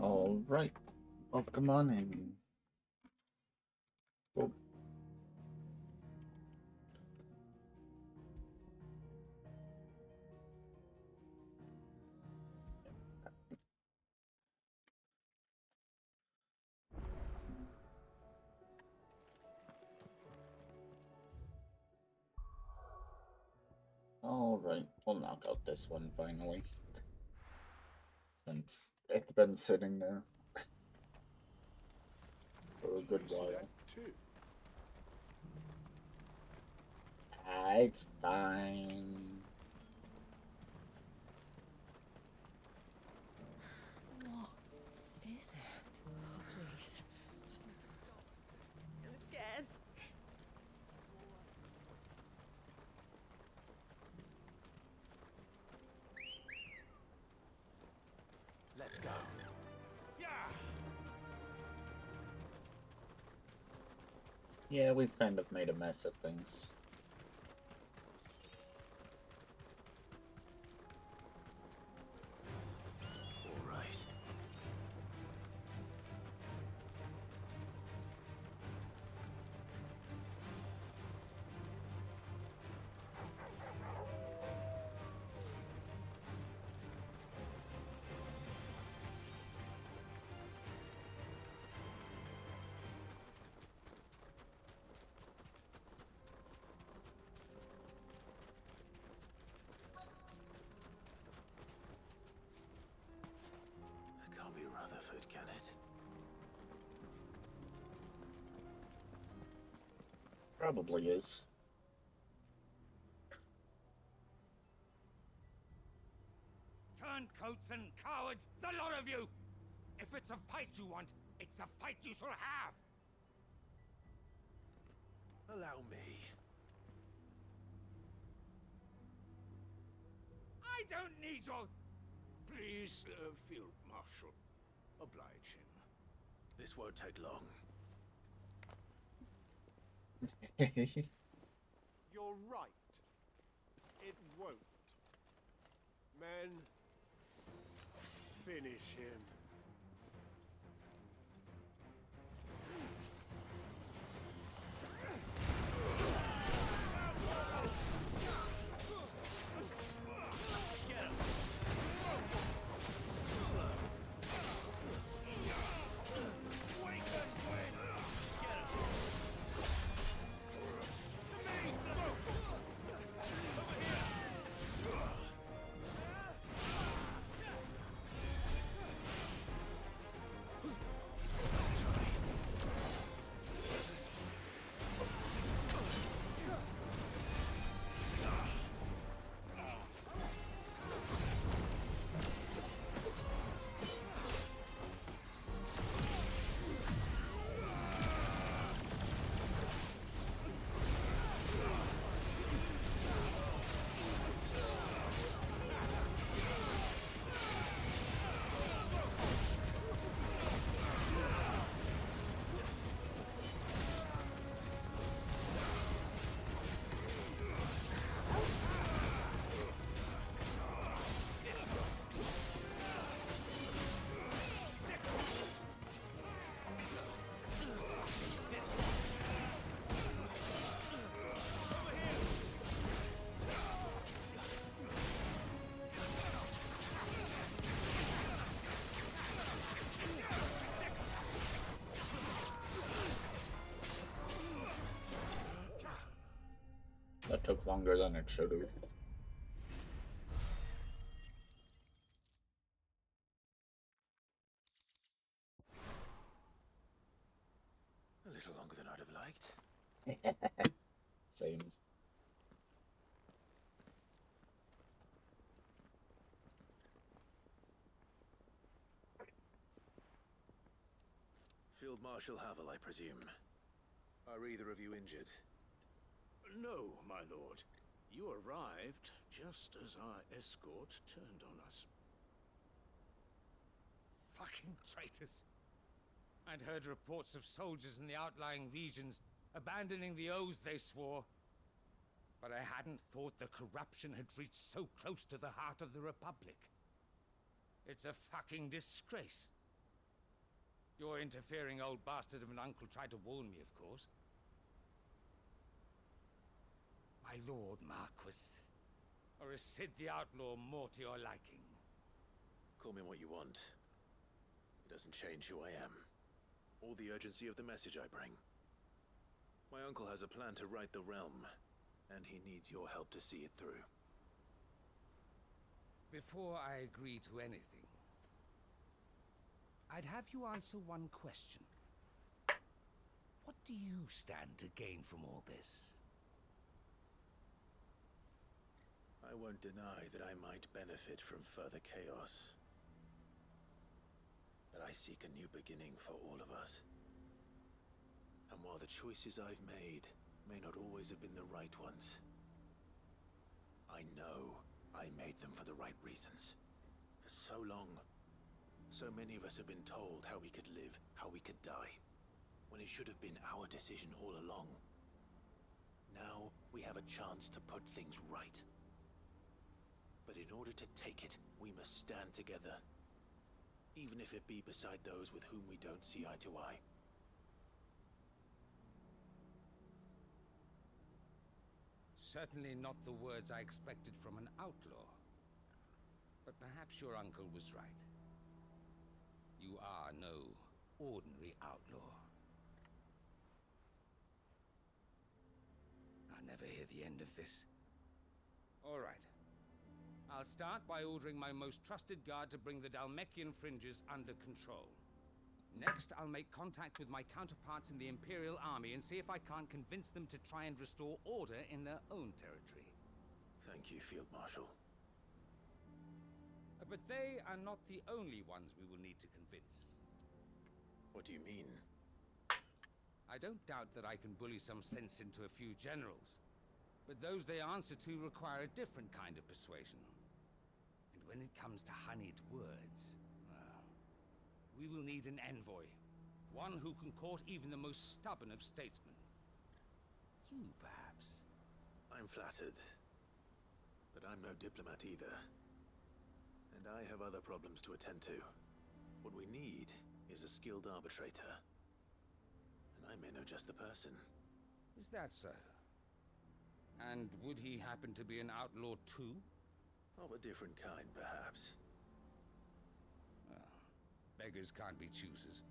All right. Well, come on in. Oh, all right. We'll knock out this one finally, since it's been sitting there for a good You see that while. too. It's fine. What is it? Oh, please. Just make it stop. I'm scared. Let's go. Yeah. Yeah, we've kind of made a mess of things. All right. It can't be Rutherford, can it? Probably is. Turncoats and cowards, the lot of you! If it's a fight you want, it's a fight you shall have! Allow me. I don't need your... Please, Field Marshal, oblige him. This won't take long. You're right. It won't. Men, finish him. That took longer than it should have. A little longer than I'd have liked. Same. Field Marshal Havel, I presume. Are either of you injured? No, my lord. You arrived just as our escort turned on us. Fucking traitors! I'd heard reports of soldiers in the outlying regions abandoning the oaths they swore. But I hadn't thought the corruption had reached so close to the heart of the Republic. It's a fucking disgrace. Your interfering old bastard of an uncle tried to warn me, of course. My lord Marquis. Or is Sid the Outlaw more to your liking? Call me what you want. It doesn't change who I am, or the urgency of the message I bring. My uncle has a plan to right the realm, and he needs your help to see it through. Before I agree to anything, I'd have you answer one question. What do you stand to gain from all this? I won't deny that I might benefit from further chaos. But I seek a new beginning for all of us. And while the choices I've made may not always have been the right ones, I know I made them for the right reasons. For so long, so many of us have been told how we could live, how we could die, when it should have been our decision all along. Now we have a chance to put things right. But in order to take it, we must stand together. Even if it be beside those with whom we don't see eye to eye. Certainly not the words I expected from an outlaw. But perhaps your uncle was right. You are no ordinary outlaw. I'll never hear the end of this. All right. I'll start by ordering my most trusted guard to bring the Dalmekian fringes under control. Next, I'll make contact with my counterparts in the Imperial Army and see if I can't convince them to try and restore order in their own territory. Thank you, Field Marshal. But they are not the only ones we will need to convince. What do you mean? I don't doubt that I can bully some sense into a few generals, but those they answer to require a different kind of persuasion. And when it comes to honeyed words, well, we will need an envoy. One who can court even the most stubborn of statesmen. You, perhaps. I'm flattered. But I'm no diplomat either. And I have other problems to attend to. What we need is a skilled arbitrator. And I may know just the person. Is that so? And would he happen to be an outlaw too? Of a different kind, perhaps. Well, beggars can't be choosers.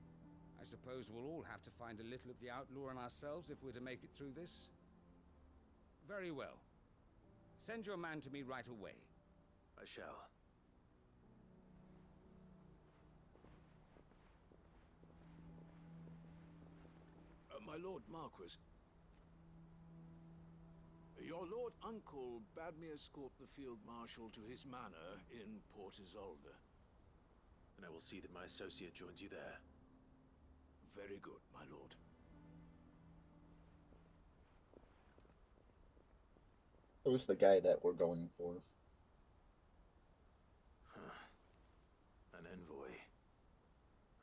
I suppose we'll all have to find a little of the outlaw in ourselves if we're to make it through this. Very well. Send your man to me right away. I shall. My Lord Marquis. Your Lord Uncle bade me escort the Field Marshal to his manor in Port Isolde. And I will see that my associate joins you there. Very good, my lord. Who's the guy that we're going for? An envoy.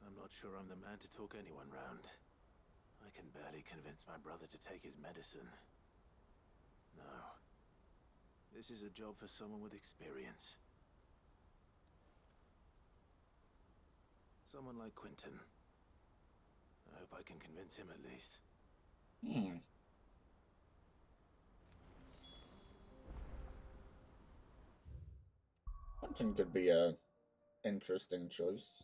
I'm not sure I'm the man to talk anyone round. I can barely convince my brother to take his medicine. No. This is a job for someone with experience. Someone like Quentin. I hope I can convince him at least. Quentin could be a interesting choice.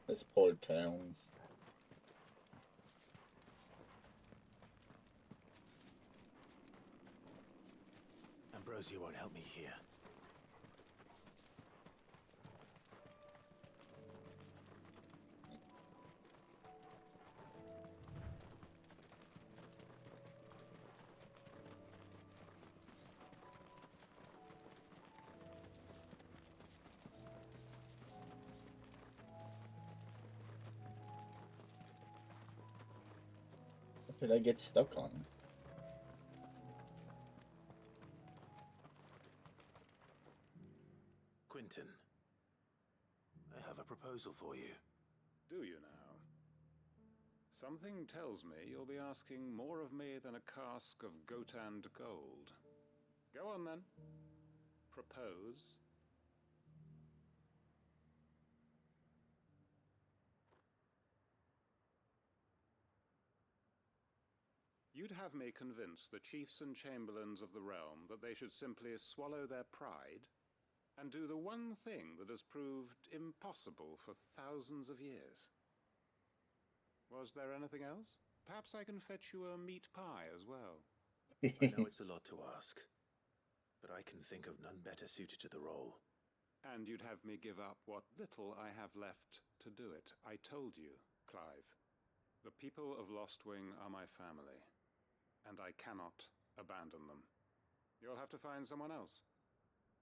This poor town. Ambrosia won't help me here. What did I get stuck on? Quentin, I have a proposal for you. Do you now? Something tells me you'll be asking more of me than a cask of Gotand gold. Go on then. Propose. You'd have me convince the chiefs and chamberlains of the realm that they should simply swallow their pride and do the one thing that has proved impossible for thousands of years. Was there anything else? Perhaps I can fetch you a meat pie as well. I know it's a lot to ask, but I can think of none better suited to the role. And you'd have me give up what little I have left to do it. I told you, Clive. The people of Lostwing are my family, and I cannot abandon them. You'll have to find someone else.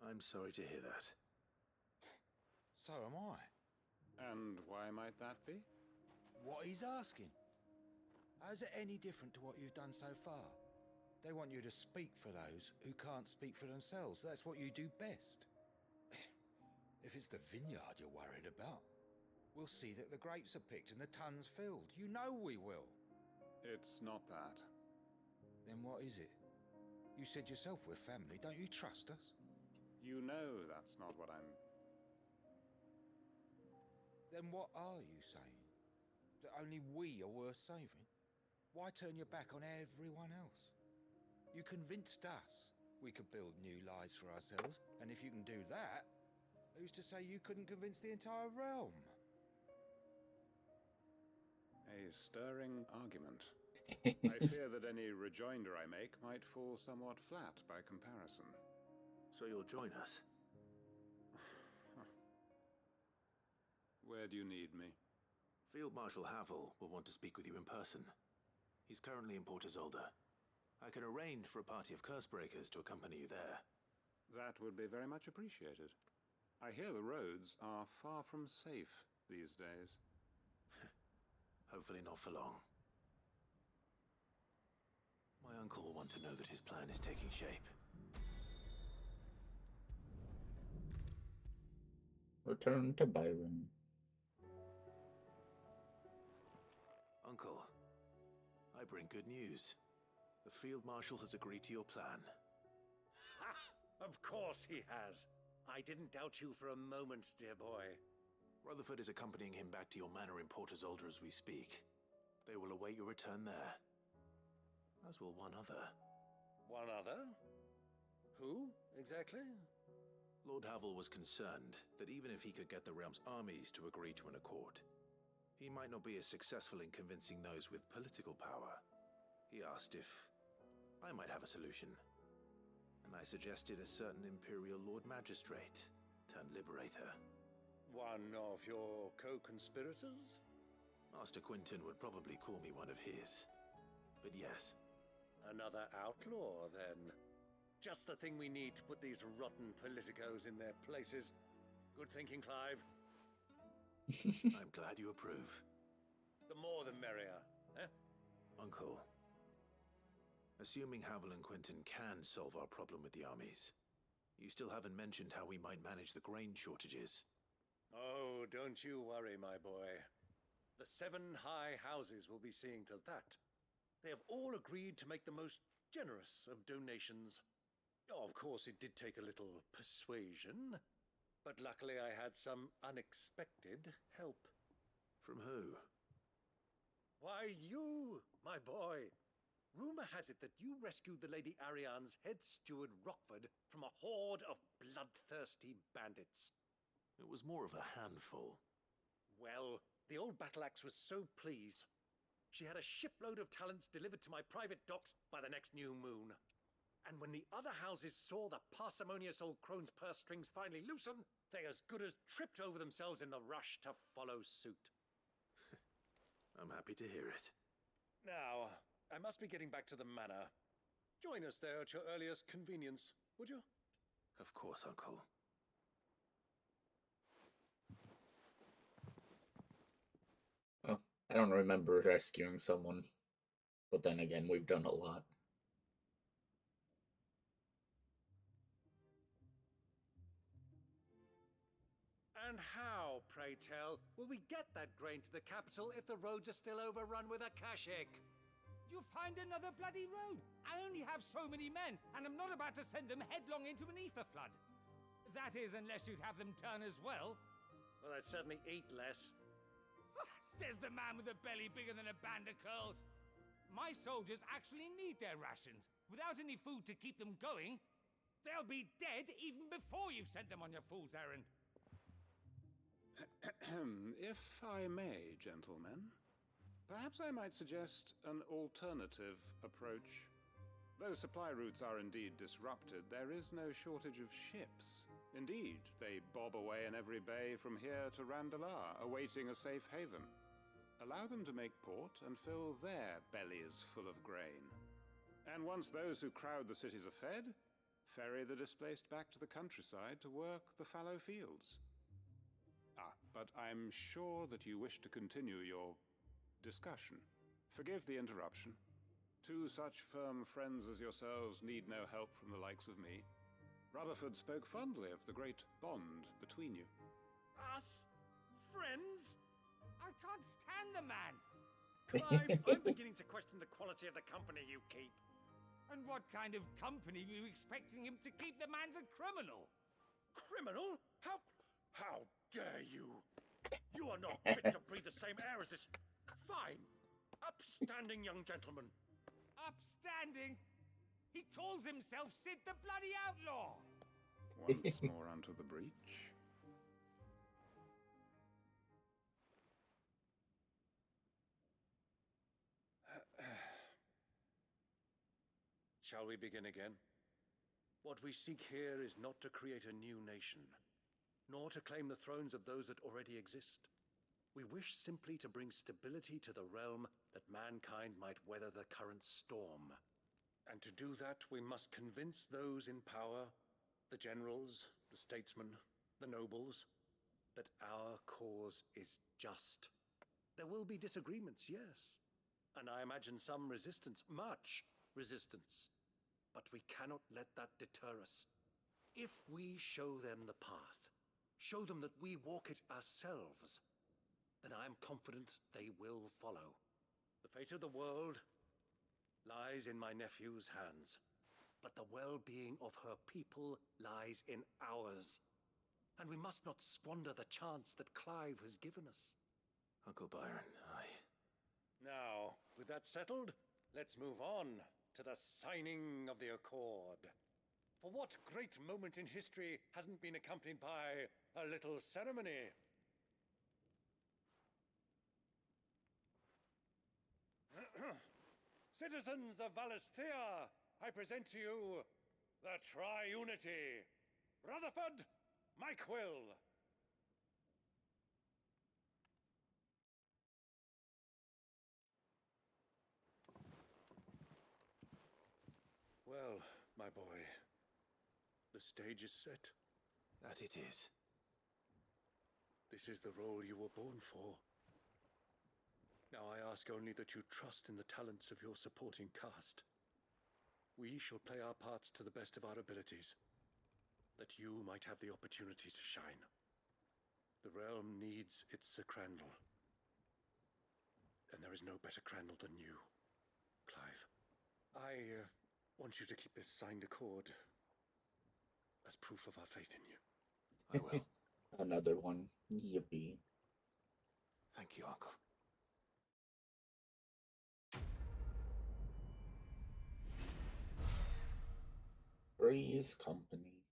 I'm sorry to hear that. So am I. And why might that be? What he's asking. How's it any different to what you've done so far? They want you to speak for those who can't speak for themselves. That's what you do best. If it's the vineyard you're worried about, we'll see that the grapes are picked and the tons filled. You know we will. It's not that. Then what is it? You said yourself we're family. Don't you trust us? You know that's not what I'm... Then what are you saying? That only we are worth saving? Why turn your back on everyone else? You convinced us we could build new lives for ourselves, and if you can do that, who's to say you couldn't convince the entire realm? A stirring argument. I fear that any rejoinder I make might fall somewhat flat by comparison. So you'll join us? Where do you need me? Field Marshal Havel will want to speak with you in person. He's currently in Port Isolde. I can arrange for a party of Cursebreakers to accompany you there. That would be very much appreciated. I hear the roads are far from safe these days. Hopefully not for long. My uncle will want to know that his plan is taking shape. Return to Byron. Uncle, I bring good news. The Field Marshal has agreed to your plan. Ha! Of course he has. I didn't doubt you for a moment, dear boy. Rutherford is accompanying him back to your manor in Port Isolde as we speak. They will await your return there. As will one other. One other? Who, exactly? Lord Havel was concerned that even if he could get the realm's armies to agree to an accord, he might not be as successful in convincing those with political power. He asked if I might have a solution, and I suggested a certain Imperial Lord Magistrate turned Liberator. One of your co-conspirators? Master Quinton would probably call me one of his. But yes. Another outlaw, then. Just the thing we need to put these rotten politicos in their places. Good thinking, Clive. I'm glad you approve. The more the merrier, eh? Uncle, assuming Havel and Quinton can solve our problem with the armies, you still haven't mentioned how we might manage the grain shortages. Oh, don't you worry, my boy. The 7 high houses will be seeing to that. They have all agreed to make the most generous of donations. Oh, of course, it did take a little persuasion, but luckily I had some unexpected help. From who? Why, you, my boy. Rumor has it that you rescued the Lady Ariane's head steward Rockford from a horde of bloodthirsty bandits. It was more of a handful. Well, the old battle axe was so pleased. She had a shipload of talents delivered to my private docks by the next new moon. And when the other houses saw the parsimonious old crone's purse strings finally loosen, they as good as tripped over themselves in the rush to follow suit. I'm happy to hear it. Now, I must be getting back to the manor. Join us there at your earliest convenience, would you? Of course, Uncle. Well, I don't remember rescuing someone. But then again, we've done a lot. And how, pray tell, will we get that grain to the capital if the roads are still overrun with Akashic? You'll find another bloody road. I only have so many men, and I'm not about to send them headlong into an ether flood. That is, unless you'd have them turn as well. Well, I'd certainly eat less. Says the man with a belly bigger than a band of curls. My soldiers actually need their rations. Without any food to keep them going, they'll be dead even before you've sent them on your fool's errand. If I may, gentlemen, perhaps I might suggest an alternative approach. Though supply routes are indeed disrupted, there is no shortage of ships. Indeed, they bob away in every bay from here to Randalar, awaiting a safe haven. Allow them to make port and fill their bellies full of grain. And once those who crowd the cities are fed, ferry the displaced back to the countryside to work the fallow fields. But I'm sure that you wish to continue your discussion. Forgive the interruption. Two such firm friends as yourselves need no help from the likes of me. Rutherford spoke fondly of the great bond between you. Us? Friends? I can't stand the man. Clive, I'm beginning to question the quality of the company you keep. And what kind of company were you expecting him to keep? The man's a criminal. Criminal? How dare you? You are not fit to breathe the same air as this fine, upstanding young gentleman. Upstanding? He calls himself Sid the Bloody Outlaw. Once more unto the breach. Shall we begin again? What we seek here is not to create a new nation, nor to claim the thrones of those that already exist. We wish simply to bring stability to the realm that mankind might weather the current storm. And to do that, we must convince those in power, the generals, the statesmen, the nobles, that our cause is just. There will be disagreements, yes, and I imagine some resistance, much resistance. But we cannot let that deter us. If we show them the path, show them that we walk it ourselves, then I am confident they will follow. The fate of the world lies in my nephew's hands, but the well-being of her people lies in ours. And we must not squander the chance that Clive has given us. Uncle Byron, Now, with that settled, let's move on to the signing of the Accord. For what great moment in history hasn't been accompanied by a little ceremony? Citizens of Valisthea, I present to you the Triunity. Rutherford, Mike Will. Well, my boy, the stage is set. that it is. This is the role you were born for. Now I ask only that you trust in the talents of your supporting cast. We shall play our parts to the best of our abilities, that you might have the opportunity to shine. The realm needs its Sir Crandall, and there is no better Crandall than you, Clive. I want you to keep this signed accord as proof of our faith in you. I will. Another one. Yippee. Thank you, Uncle. Three's Company.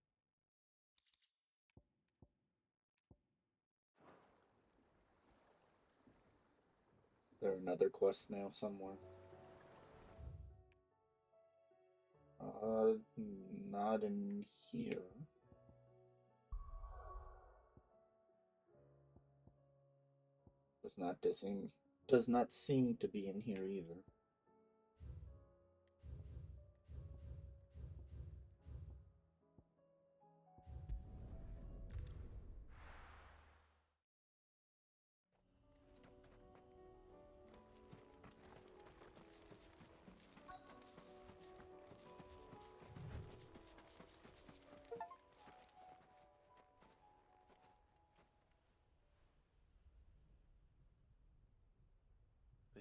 Is there another quest now somewhere? Not in here. Does not seem to be in here either.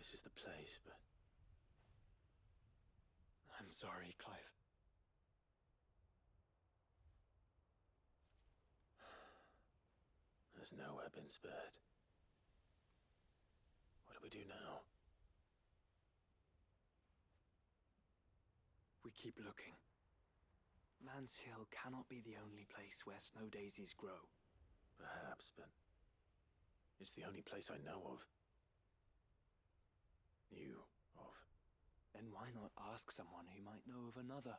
this is the place, but I'm sorry, Clive. there's nowhere been spared. What do we do now? We keep looking. Man's Hill cannot be the only place where snow daisies grow. Perhaps, but it's the only place I know of. Knew of. Then why not ask someone who might know of another?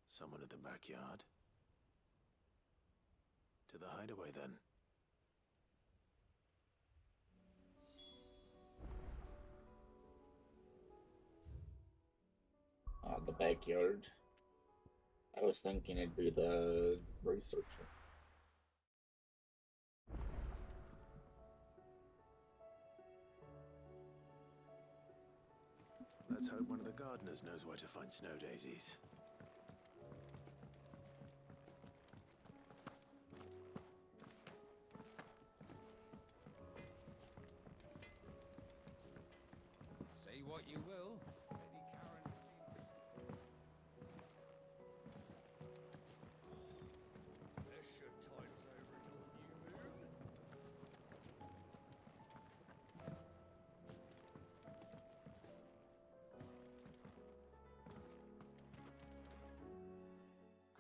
Someone at the backyard? To the hideaway, then. The backyard. I was thinking it'd be the researcher. Let's hope one of the gardeners knows where to find snow daisies. Say what you will, Lady Karen seems... This should tide us over till the new moon.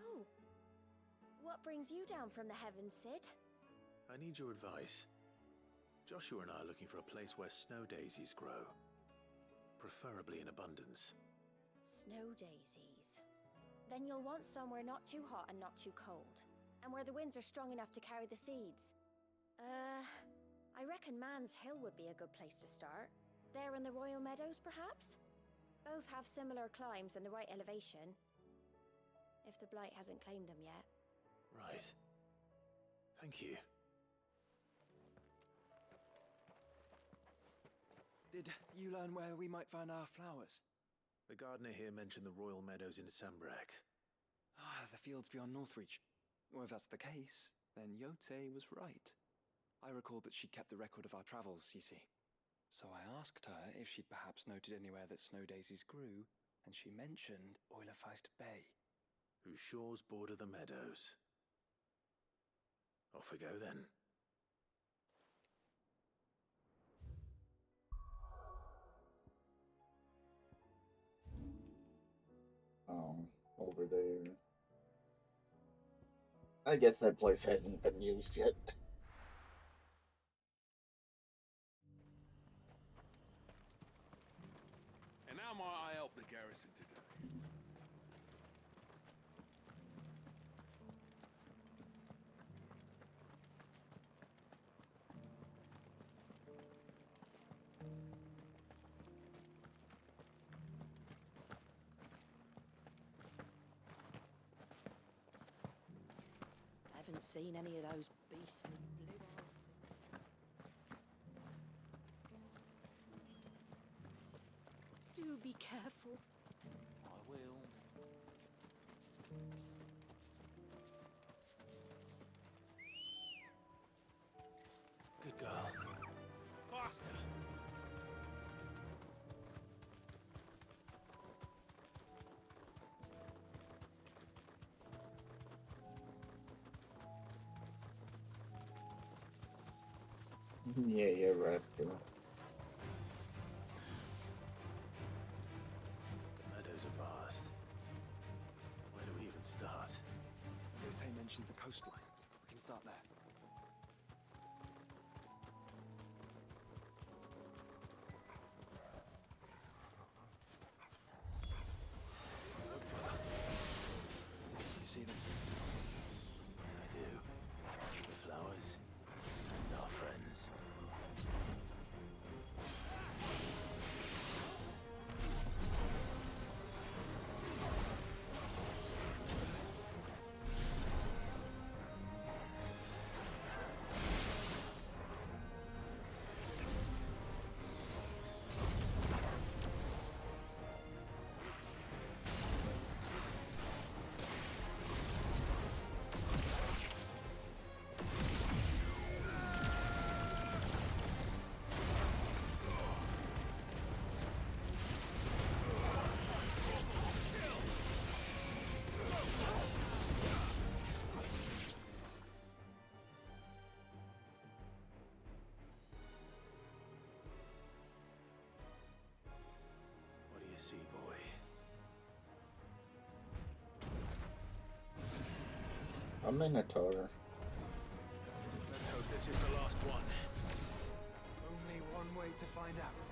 Oh. What brings you down from the heavens, Sid? I need your advice. Joshua and I are looking for a place where snow daisies grow. Preferably in abundance. Snow daisies. Then you'll want somewhere not too hot and not too cold. And where the winds are strong enough to carry the seeds. I reckon Man's Hill would be a good place to start. There in the Royal Meadows, perhaps? Both have similar climbs and the right elevation. If the Blight hasn't claimed them yet. Right. Thank you. Did you learn where we might find our flowers? The gardener here mentioned the Royal Meadows in Sambrak. Ah, the fields beyond Northreach. Well, if that's the case, then Yote was right. I recalled that she kept the record of our travels, you see. So I asked her if she'd perhaps noted anywhere that snow daisies grew, and she mentioned Oilerfeist Bay. Whose shores border the meadows. Off we go then. Over there. I guess that place hasn't been used yet. And how might I help the garrison today? I haven't seen any of those beastly blue elf. Do be careful. I will. Good girl. Faster! Yeah, you're right. The meadows are vast. Where do we even start? Yote mentioned the coastline. We can start there. You see them? I do. The flowers and our friends. A Minotaur. Let's hope this is the last one. Only one way to find out.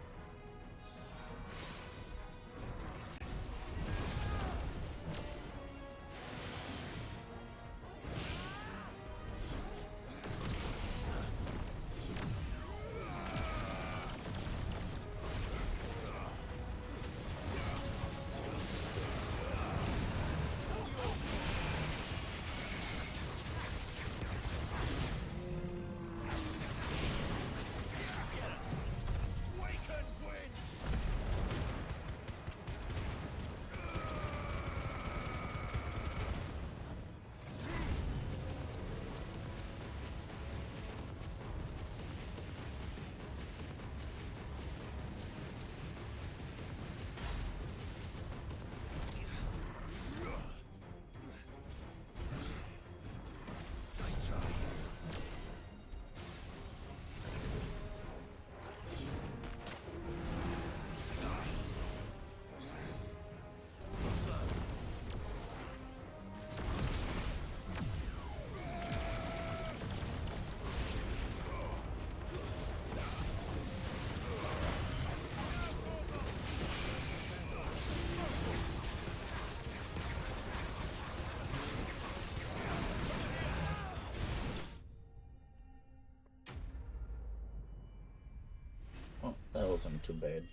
Oh, that wasn't too bad.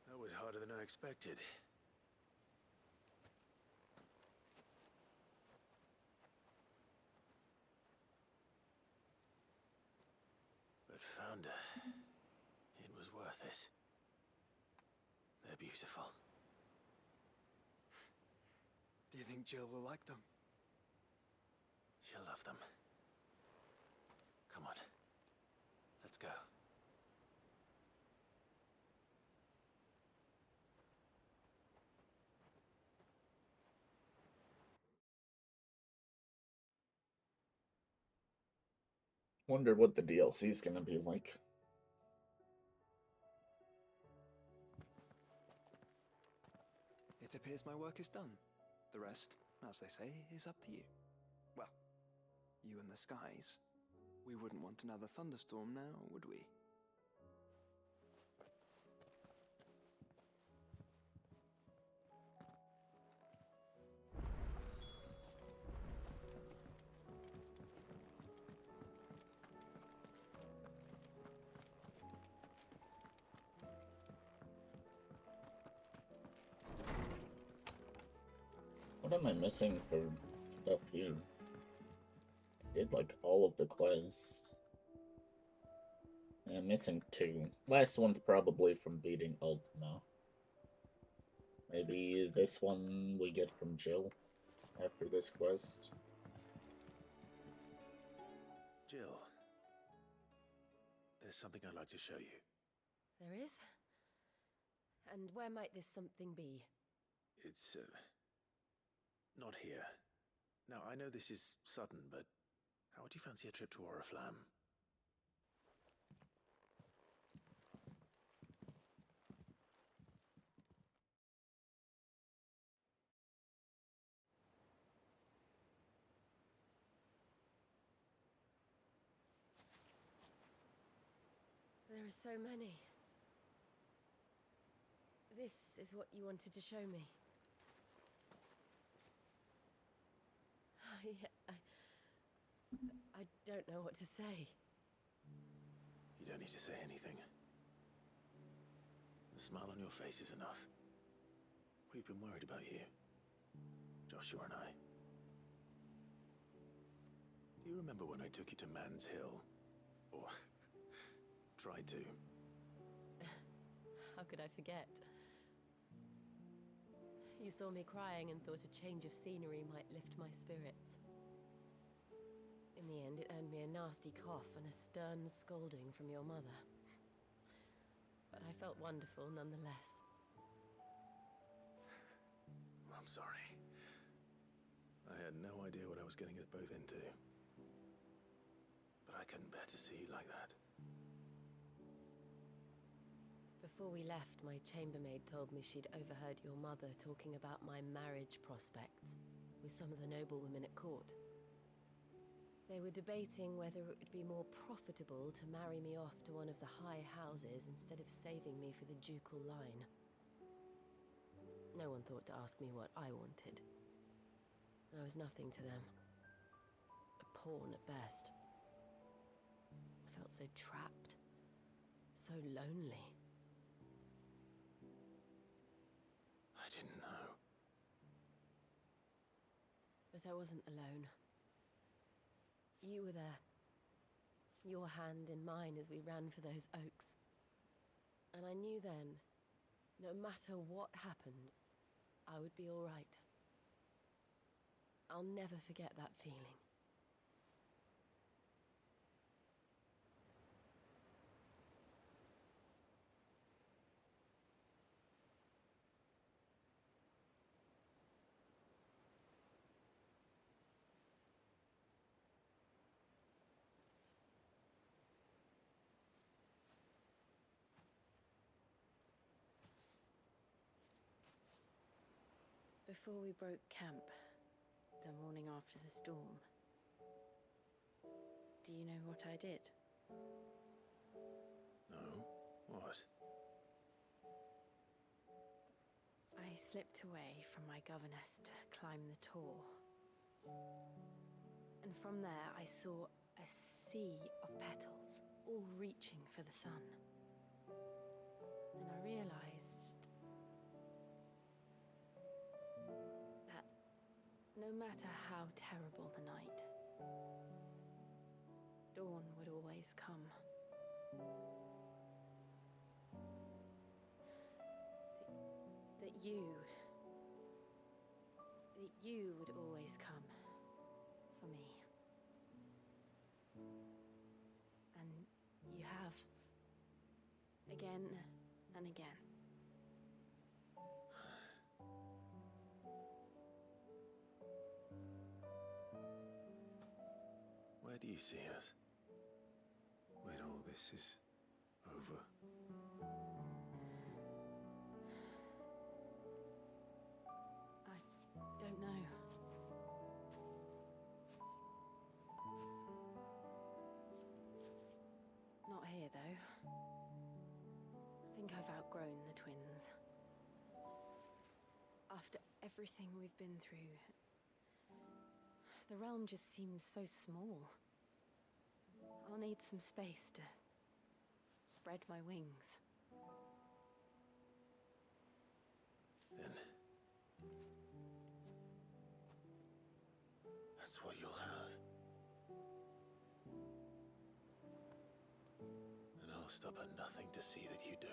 That was harder than I expected. But Founder, it was worth it. They're beautiful. Do you think Jill will like them? She'll love them. Come on. Let's go. Wonder what the DLC is gonna be like. It appears my work is done. The rest, as they say, is up to you. Well, you and the skies. We wouldn't want another thunderstorm now, would we? What am I missing for stuff here? I did like all of the quests. I'm missing 2. Last one's probably from beating Ultima. Maybe this one we get from Jill after this quest. Jill, there's something I'd like to show you. There is? And where might this something be? It's, not here. Now, I know this is sudden, but how would you fancy a trip to Oriflamme? There are so many. This is what you wanted to show me. I don't know what to say. You don't need to say anything. The smile on your face is enough. We've been worried about you. Joshua and I. Do you remember when I took you to Man's Hill? Or tried to? How could I forget? You saw me crying and thought a change of scenery might lift my spirits. In the end, it earned me a nasty cough and a stern scolding from your mother. But I felt wonderful nonetheless. I'm sorry. I had no idea what I was getting us both into. But I couldn't bear to see you like that. Before we left, my chambermaid told me she'd overheard your mother talking about my marriage prospects with some of the noblewomen at court. They were debating whether it would be more profitable to marry me off to one of the high houses instead of saving me for the ducal line. No one thought to ask me what I wanted. I was nothing to them. A pawn at best. I felt so trapped, so lonely. I didn't know. But I wasn't alone. You were there. Your hand in mine as we ran for those oaks. And I knew then, no matter what happened, I would be all right. I'll never forget that feeling. Before we broke camp, the morning after the storm, do you know what I did? No? What? I slipped away from my governess to climb the tor. And from there I saw a sea of petals, all reaching for the sun. And I realized that no matter how terrible the night, dawn would always come. That you would always come for me. And you have. Again and again. Where do you see us? When all this is over? I don't know. Not here, though. I think I've outgrown the twins. After everything we've been through, the realm just seems so small. I'll need some space to spread my wings. Then that's what you'll have. And I'll stop at nothing to see that you do.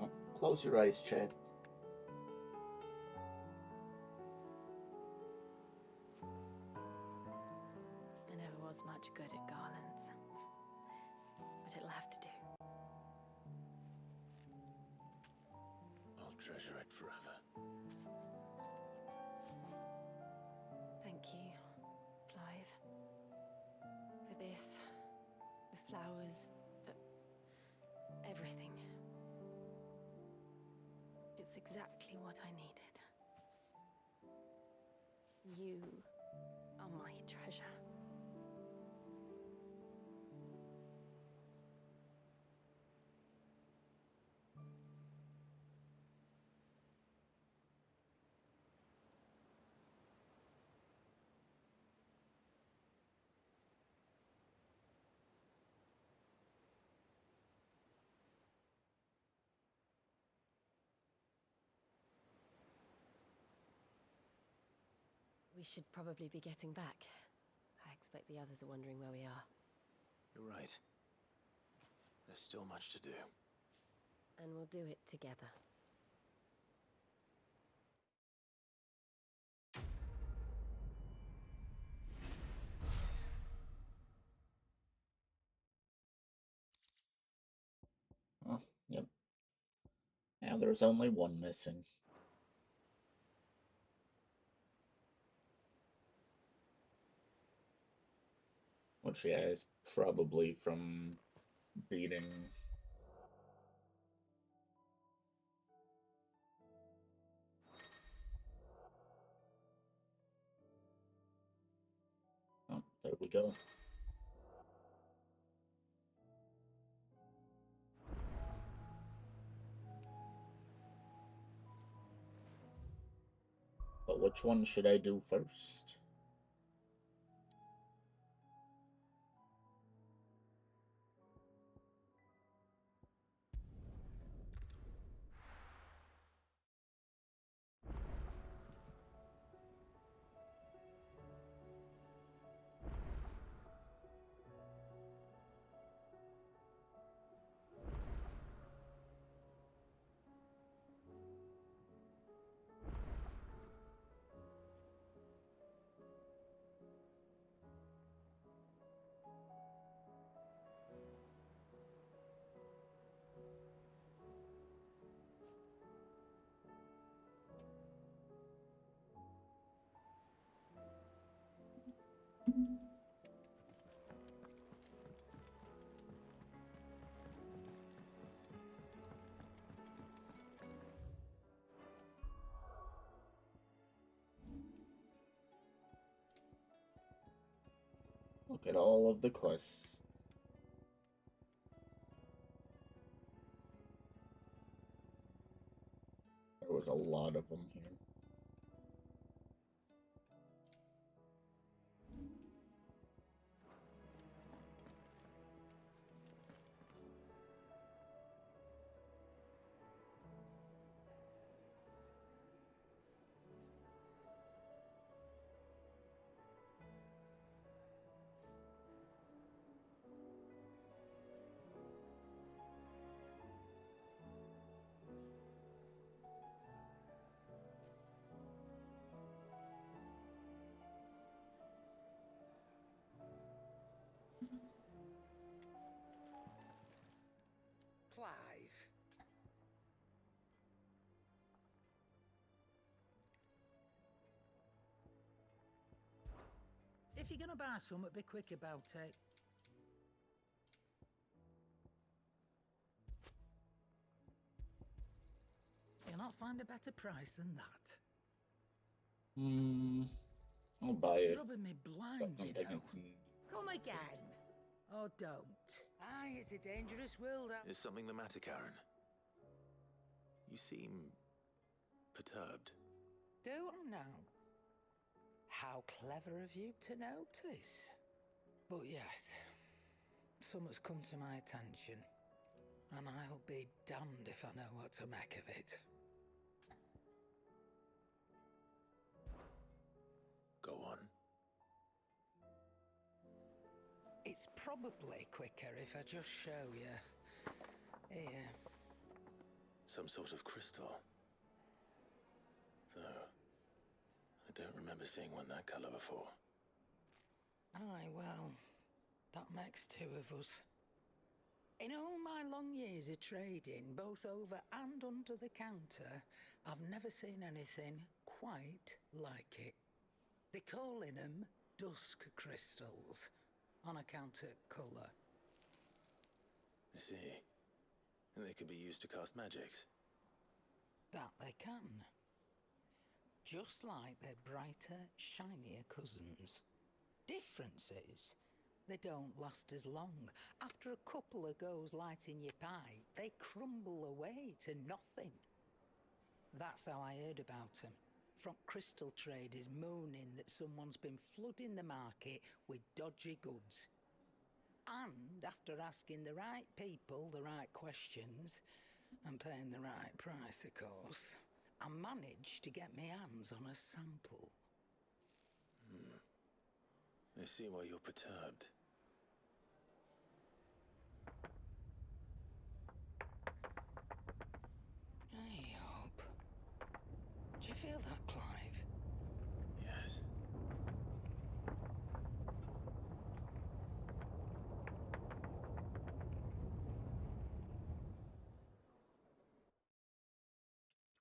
Oh, close your eyes, Chad. I never was much good at garlands, but it'll have to do. I'll treasure it forever. Thank you, Clive. For this, the flowers, for everything. It's exactly what I needed. You are my treasure. We should probably be getting back. I expect the others are wondering where we are. You're right. There's still much to do. And we'll do it together. Oh, yep. Now there's only one missing. Which, yeah, is probably from beating... Oh, there we go. But which one should I do first? Look at all of the quests. There was a lot of them here. Clive. If you're gonna buy something, be quick about it. You'll not find a better price than that. I'll buy it. Rubbing me blind, you know. Come again. Or don't. Aye, it's a dangerous world out. Is something the matter, Karen? You seem perturbed. Don't know. How clever of you to notice. But yes, something's come to my attention, and I'll be damned if I know what to make of it. Go on. It's probably quicker if I just show you. Here. Some sort of crystal. Though, I don't remember seeing one that colour before. Aye, well, that makes two of us. In all my long years of trading, both over and under the counter, I've never seen anything quite like it. They're calling them dusk crystals, on account of colour. I see. And they could be used to cast magics. That they can. Just like their brighter, shinier cousins. Difference is, they don't last as long. After a couple of goes lighting your pipe, they crumble away to nothing. That's how I heard about them. From crystal traders moaning that someone's been flooding the market with dodgy goods. And after asking the right people the right questions, and paying the right price, of course, I managed to get my hands on a sample. I see why you're perturbed. I hope. Do you feel that, Clive? Yes.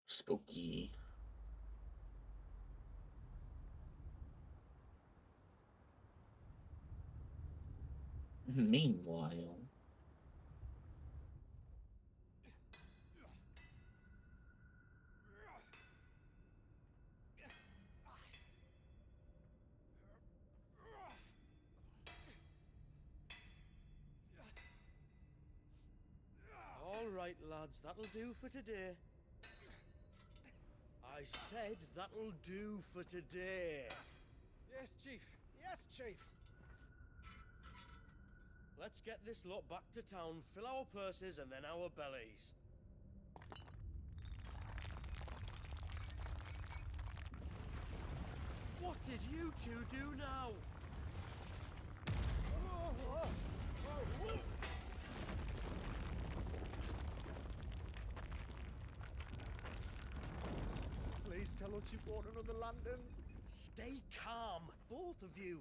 Spooky. Meanwhile, All right, lads, that'll do for today. I said that'll do for today. Yes, Chief. Yes, Chief. Let's get this lot back to town, fill our purses and then our bellies. What did you two do now? Please tell us you bought another lantern. Stay calm, both of you.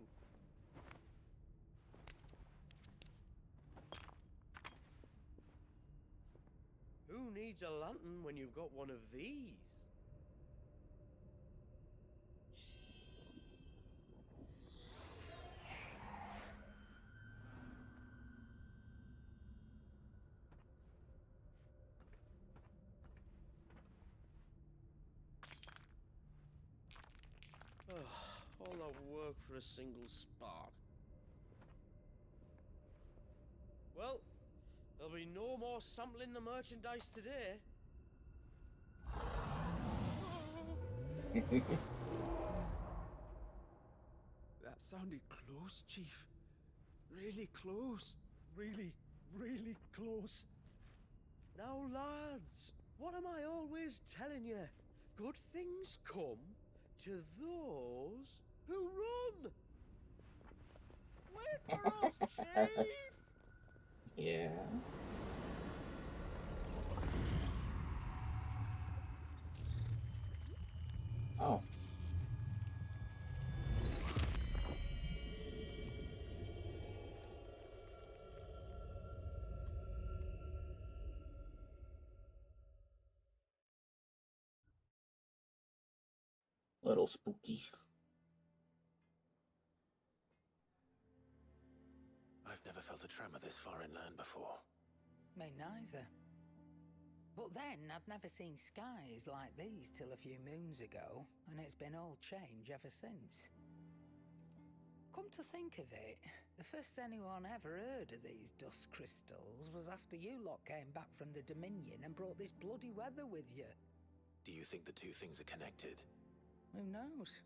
Who needs a lantern when you've got one of these? All that work for a single spark. Well, there'll be no more sampling the merchandise today. That sounded close, Chief. Really close. Really, really close. Now, lads, what am I always telling you? Good things come to those who run. Wait for us, Chief! yeah. Oh. Little spooky. I've never felt a tremor this far inland before. Me neither. But then I'd never seen skies like these till a few moons ago, and it's been all change ever since. Come to think of it, the first anyone ever heard of these dust crystals was after you lot came back from the Dominion and brought this bloody weather with you. Do you think the two things are connected? Who knows?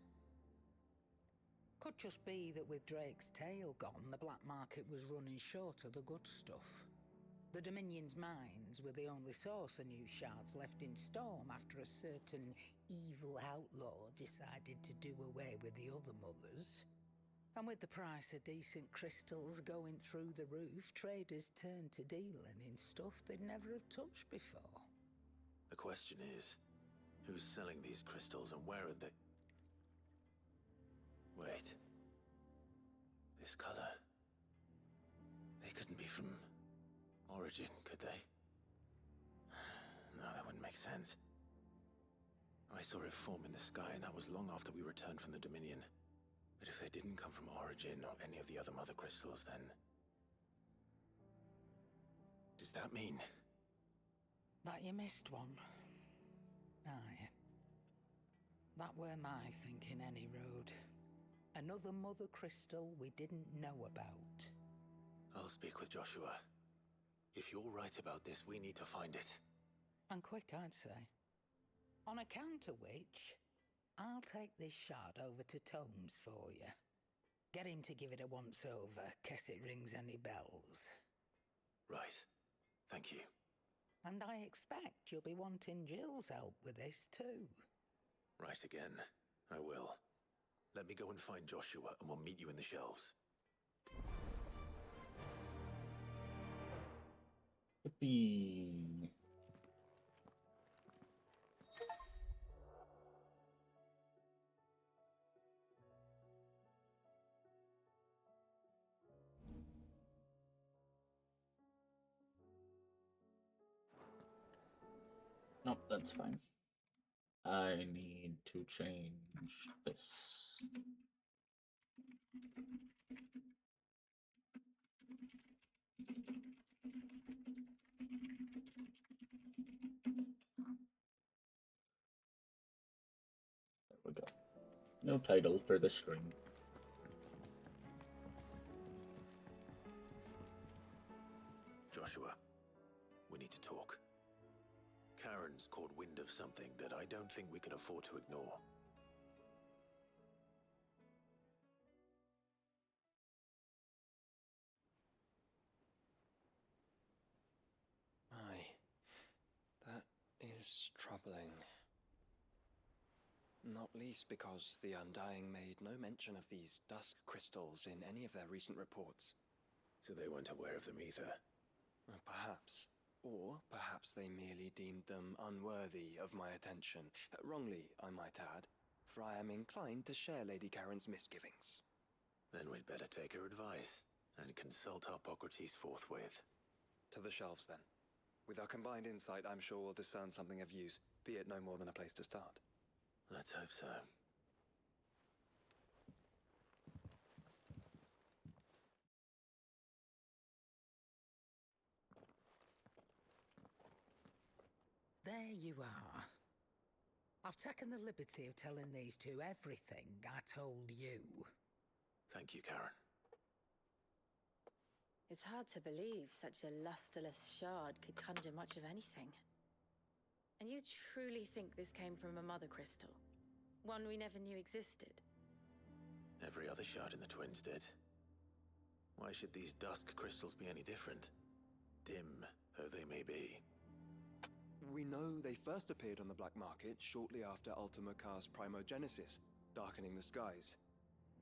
Could just be that with Drake's tail gone, the black market was running short of the good stuff. The Dominion's mines were the only source of new shards left in Storm after a certain evil outlaw decided to do away with the other mothers. And with the price of decent crystals going through the roof, traders turned to dealing in stuff they'd never have touched before. The question is, who's selling these crystals and where are they? Wait. This color. They couldn't be from Origin, could they? No, that wouldn't make sense. I saw it form in the sky, and that was long after we returned from the Dominion. But if they didn't come from Origin or any of the other mother crystals, then... does that mean... That you missed one? Aye. That were my thinking any road. Another mother crystal we didn't know about. I'll speak with Joshua. If you're right about this, we need to find it. And quick, I'd say. On account of which, I'll take this shard over to Tomes for you. Get him to give it a once-over, case it rings any bells. Right. Thank you. And I expect you'll be wanting Jill's help with this too. Right again. I will. Let me go and find Joshua, and we'll meet you in the shelves. Yippee. Nope, that's fine. I need to change this. we go. No title for the stream. Joshua, we need to talk. Karen's caught wind of something that I don't think we can afford to ignore. That is troubling. Not least because the Undying made no mention of these dusk crystals in any of their recent reports. So they weren't aware of them either. Perhaps. Or perhaps they merely deemed them unworthy of my attention. Wrongly, I might add, for I am inclined to share Lady Karen's misgivings. Then we'd better take her advice and consult Hippocrates forthwith. To the shelves, then. With our combined insight, I'm sure we'll discern something of use, be it no more than a place to start. Let's hope so. There you are. I've taken the liberty of telling these two everything I told you. Thank you, Karen. It's hard to believe such a lusterless shard could conjure much of anything. And you truly think this came from a mother crystal? One we never knew existed? Every other shard in the Twins did. Why should these dusk crystals be any different? Dim though they may be. We know they first appeared on the black market shortly after Ultima cast Primogenesis, darkening the skies.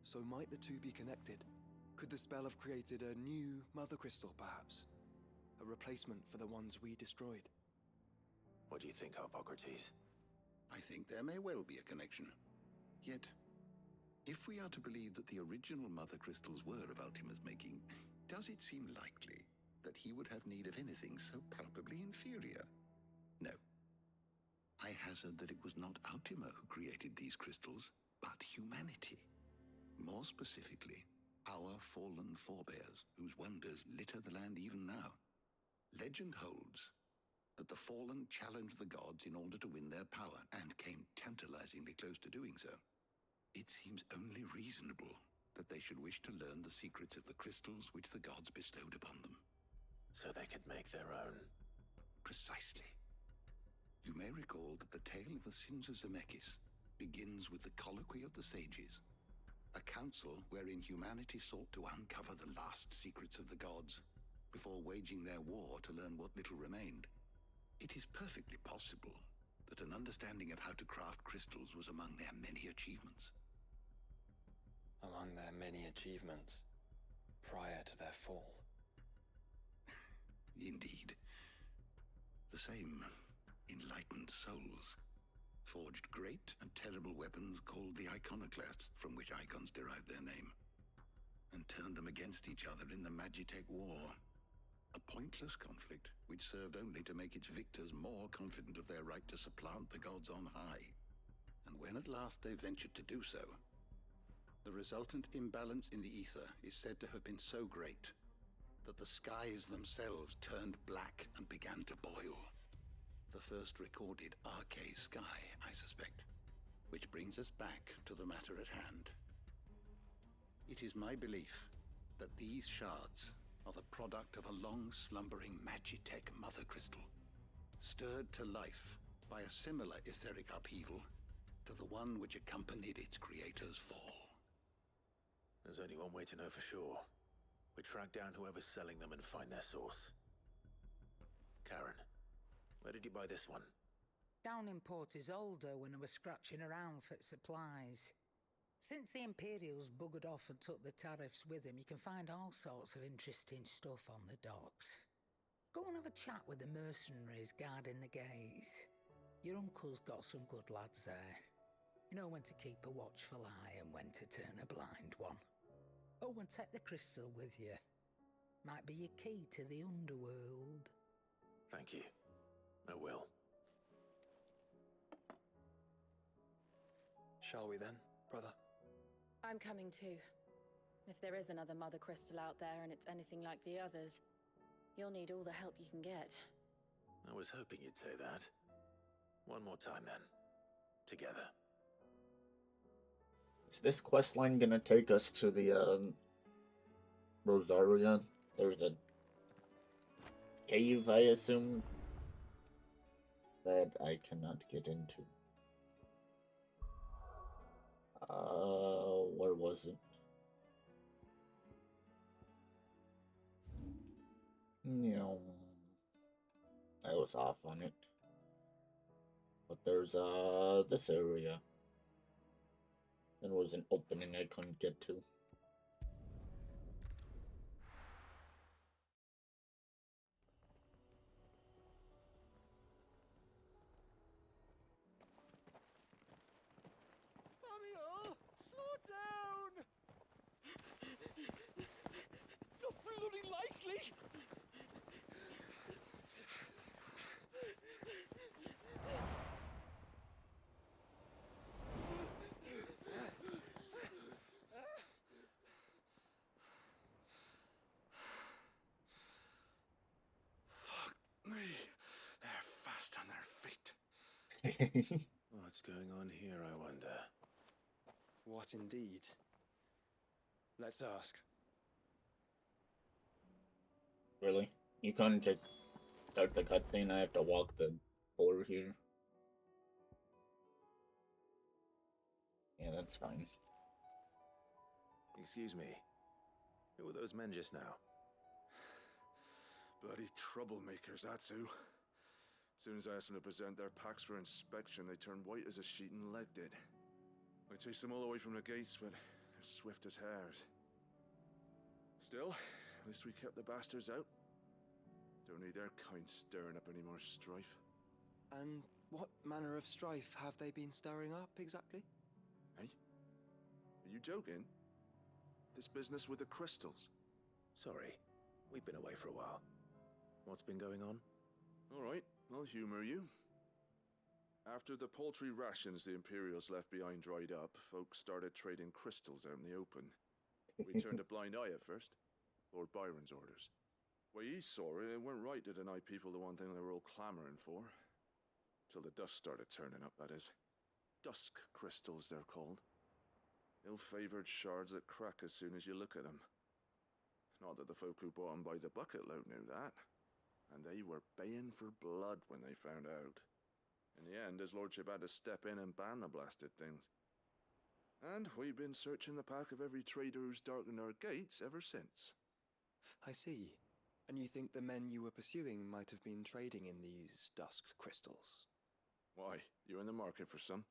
So might the two be connected? Could the spell have created a new mother crystal, perhaps? A replacement for the ones we destroyed? What do you think, Hippocrates? I think there may well be a connection. Yet, if we are to believe that the original mother crystals were of Ultima's making, does it seem likely that he would have need of anything so palpably inferior? No. I hazard that it was not Ultima who created these crystals, but humanity. More specifically, our fallen forebears, whose wonders litter the land even now. Legend holds that the fallen challenged the gods in order to win their power, and came tantalizingly close to doing so. It seems only reasonable that they should wish to learn the secrets of the crystals which the gods bestowed upon them. So they could make their own. Precisely. You may recall that the tale of the sins of Zemeckis begins with the colloquy of the sages, a council wherein humanity sought to uncover the last secrets of the gods before waging their war to learn what little remained. It is perfectly possible that an understanding of how to craft crystals was among their many achievements. Among their many achievements, prior to their fall. Indeed. The same enlightened souls forged great and terrible weapons called the iconoclasts, from which icons derived their name, and turned them against each other in the Magitech War. A pointless conflict which served only to make its victors more confident of their right to supplant the gods on high. And when at last they ventured to do so, the resultant imbalance in the ether is said to have been so great that the skies themselves turned black and began to boil. The first recorded Arcade sky, I suspect. Which brings us back to the matter at hand. It is my belief that these shards are the product of a long-slumbering Magitech mother crystal, stirred to life by a similar etheric upheaval to the one which accompanied its creator's fall. There's only one way to know for sure. We track down whoever's selling them and find their source. Karen, where did you buy this one? Down in Port Isolde when I was scratching around for supplies. Since the Imperials buggered off and took the tariffs with them, you can find all sorts of interesting stuff on the docks. Go and have a chat with the mercenaries guarding the gates. Your uncle's got some good lads there. You know when to keep a watchful eye and when to turn a blind one. Oh, and take the crystal with you. Might be your key to the underworld. Thank you. I will. Shall we then, brother? I'm coming too. If there is another mother crystal out there and it's anything like the others, you'll need all the help you can get. I was hoping you'd say that. One more time then. Together. Is this quest line gonna take us to the Rosaria? There's a cave, I assume, that I cannot get into. Where was it? No, I was off on it. But there's this area. There was an opening I couldn't get to. Amiel, slow down! Not bloody likely! They're fast on their feet. What's going on here, I wonder? What indeed? Let's ask. Really? You can't just start the cutscene? I have to walk the floor here. Yeah, that's fine. Excuse me. Who were those men just now? Bloody troublemakers, that's who. As soon as I asked them to present their packs for inspection, they turned white as a sheet and legged it. I chased them all away from the gates, but they're swift as hares. Still, at least we kept the bastards out. Don't need their kind stirring up any more strife. And what manner of strife have they been stirring up, exactly? Hey? Are you joking? This business with the crystals? Sorry, we've been away for a while. What's been going on? All right, I'll humor you. After the paltry rations the Imperials left behind dried up, folks started trading crystals out in the open. We turned a blind eye at first. Lord Byron's orders. Way he saw it, it weren't right to deny people the one thing they were all clamoring for. Till the dust started turning up, that is. Dusk crystals, they're called. Ill-favored shards that crack as soon as you look at them. Not that the folk who bought them by the bucket load knew that. And they were baying for blood when they found out. In the end, his lordship had to step in and ban the blasted things. And we've been searching the pack of every trader who's darkened our gates ever since. I see. And you think the men you were pursuing might have been trading in these dusk crystals? Why, you're in the market for some.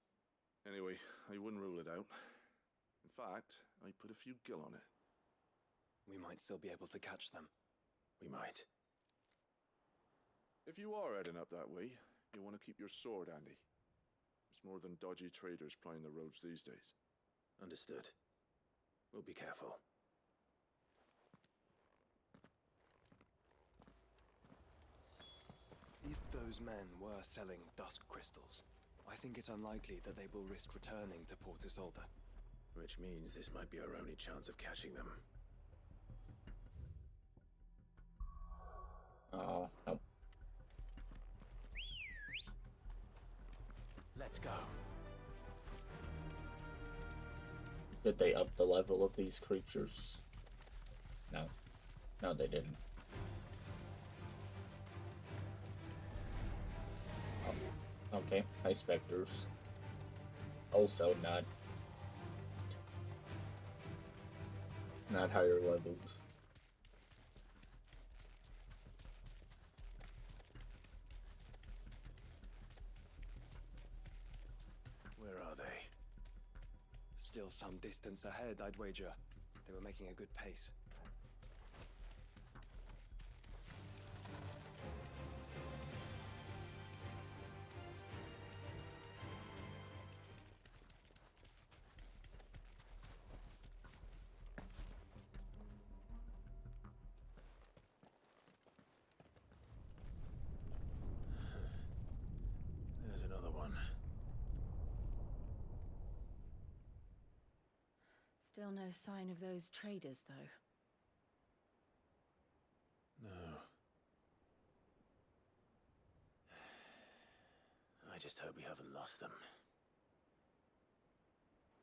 Anyway, I wouldn't rule it out. In fact, I put a few gil on it. We might still be able to catch them. We might. If you are heading up that way, you want to keep your sword handy. There's more than dodgy traders plying the roads these days. Understood. We'll be careful. If those men were selling dusk crystals, I think it's unlikely that they will risk returning to Port Isolde. Which means this might be our only chance of catching them. Oh, nope. Let's go. Did they up the level of these creatures? No. No, they didn't. Oh, okay, high specters. Also not higher levels. Where are they? Still some distance ahead, I'd wager. They were making a good pace. There's another one. Still no sign of those traders, though. No. I just hope we haven't lost them.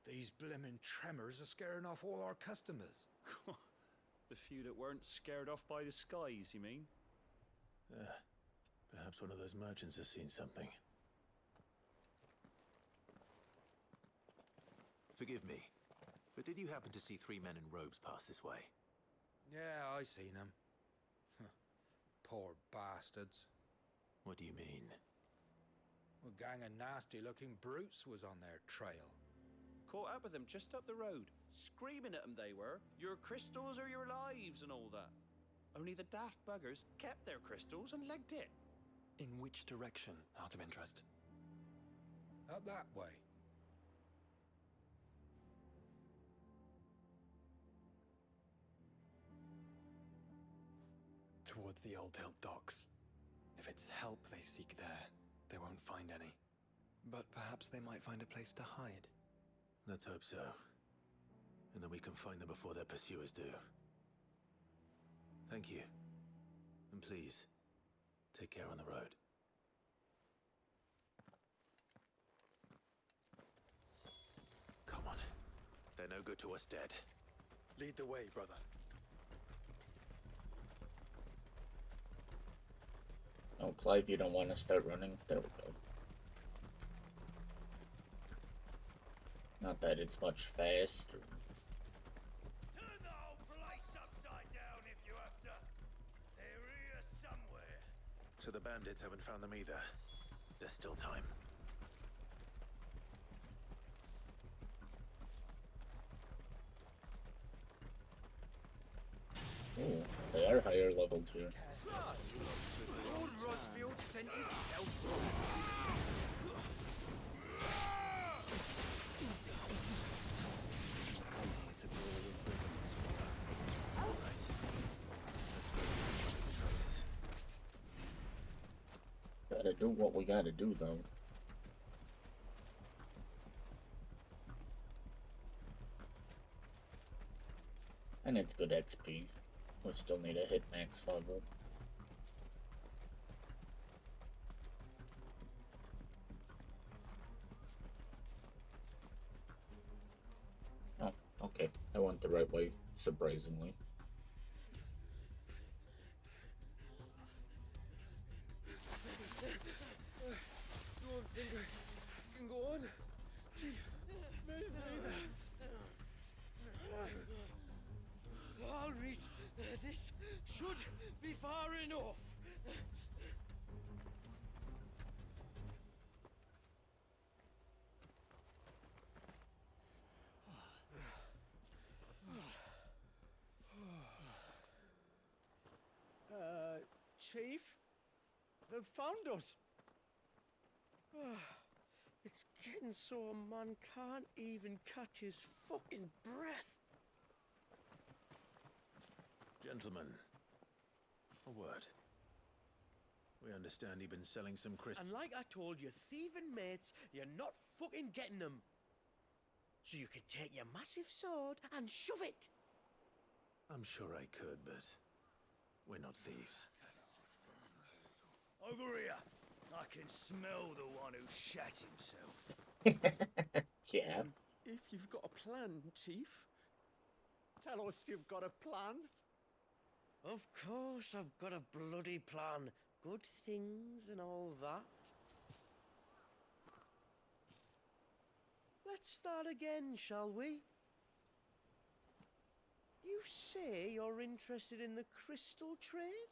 These blimmin' tremors are scaring off all our customers. The few that weren't scared off by the skies, you mean? Perhaps one of those merchants has seen something. Forgive me, but did you happen to see 3 men in robes pass this way? Yeah, I seen them. Poor bastards. What do you mean? A gang of nasty-looking brutes was on their trail. Caught up with them just up the road. Screaming at them they were. Your crystals are your lives and all that. Only the daft buggers kept their crystals and legged it. In which direction, out of interest? Up that way. Towards the Old Hill docks. If it's help they seek there, they won't find any. But perhaps they might find a place to hide. Let's hope so. And then we can find them before their pursuers do. Thank you. And please, take care on the road. Come on. They're no good to us dead. Lead the way, brother. Oh, Clive, you don't want to start running? There we go. Not that it's much faster. Turn the whole place upside down if you have to. They're here somewhere. So the bandits haven't found them either. There's still time. Ooh, they are higher level too. Lord Rosfield sent his self. Gotta do what we gotta do though. And it's good XP. We still need to hit max level. Oh, okay. I went the right way, surprisingly. Don't think I can go on. Chief, neither. I'll reach. This should be far enough. Chief? They've found us. It's getting so a man can't even catch his fucking breath. Gentlemen, a word. We understand you've been selling some crystals. And like I told your thieving mates, you're not fucking getting them. So you can take your massive sword and shove it. I'm sure I could, but we're not thieves. Over here. I can smell the one who shat himself. Yeah. If you've got a plan, Chief, tell us you've got a plan. Of course I've got a bloody plan. Good things and all that. Let's start again, shall we? You say you're interested in the crystal trade?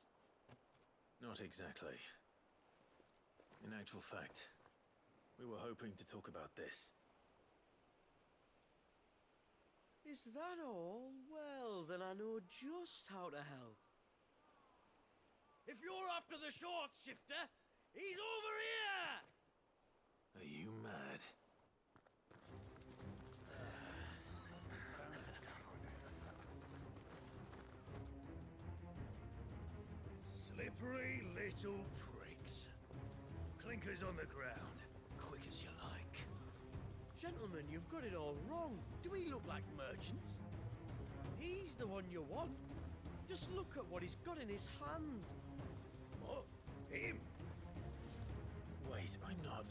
Not exactly. In actual fact, we were hoping to talk about this. Is that all? Well, then I know just how to help. If you're after the short shifter, he's over here! Are you mad? Slippery little pricks. Clinkers on the ground, quick as you like. Gentlemen, you've got it all wrong. Do we look like merchants? He's the one you want. Just look at what he's got in his hand. What? Him? Wait, I'm not.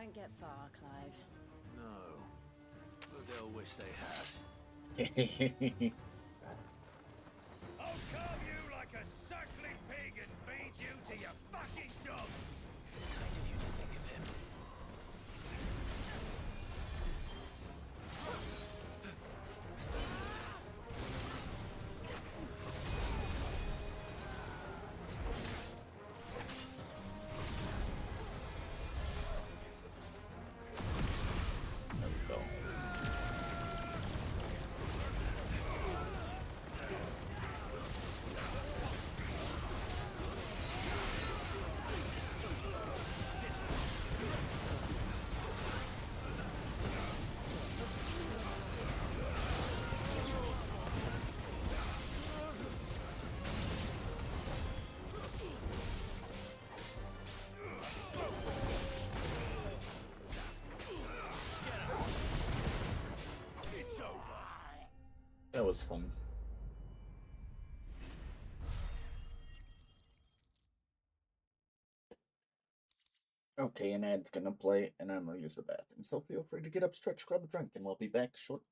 won't get far, Clive. No. But they'll wish they had. I'll carve you like a suckling pig and feed you to your fucking dog! Kind of you to think of him. There we go. It's over. That was fun. Okay, an ad's gonna play, and I'm gonna use the bathroom. So feel free to get up, stretch, grab a drink, and we'll be back shortly.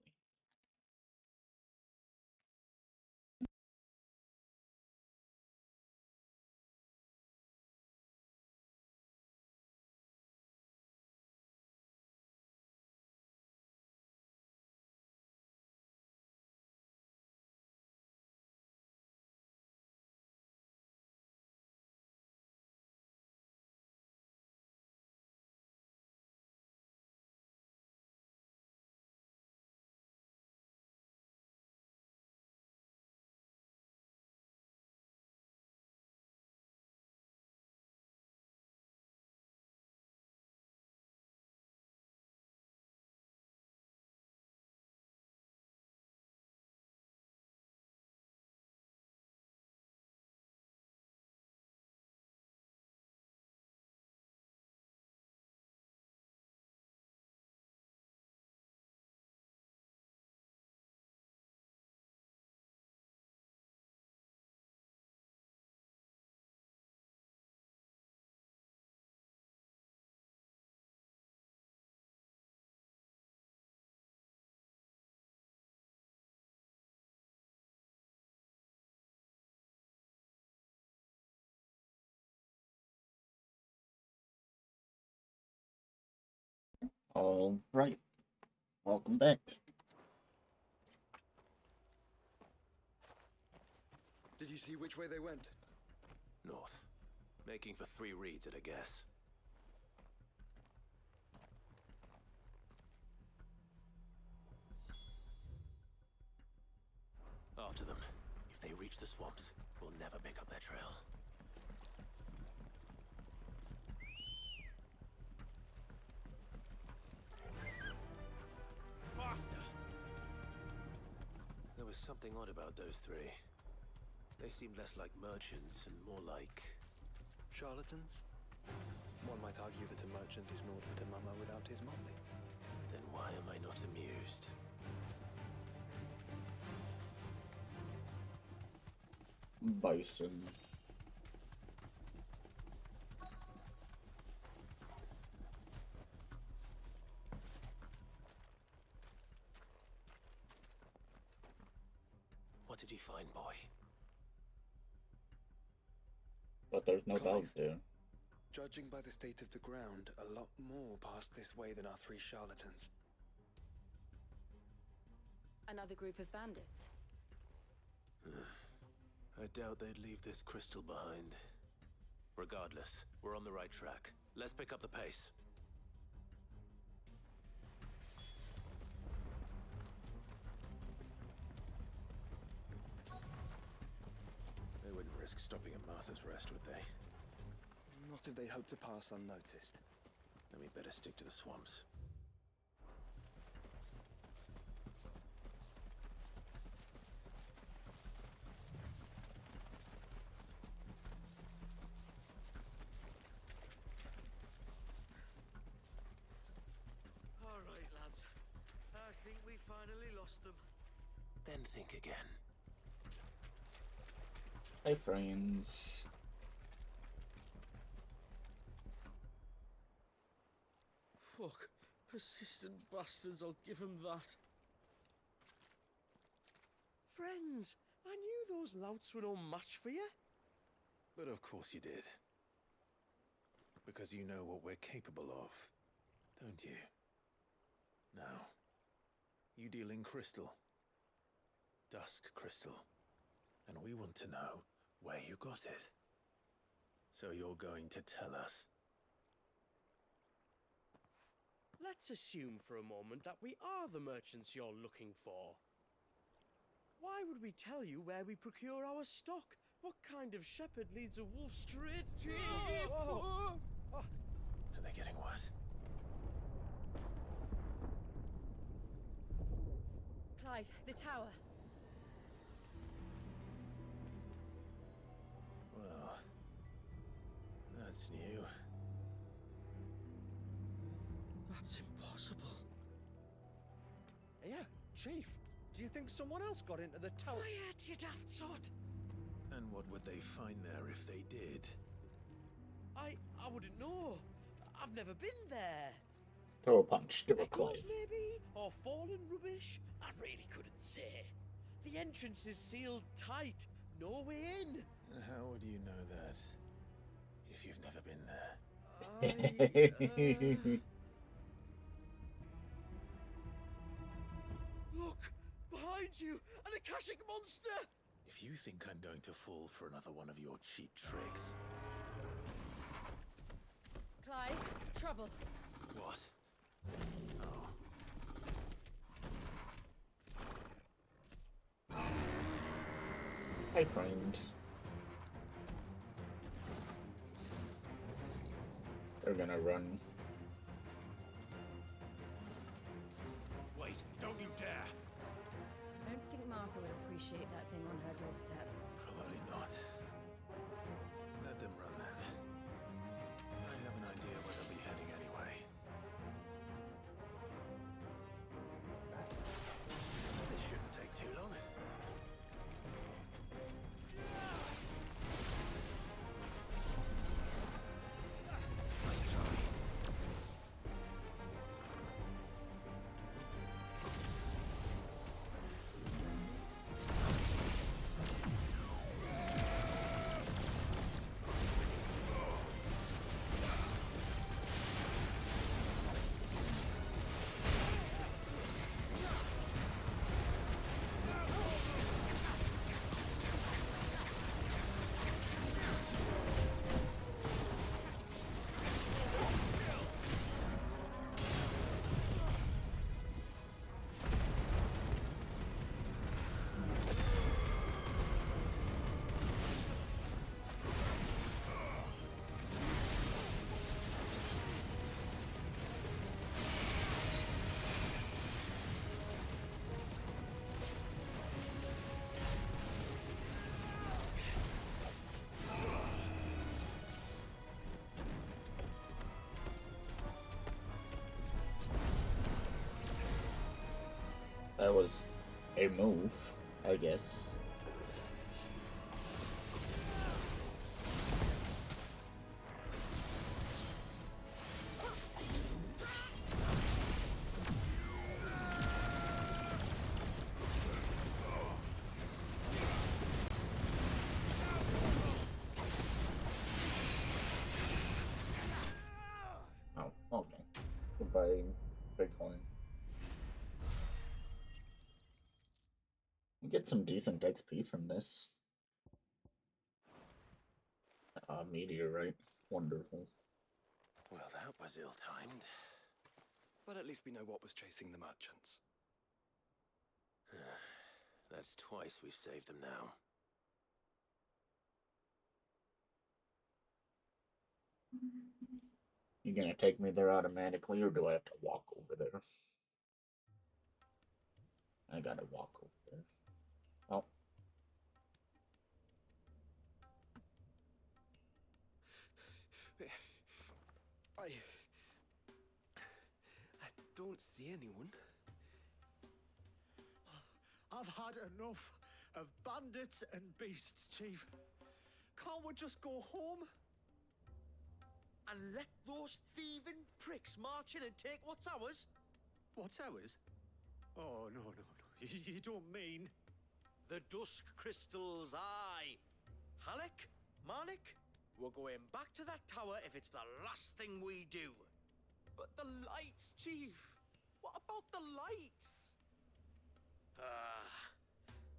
All right, welcome back. Did you see which way they went? North. Making for 3 reads at a guess. After them. If they reach the swamps, we'll never pick up their trail. Faster! There was something odd about those 3. They seemed less like merchants and more like... Charlatans? One might argue that a merchant is naught but a mummer without his motley. Then why am I not amused? Bison. What did he find, boy? But there's no Clive. doubt there. Judging by the state of the ground, a lot more passed this way than our 3 charlatans. Another group of bandits. I doubt they'd leave this crystal behind. Regardless, we're on the right track. Let's pick up the pace. They wouldn't risk stopping at Martha's Rest, would they? Not if they hope to pass unnoticed. Then we better stick to the swamps. All right, lads. I think we finally lost them. Then think again. Hi, friends. fuck. Persistent bastards, I'll give him that. Friends, I knew those louts were no match for you. But of course you did. Because you know what we're capable of, don't you? Now, you deal in crystal. Dusk crystal. And we want to know where you got it. So you're going to tell us. Let's assume for a moment that we are the merchants you're looking for. Why would we tell you where we procure our stock? What kind of shepherd leads a wolf straight? And they're getting worse. Clive, the tower. Well, that's new. That's impossible. Yeah, Chief. Do you think someone else got into the tower? Quiet, you daft sot! And what would they find there if they did? I wouldn't know. I've never been there. Throw a punch to a Echoes, Clive. maybe? Or fallen rubbish? I really couldn't say. The entrance is sealed tight. No way in. And how would you know that if you've never been there? Look! Behind you! An Akashic monster! If you think I'm going to fall for another one of your cheap tricks... Clive, trouble. What? Oh. Hi, friend. They're gonna run. Wait, don't you dare! I don't think Martha would appreciate that thing on her doorstep. Probably not. Let them run then. I have an idea where they'll be heading anyway. This shouldn't take too long. Nice try. That was a move, I guess. Oh, okay. Goodbye, Bitcoin. We get some decent XP from this. Meteorite. Wonderful. Well, that was ill-timed. But at least we know what was chasing the merchants. That's twice we've saved them now. You gonna take me there automatically, or do I have to walk over there? I gotta walk over there. Oh. I don't see anyone. I've had enough of bandits and beasts, Chief. Can't we just go home? and let those thieving pricks march in and take what's ours? What's ours? Oh, no, no, no. You don't mean... The Dusk Crystals, aye. Halleck, Marnik, we're going back to that tower if it's the last thing we do. But the lights, Chief. What about the lights?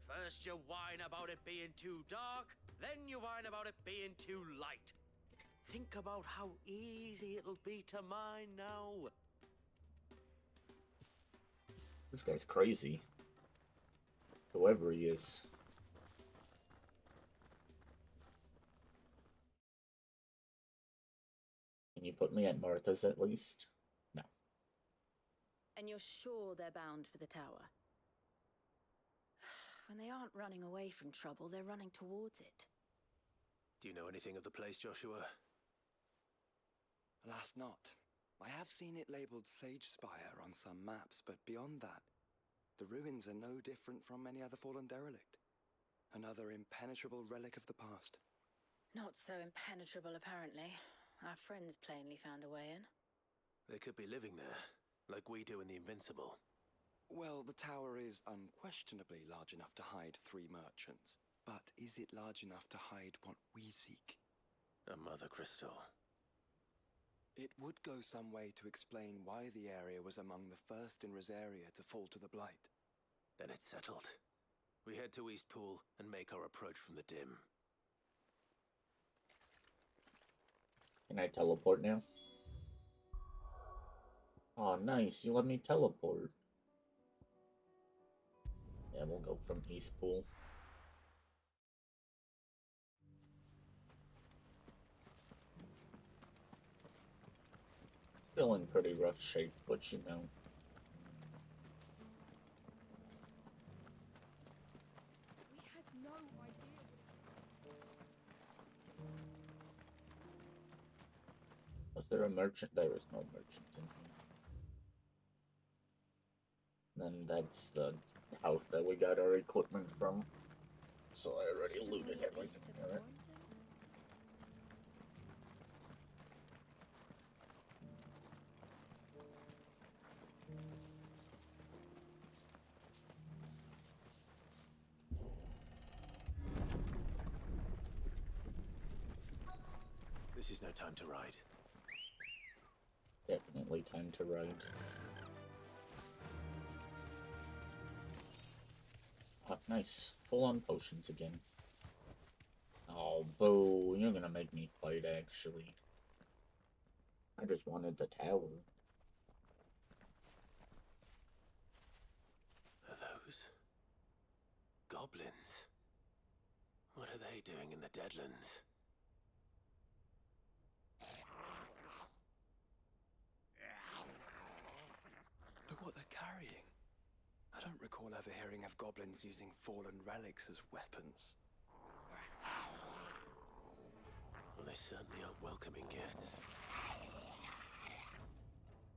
First you whine about it being too dark, then you whine about it being too light. Think about how easy it'll be to mine now. This guy's crazy. Whoever he is. Can you put me at Martha's at least? No. And you're sure they're bound for the tower? When they aren't running away from trouble, they're running towards it. Do you know anything of the place, Joshua? Alas, not. I have seen it labeled Sage Spire on some maps, but beyond that, the ruins are no different from any other fallen derelict. Another impenetrable relic of the past. Not so impenetrable, apparently. Our friends plainly found a way in. They could be living there, like we do in the Invincible. Well, the tower is unquestionably large enough to hide 3 merchants. But is it large enough to hide what we seek? A Mother Crystal. It would go some way to explain why the area was among the first in Rosaria to fall to the Blight. Then it's settled. We head to Eastpool and make our approach from the dim. Can I teleport now? Oh, nice. You let me teleport. Yeah, we'll go from Eastpool. Still in pretty rough shape, but you know. We had no idea. Was there a merchant? There is no merchant in here. Then that's the house that we got our equipment from. So I already looted everything there. This is no time to ride. Definitely time to ride. Oh, nice. Full on potions again. Oh, boo. You're gonna make me fight, actually. I just wanted the tower. Are those goblins? What are they doing in the Deadlands? Look what they're carrying. I don't recall ever hearing of goblins using fallen relics as weapons. Well, they certainly aren't welcoming gifts.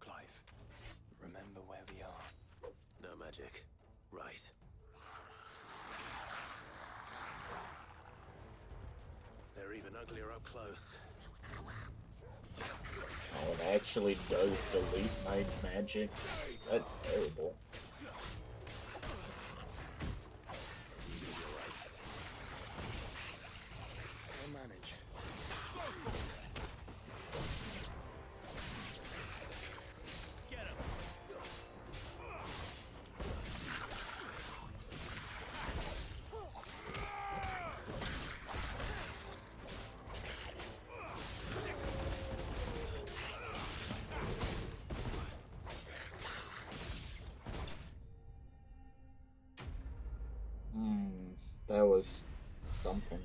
Clive, remember where we are. No magic. Right. They're even uglier up close. Oh, it actually does delete my magic. That's terrible. We'll manage. Get him! That was something.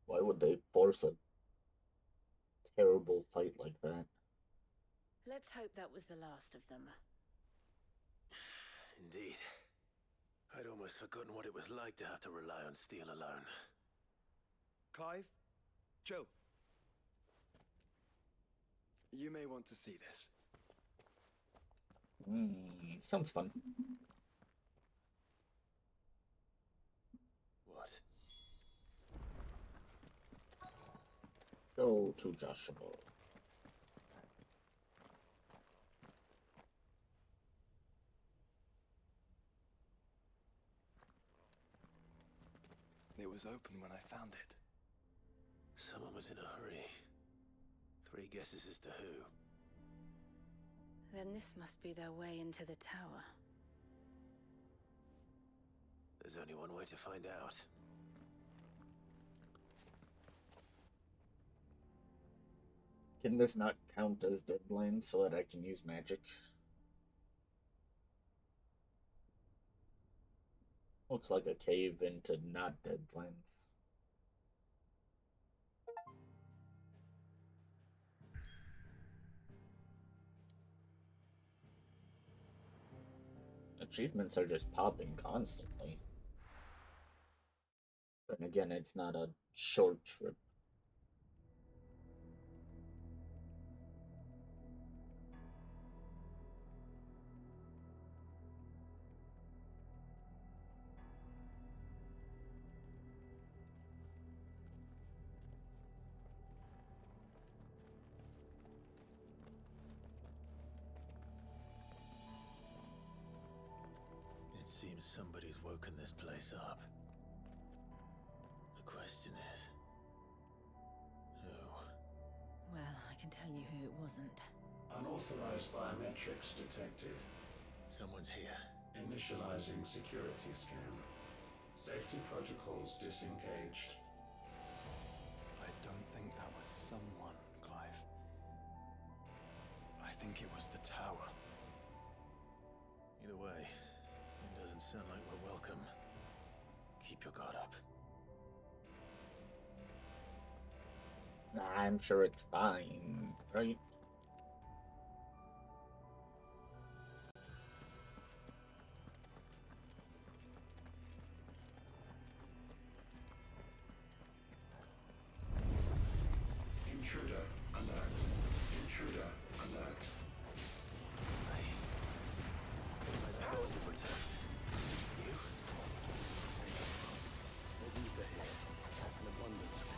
Why would they force a terrible fight like that? Let's hope that was the last of them. Indeed. I'd almost forgotten what it was like to have to rely on steel alone. Clive, Joe. You may want to see this. Sounds fun. go to Joshua. It was open when I found it. Someone was in a hurry. 3 guesses as to who. Then this must be their way into the tower. There's only one way to find out. Can this not count as Deadlands so that I can use magic? Looks like a cave into not Deadlands. Achievements are just popping constantly. Then again, it's not a short trip. It seems somebody's woken this place up. The question is... who? Well, I can tell you who it wasn't. Unauthorized biometrics detected. Someone's here. Initializing security scan. Safety protocols disengaged. I don't think that was someone, Clive. I think it was the tower. Either way, it doesn't sound like we're welcome. Keep your guard up. I'm sure it's fine, right? Intruder alert. Intruder alert. My powers have returned. You? There's ether here. An abundance of it.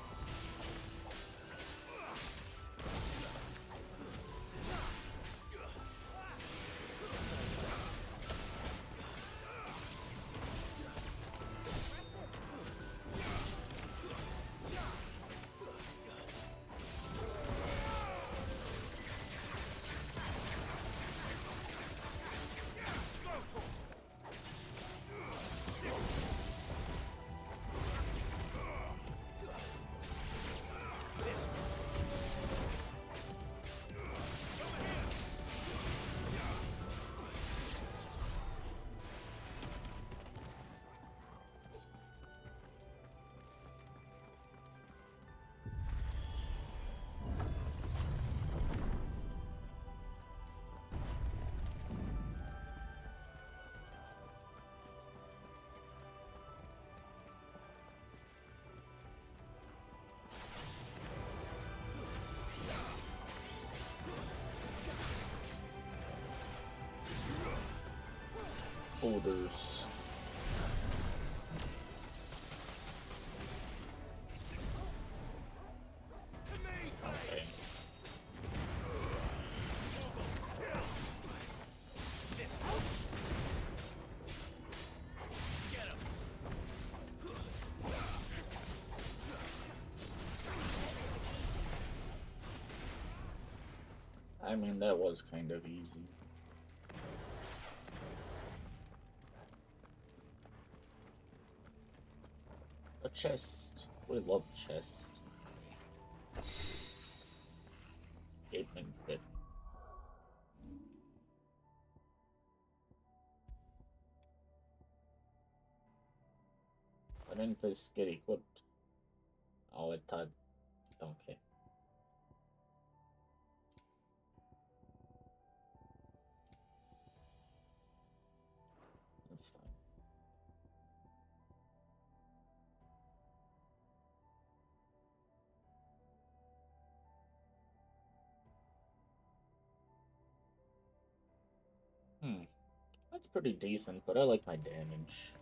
Orders. Okay. I mean, that was kind of easy. A chest. We love chest. Statement bit. Why didn't this get equipped? Oh, it thought. Okay. That's fine. That's pretty decent, but I like my damage.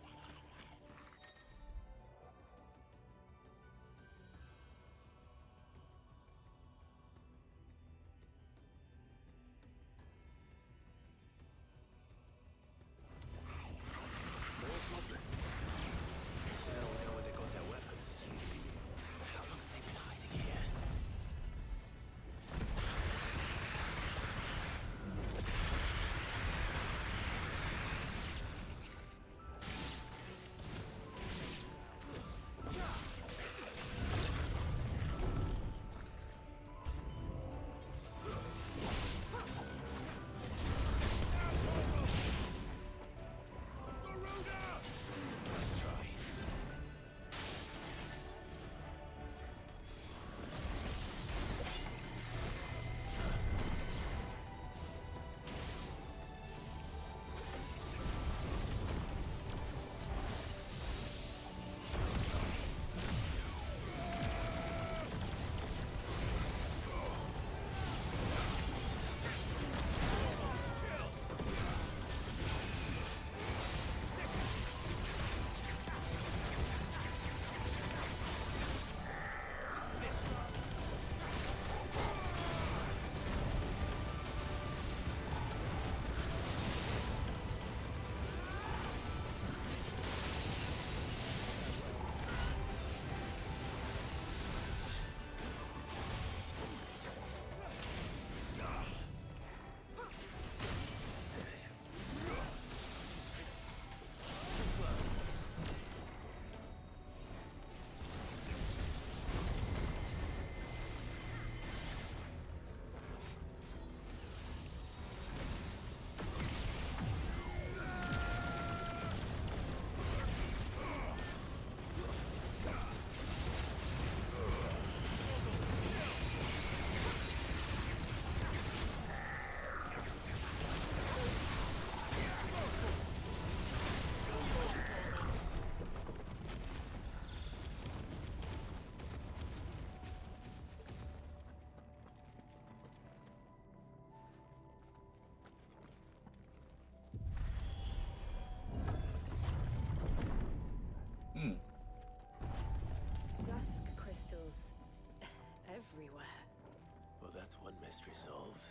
That's one mystery solved.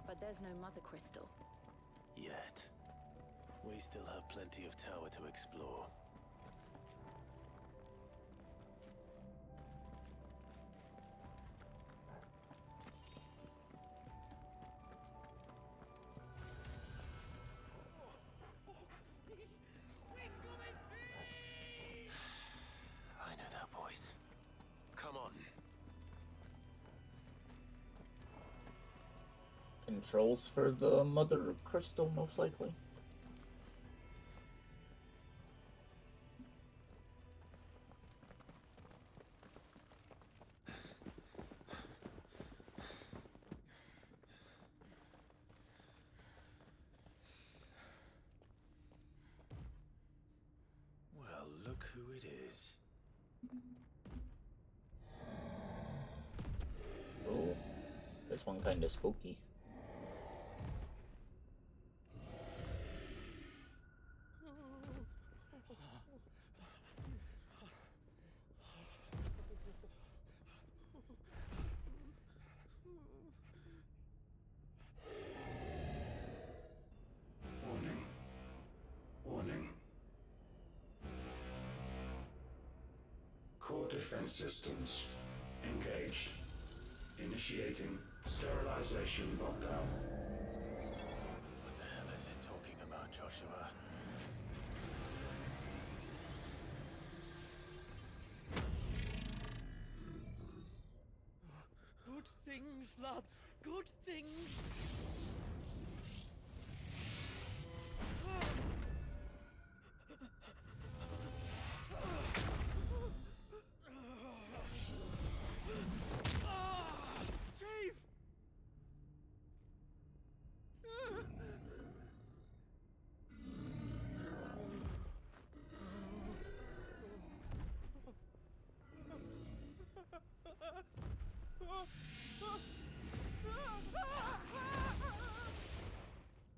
But there's no mother crystal. Yet. We still have plenty of tower to explore. I know that voice. Come on. Controls for the mother crystal, most likely. Well, look who it is. Oh, this one kind of spooky. Warning. Warning. Core defense systems engaged. Initiating sterilization lockdown. What the hell is it talking about, Joshua? Good things, lads. Good things. Chief!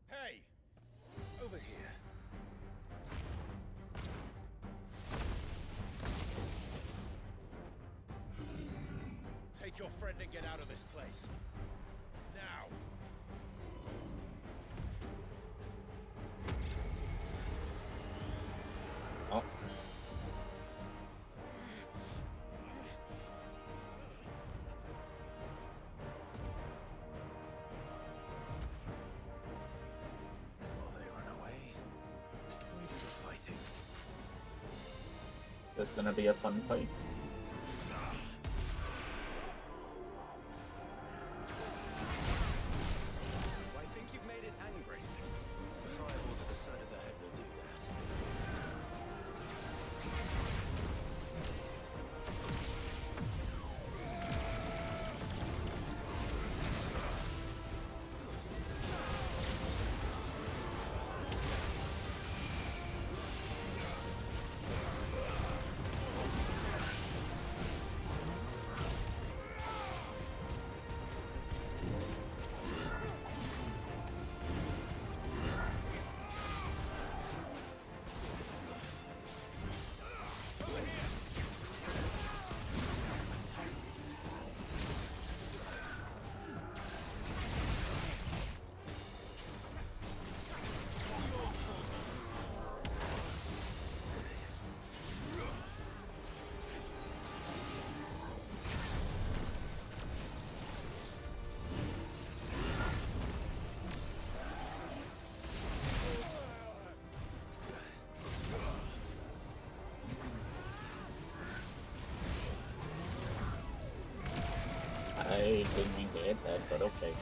Hey! Over here. Take your friend and get out of this place. Now! Oh. While they run away, we do the fighting. This is gonna be a fun fight. I think you've made it angry. The fireball to the side of the head will do that. I didn't mean to hit that, but okay.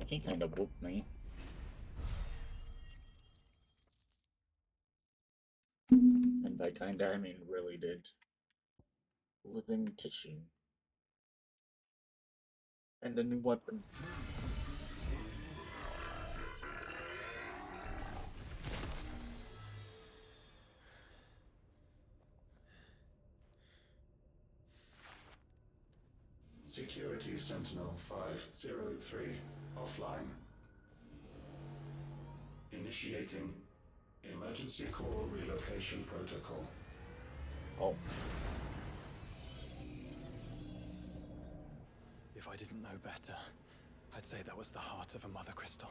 He kind of whooped me. And by kinda, I mean really did. Living tissue. And a new weapon. Security Sentinel 503 offline. Initiating Emergency Core Relocation Protocol. Oh. If I didn't know better, I'd say that was the heart of a mother crystal.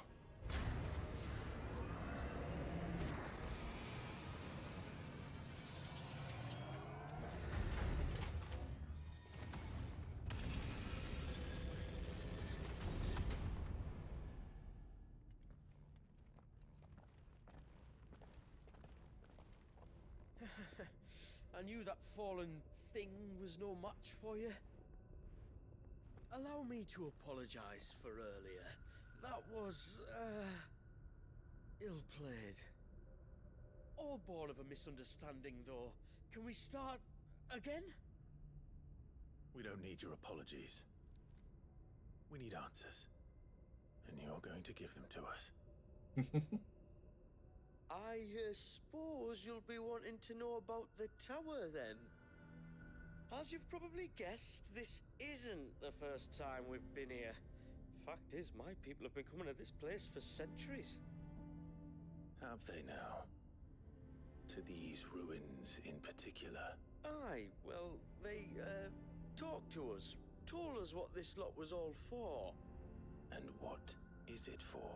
I knew that fallen thing was no match for you. Allow me to apologize for earlier. That was, ill-played. All born of a misunderstanding, though. Can we start again? We don't need your apologies. We need answers. And you're going to give them to us. I suppose you'll be wanting to know about the tower, then? As you've probably guessed, this isn't the first time we've been here. Fact is, my people have been coming to this place for centuries. Have they now? To these ruins in particular? Aye, well, they, talked to us. Told us what this lot was all for. And what is it for?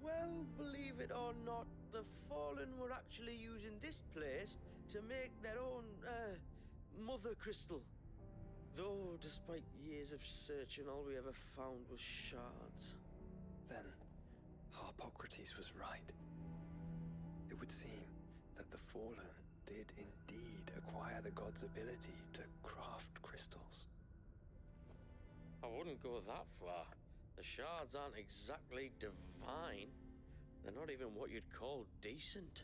Well, believe it or not, the Fallen were actually using this place to make their own, mother crystal. Though, despite years of searching, all we ever found was shards. Then, Harpocrates was right. It would seem that the Fallen did indeed acquire the god's ability to craft crystals. I wouldn't go that far. The shards aren't exactly divine. They're not even what you'd call decent.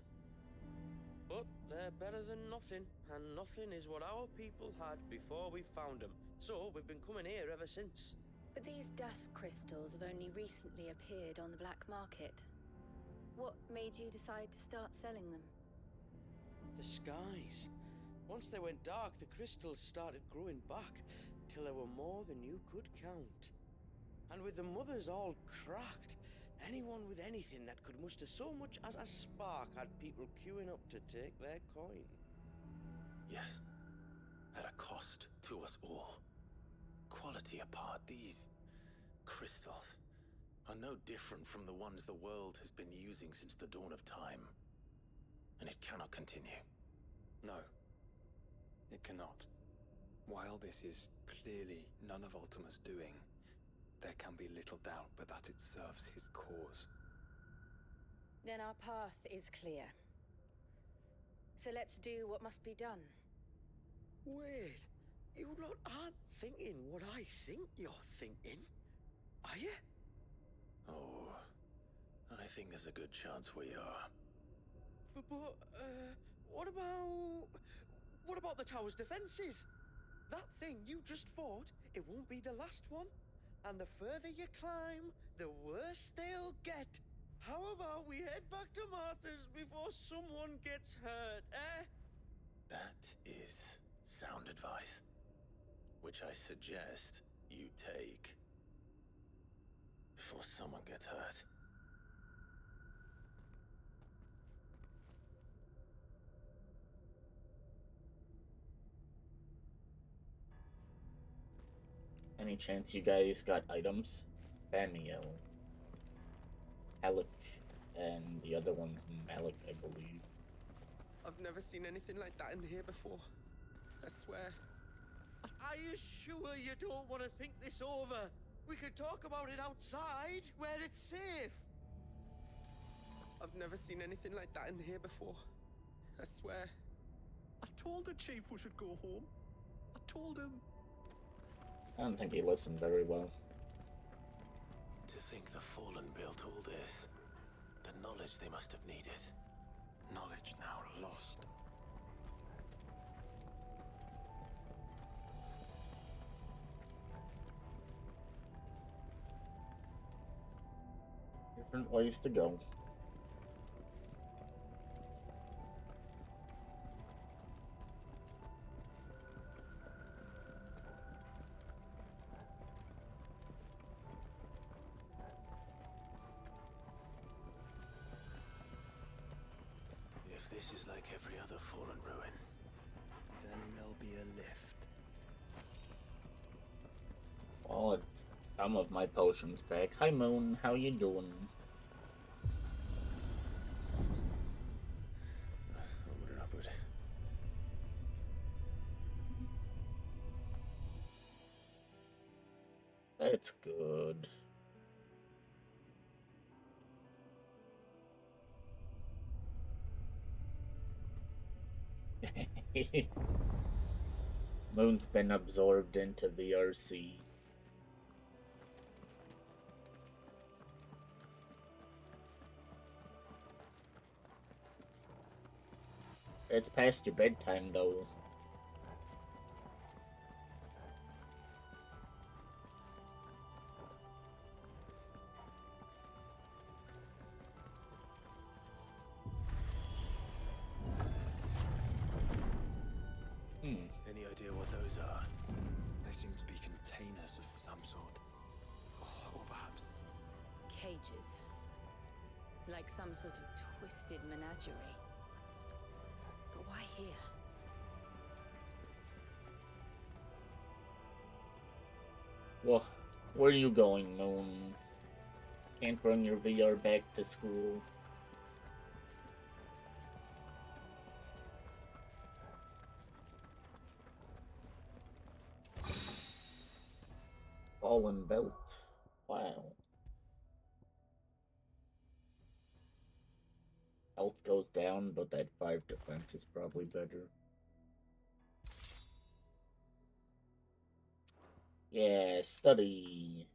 But they're better than nothing, and nothing is what our people had before we found them. So we've been coming here ever since. But these dust crystals have only recently appeared on the black market. What made you decide to start selling them? The skies. Once they went dark, the crystals started growing back, till there were more than you could count. And with the mothers all cracked, anyone with anything that could muster so much as a spark had people queuing up to take their coin. Yes, at a cost to us all. Quality apart, these crystals are no different from the ones the world has been using since the dawn of time. And it cannot continue. No, it cannot. While this is clearly none of Ultima's doing, there can be little doubt but that it serves his cause. Then our path is clear. So let's do what must be done. Wait, you lot aren't thinking what I think you're thinking, are you? Oh, I think there's a good chance we are. But what about the tower's defenses? That thing you just fought, it won't be the last one. And the further you climb, the worse they'll get. How about we head back to Martha's before someone gets hurt, eh? That is sound advice, which I suggest you take before someone gets hurt. Any chance you guys got items? Bamiel, Alec, and the other one's Malik, I believe. I've never seen anything like that in here before. I swear. Are you sure you don't want to think this over? We could talk about it outside, where it's safe. I've never seen anything like that in here before. I swear. I told the chief we should go home. I told him. I don't think he listened very well. To think the Fallen built all this. The knowledge they must have needed. Knowledge now lost. Different ways to go. If this is like every other Fallen ruin, then there'll be a lift. Well, it's some of my potions back. Hi, Moon. How you doing? Onward and upward. That's good. Moon's been absorbed into VRC. It's past your bedtime, though. Any idea what those are? They seem to be containers of some sort. Or perhaps... Cages. Like some sort of twisted menagerie. But why here? Well, where are you going, Moon? Can't bring your VR back to school. Fallen belt. Wow. Health goes down, but that 5 defense is probably better. Yeah, study.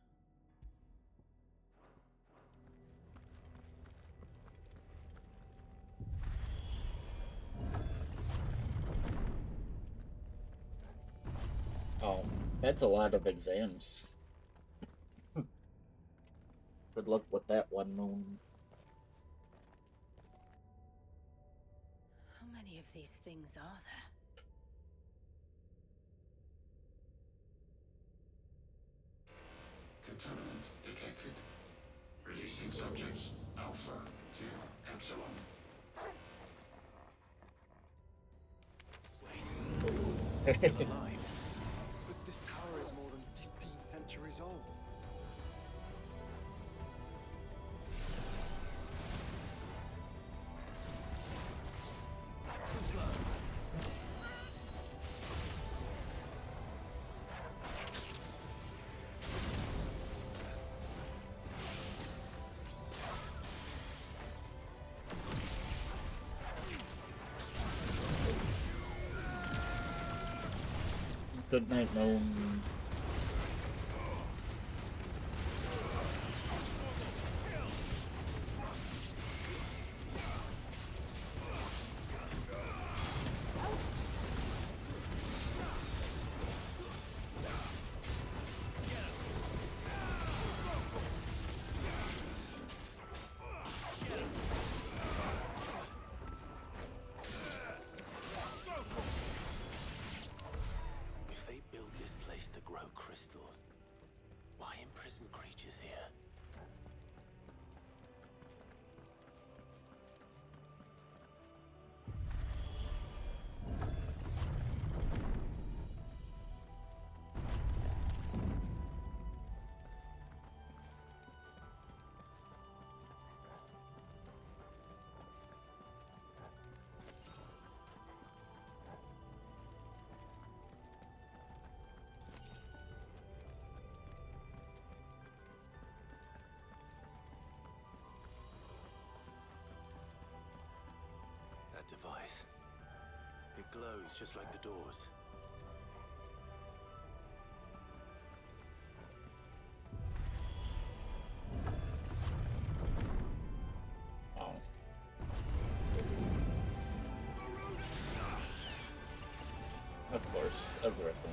Oh, that's a lot of exams. Good luck with that one, Moon. How many of these things are there? Contaminant detected. Releasing subjects Alpha to Epsilon. Still alive. But this tower is more than 15 centuries old. Good night, Moon. If they build this place to grow crystals, why imprison creatures here? That device. It glows just like the doors. everything.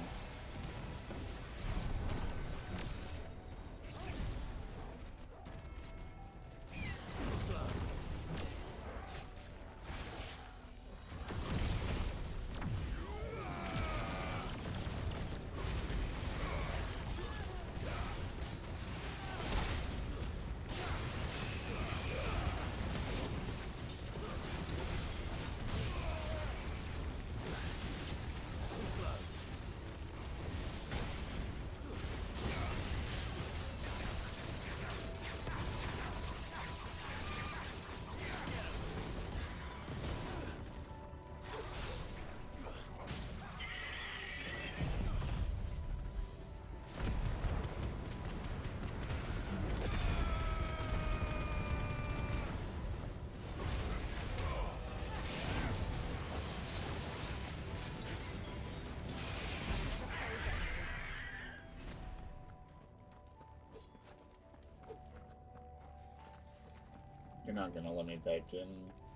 You're not gonna let me back in.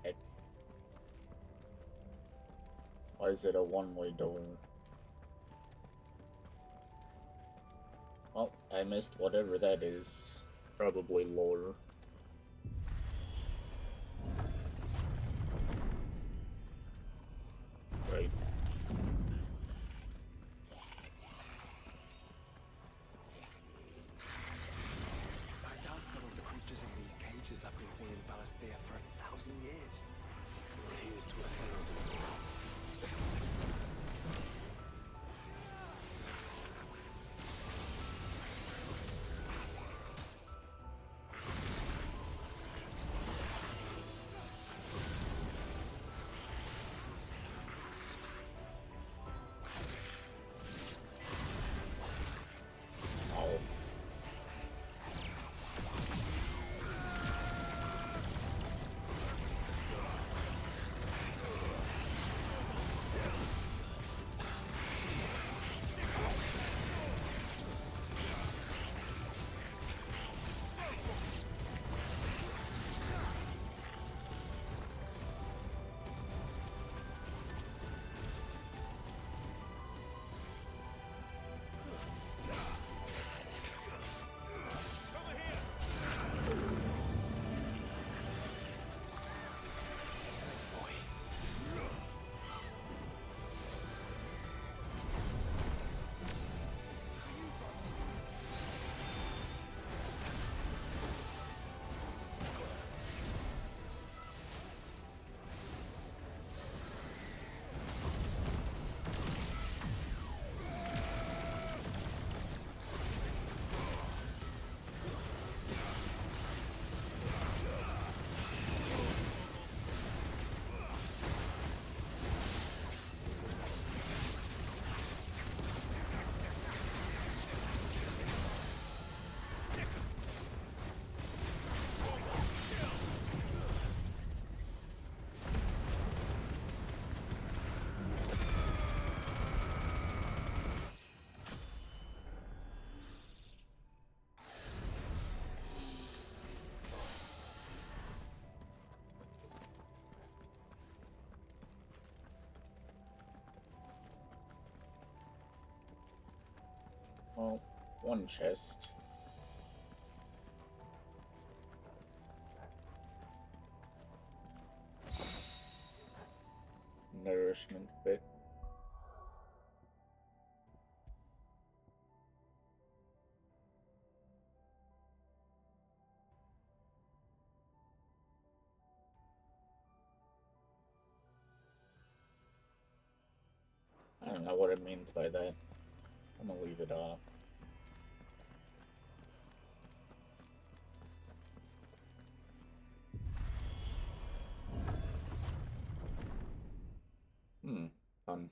Heck. Why is it a one-way door? Well, I missed whatever that is. Probably lore. Right. I doubt some of the creatures in these cages have been singing Valasthea for 1,000 years. Here's to 1,000 more. Well, one chest. Nourishment bit. I don't know what it means by that. I'm gonna leave it off. Fun.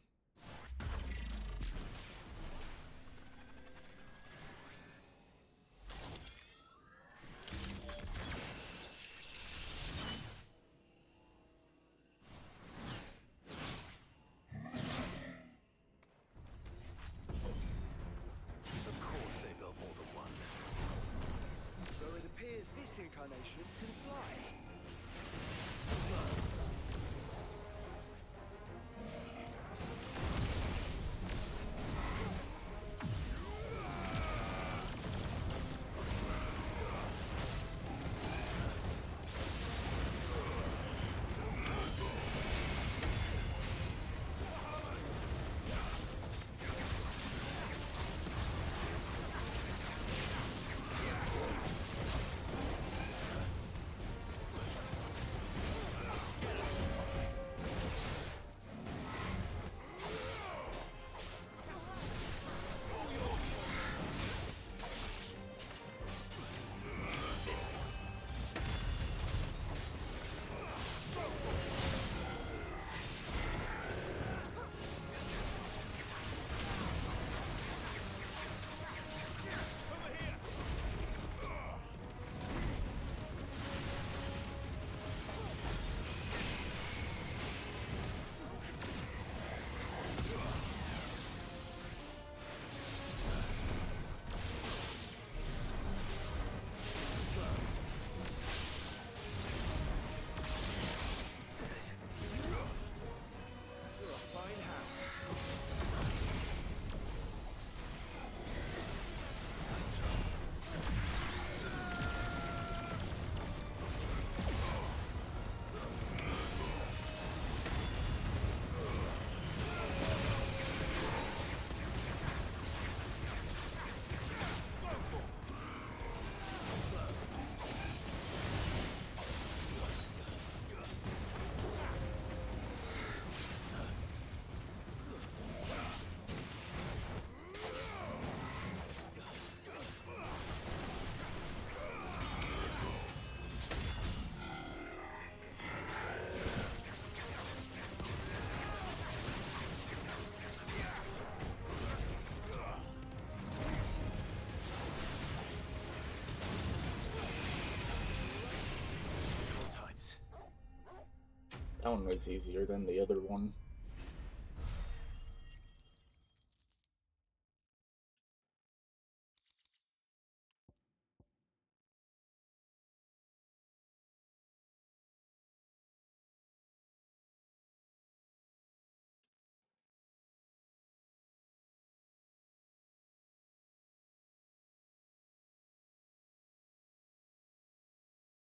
That one was easier than the other one.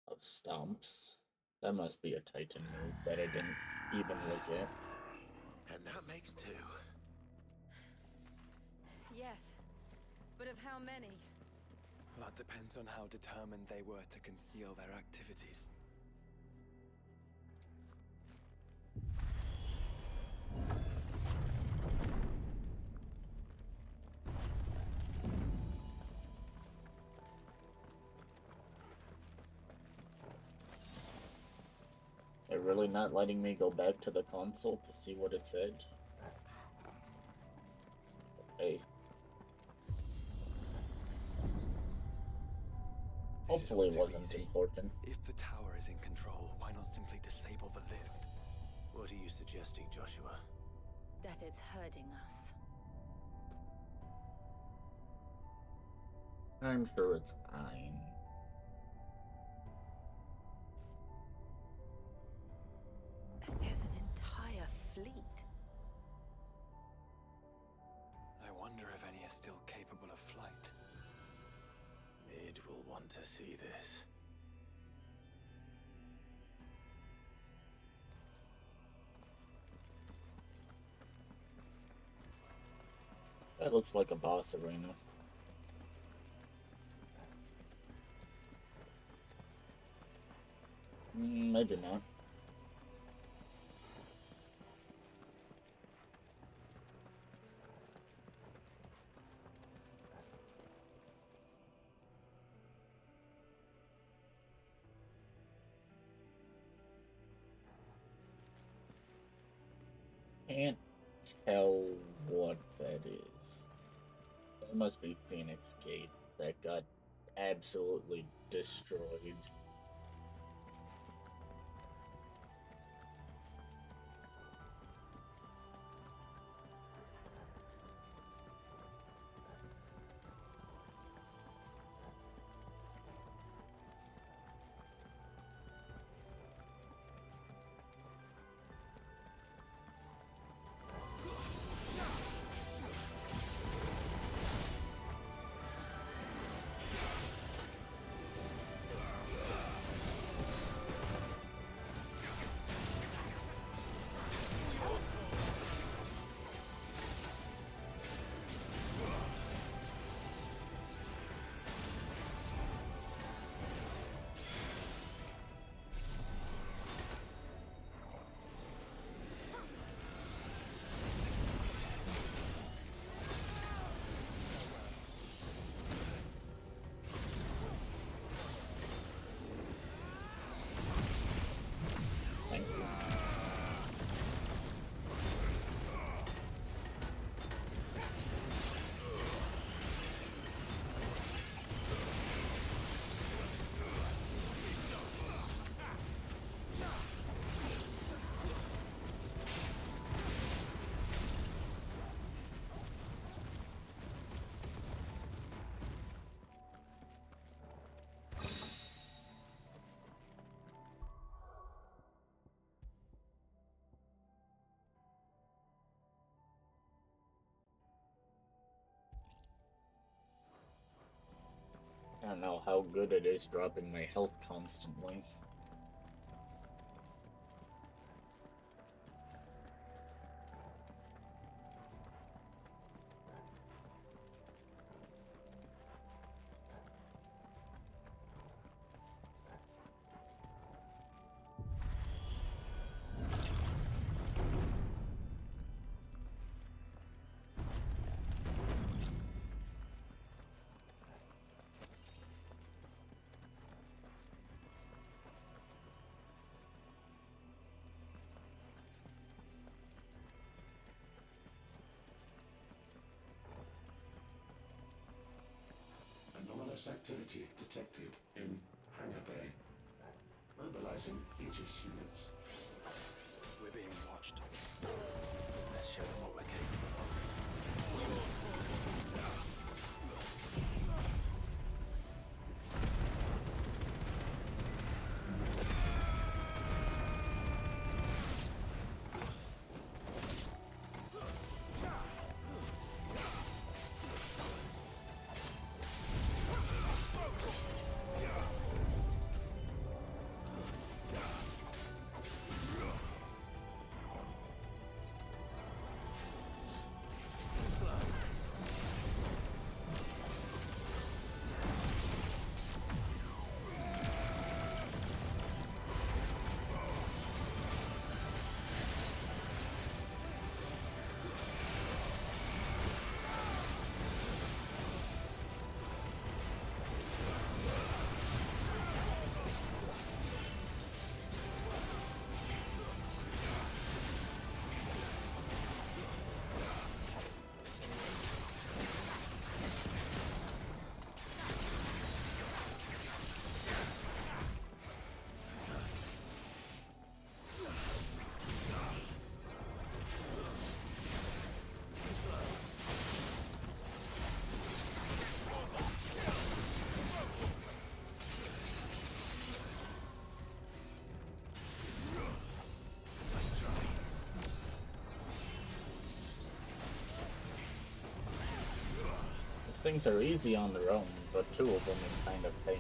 Of stomps. That must be a Titan move that I didn't even look at. And that makes 2. Yes, but of how many? That depends on how determined they were to conceal their activities. They're really not letting me go back to the console to see what it said. Okay. Hopefully it wasn't important. If the tower is in control, why not simply disable the lift? What are you suggesting, Joshua? That it's hurting us. I'm sure it's fine. There's an entire fleet. I wonder if any are still capable of flight. Mid will want to see this. That looks like a boss arena. Maybe not. Can't tell what that is. That must be Phoenix Gate that got absolutely destroyed. I don't know how good it is dropping my health constantly. Anomalous activity detected in Hangar Bay. Mobilizing Aegis units. things are easy on their own, but two of them is kind of pain.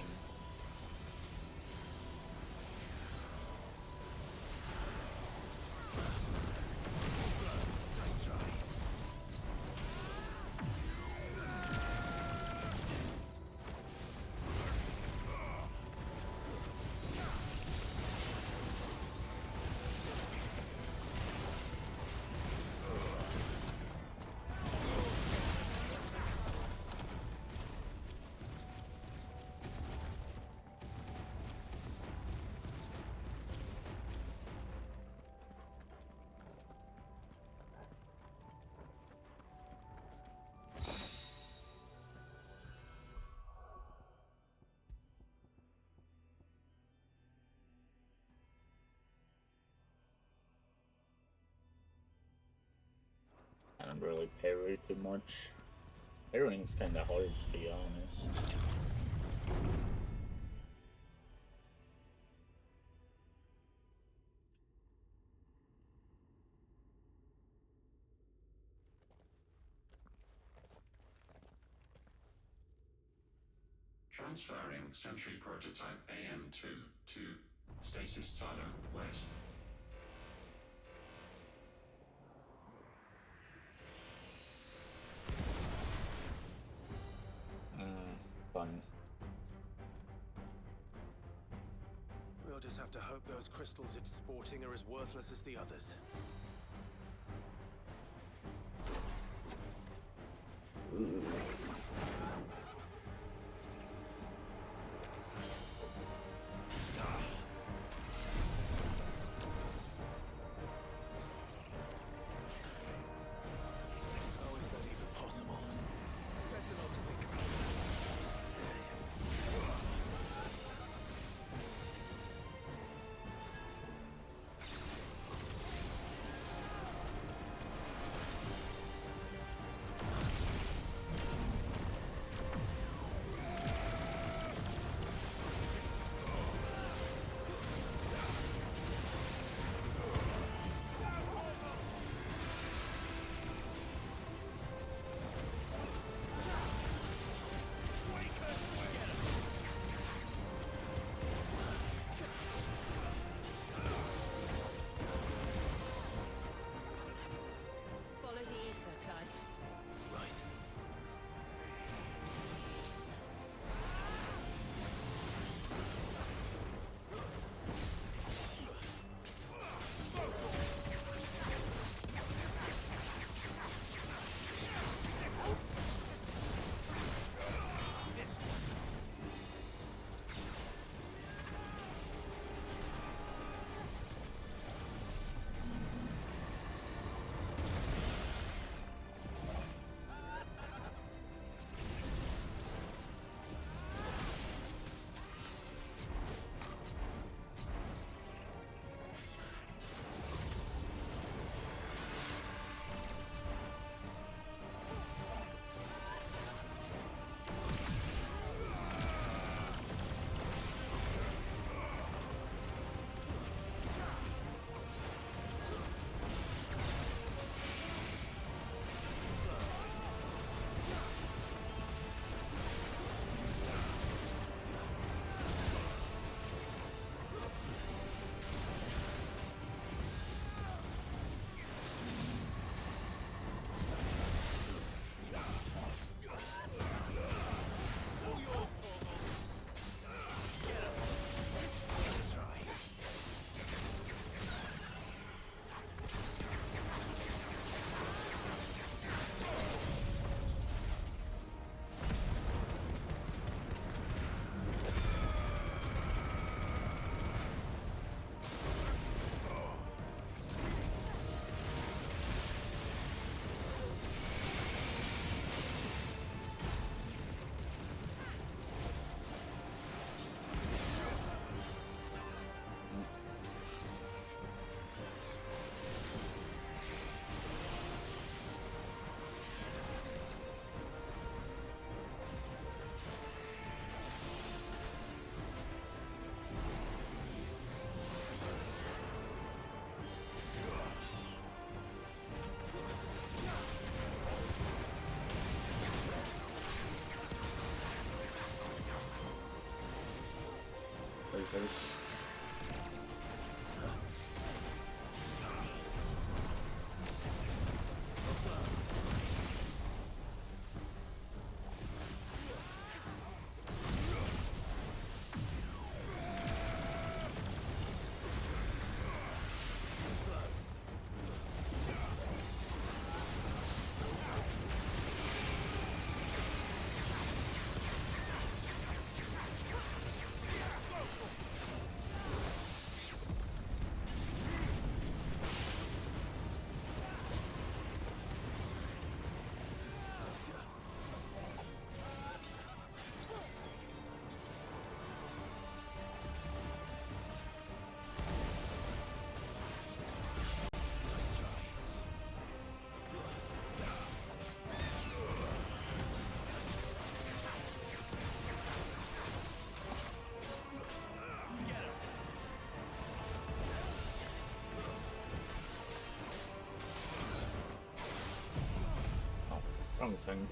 I don't really parry too much. Parrying's kinda hard, to be honest. Transferring Sentry Prototype AM2 to Stasis Silo West. Fun. We'll just have to hope those crystals it's sporting are as worthless as the others. How is that even possible? Better not to think about it. wrong thing.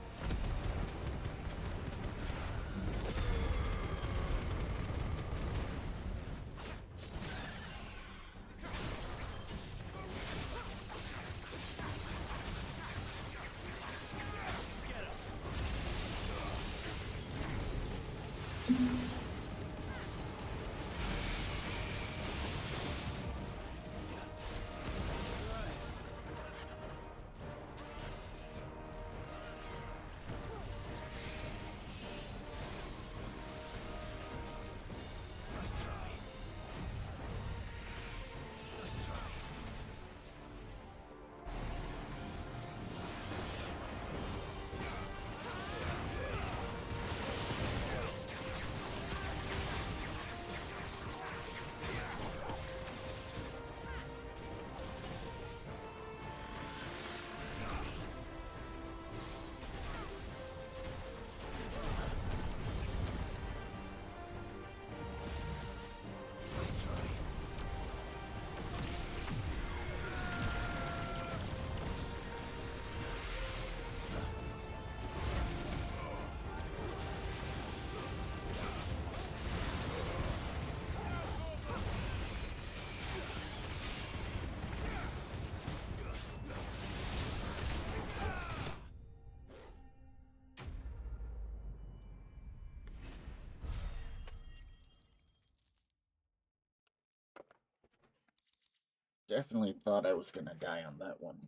Definitely thought I was gonna die on that one.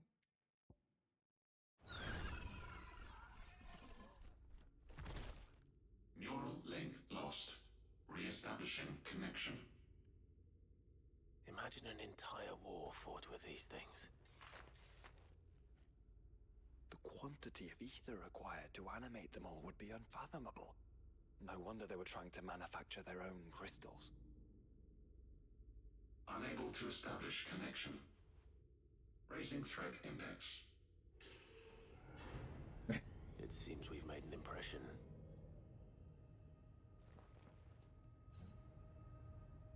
Neural link lost. Re-establishing connection. Imagine an entire war fought with these things. The quantity of ether required to animate them all would be unfathomable. No wonder they were trying to manufacture their own crystals. Unable to establish connection. Raising threat index. It seems we've made an impression.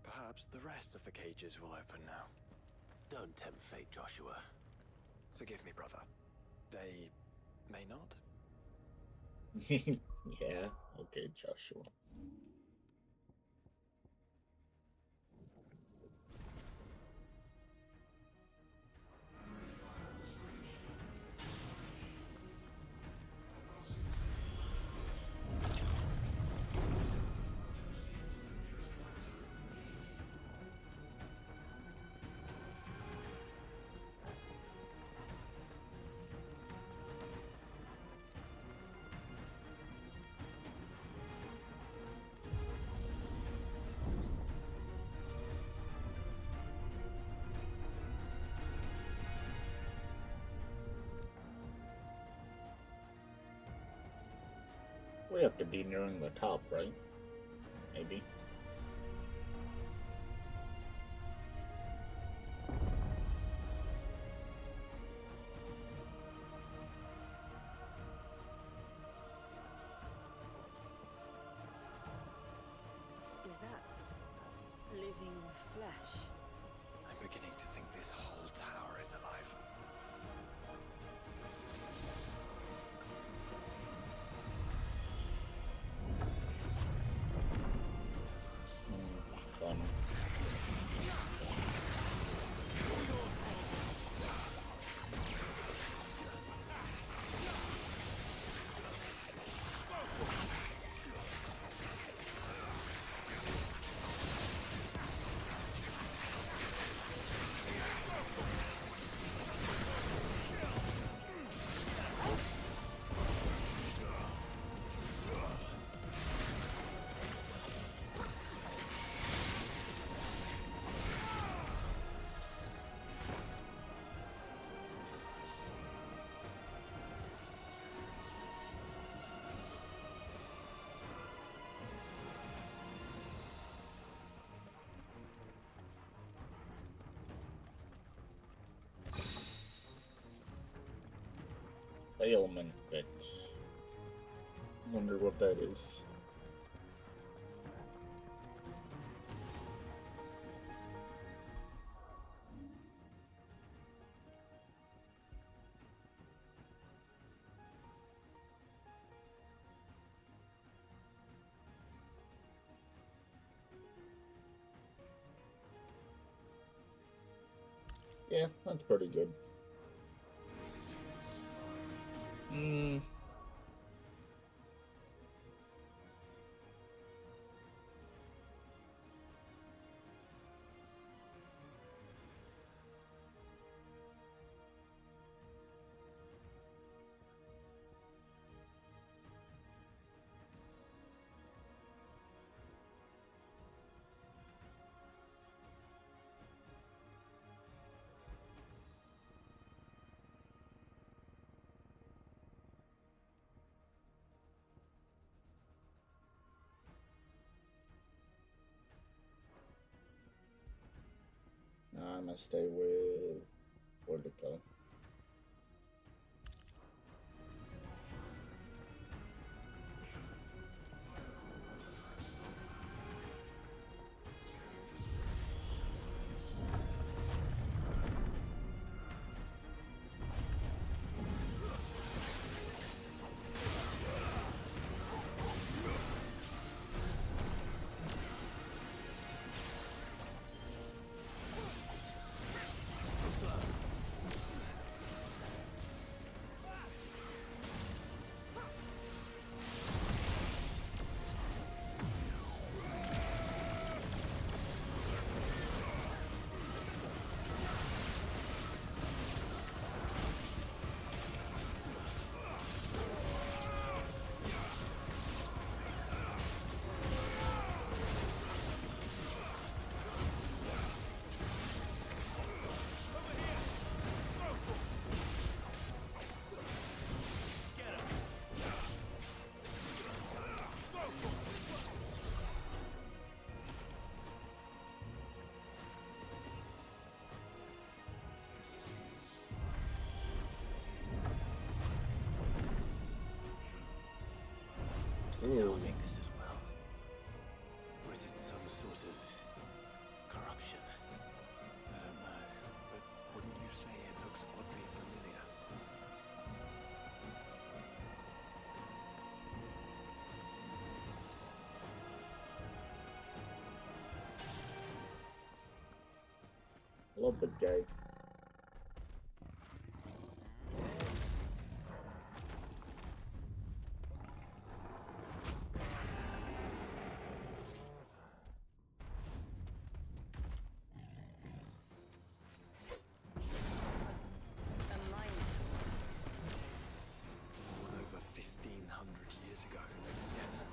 Perhaps the rest of the cages will open now. Don't tempt fate, Joshua. Forgive me, brother. They may not? Yeah, okay, Joshua. We have to be nearing the top, right? Maybe. Is that living flesh? I'm beginning to think this whole tower is alive. Fun. Ailment fix. Wonder what that is. Yeah, that's pretty good. I'm gonna stay with where'd it go? Y'all make this as well? Or is it some sort of corruption? I don't know, but wouldn't you say it looks oddly familiar? A little bit gay. Over 1,500 years ago. Yes.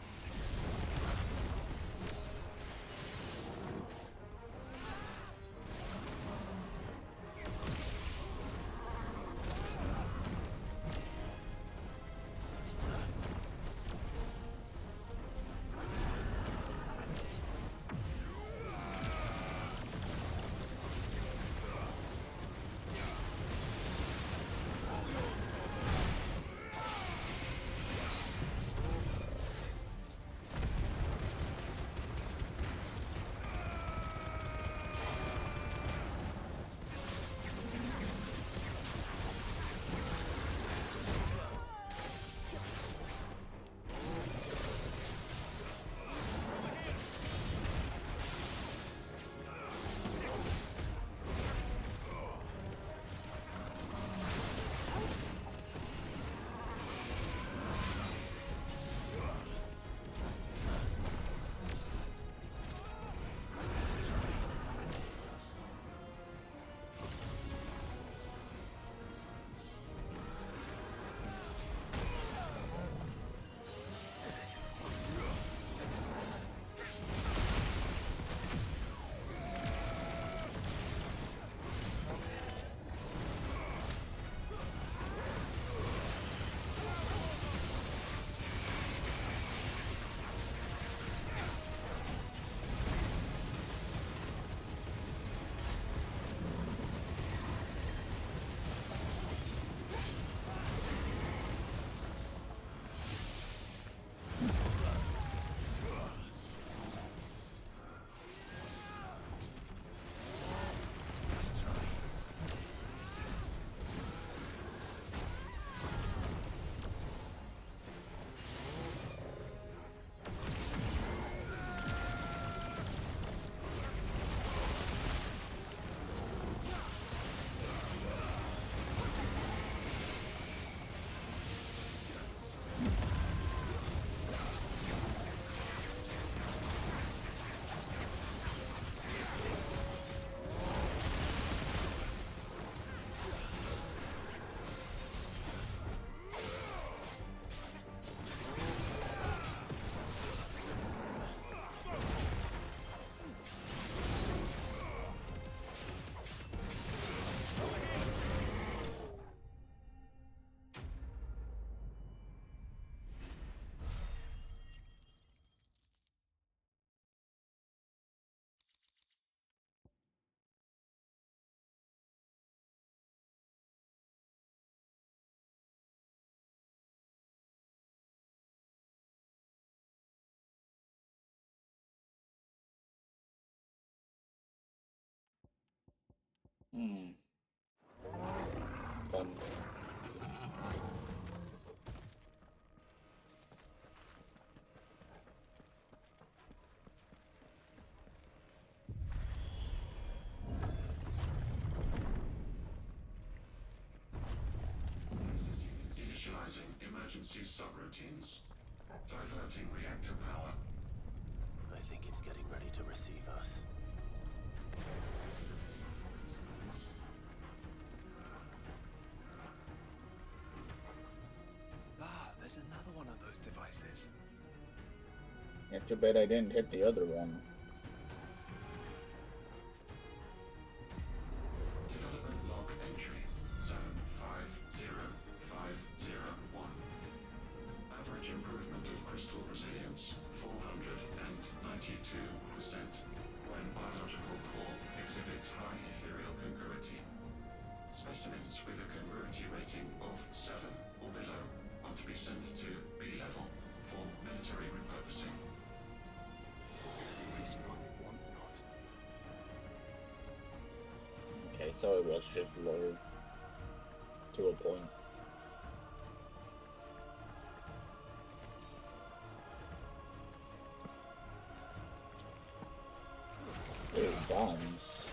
Fun. Initializing emergency subroutines. Diverting reactor power. I think it's getting ready to receive us. Ah, there's another one of those devices. Yeah, too bad I didn't hit the other one. Development log entry 750501. Average improvement of crystal resilience 492% when biological core exhibits high ethereal congruity. Specimens with a congruity rating of 7 or below are to be sent to B level for military repurposing. It's not want not. Okay, so it was just low to a point. Ew, bombs.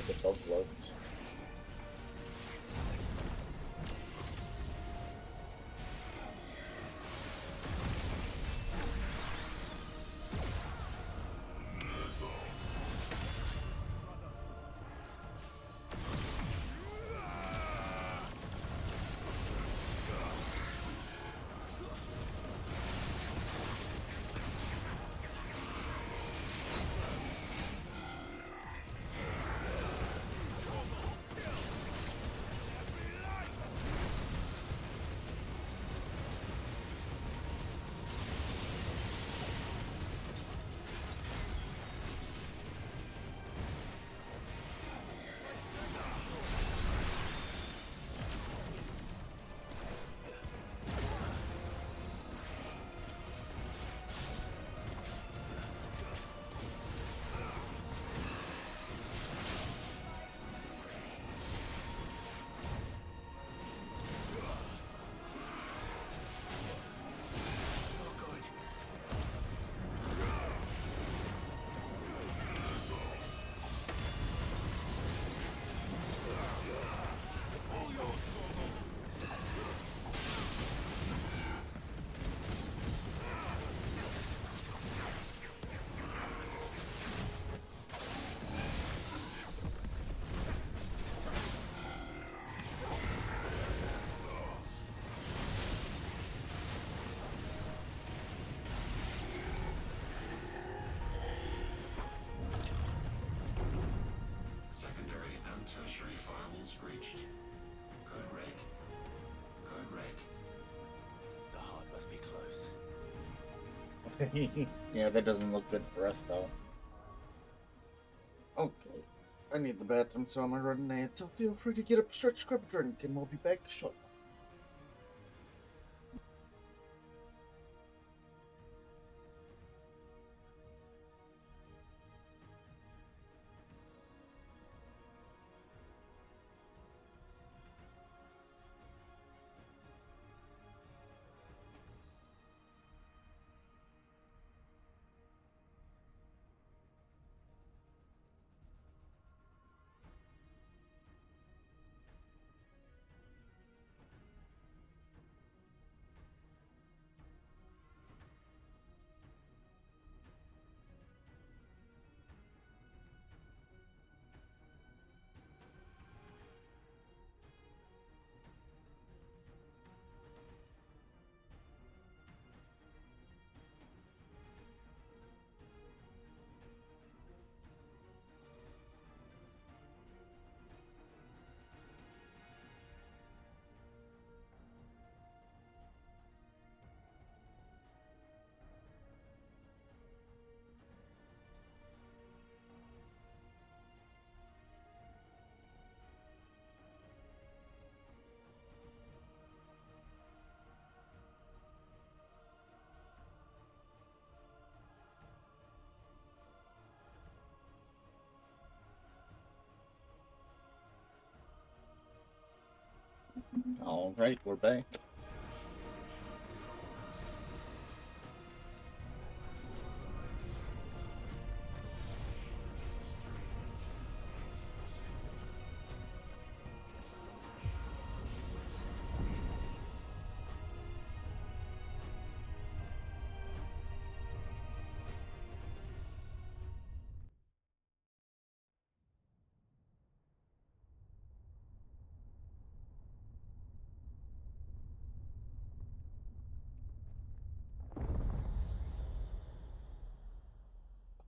The bug worked. is breached. Code red. Code red. The heart must be close. Yeah, that doesn't look good for us, though. Okay. I need the bathroom, so I'm running late, so feel free to get up, stretch, grab a drink, and we'll be back shortly. All right, we're back.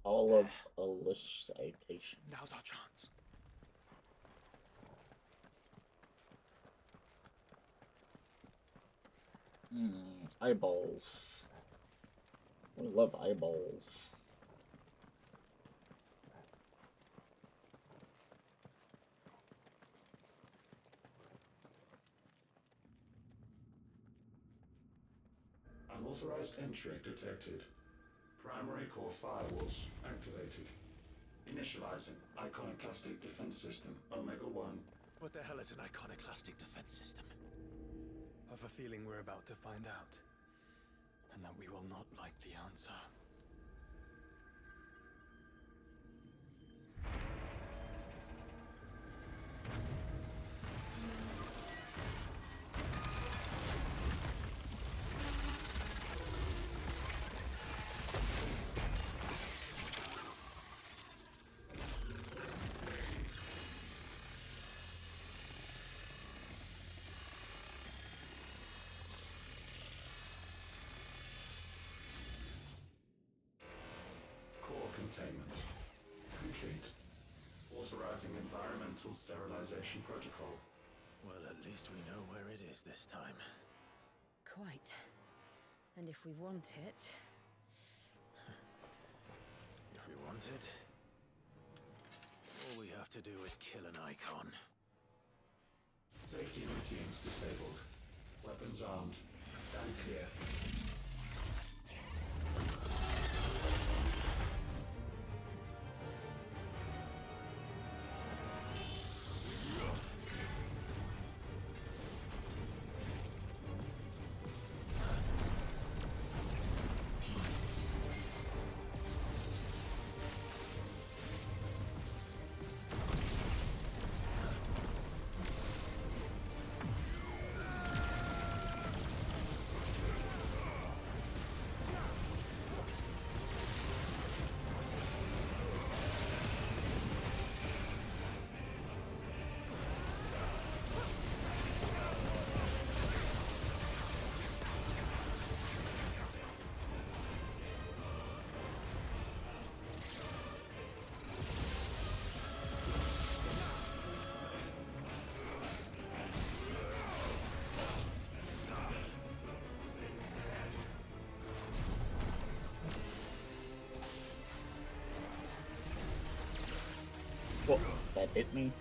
All of Alish citation. Now's our chance. Eyeballs. We love eyeballs. Unauthorized entry detected. Primary core firewalls activated. Initializing iconoclastic defense system Omega-1. What the hell is an iconoclastic defense system? I've a feeling we're about to find out. And that we will not like the answer. Core containment complete. Authorizing environmental sterilization protocol. Well, at least we know where it is this time. Quite. And if we want it... If we want it, all we have to do is kill an icon. Safety routines disabled. Weapons armed. Stand clear. Whoa, that hit me.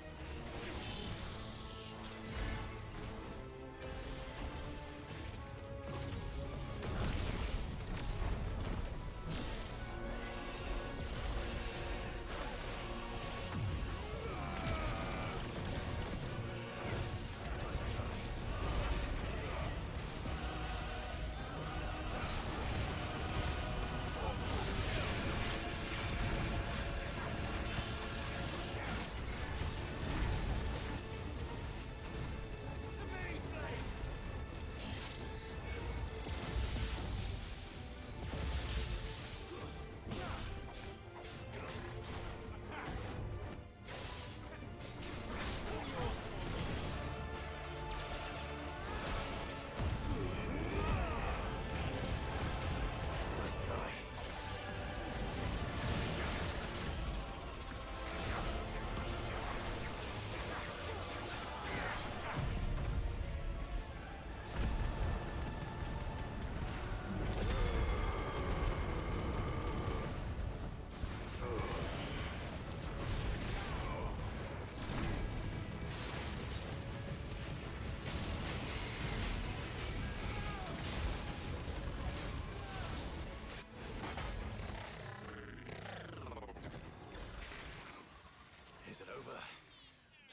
Is it over?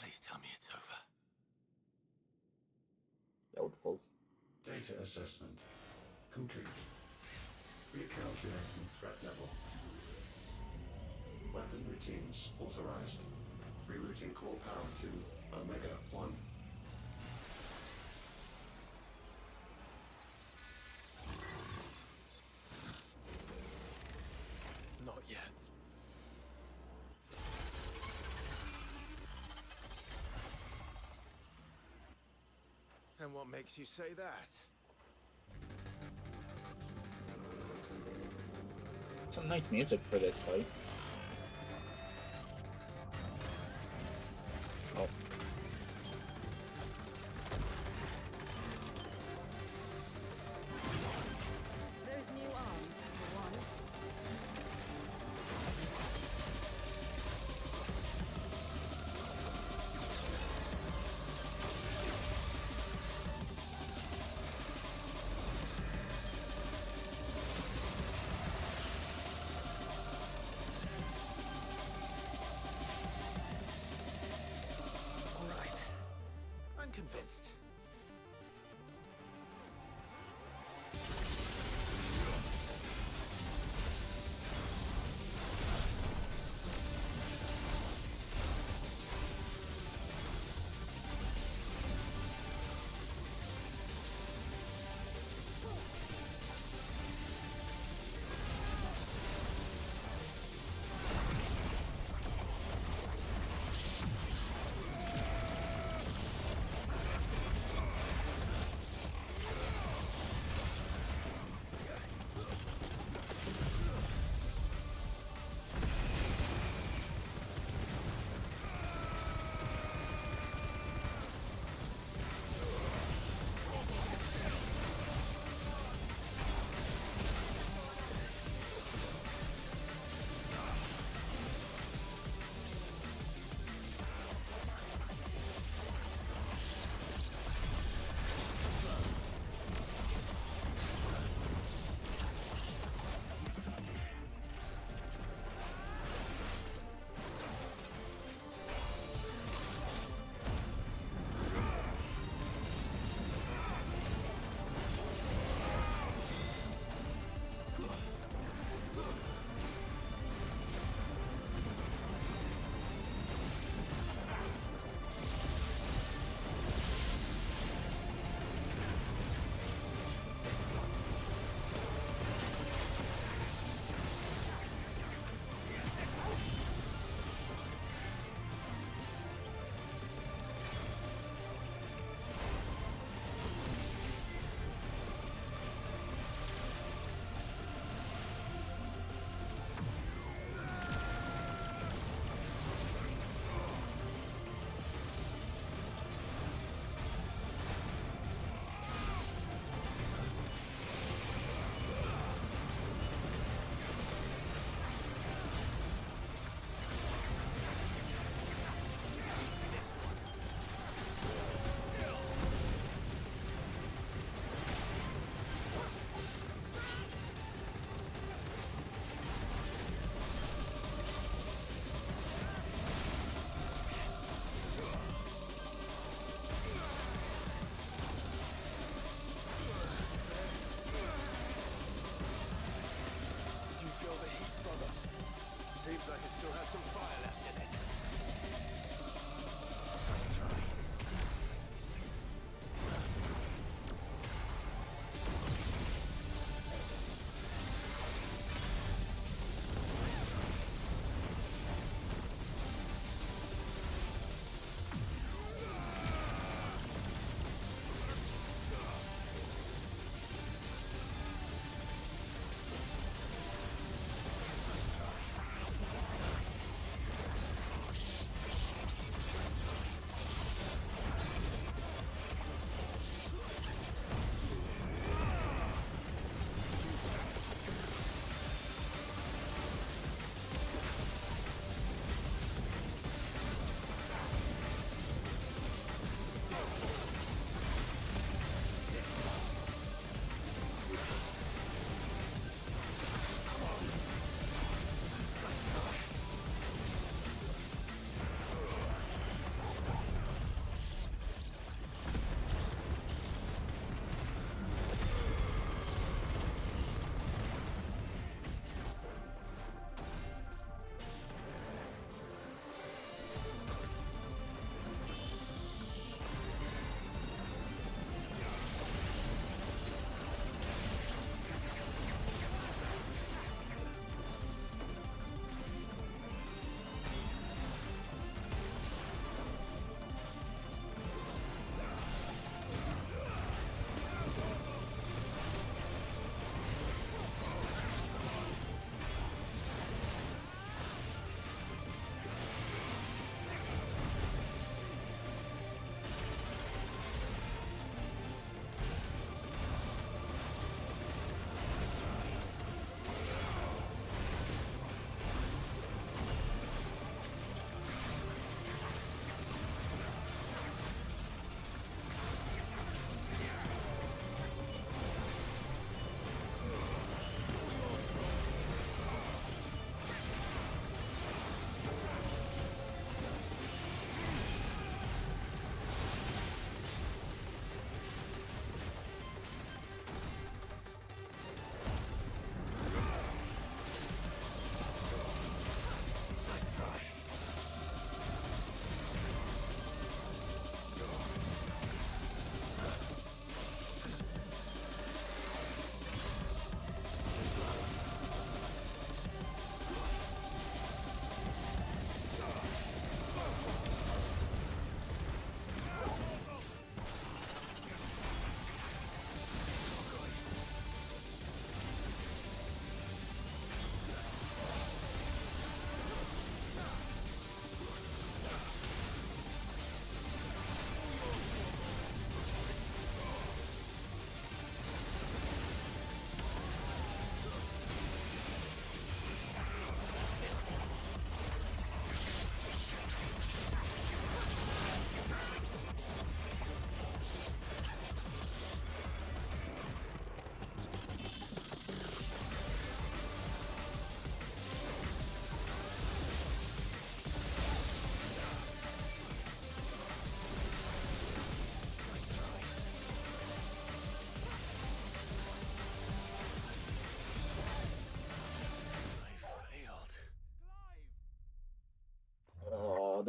Please tell me it's over. Doubtful. Data assessment complete. Recalculating threat level. Weapon routines authorized. Rerouting core power to Omega 1. Not yet. And what makes you say that? Some nice music for this fight. Oh. Those new arms, for one.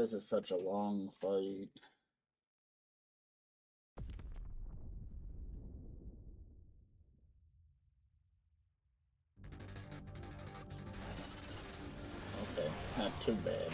this is such a long fight. Okay, not too bad.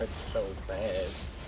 It's so fast.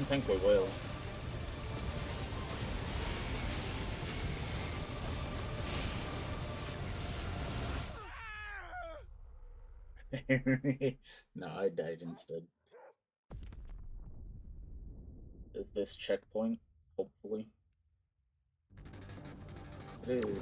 don't think we will. No, I died instead. Is this checkpoint? Hopefully. It is.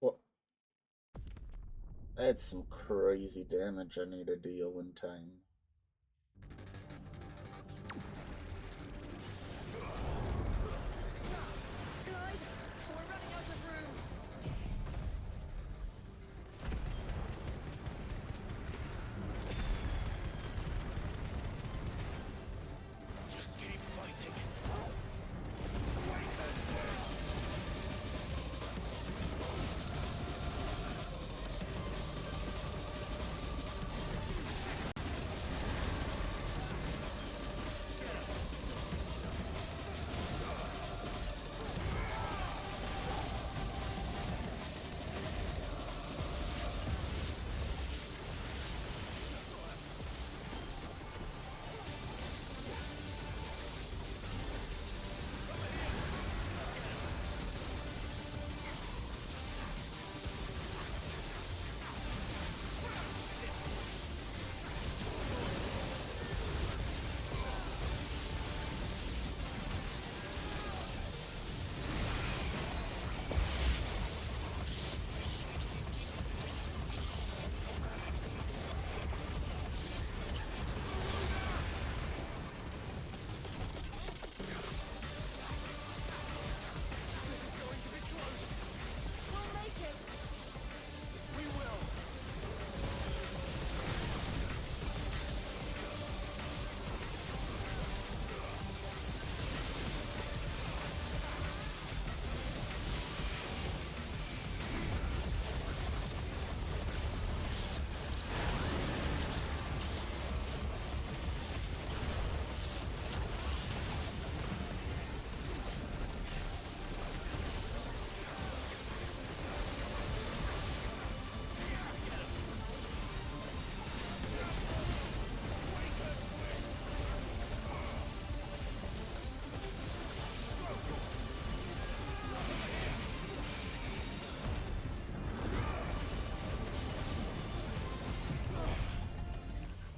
What? That's some crazy damage I need to deal in time.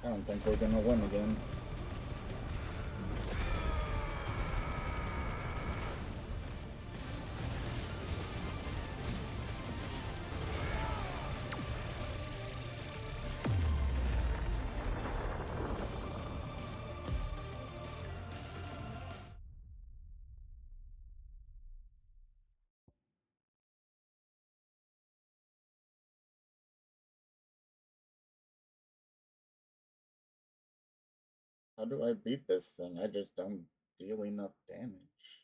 I don't think we're gonna win again. How do I beat this thing? I just don't deal enough damage.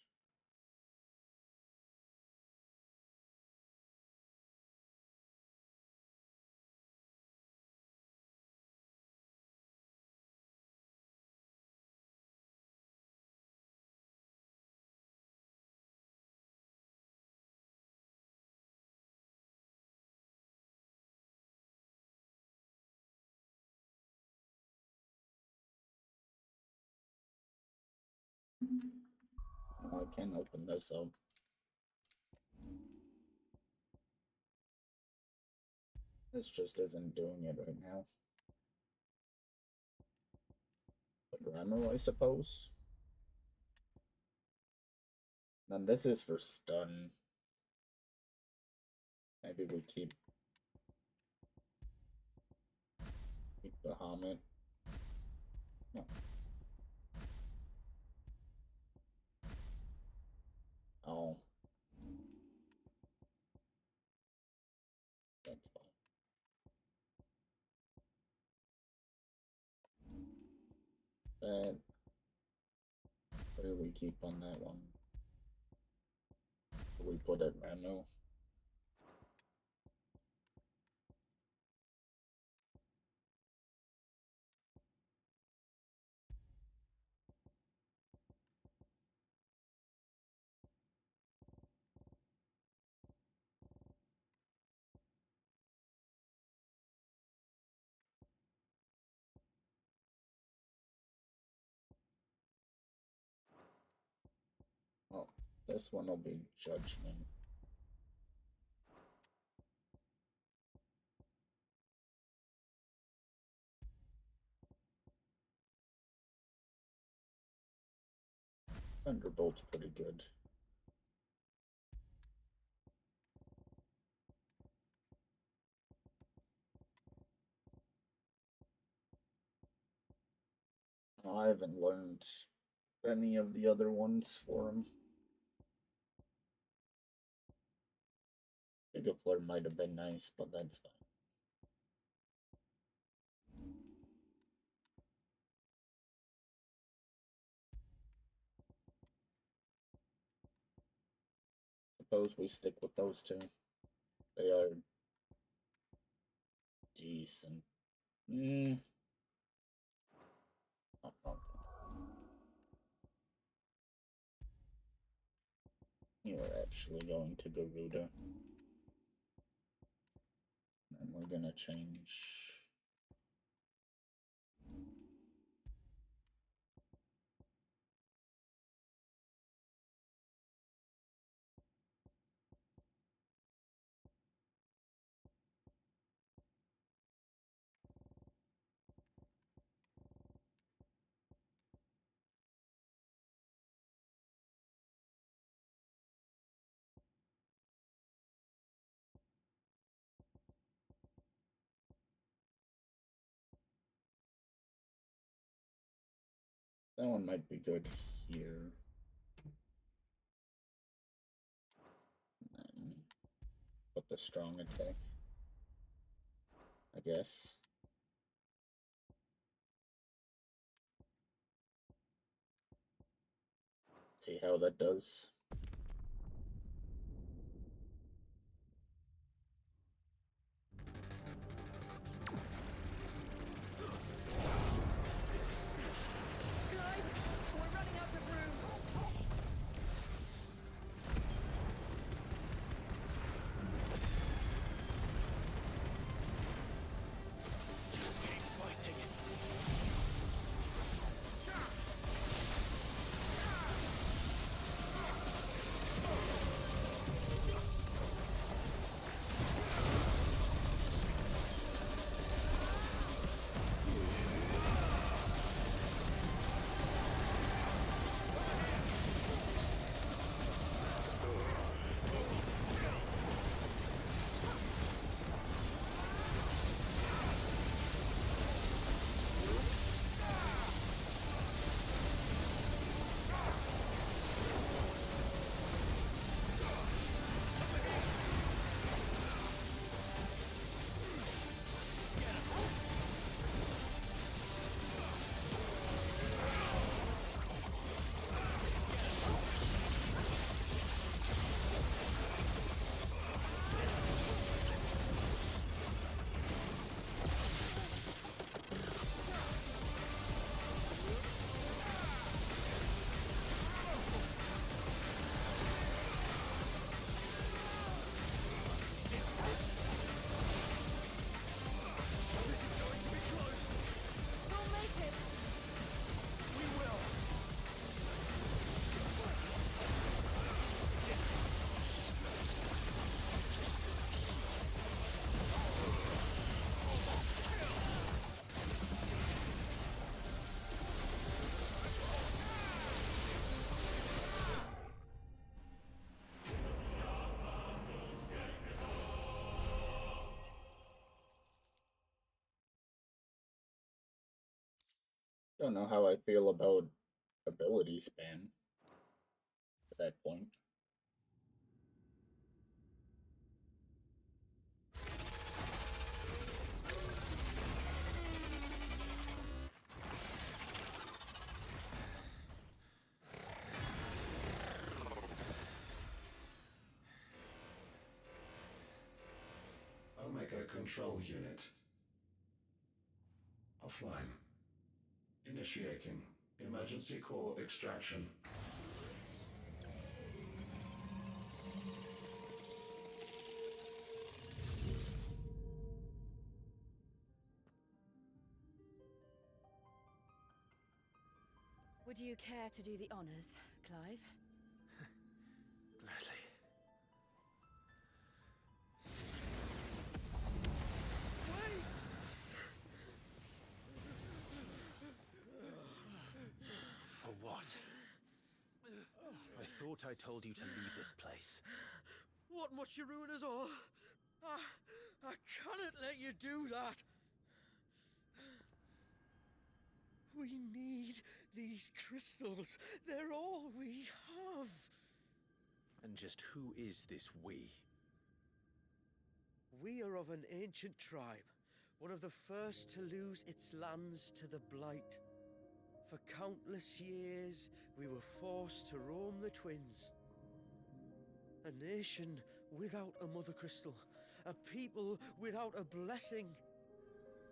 Oh, I can't open this up. This just isn't doing it right now. But Ramo, I suppose. Then this is for stun. Maybe we keep the Bahamut. No. Oh. That's fine. That. What do we keep on that one? We put it Ramo. Oh, this one will be Judgment. Thunderbolt's pretty good. I haven't learned any of the other ones for him. Giga Flare might have been nice, but that's fine. Suppose we stick with those two. They are decent. Oh. You're actually going to Garuda. And we're gonna change. That one might be good here. And then put the strong attack, I guess. See how that does. Don't know how I feel about ability spam at that point. Omega Control Unit. Offline. Initiating emergency core extraction. Would you care to do the honors, Clive? Gladly. For what? I thought I told you to leave this place. What must you ruin us all? I cannot let you do that. We need these crystals. They're all we have. And just who is this we? We are of an ancient tribe, one of the first to lose its lands to the Blight. For countless years, we were forced to roam the Twins. A nation without a mother crystal, a people without a blessing.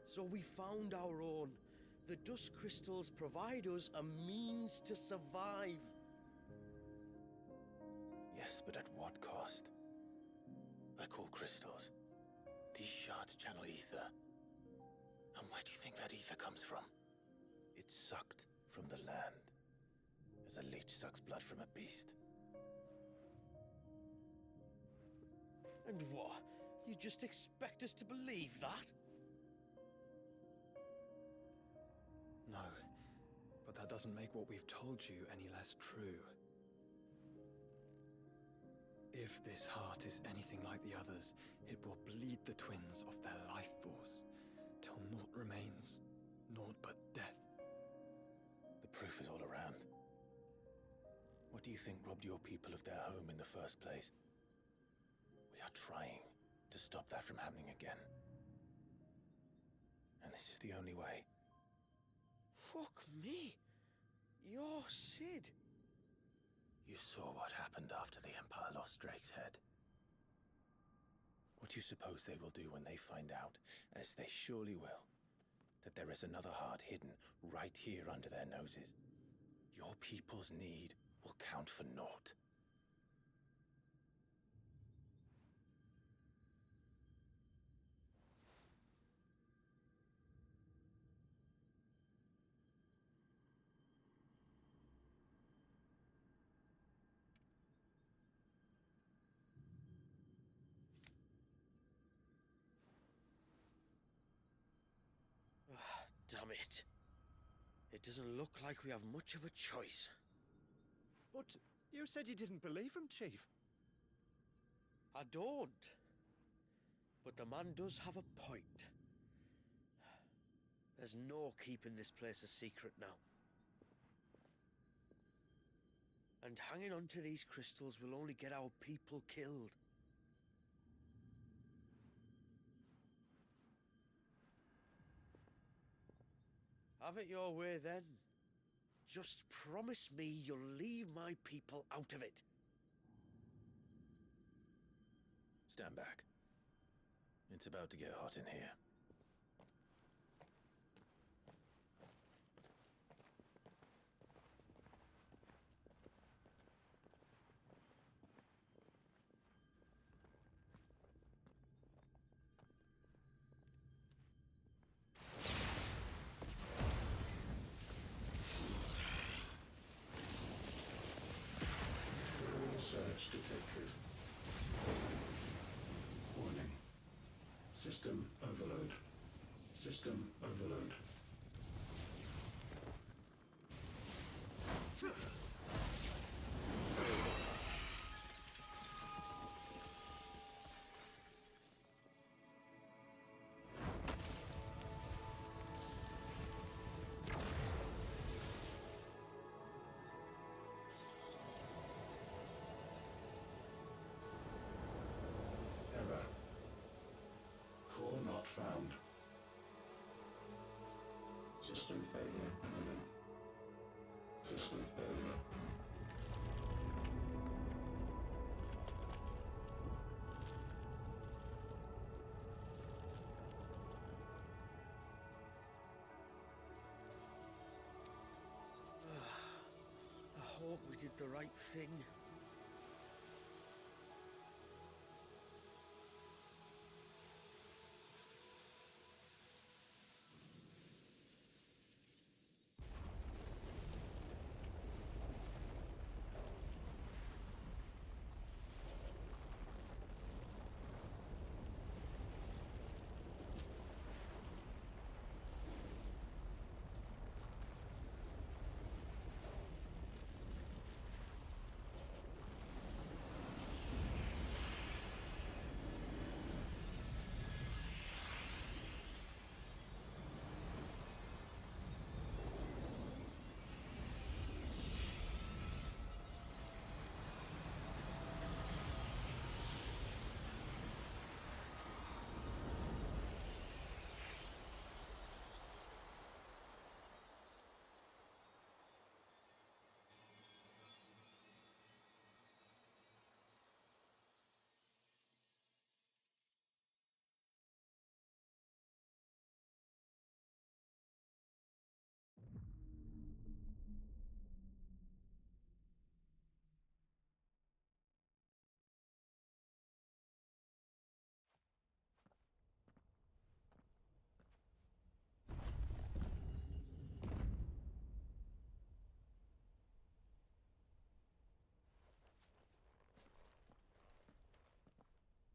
So we found our own. The dust crystals provide us a means to survive. Yes, but at what cost? Like all crystals, these shards channel ether. And where do you think that ether comes from? It's sucked from the land, as a leech sucks blood from a beast. And what? You just expect us to believe that? No, but that doesn't make what we've told you any less true. If this heart is anything like the others, it will bleed the twins of their life force, till naught remains, naught but death. The proof is all around. What do you think robbed your people of their home in the first place? We are trying to stop that from happening again. And this is the only way. Fuck me. You're Sid. You saw what happened after the Empire lost Drake's head. What do you suppose they will do when they find out, as they surely will, that there is another heart hidden right here under their noses? Your people's need will count for naught. Damn it. It doesn't look like we have much of a choice. But you said you didn't believe him, Chief. I don't. But the man does have a point. There's no keeping this place a secret now. And hanging on to these crystals will only get our people killed. Have it your way then. Just promise me you'll leave my people out of it. Stand back. It's about to get hot in here. Surge detected. Warning. System overload. System overload. System failure imminent. System failure. I hope we did the right thing.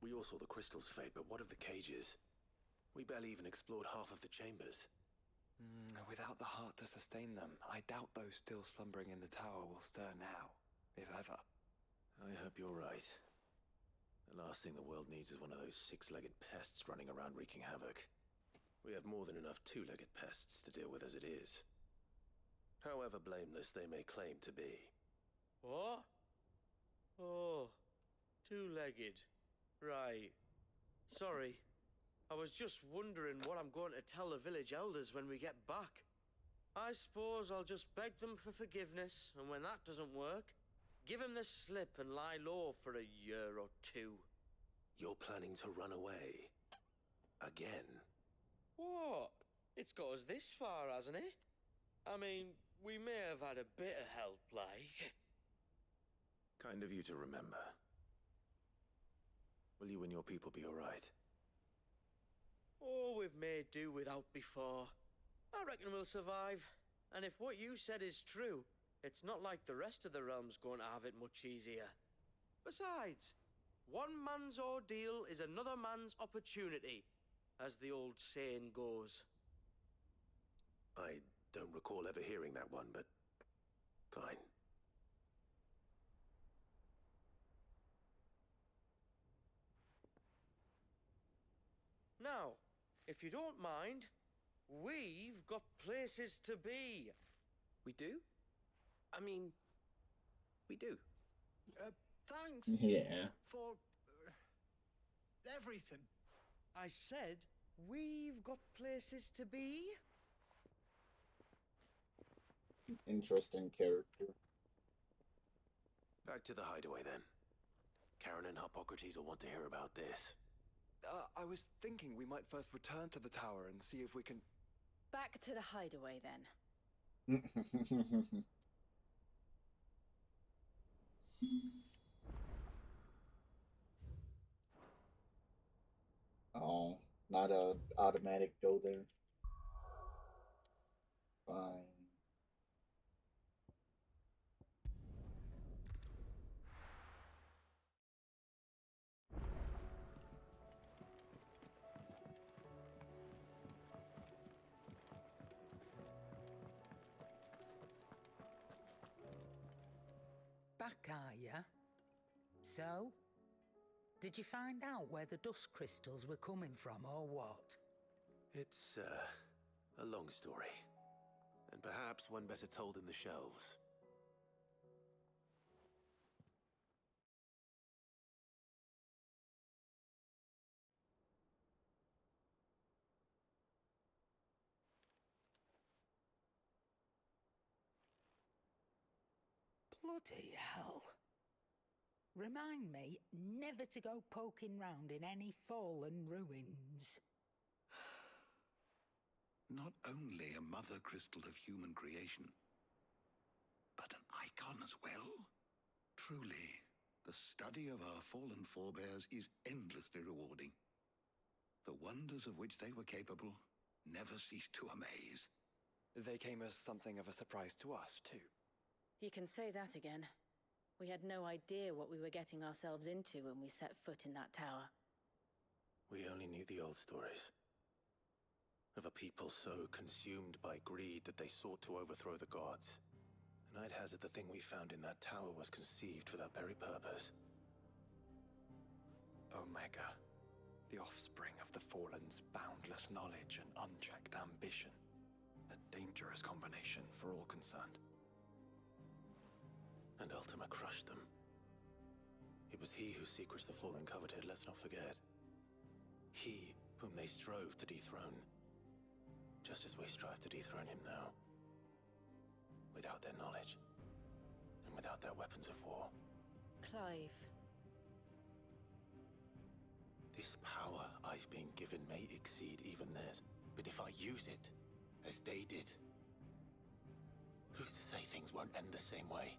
We all saw the crystals fade, but what of the cages? We barely even explored half of the chambers. Without the heart to sustain them, I doubt those still slumbering in the tower will stir now, if ever. I hope you're right. The last thing the world needs is one of those six-legged pests running around wreaking havoc. We have more than enough two-legged pests to deal with as it is. However blameless they may claim to be. What? Oh, two-legged. Right. Sorry. I was just wondering what I'm going to tell the village elders when we get back. I suppose I'll just beg them for forgiveness, and when that doesn't work, give them the slip and lie low for a year or two. You're planning to run away? Again? What? It's got us this far, hasn't it? I mean, we may have had a bit of help, like. Kind of you to remember. Will you and your people be alright? Oh, we've made do without before. I reckon we'll survive. And if what you said is true, it's not like the rest of the realm's going to have it much easier. Besides, one man's ordeal is another man's opportunity, as the old saying goes. I don't recall ever hearing that one, but fine. Now, if you don't mind, we've got places to be. We do? I mean, we do. Thanks. Yeah. For everything. I said we've got places to be. Interesting character. Back to the hideaway then. Karen and Hippocrates will want to hear about this. I was thinking we might first return to the tower and see if we can... Back to the hideaway, then. Oh, not a automatic go there. Fine. Back, are ya? So? Did you find out where the dust crystals were coming from, or what? It's, a long story. And perhaps one better told in the shelves. Bloody hell. Remind me never to go poking round in any fallen ruins. Not only a mother crystal of human creation, but an icon as well? Truly, the study of our fallen forebears is endlessly rewarding. The wonders of which they were capable never ceased to amaze. They came as something of a surprise to us, too. You can say that again. We had no idea what we were getting ourselves into when we set foot in that tower. We only knew the old stories. Of a people so consumed by greed that they sought to overthrow the gods. And I'd hazard the thing we found in that tower was conceived for that very purpose. Omega. The offspring of the Fallen's boundless knowledge and unchecked ambition. A dangerous combination for all concerned. And Ultima crushed them. It was he whose secrets the Fallen coveted, let's not forget. He whom they strove to dethrone. Just as we strive to dethrone him now. Without their knowledge. And without their weapons of war. Clive. This power I've been given may exceed even theirs. But if I use it, as they did, who's to say things won't end the same way?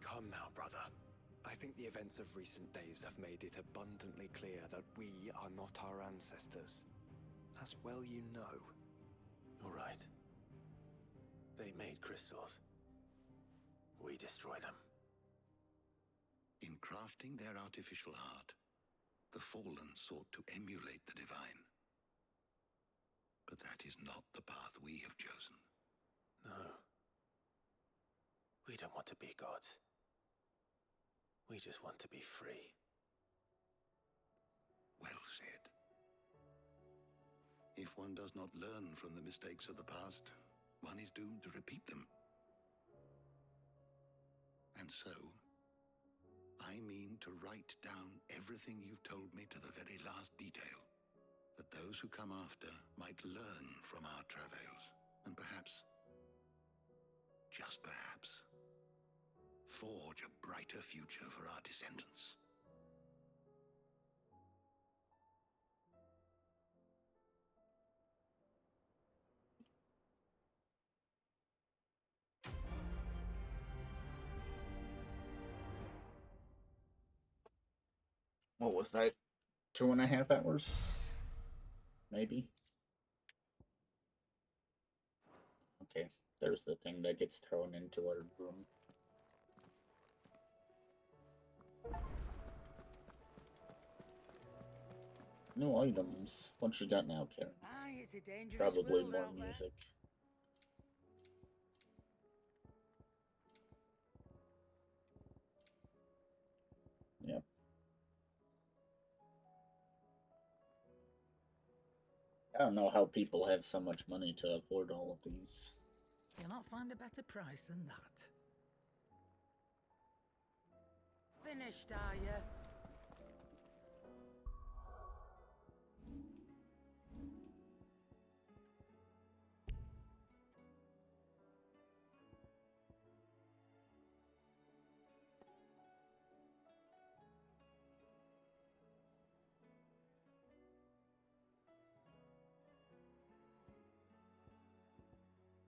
Come now, brother. I think the events of recent days have made it abundantly clear that we are not our ancestors. As well you know. You're right. They made crystals. We destroy them. In crafting their artificial art, the Fallen sought to emulate the divine. But that is not the path we have chosen. No. We don't want to be gods. We just want to be free. Well said. If one does not learn from the mistakes of the past, one is doomed to repeat them. And so, I mean to write down everything you've told me to the very last detail, that those who come after might learn from our travails, and perhaps, just perhaps, forge a brighter future for our descendants. What was that? 2.5 hours? Maybe? Okay, there's the thing that gets thrown into our room. New items. What you got now, Karen? Aye, it's a dangerous Probably world more out there. music. Yep. I don't know how people have so much money to afford all of these. You'll not find a better price than that. Finished, are you?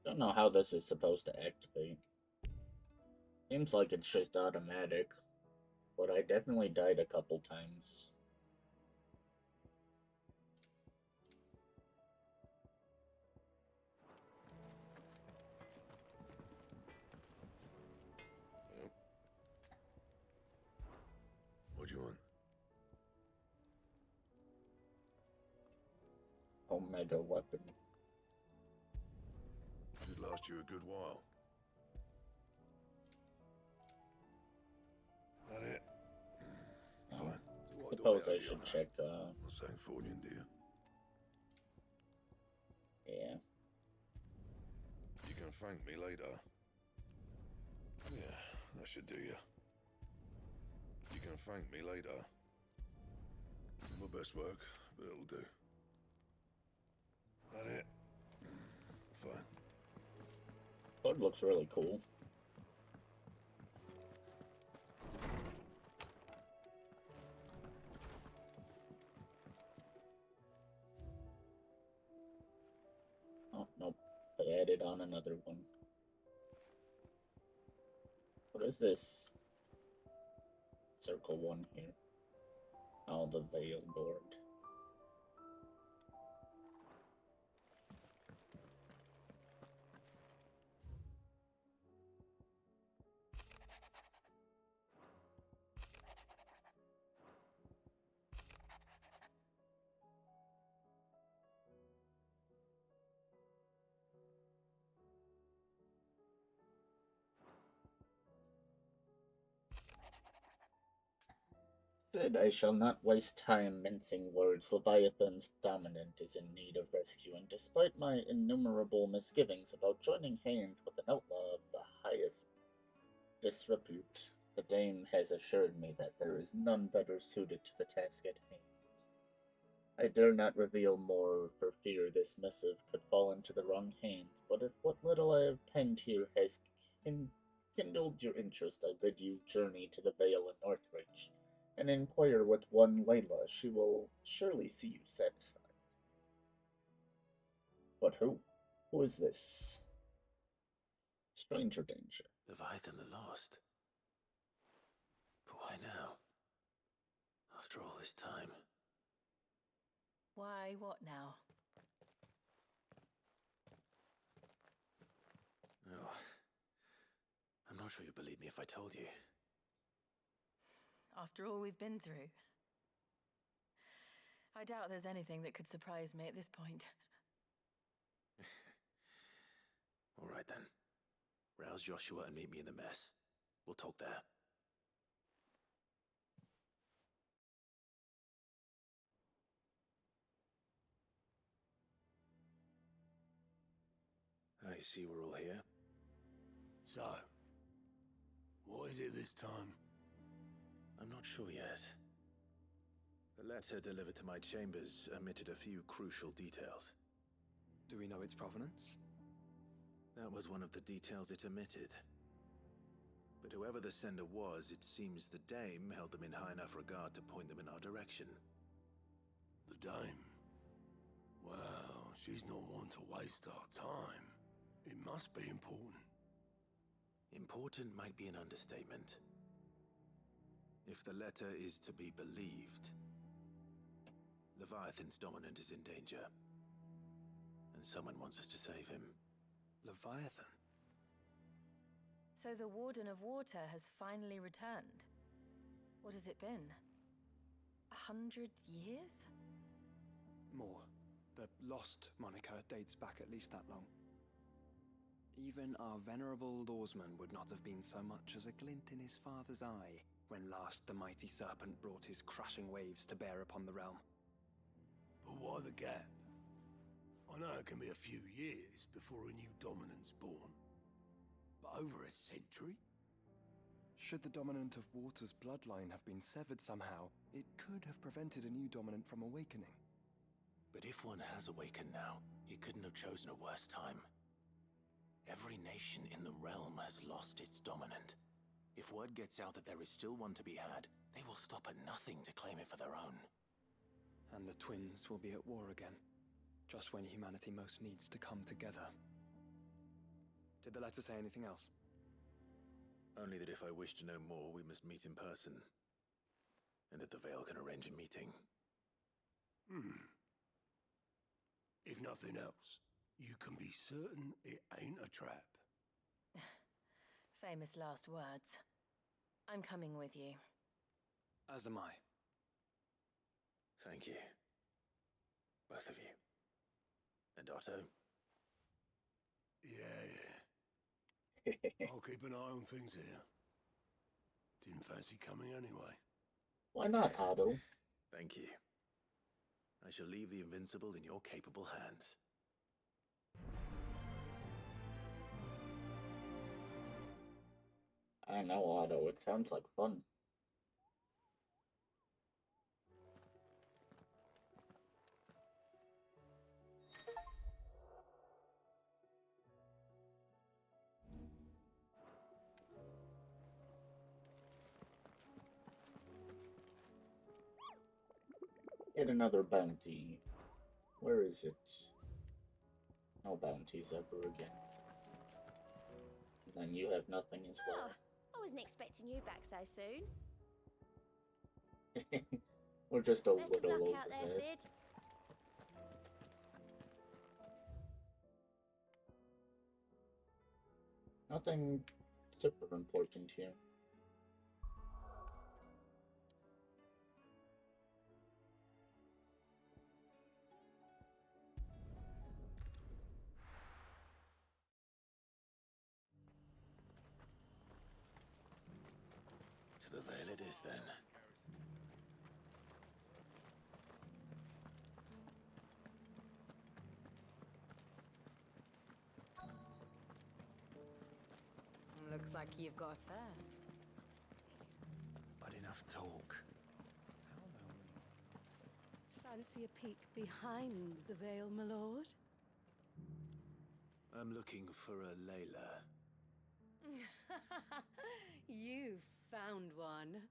Don't know how this is supposed to activate. Seems like it's just automatic, but I definitely died a couple times. What do you want? Omega weapon. Should last you a good while. That it? Fine. So what Suppose do I owe you should on check, that? Not saying fortune, do you? Yeah. You can thank me later. Yeah, that should do you. You can thank me later. My best work, but it'll do. That it? Fine. Hood looks really cool. another one. What is this circle one here? Oh, the veil board. Said I shall not waste time mincing words. Leviathan's dominant is in need of rescue, and despite my innumerable misgivings about joining hands with an outlaw of the highest disrepute, the dame has assured me that there is none better suited to the task at hand. I dare not reveal more for fear this missive could fall into the wrong hands, but if what little I have penned here has kindled your interest, I bid you journey to the Vale in Northridge and inquire with one Layla. She will surely see you satisfied. But who? Who is this? Stranger danger. Leviathan the Lost. But why now? After all this time. Why, what now? Oh, I'm not sure you'd believe me if I told you. After all we've been through. I doubt there's anything that could surprise me at this point. All right then. Rouse Joshua and meet me in the mess. We'll talk there. I see we're all here. So, what is it this time? I'm not sure yet. The letter delivered to my chambers omitted a few crucial details. Do we know its provenance? That was one of the details it omitted. But whoever the sender was, it seems the dame held them in high enough regard to point them in our direction. The dame? Well, she's not one to waste our time. It must be important. Important might be an understatement. If the letter is to be believed, Leviathan's dominant is in danger. And someone wants us to save him. Leviathan? So the Warden of Water has finally returned. What has it been? 100 years? More. The Lost moniker dates back at least that long. Even our venerable lawsman would not have been so much as a glint in his father's eye when last the mighty serpent brought his crushing waves to bear upon the realm. But why the gap? I know it can be a few years before a new dominant's born. But over a century? Should the dominant of Water's bloodline have been severed somehow, it could have prevented a new dominant from awakening. But if one has awakened now, he couldn't have chosen a worse time. Every nation in the realm has lost its dominant. If word gets out that there is still one to be had, they will stop at nothing to claim it for their own. And the twins will be at war again, just when humanity most needs to come together. Did the letter say anything else? Only that if I wish to know more, we must meet in person. And that the Vale can arrange a meeting. If nothing else, you can be certain it ain't a trap. Famous last words. I'm coming with you. As am I. Thank you. Both of you. And Otto? Yeah. I'll keep an eye on things here. Didn't fancy coming anyway. Why not, Otto? Thank you. I shall leave the Invincible in your capable hands. I know, Otto. It sounds like fun. Get another bounty. Where is it? No bounties ever again. then you have nothing as Oh, well. I wasn't expecting you back so soon. We're just a Best of little luck out there, overhead. Sid. Nothing super important here. To the Vale it is, then. Looks like you've got a first. But enough talk. Fancy a peek behind the veil, my lord? I'm looking for a Layla. You found one.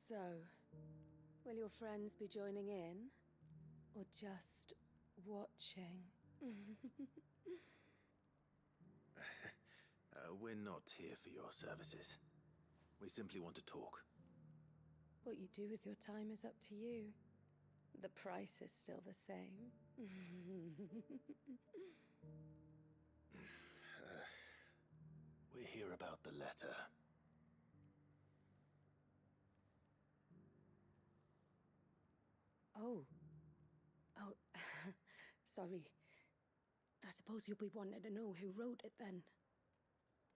So, will your friends be joining in? Or just watching? We're not here for your services. We simply want to talk. What you do with your time is up to you. The price is still the same. We're here about the letter. Oh. Sorry. I suppose you'll be wanting to know who wrote it then.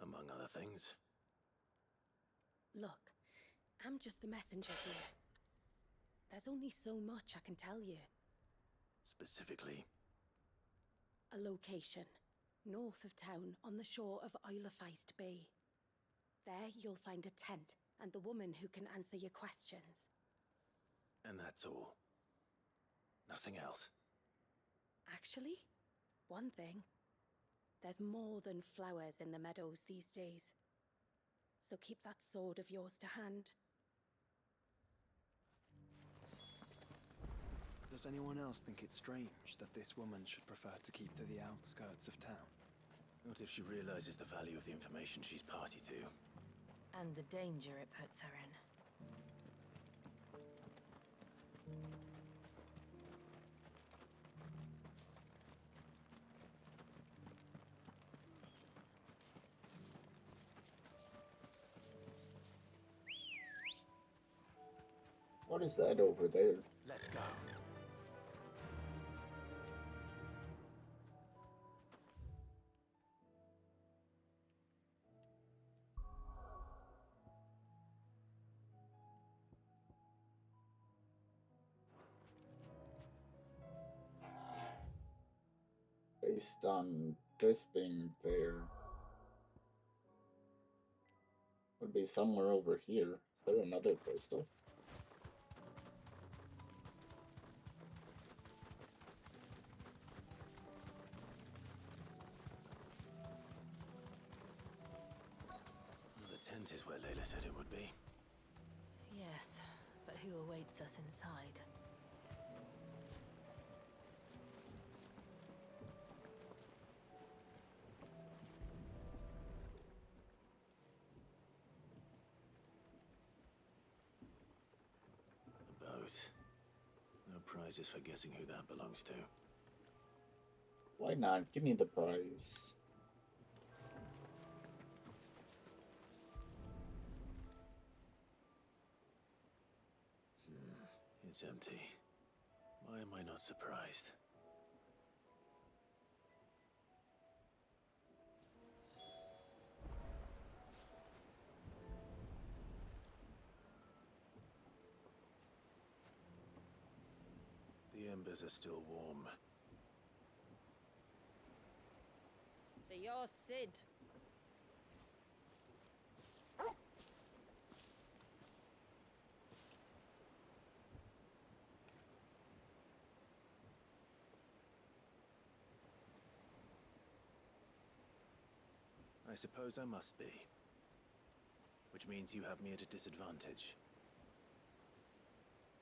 Among other things. Look, I'm just the messenger here. There's only so much I can tell you. Specifically? A location, north of town, on the shore of Isle of Feist Bay. There you'll find a tent, and the woman who can answer your questions. And that's all? Nothing else? Actually, one thing. There's more than flowers in the meadows these days. So keep that sword of yours to hand. Does anyone else think it's strange that this woman should prefer to keep to the outskirts of town? What if she realizes the value of the information she's party to? And the danger it puts her in. What is that over there? Let's go. Based on this being there, would be somewhere over here. Is there another crystal? The tent is where Layla said it would be. Yes, but who awaits us inside? The boat. No prizes for guessing who that belongs to. Why not? Give me the prize. It's empty. Why am I not surprised? The embers are still warm. So you're Sid. I suppose I must be. Which means you have me at a disadvantage.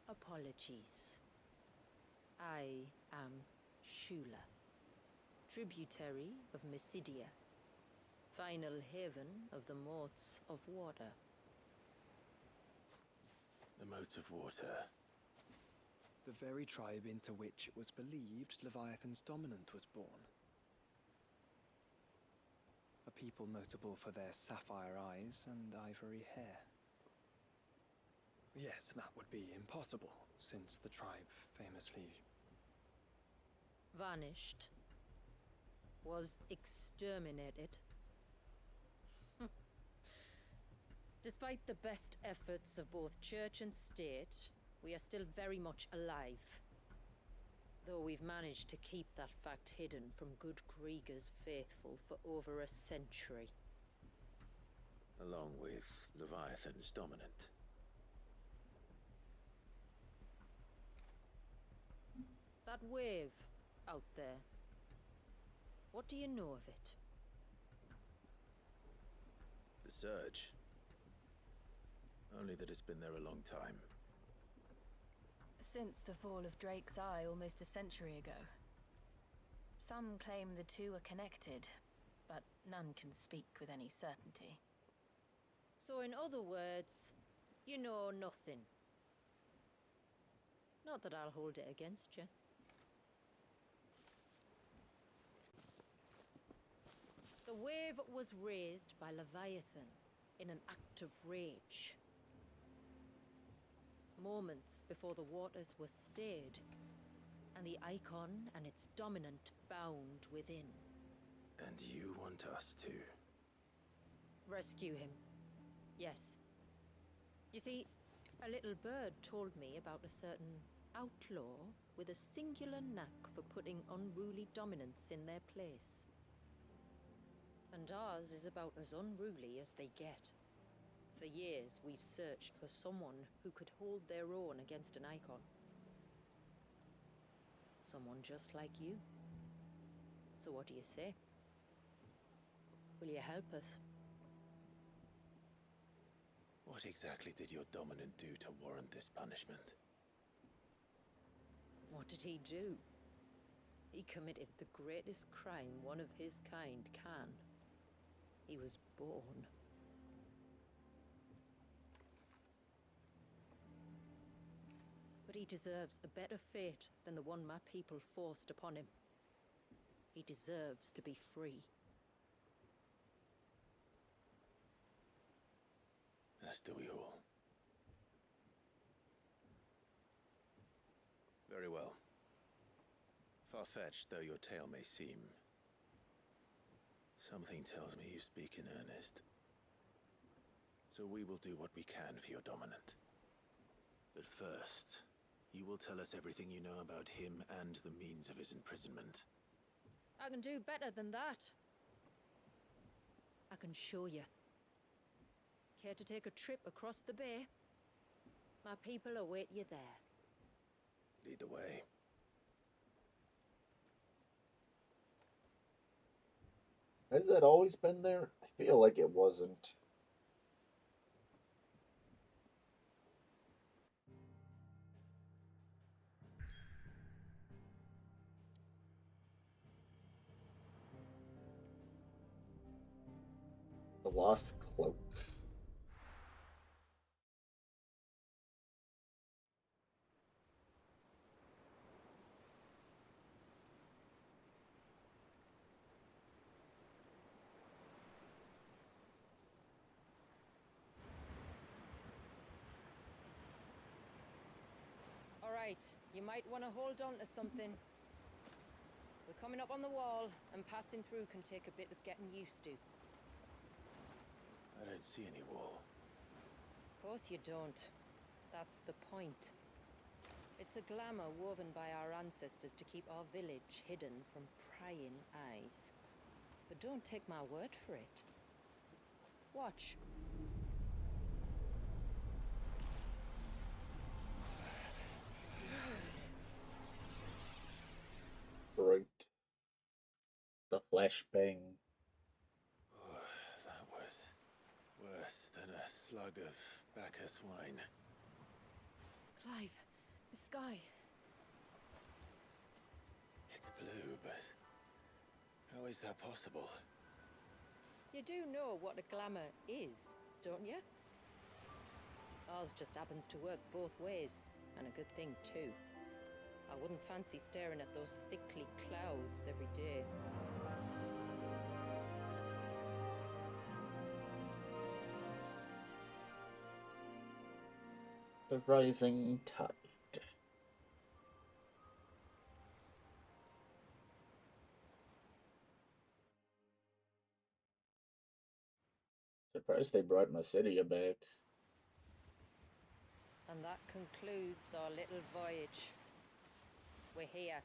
Apologies. I am Shula, tributary of Mysidia, final haven of the Moats of Water. The Moats of Water. The very tribe into which it was believed Leviathan's dominant was born. A people notable for their sapphire eyes and ivory hair. Yes, that would be impossible, since the tribe famously... vanished. Was exterminated. Despite the best efforts of both church and state, we are still very much alive. Though we've managed to keep that fact hidden from good Krieger's faithful for over a century. Along with Leviathan's dominant. That wave out there. What do you know of it? The Surge. Only that it's been there a long time. Since the fall of Drake's Eye almost a century ago. Some claim the two are connected, but none can speak with any certainty. So in other words, you know nothing. Not that I'll hold it against you. The wave was raised by Leviathan in an act of rage. Moments before the waters were stayed, and the icon and its dominant bound within. And you want us to... rescue him. Yes. You see, a little bird told me about a certain outlaw with a singular knack for putting unruly dominants in their place. And ours is about as unruly as they get. For years, we've searched for someone who could hold their own against an icon. Someone just like you. So what do you say? Will you help us? What exactly did your dominant do to warrant this punishment? What did he do? He committed the greatest crime one of his kind can. He was born. But he deserves a better fate than the one my people forced upon him. He deserves to be free. As do we all. Very well. Far-fetched though your tale may seem, something tells me you speak in earnest. So we will do what we can for your dominant. But first, you will tell us everything you know about him and the means of his imprisonment. I can do better than that. I can show you. Care to take a trip across the bay? My people await you there. Lead the way. Has that always been there? I feel like it wasn't. The Lost Cloak. All right, you might want to hold on to something. We're coming up on the wall, and passing through can take a bit of getting used to. I don't see any wall. Of course you don't. That's the point. It's a glamour woven by our ancestors to keep our village hidden from prying eyes. But don't take my word for it. Watch. Right. The flashbang. Oh, that was worse than a slug of Bacchus wine. Clive, the sky. It's blue, but How is that possible? You do know what a glamour is, don't you? Ours just happens to work both ways, and a good thing too. I wouldn't fancy staring at those sickly clouds every day. The rising tide. Surprised they brought Mysidia back. And that concludes our little voyage. We're here.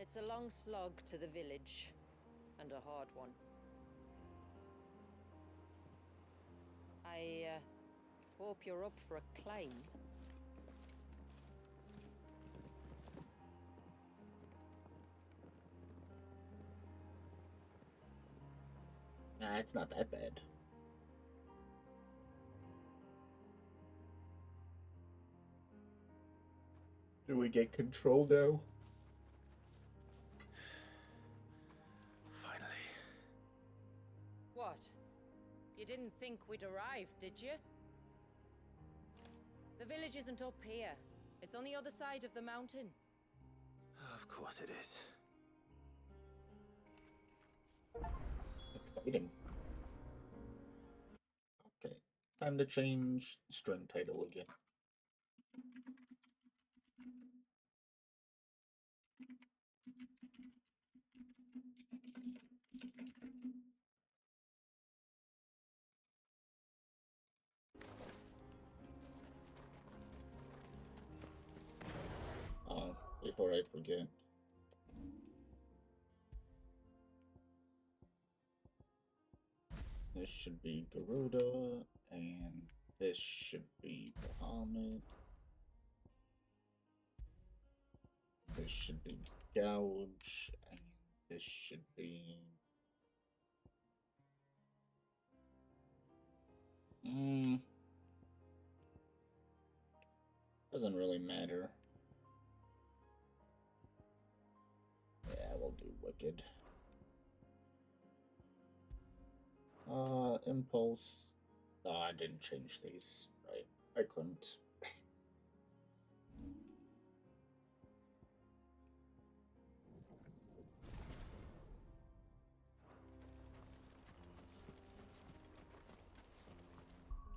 It's a long slog to the village, and a hard one. I hope you're up for a climb. Nah, it's not that bad. Do we get control now? Finally. What? You didn't think we'd arrived, did you? The village isn't up here. It's on the other side of the mountain. Of course it is. Exciting. Okay, time to change string title again. Oh, before I forget. This should be Garuda, and this should be Bahamut. This should be Gouge, and this should be... Doesn't really matter. Yeah, we'll do Wicked. Impulse. Oh, I didn't change these. Right. I couldn't.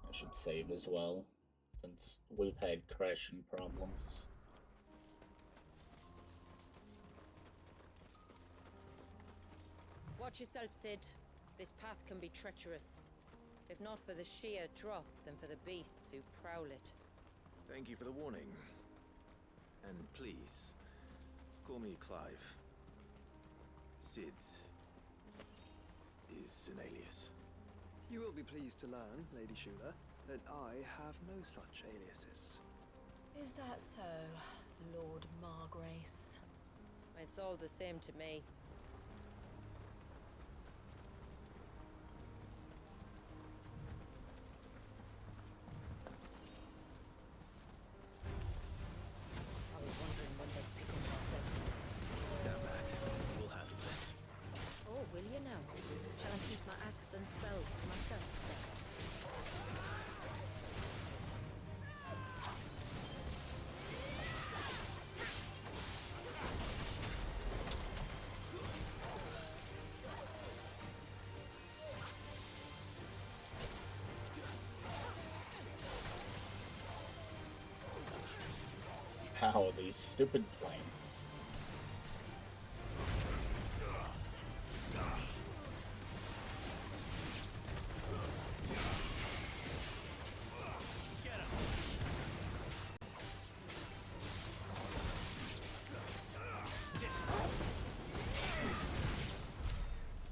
I should save as well, since we've had crashing problems. Watch yourself, Sid. This path can be treacherous. If not for the sheer drop, then for the beasts who prowl it. Thank you for the warning. And please, call me Clive. Sid is an alias. You will be pleased to learn, Lady Shula, that I have no such aliases. Is that so, Lord Margrace? It's all the same to me. I was wondering when they'd pick up our scent. Stand back. We'll handle this. Oh, will you now? Shall I keep my axe and spells to myself then? Ow, these stupid plants.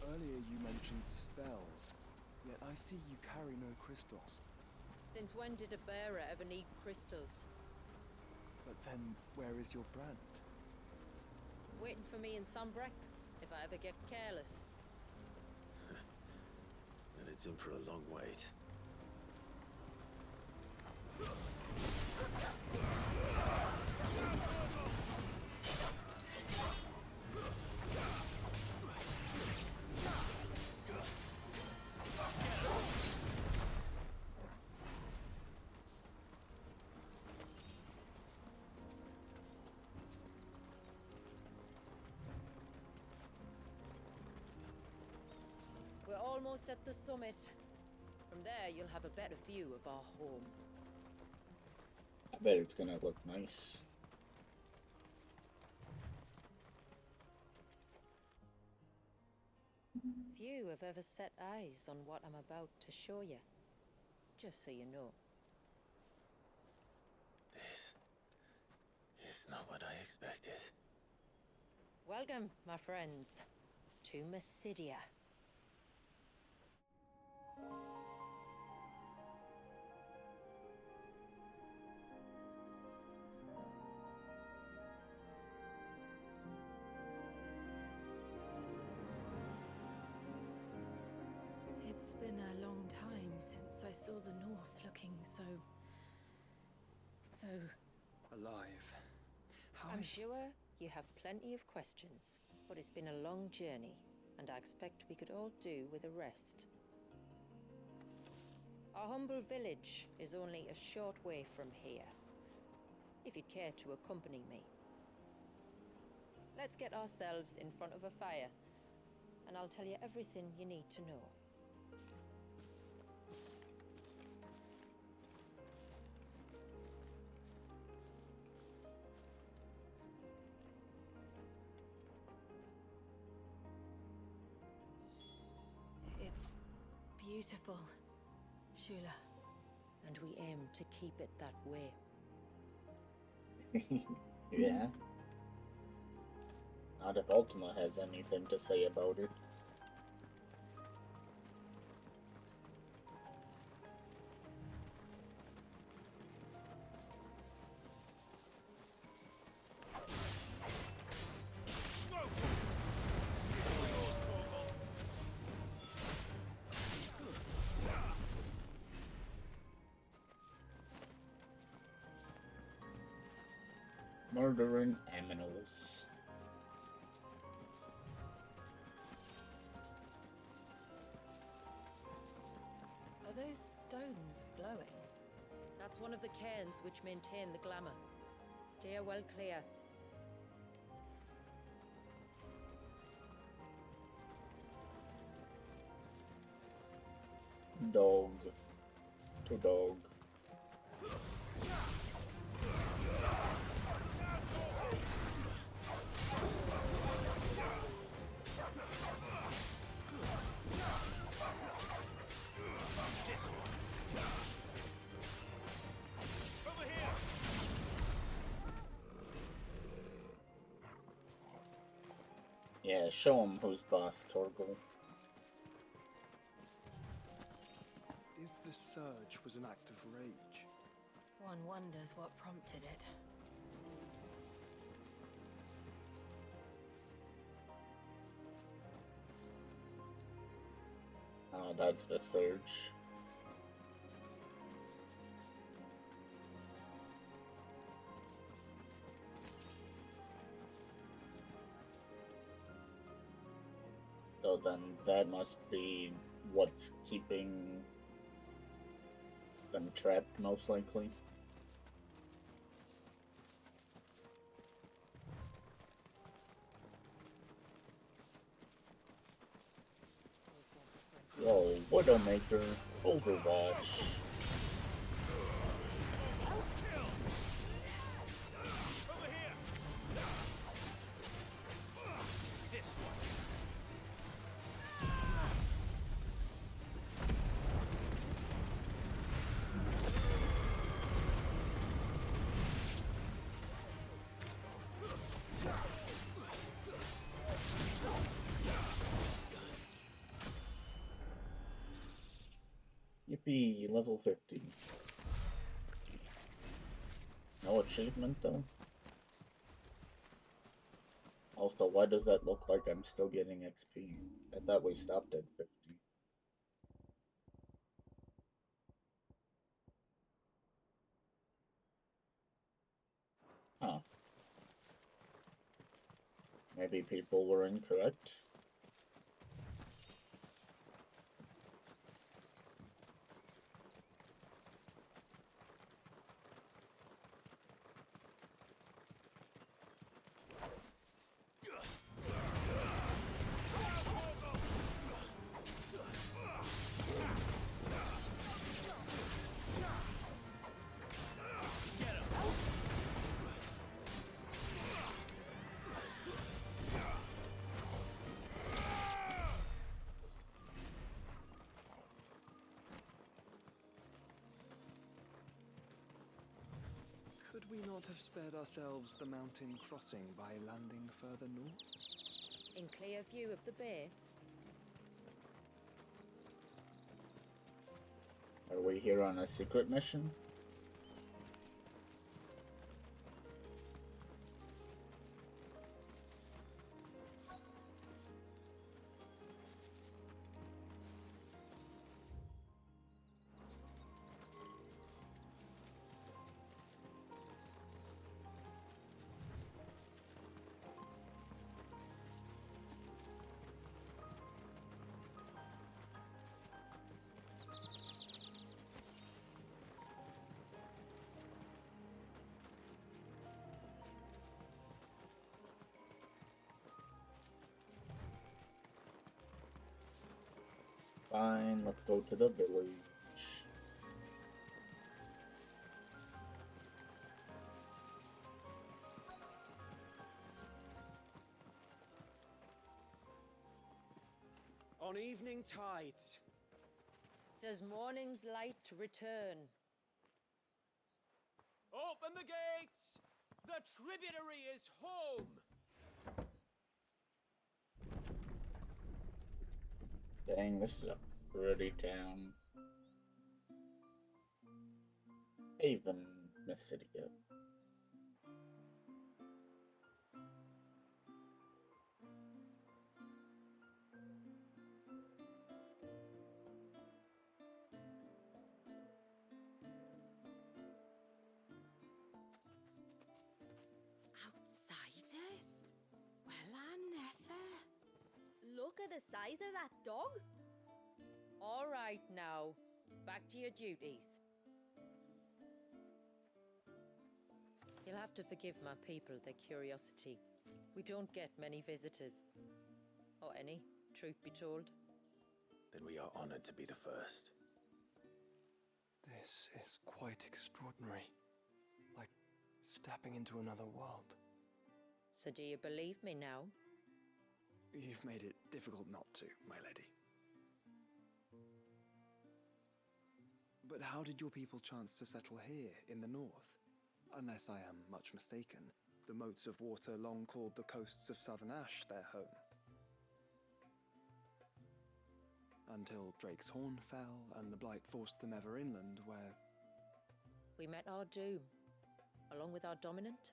Earlier you mentioned spells, yet I see you carry no crystals. Since when did a bearer ever need crystals? But then, where is your brand? Waiting for me in Sunbreck, if I ever get careless. Then it's in for a long wait. We're almost at the summit. From there, you'll have a better view of our home. I bet it's gonna look nice. Few have ever set eyes on what I'm about to show you. Just so you know. This is not what I expected. Welcome, my friends, to Mysidia. It's been a long time since I saw the North looking so Alive. I'm sure you have plenty of questions, but it's been a long journey, and I expect we could all do with a rest. Our humble village is only a short way from here, if you'd care to accompany me. Let's get ourselves in front of a fire, and I'll tell you everything you need to know. It's beautiful, Shula. And we aim to keep it that way. Yeah. Not if Ultima has anything to say about it. Murdering animals. Are those stones glowing? That's one of the cairns which maintain the glamour. Steer well clear. Dog. To dog. Yeah, show him who's boss, Torgal. If the surge was an act of rage, One wonders what prompted it. Oh, that's the surge. So then that must be what's keeping them trapped, most likely. Yo, Widowmaker, Overwatch. Yippee. XP, level 50. No achievement though. Also, why does that look like I'm still getting XP? I thought we stopped at 50. Huh. Maybe people were incorrect. Could we not have spared ourselves the mountain crossing by landing further north? In clear view of the bay? Are we here on a secret mission? Fine, let's go to the village. On evening tides. Does morning's light return? Open the gates! The tributary is home! Dang, this is a pretty town. Haven, Mysidia. Outsiders? Well, I never. Look at the size of that dog. All right now, back to your duties. You'll have to forgive my people their curiosity. We don't get many visitors. Or any, truth be told. Then we are honored to be the first. This is quite extraordinary. Like stepping into another world. So do you believe me now? You've made it difficult not to, my lady. But how did your people chance to settle here in the north? Unless I am much mistaken, the moats of water long called the coasts of Southern Ash their home. Until Drake's Horn fell and the Blight forced them ever inland, where... We met our doom, along with our dominant.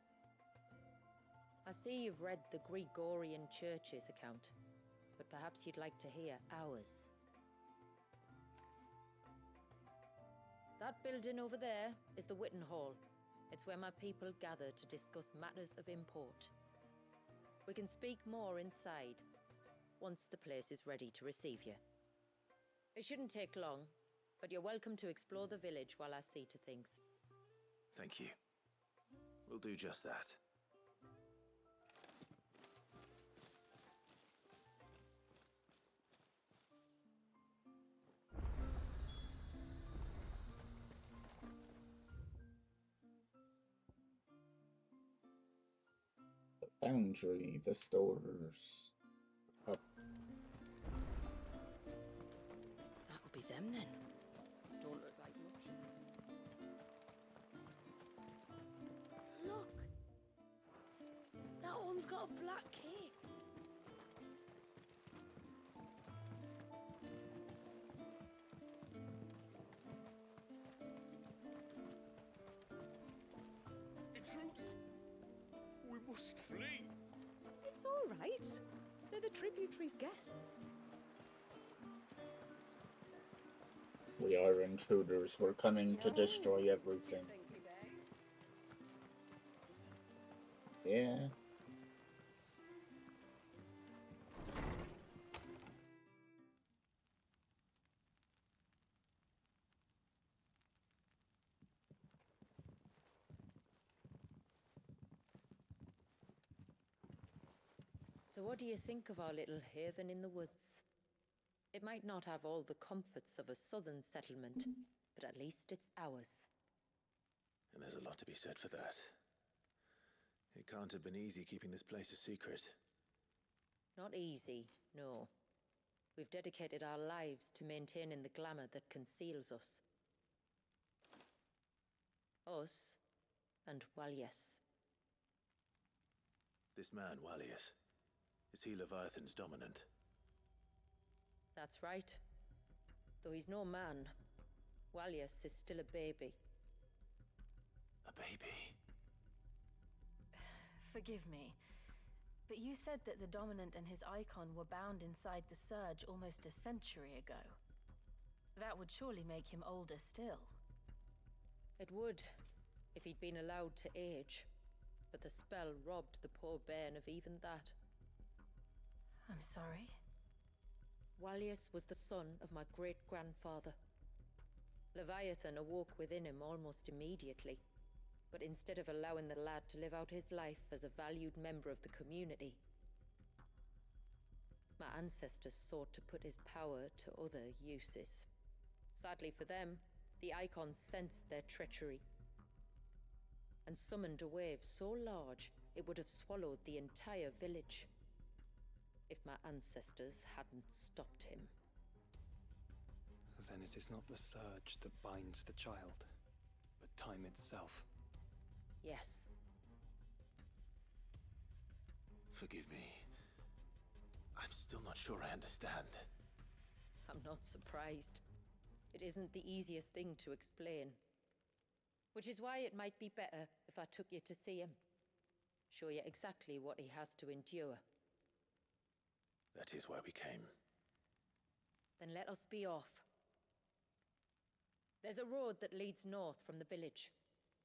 I see you've read the Gregorian Church's account, but perhaps you'd like to hear ours. That building over there is the Witten Hall. It's where my people gather to discuss matters of import. We can speak more inside, once the place is ready to receive you. It shouldn't take long, but you're welcome to explore the village while I see to things. Thank you. We'll do just that. Foundry, the stores. Up. That'll be them then. Don't look like much. Look! That one's got a black cape. must flee. It's all right. They're the tributary's guests. We are intruders. We're coming to destroy everything. Yeah. So what do you think of our little haven in the woods? It might not have all the comforts of a southern settlement, but at least it's ours. And there's a lot to be said for that. It can't have been easy keeping this place a secret. Not easy, no. We've dedicated our lives to maintaining the glamour that conceals us. Us and Walias. This man, Walias, is he Leviathan's dominant? That's right. Though he's no man, Walias is still a baby. A baby? Forgive me, but you said that the Dominant and his icon were bound inside the Surge almost a century ago. That would surely make him older still. It would, if he'd been allowed to age. But the spell robbed the poor bairn of even that. I'm sorry? Walias was the son of my great-grandfather. Leviathan awoke within him almost immediately. But instead of allowing the lad to live out his life as a valued member of the community, my ancestors sought to put his power to other uses. Sadly for them, the icons sensed their treachery and summoned a wave so large it would have swallowed the entire village if my ancestors hadn't stopped him. Then it is not the surge that binds the child, but time itself. Yes. Forgive me. I'm still not sure I understand. I'm not surprised. It isn't the easiest thing to explain. Which is why it might be better if I took you to see him. Show you exactly what he has to endure. That is why we came. Then let us be off. There's a road that leads north from the village.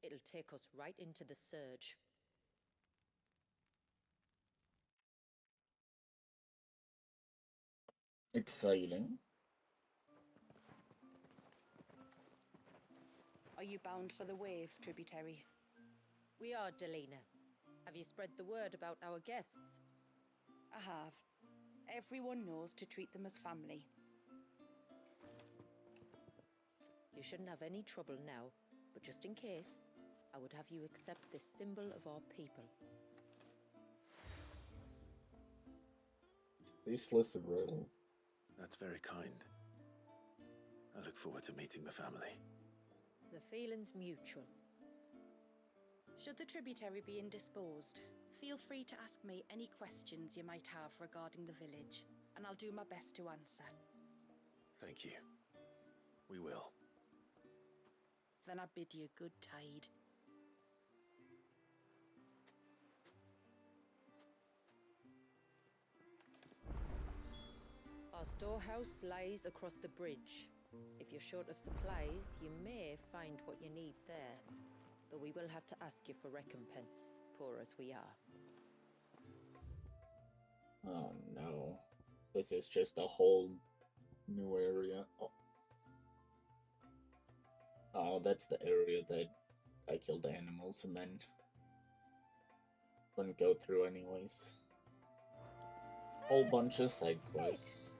It'll take us right into the Surge. Exciting. Are you bound for the Wave, tributary? We are, Delina. Have you spread the word about our guests? I have. Everyone knows to treat them as family. You shouldn't have any trouble now, but just in case, I would have you accept this symbol of our people. Faceless riddle. That's very kind. I look forward to meeting the family. The feeling's mutual. Should the tributary be indisposed, feel free to ask me any questions you might have regarding the village, and I'll do my best to answer. Thank you. We will. Then I bid you good tide. Our storehouse lies across the bridge. If you're short of supplies, you may find what you need there. Though we will have to ask you for recompense, poor as we are. Oh no. This is just a whole new area. Oh, that's the area that I killed animals and then couldn't go through anyways. Whole bunch of side quests.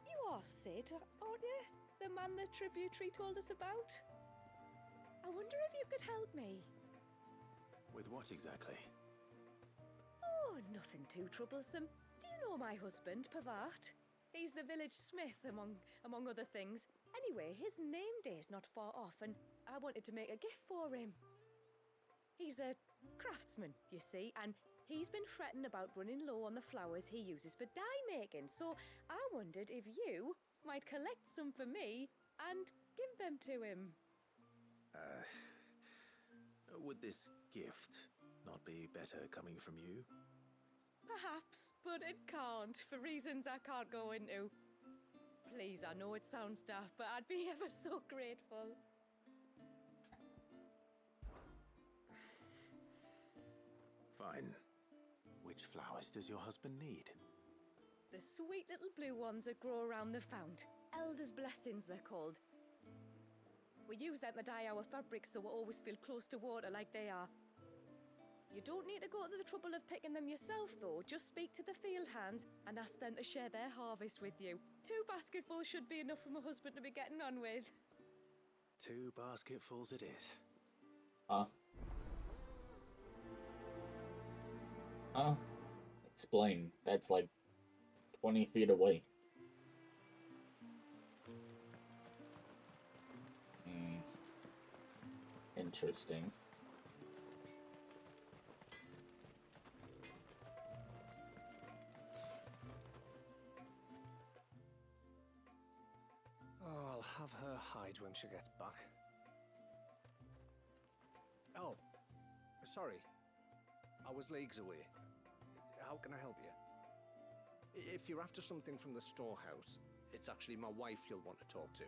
You are Sid, aren't you? The man the tributary told us about? I wonder if you could help me. With what exactly? Oh, nothing too troublesome. Do you know my husband, Pavat? He's the village smith, among other things. Anyway, his name day's not far off, and I wanted to make a gift for him. He's a craftsman, you see, and he's been fretting about running low on the flowers he uses for dye making, so I wondered if you might collect some for me and give them to him. Would this gift not be better coming from you? Perhaps, but it can't, for reasons I can't go into. Please, I know it sounds daft, but I'd be ever so grateful. Fine. Which flowers does your husband need? The sweet little blue ones that grow around the fount. Elder's blessings, they're called. We use them to dye our fabrics so we always feel close to water like they are. You don't need to go to the trouble of picking them yourself, though. Just speak to the field hands and ask them to share their harvest with you. 2 basketfuls should be enough for my husband to be getting on with. 2 basketfuls it is. Explain. That's like 20 feet away. Interesting. Oh, I'll have her hide when she gets back. Oh, sorry. I was leagues away. How can I help you? If you're after something from the storehouse, it's actually my wife you'll want to talk to.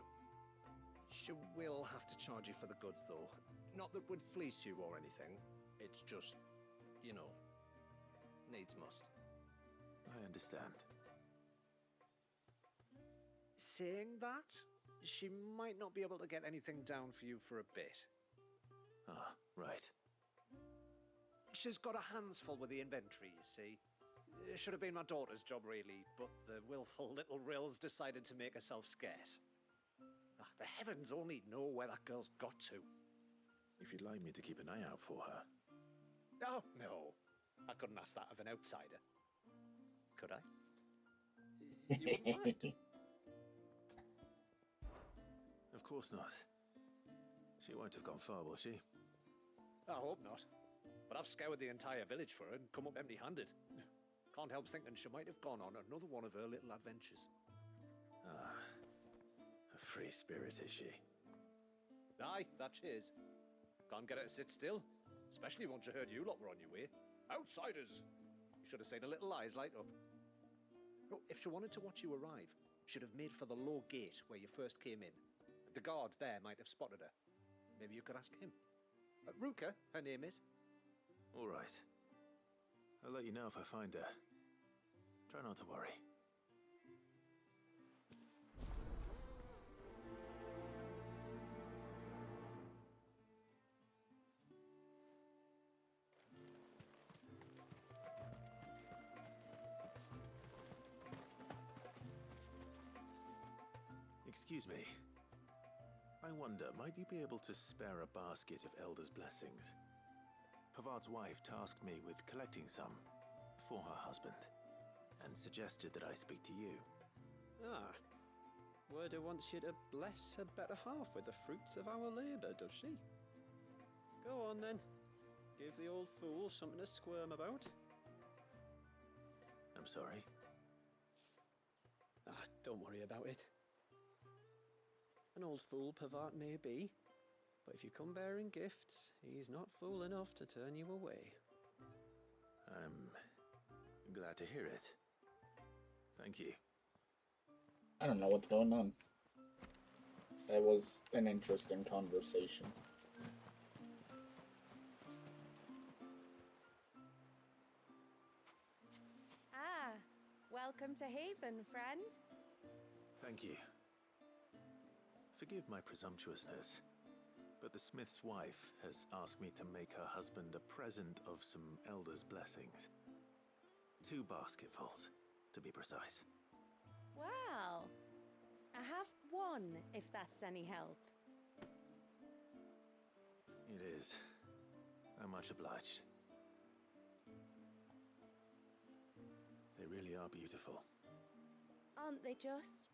She will have to charge you for the goods, though. Not that would fleece you or anything. It's just, you know, needs must. I understand. Saying that, she might not be able to get anything down for you for a bit. Ah, right. She's got her hands full with the inventory, you see. It should have been my daughter's job, really, but the willful little Rills decided to make herself scarce. Ah, the heavens only know where that girl's got to. If you'd like me to keep an eye out for her. Oh, no. I couldn't ask that of an outsider. Could I? You wouldn't mind. Of course not. She won't have gone far, will she? I hope not. But I've scoured the entire village for her and come up empty-handed. Can't help thinking she might have gone on another one of her little adventures. Ah, a free spirit is she? Aye, that she is. Can't get her to sit still, especially once you heard you lot were on your way. Outsiders! You should have seen her little eyes light up. Oh, if she wanted to watch you arrive, she'd have made for the low gate where you first came in. The guard there might have spotted her. Maybe you could ask him. Ruka, her name is. All right. I'll let you know if I find her. Try not to worry. Excuse me. I wonder, might you be able to spare a basket of Elder's blessings? Pavard's wife tasked me with collecting some for her husband, and suggested that I speak to you. Ah, Werder wants you to bless her better half with the fruits of our labour, does she? Go on then. Give the old fool something to squirm about. I'm sorry. Ah, don't worry about it. An old fool Pavard may be, but if you come bearing gifts, he's not fool enough to turn you away. I'm glad to hear it. Thank you. I don't know what's going on. That was an interesting conversation. Ah, welcome to Haven, friend. Thank you. Forgive my presumptuousness, but the smith's wife has asked me to make her husband a present of some Elder's blessings. 2 basketfuls, to be precise. Well, I have one, if that's any help. It is. I'm much obliged. They really are beautiful. Aren't they just?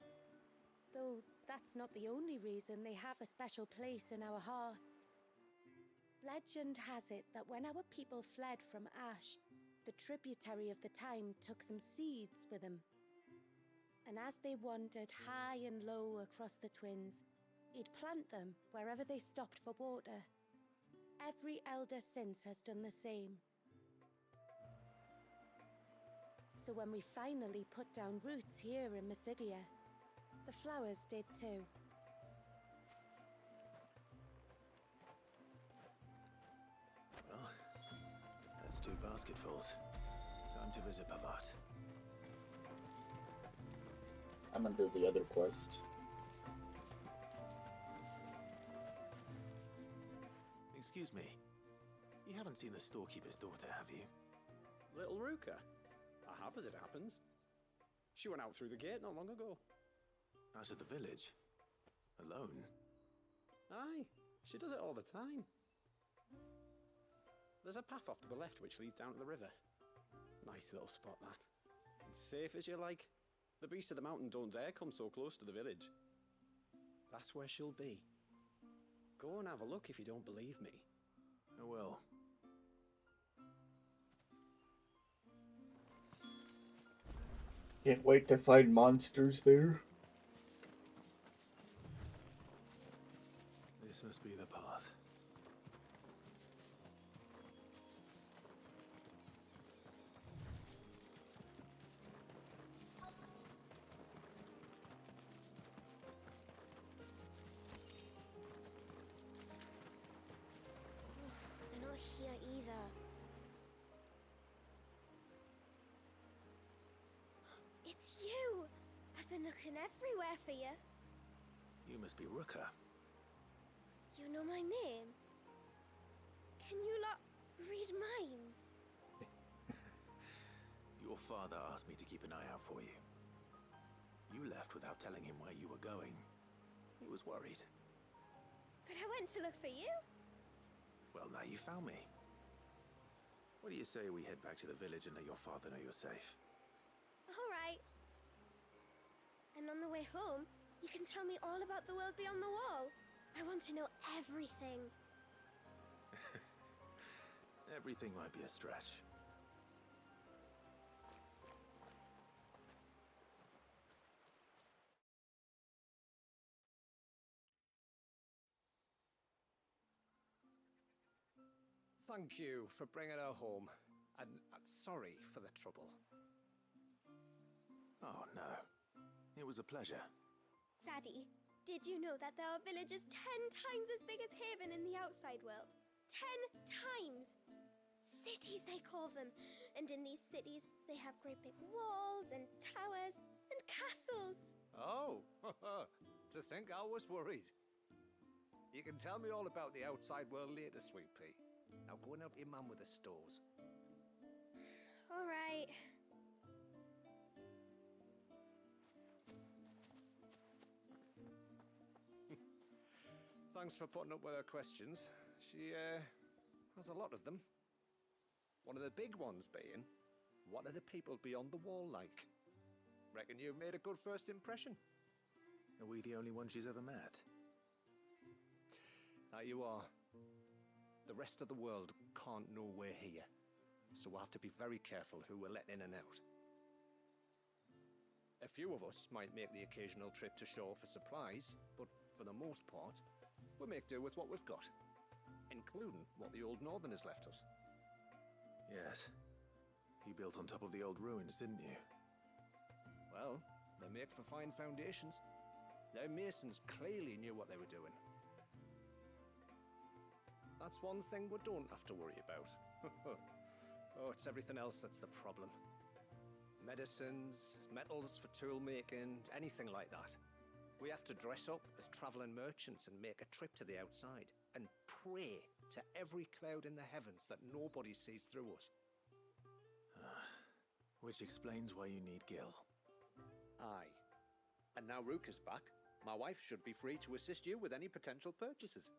Though that's not the only reason they have a special place in our hearts. Legend has it that when our people fled from Ash, the tributary of the time took some seeds with them. And as they wandered high and low across the Twins, he'd plant them wherever they stopped for water. Every elder since has done the same. So when we finally put down roots here in Mysidia, the flowers did too. Well, that's 2 basketfuls. Time to visit Pavat. I'm gonna do the other quest. Excuse me. You haven't seen the storekeeper's daughter, have you? Little Ruka? I have, as it happens. She went out through the gate not long ago. Out of the village? Alone? Aye, she does it all the time. There's a path off to the left which leads down to the river. Nice little spot, that. And safe as you like. The beasts of the mountain don't dare come so close to the village. That's where she'll be. Go and have a look if you don't believe me. I will. Can't wait to find monsters there. This must be the path. They're not here either. It's you! I've been looking everywhere for you. You must be Ruka. You know my name? Can you lot read minds? Your father asked me to keep an eye out for you. You left without telling him where you were going. He was worried. But I went to look for you. Well, now you found me. What do you say we head back to the village and let your father know you're safe? All right. And on the way home, you can tell me all about the world beyond the wall. I want to know everything. Everything might be a stretch. Thank you for bringing her home. And sorry for the trouble. Oh, no. It was a pleasure. Daddy, did you know that there are villages 10 times as big as Haven in the outside world? 10 times! Cities, they call them. And in these cities, they have great big walls and towers and castles. Oh, to think I was worried. You can tell me all about the outside world later, Sweet Pea. Now go and help your mum with the stores. All right. Thanks for putting up with her questions. She, has a lot of them. One of the big ones being, what are the people beyond the wall like? Reckon you've made a good first impression. Are we the only one she's ever met? That you are. The rest of the world can't know we're here, so we'll have to be very careful who we're letting in and out. A few of us might make the occasional trip to shore for supplies, but for the most part, we'll make do with what we've got, including what the old Northerners left us. Yes. You built on top of the old ruins, didn't you? Well, they make for fine foundations. Their masons clearly knew what they were doing. That's one thing we don't have to worry about. Oh, it's everything else that's the problem. Medicines, metals for tool making, anything like that. We have to dress up as travelling merchants and make a trip to the outside and pray to every cloud in the heavens that nobody sees through us. Which explains why you need Gil. Aye. And now Ruka's back, my wife should be free to assist you with any potential purchases.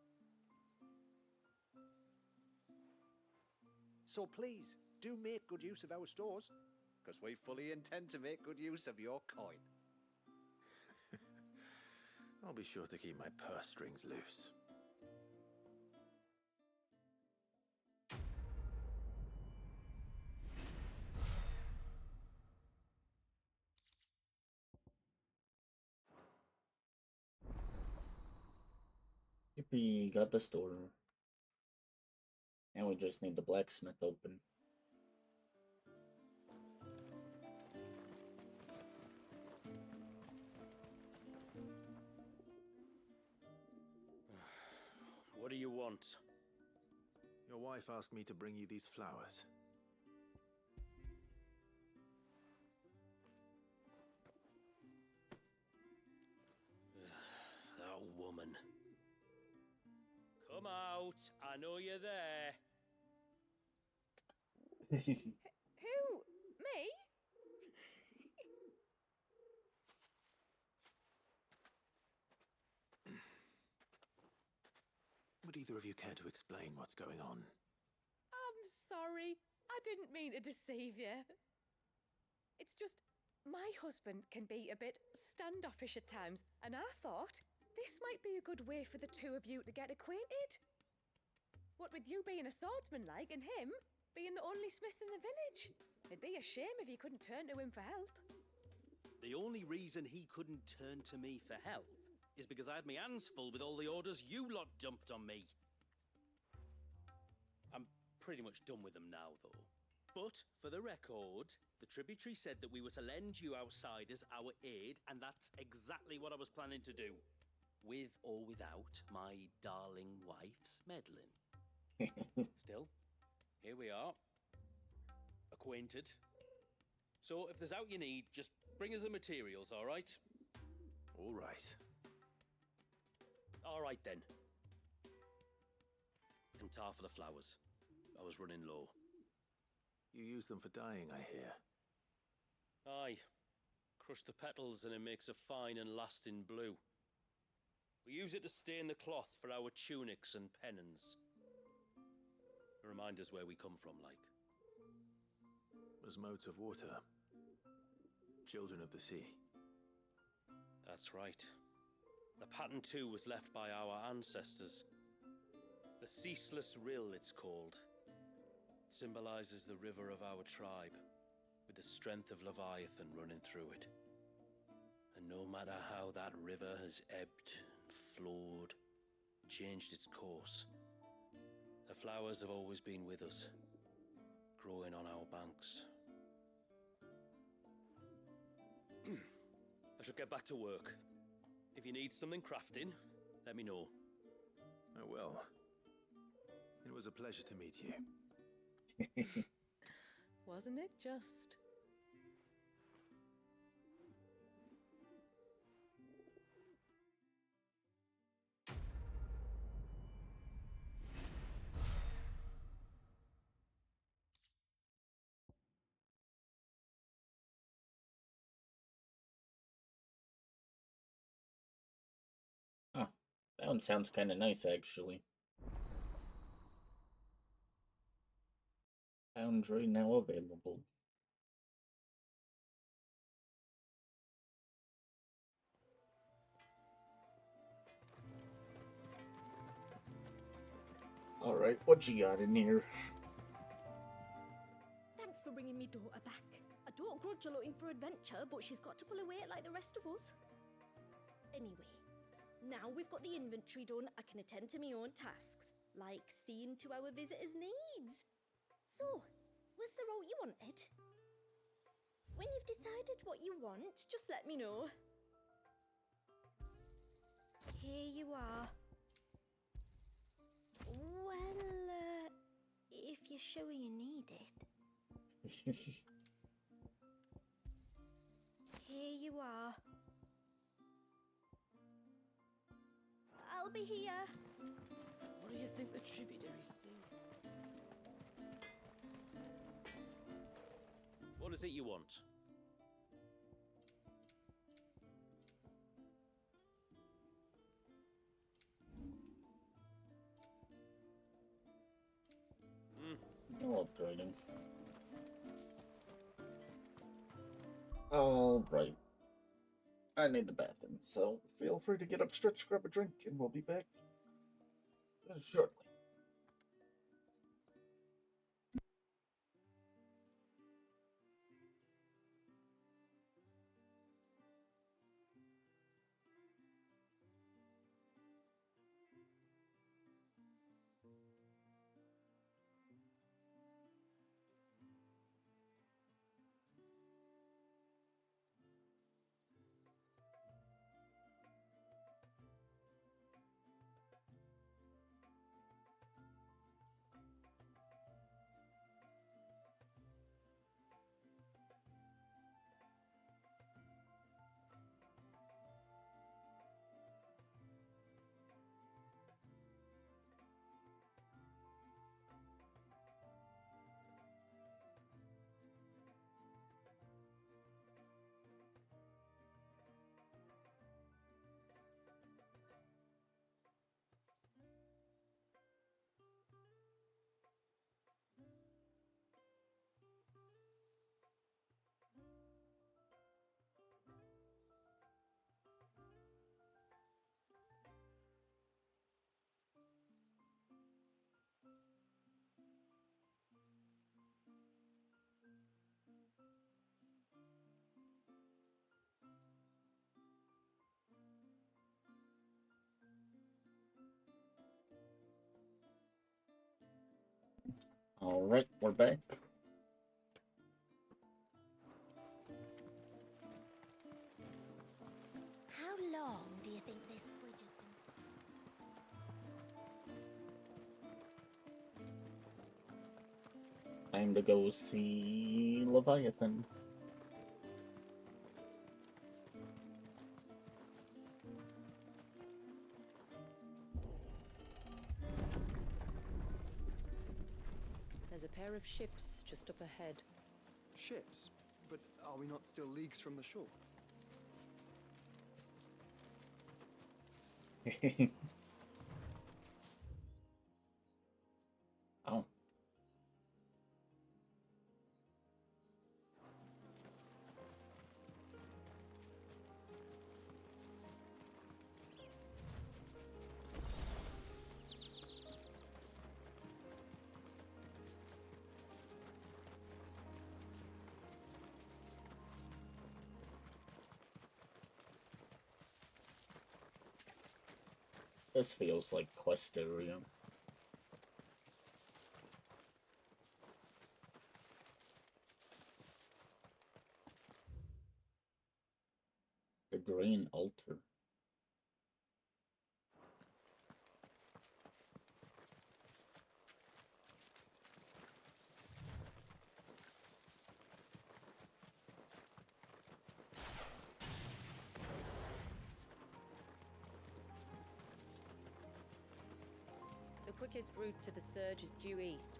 So please, do make good use of our stores, because we fully intend to make good use of your coin. I'll be sure to keep my purse strings loose. Yippee, got the store. And we just need the blacksmith open. What do you want? Your wife asked me to bring you these flowers. That woman. Come out. I know you're there. Who? Me? Would either of you care to explain what's going on? I'm sorry. I didn't mean to deceive you. It's just my husband can be a bit standoffish at times, and I thought this might be a good way for the two of you to get acquainted. What with you being a swordsman like, and him being the only smith in the village. It'd be a shame if you couldn't turn to him for help. The only reason he couldn't turn to me for help is because I had my hands full with all the orders you lot dumped on me. I'm pretty much done with them now, though. But, for the record, the tributary said that we were to lend you outsiders our aid, and that's exactly what I was planning to do. With or without my darling wife's meddling. Still, here we are. Acquainted. So, if there's out you need, just bring us the materials, all right? All right. All right, then. And tar for the flowers. I was running low. You use them for dyeing, I hear. Aye. Crush the petals and it makes a fine and lasting blue. We use it to stain the cloth for our tunics and pennons. Remind us where we come from, like. As modes of water. Children of the sea. That's right. The pattern too was left by our ancestors. The Ceaseless Rill, it's called. It symbolizes the river of our tribe, with the strength of Leviathan running through it. And no matter how that river has ebbed and flowed, changed its course, the flowers have always been with us, growing on our banks. I should get back to work. If you need something crafting, let me know. Oh, well. It was a pleasure to meet you. Wasn't it just? Huh. That one sounds kind of nice, actually. Foundry now available. Alright, what you got in here? Thanks for bringing me daughter back. I don't grudge her looking for adventure, but she's got to pull her weight like the rest of us. Anyway, now we've got the inventory done, I can attend to my own tasks, like seeing to our visitors' needs. So, what's the route you wanted? When you've decided what you want, just let me know. Here you are. Well, if you're sure you need it. Here you are. I'll be here. What do you think the tributary sees? What is it you want? No upgrading. Alright. I need the bathroom, so feel free to get up, stretch, grab a drink, and we'll be back shortly. Alright, we're back. How long do you think this bridge has been? Time to go see Leviathan. There's a pair of ships just up ahead. Ships? But are we not still leagues from the shore? Oh. This feels like quest area. The green altar. The quickest route to the surge is due east,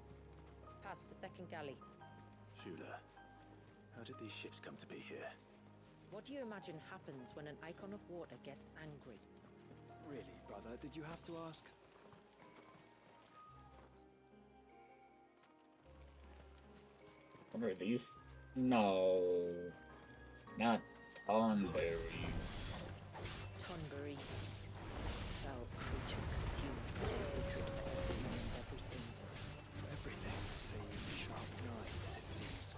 past the second galley. Shula, how did these ships come to be here? What do you imagine happens when an icon of water gets angry? Really, brother, did you have to ask? What are these? No. Not tonberries. Tonberries. Foul creatures consumed by hatred for everyone and everything. Everything, save sharp knives, it seems.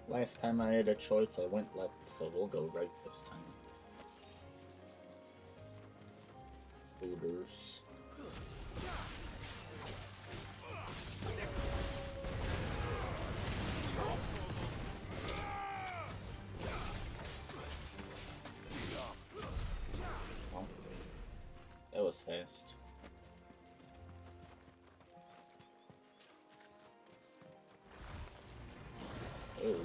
Last time I had a choice, I went left, so we'll go right this time. Looters. Oh, that was fast. Oh.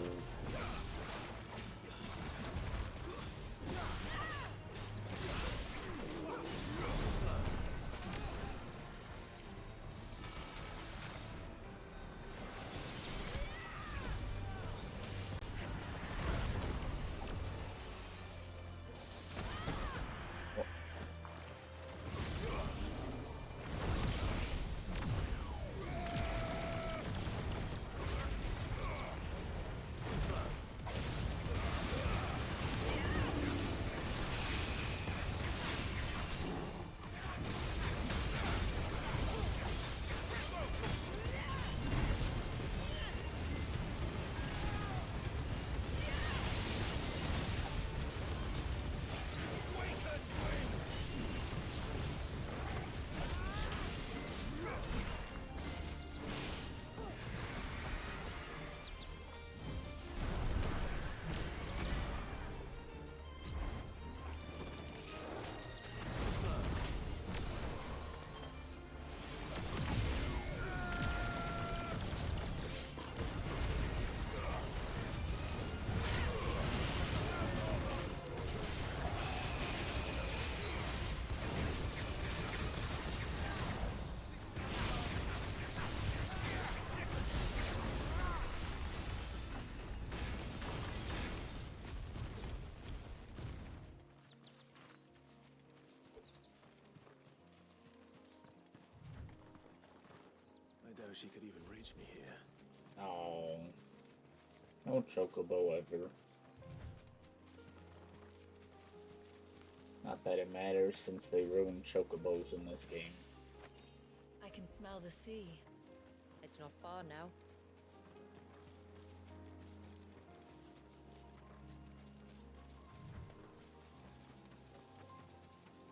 know she could even reach me here. Oh, no chocobo ever. Not that it matters since they ruined chocobos in this game. I can smell the sea. It's not far now.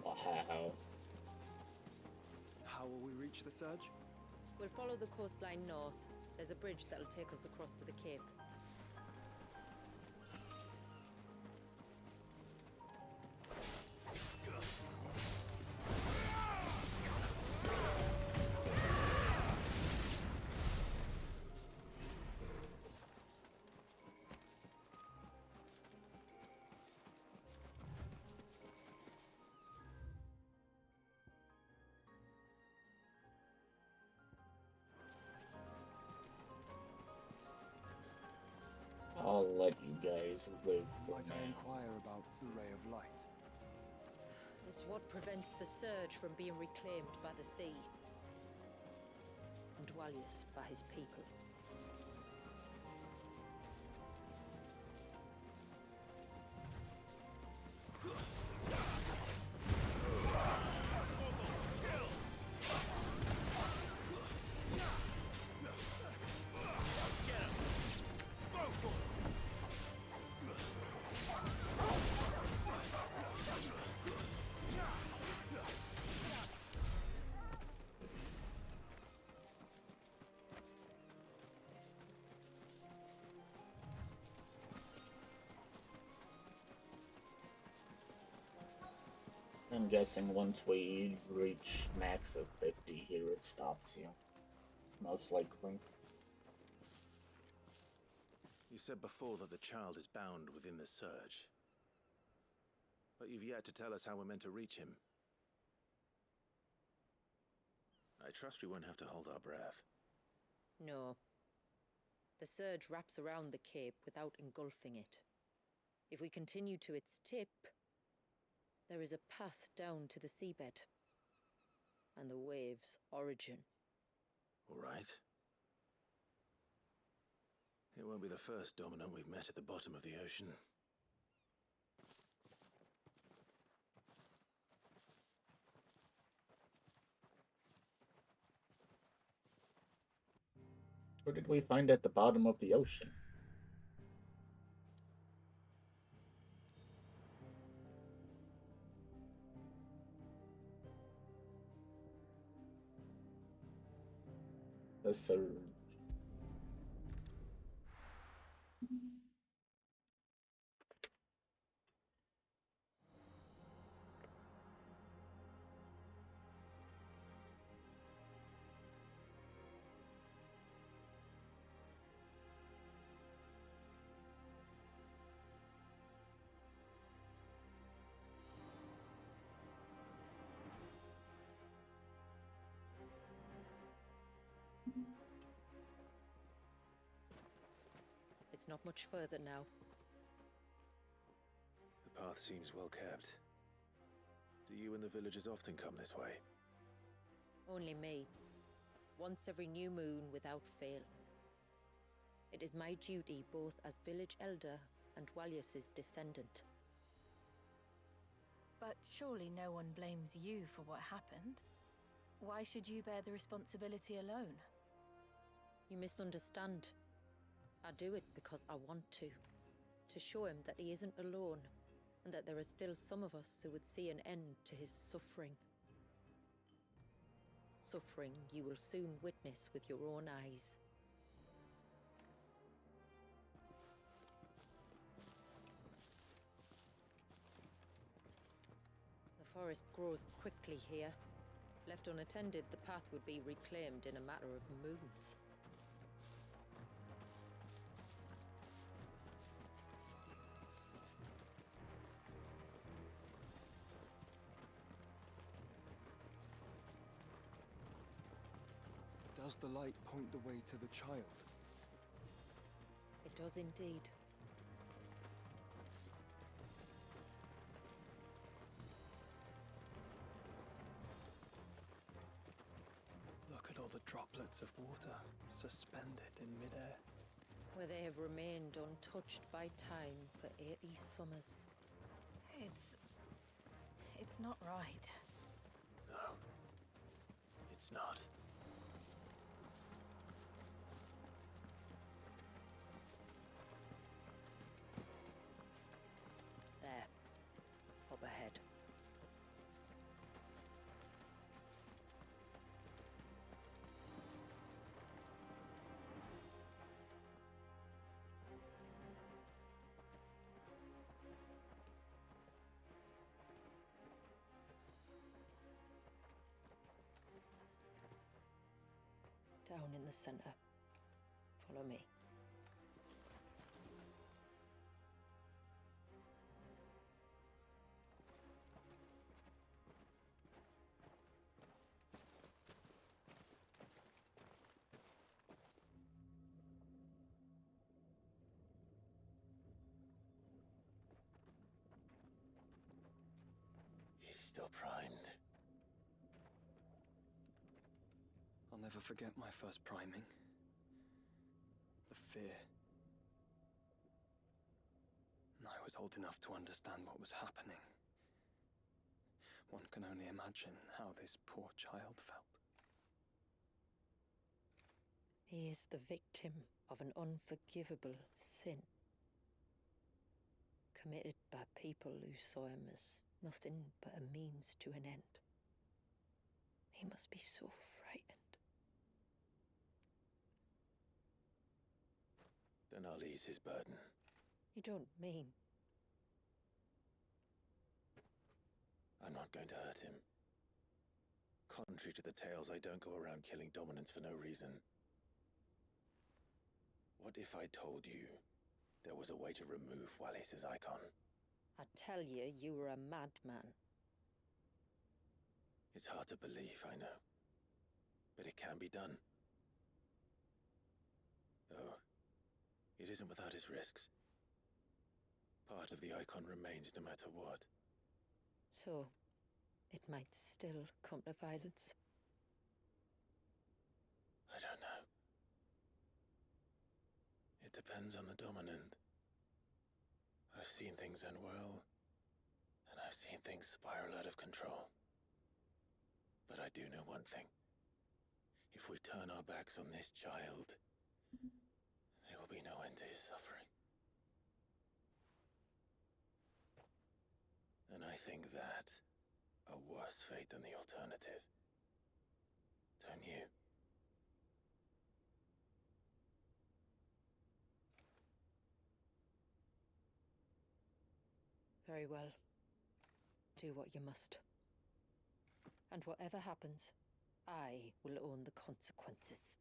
Wow. How will we reach the surge? We'll follow the coastline north. There's a bridge that'll take us across to the cape. I'll let you guys live for Might I now. inquire about the ray of light? It's what prevents the surge from being reclaimed by the sea. And Dwalius by his people. I'm guessing once we reach max of 50 here, it stops you. Most likely. You said before that the child is bound within the surge. But you've yet to tell us how we're meant to reach him. I trust we won't have to hold our breath. No. The surge wraps around the cape without engulfing it. If we continue to its tip, there is a path down to the seabed. And the wave's origin. All right. It won't be the first dominant we've met at the bottom of the ocean. What did we find at the bottom of the ocean? The surge. It's not much further now. The path seems well kept. Do you and the villagers often come this way? Only me. Once every new moon without fail. It is my duty both as village elder and Dwalius's descendant. But surely no one blames you for what happened. Why should you bear the responsibility alone? You misunderstand. I do it because I want to. To show him that he isn't alone, and that there are still some of us who would see an end to his suffering. Suffering you will soon witness with your own eyes. The forest grows quickly here. Left unattended, the path would be reclaimed in a matter of moons. Does the light point the way to the child? It does indeed. Look at all the droplets droplets of water suspended in midair. Where they have remained untouched by time for 80 summers. It's not right. No, it's not. There. Up ahead. Down in the center. Follow me. He's still primed. I'll never forget my first priming. The fear. And I was old enough to understand what was happening. One can only imagine how this poor child felt. He is the victim of an unforgivable sin. Committed by people who saw him as nothing but a means to an end. He must be so frightened. Then I'll ease his burden. You don't mean? I'm not going to hurt him. Contrary to the tales, I don't go around killing dominants for no reason. What if I told you there was a way to remove Wallace's icon? I tell you, you were a madman. It's hard to believe, I know. But it can be done. Though, it isn't without its risks. Part of the icon remains no matter what. So, it might still come to violence. I don't know. It depends on the dominant. I've seen things end well, and I've seen things spiral out of control. But I do know one thing. If we turn our backs on this child, there will be no end to his suffering. And I think that a worse fate than the alternative. Don't you? Very well. Do what you must. And whatever happens, I will own the consequences.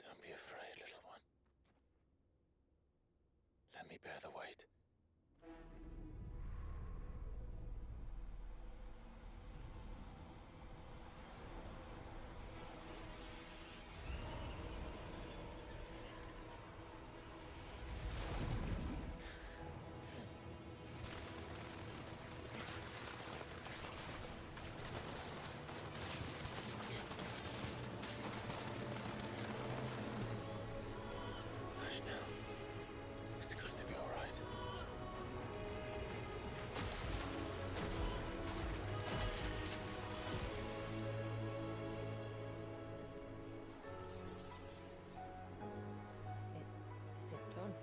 Don't be afraid, little one. Let me bear the weight. Hush now. It's going to be all right. Is it done?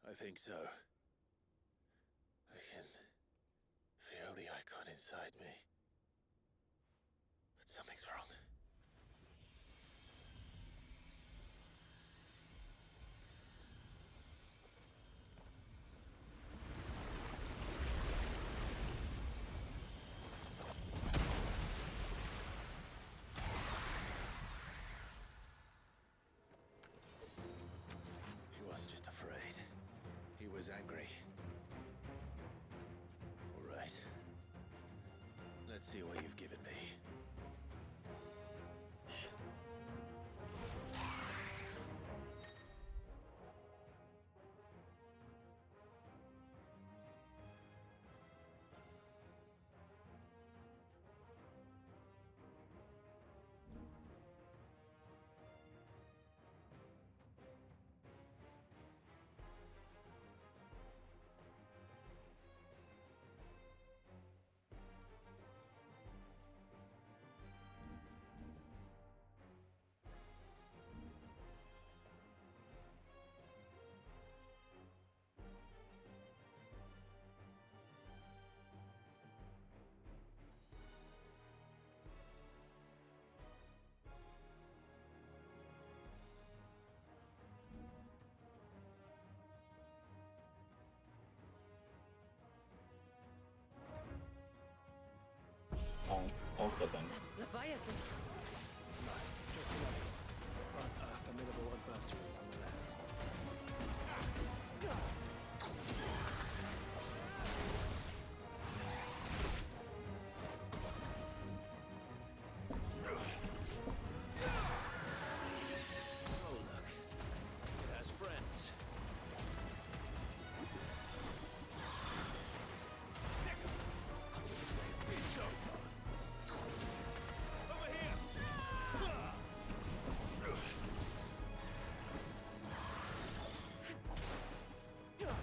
I think so. I can feel the icon inside me. But something's wrong. He wasn't just afraid. He was angry. All right. Let's see what you've given me. Leviathan. No, just another, but a formidable adversary nonetheless. Oh, look. It has friends. Over here!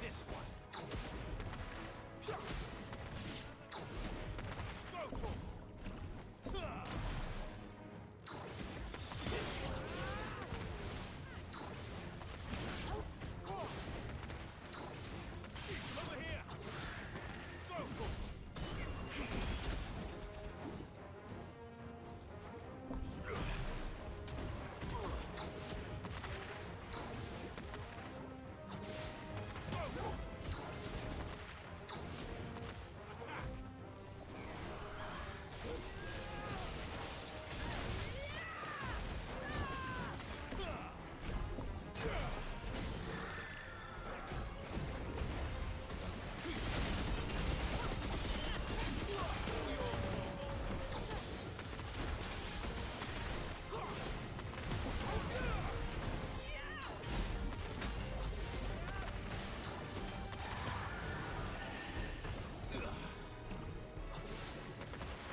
This one. Go to him. This one. Over here. Go to him.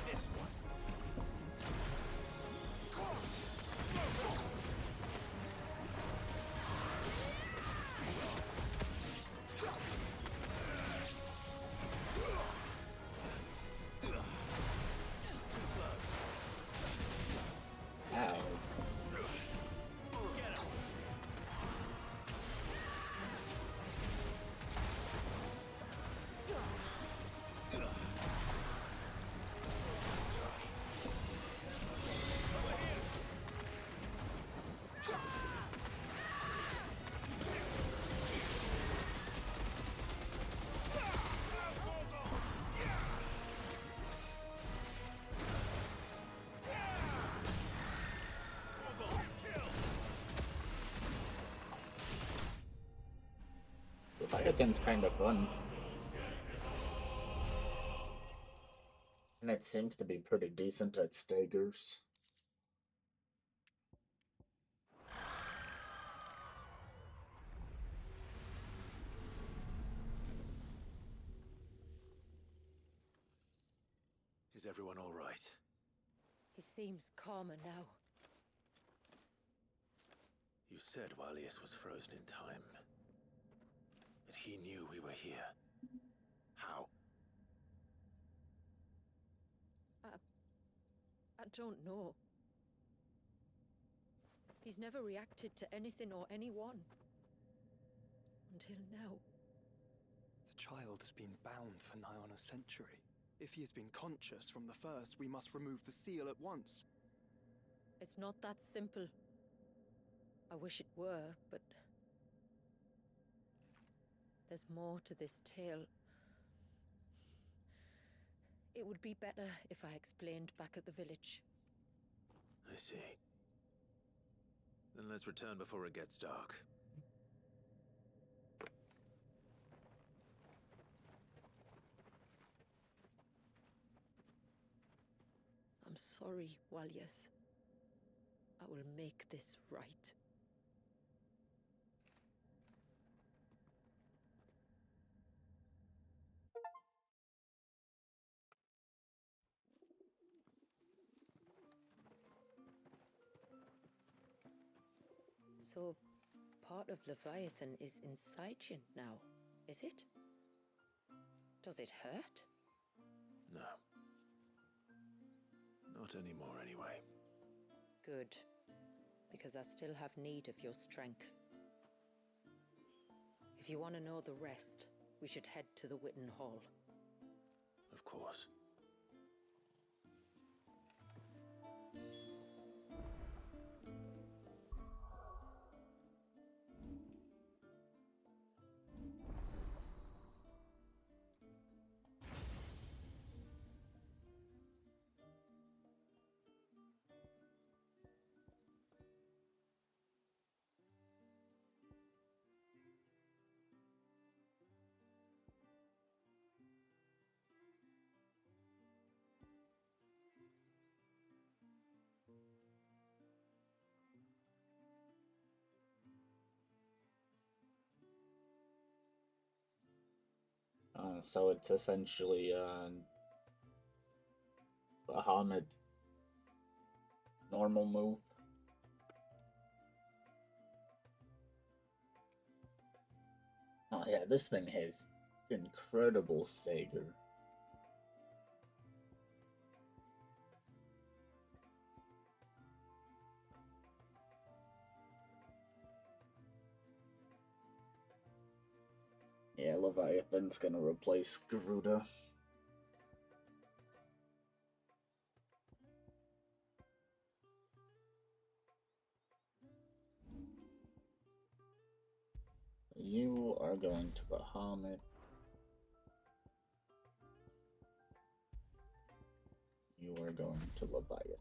This one. Too slow. Ow. Get him. Let's try. Over here. Leviathan's kind of fun. And it seems to be pretty decent at staggers. Is everyone all right? He seems calmer now. You said Walius was frozen in time. But he knew we were here. How? I don't know. He's never reacted to anything or anyone. Until now. The child has been bound for nigh on a century. If he has been conscious from the first, we must remove the seal at once. It's not that simple. I wish it were, but... there's more to this tale. It would be better if I explained back at the village. I see. Then let's return before it gets dark. I'm sorry, Walias. I will make this right. So, part of Leviathan is inside you now, is it? Does it hurt? No. Not anymore, anyway. Good. Because I still have need of your strength. If you want to know the rest, we should head to the Witten Hall. Of course. So it's essentially Bahamut's normal move. Oh yeah, this thing has incredible stagger. Yeah, Leviathan's gonna replace Garuda. You are going to Bahamut. You are going to Leviathan.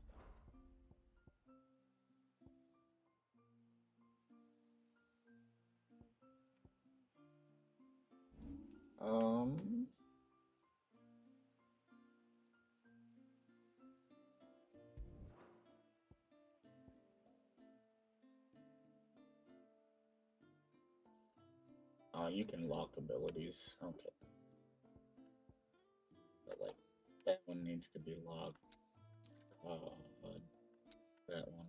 Oh, you can lock abilities. Okay. But, like, that one needs to be locked. That one. That one.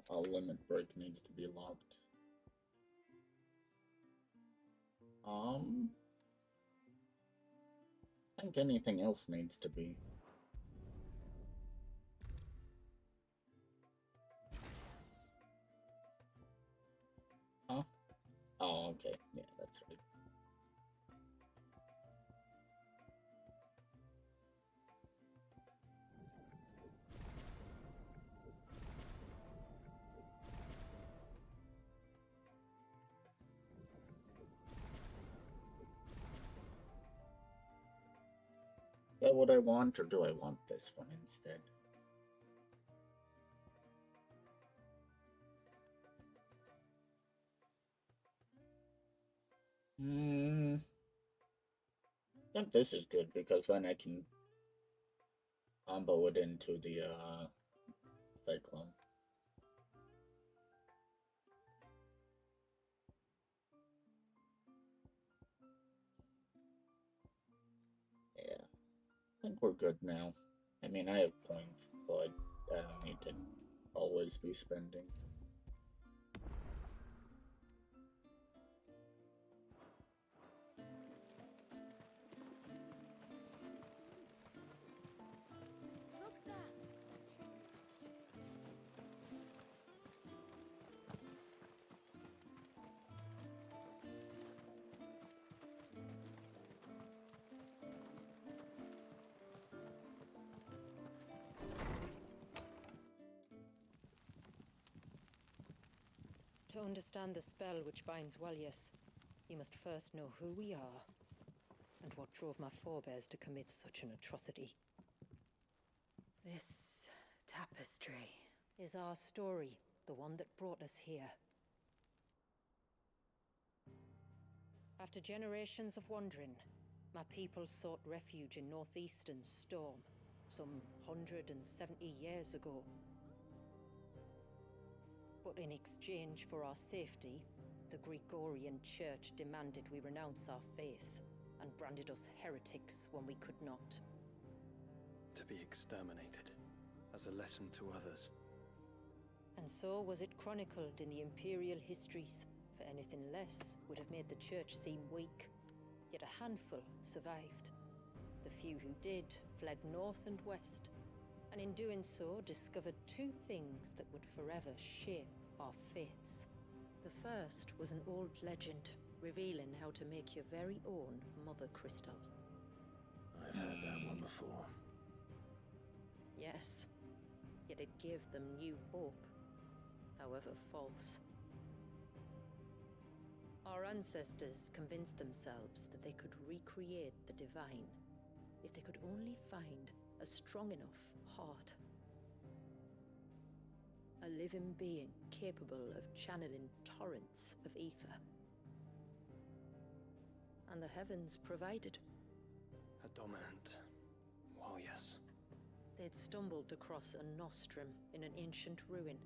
A limit break needs to be locked. I think anything else needs to be. Huh? Oh, okay. Yeah, that's right. Is that what I want, or do I want this one instead? I think this is good because then I can combo it into the Cyclone. Yeah, I think we're good now. I mean, I have points, but I don't need to always be spending. To understand the spell which binds Walyas, you must first know who we are, and what drove my forebears to commit such an atrocity. This tapestry is our story, the one that brought us here. After generations of wandering, my people sought refuge in northeastern Storm, some 170 years ago. But in exchange for our safety, the Gregorian Church demanded we renounce our faith, and branded us heretics when we could not. To be exterminated, as a lesson to others. And so was it chronicled in the Imperial histories, for anything less would have made the Church seem weak. Yet a handful survived. The few who did fled north and west, and in doing so discovered two things that would forever shape our fates. The first was an old legend, revealing how to make your very own Mother Crystal. I've heard that one before. Yes, yet it gave them new hope, however false. Our ancestors convinced themselves that they could recreate the divine if they could only find a strong enough heart. A living being capable of channeling torrents of ether. And the heavens provided. A dominant. Well, yes. They'd stumbled across a nostrum in an ancient ruin,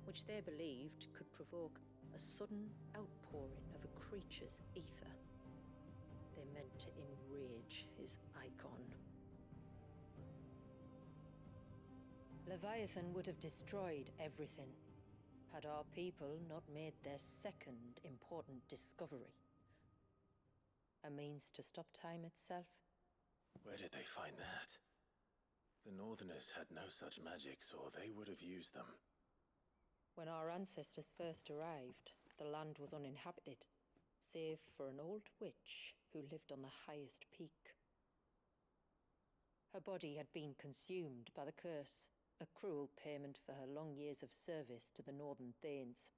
which they believed could provoke a sudden outpouring of a creature's ether. They meant to enrage his icon. Leviathan would have destroyed everything, had our people not made their second important discovery. A means to stop time itself. Where did they find that? The Northerners had no such magics, or they would have used them. When our ancestors first arrived, the land was uninhabited, save for an old witch who lived on the highest peak. Her body had been consumed by the curse, a cruel payment for her long years of service to the Northern Thanes.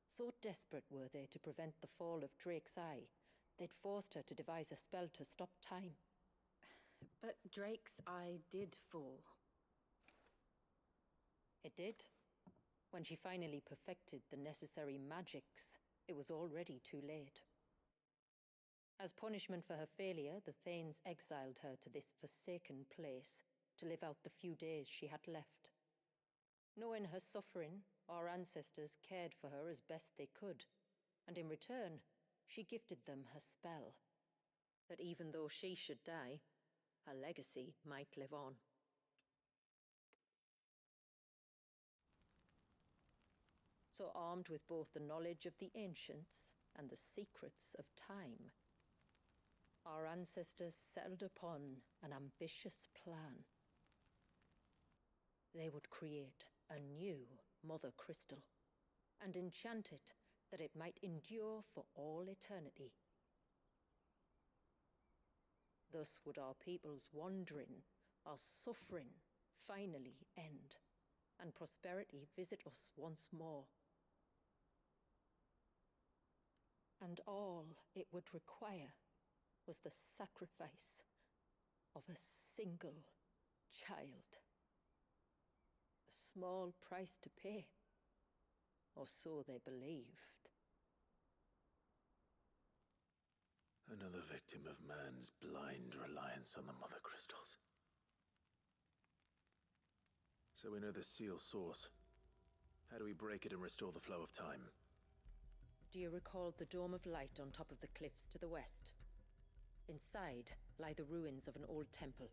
So desperate were they to prevent the fall of Drake's Eye, they'd forced her to devise a spell to stop time. But Drake's Eye did fall. It did. When she finally perfected the necessary magics, it was already too late. As punishment for her failure, the Thanes exiled her to this forsaken place to live out the few days she had left. Knowing her suffering, our ancestors cared for her as best they could, and in return, she gifted them her spell, that even though she should die, her legacy might live on. So armed with both the knowledge of the ancients and the secrets of time, our ancestors settled upon an ambitious plan. They would create a new Mother Crystal and enchant it that it might endure for all eternity. Thus would our people's wandering, our suffering, finally end, and prosperity visit us once more. And all it would require was the sacrifice of a single child. A small price to pay, or so they believed. Another victim of man's blind reliance on the Mother Crystals. So we know the seal's source. How do we break it and restore the flow of time? Do you recall the dome of light on top of the cliffs to the west? Inside lie the ruins of an old temple.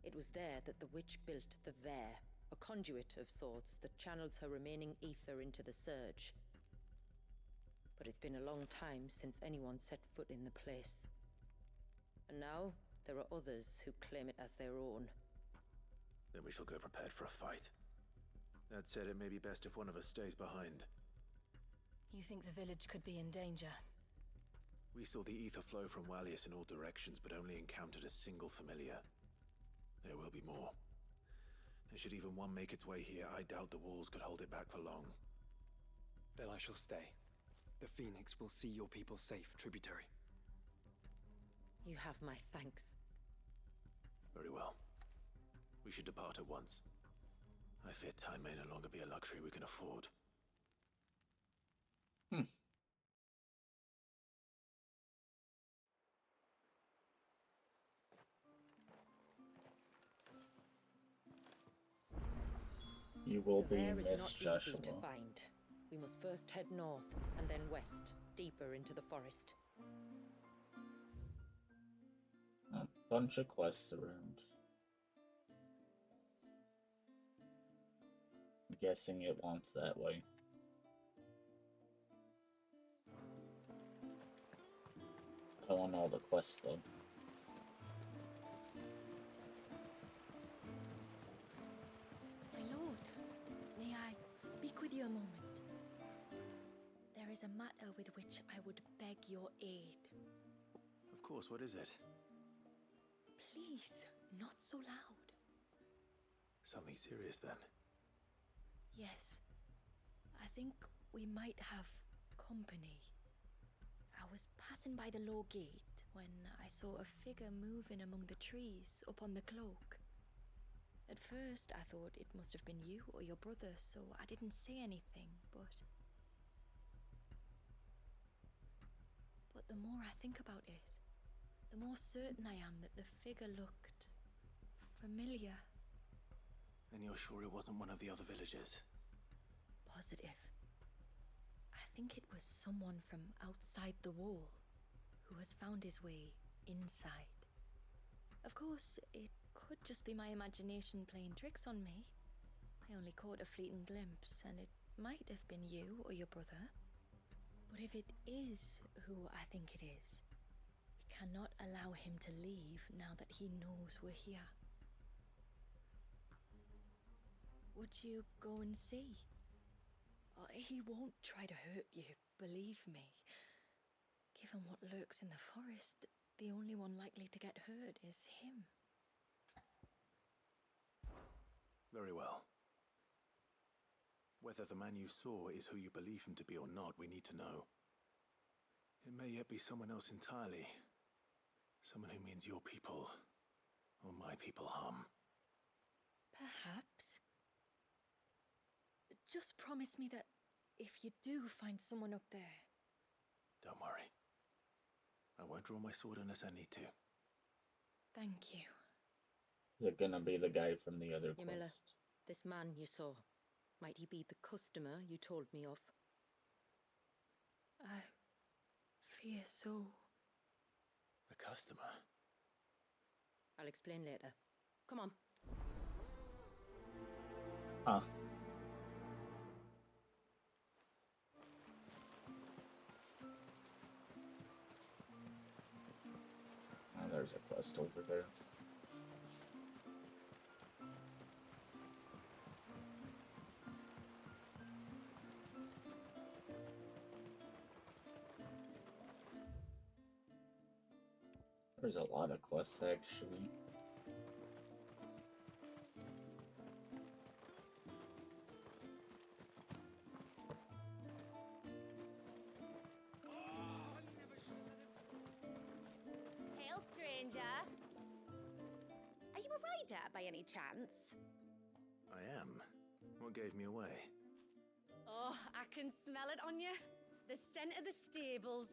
It was there that the witch built the Vare, a conduit of sorts that channels her remaining ether into the surge. But it's been a long time since anyone set foot in the place. And now, there are others who claim it as their own. Then we shall go prepared for a fight. That said, it may be best if one of us stays behind. You think the village could be in danger? We saw the ether flow from Wallius in all directions, but only encountered a single familiar. There will be more. And should even one make its way here, I doubt the walls could hold it back for long. Then I shall stay. The Phoenix will see your people safe, tributary. You have my thanks. Very well. We should depart at once. I fear time may no longer be a luxury we can afford. You will The be Vare is missed, not easy Joshua. to find. We must first head north, and then west, deeper into the forest. A bunch of quests around. I'm guessing it wants that way. I want all the quests though. My lord, may I speak with you a moment? There is a matter with which I would beg your aid. Of course, what is it? Please, not so loud. Something serious then? Yes, I think we might have company. I was passing by the low gate when I saw a figure moving among the trees up on the cloak. At first, I thought it must have been you or your brother, so I didn't say anything, but the more I think about it, the more certain I am that the figure looked familiar. And you're sure it wasn't one of the other villagers? Positive. I think it was someone from outside the wall who has found his way inside. Of course, it could just be my imagination playing tricks on me. I only caught a fleeting glimpse, and it might have been you or your brother. But if it is who I think it is, we cannot allow him to leave now that he knows we're here. Would you go and see? He won't try to hurt you, believe me. Given what lurks in the forest, the only one likely to get hurt is him. Very well. Whether the man you saw is who you believe him to be or not, we need to know. It may yet be someone else entirely. Someone who means your people, or my people, harm. Perhaps. Just promise me that if you do find someone up there... Don't worry. I won't draw my sword unless I need to. Thank you. Is it gonna be the guy from the other Yamila, quest? this man you saw, might he be the customer you told me of? I fear so. The customer? I'll explain later. Come on. Huh. Oh, there's a quest over there. There's a lot of quests, actually. Hail, stranger. Are you a rider by any chance? I am. What gave me away? Oh, I can smell it on you. The scent of the stables.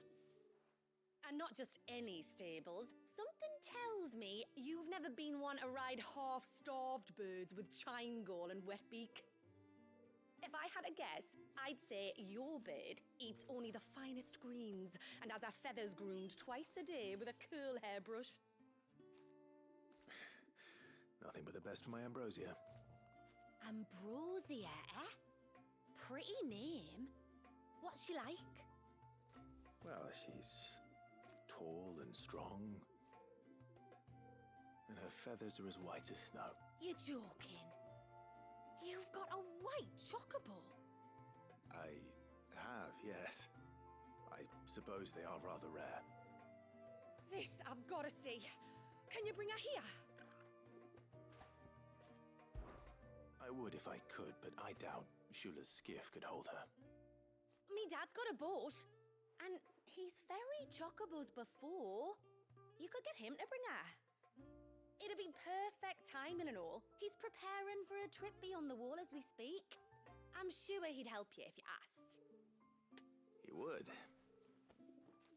And not just any stables. Something tells me you've never been one to ride half-starved birds with chine gall and wet beak. If I had a guess, I'd say your bird eats only the finest greens and has her feathers groomed twice a day with a curl hairbrush. Nothing but the best for my ambrosia. Ambrosia, eh? Pretty name. What's she like? Well, she's tall and strong. And her feathers are as white as snow. You're joking. You've got a white chocobo. I have, yes. I suppose they are rather rare. This I've got to see. Can you bring her here? I would if I could, but I doubt Shula's skiff could hold her. Me dad's got a boat. And he's ferried chocobos before. You could get him to bring her. It'd be perfect timing and all. He's preparing for a trip beyond the wall as we speak. I'm sure he'd help you if you asked. He would.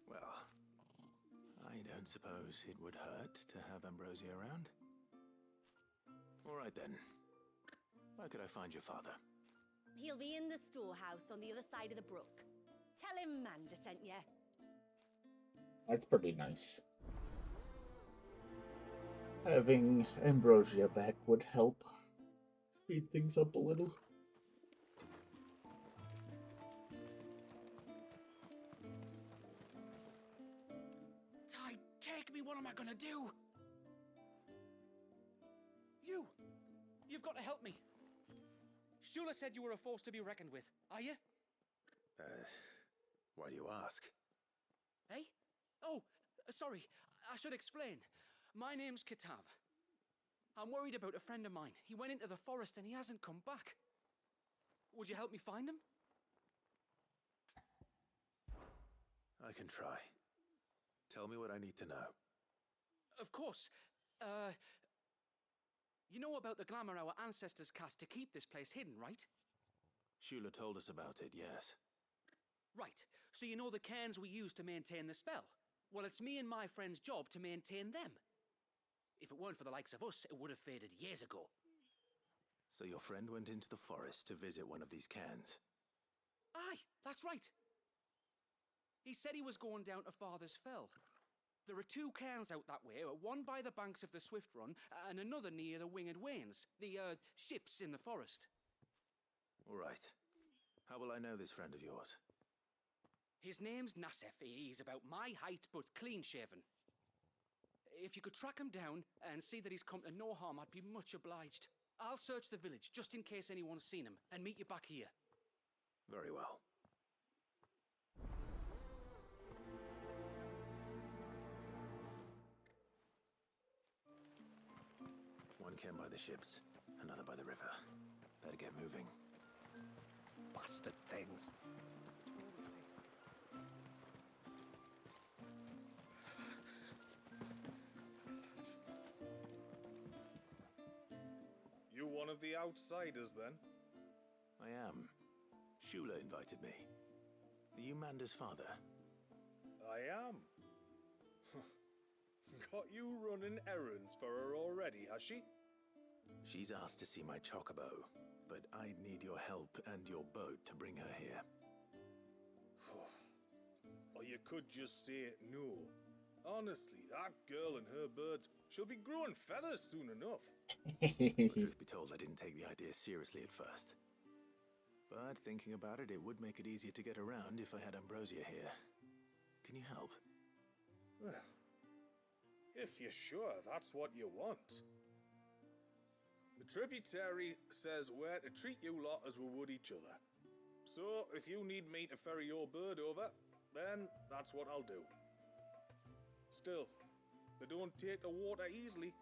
Well, I don't suppose it would hurt to have Ambrosia around. All right then. Where could I find your father? He'll be in the storehouse on the other side of the brook. Tell him Manda sent you. That's pretty nice. Having Ambrosia back would help speed things up a little. Ty, take me. What am I gonna do? You've got to help me. Shula said you were a force to be reckoned with. Are you? Why do you ask? Eh? Oh, sorry. I should explain. My name's Kitav. I'm worried about a friend of mine. He went into the forest and he hasn't come back. Would you help me find him? I can try. Tell me what I need to know. Of course. You know about the glamour our ancestors cast to keep this place hidden, right? Shula told us about it, yes. Right, so you know the cairns we use to maintain the spell? Well, it's me and my friend's job to maintain them. If it weren't for the likes of us, it would have faded years ago. So your friend went into the forest to visit one of these cairns? Aye, that's right. He said he was going down to Father's Fell. There are 2 cairns out that way, one by the banks of the Swift Run, and another near the Winged Wains, the, ships in the forest. All right. How will I know this friend of yours? His name's Nassef. He's about my height, but clean-shaven. If you could track him down and see that he's come to no harm, I'd be much obliged. I'll search the village, just in case anyone's seen him, and meet you back here. Very well. One cairn by the ships, another by the river. Better get moving. Bastard things. You one of the outsiders, then? I am. Shula invited me. Are you Manda's father? I am. Got you running errands for her already, has she? She's asked to see my chocobo, but I'd need your help and your boat to bring her here. Or you could just say no. Honestly, that girl and her birds, she'll be growing feathers soon enough. Truth be told, I didn't take the idea seriously at first. But thinking about it, it would make it easier to get around if I had Ambrosia here. Can you help? Well, if you're sure that's what you want. The tributary says we're to treat you lot as we would each other. So, if you need me to ferry your bird over, then that's what I'll do. Still, they don't take the water easily.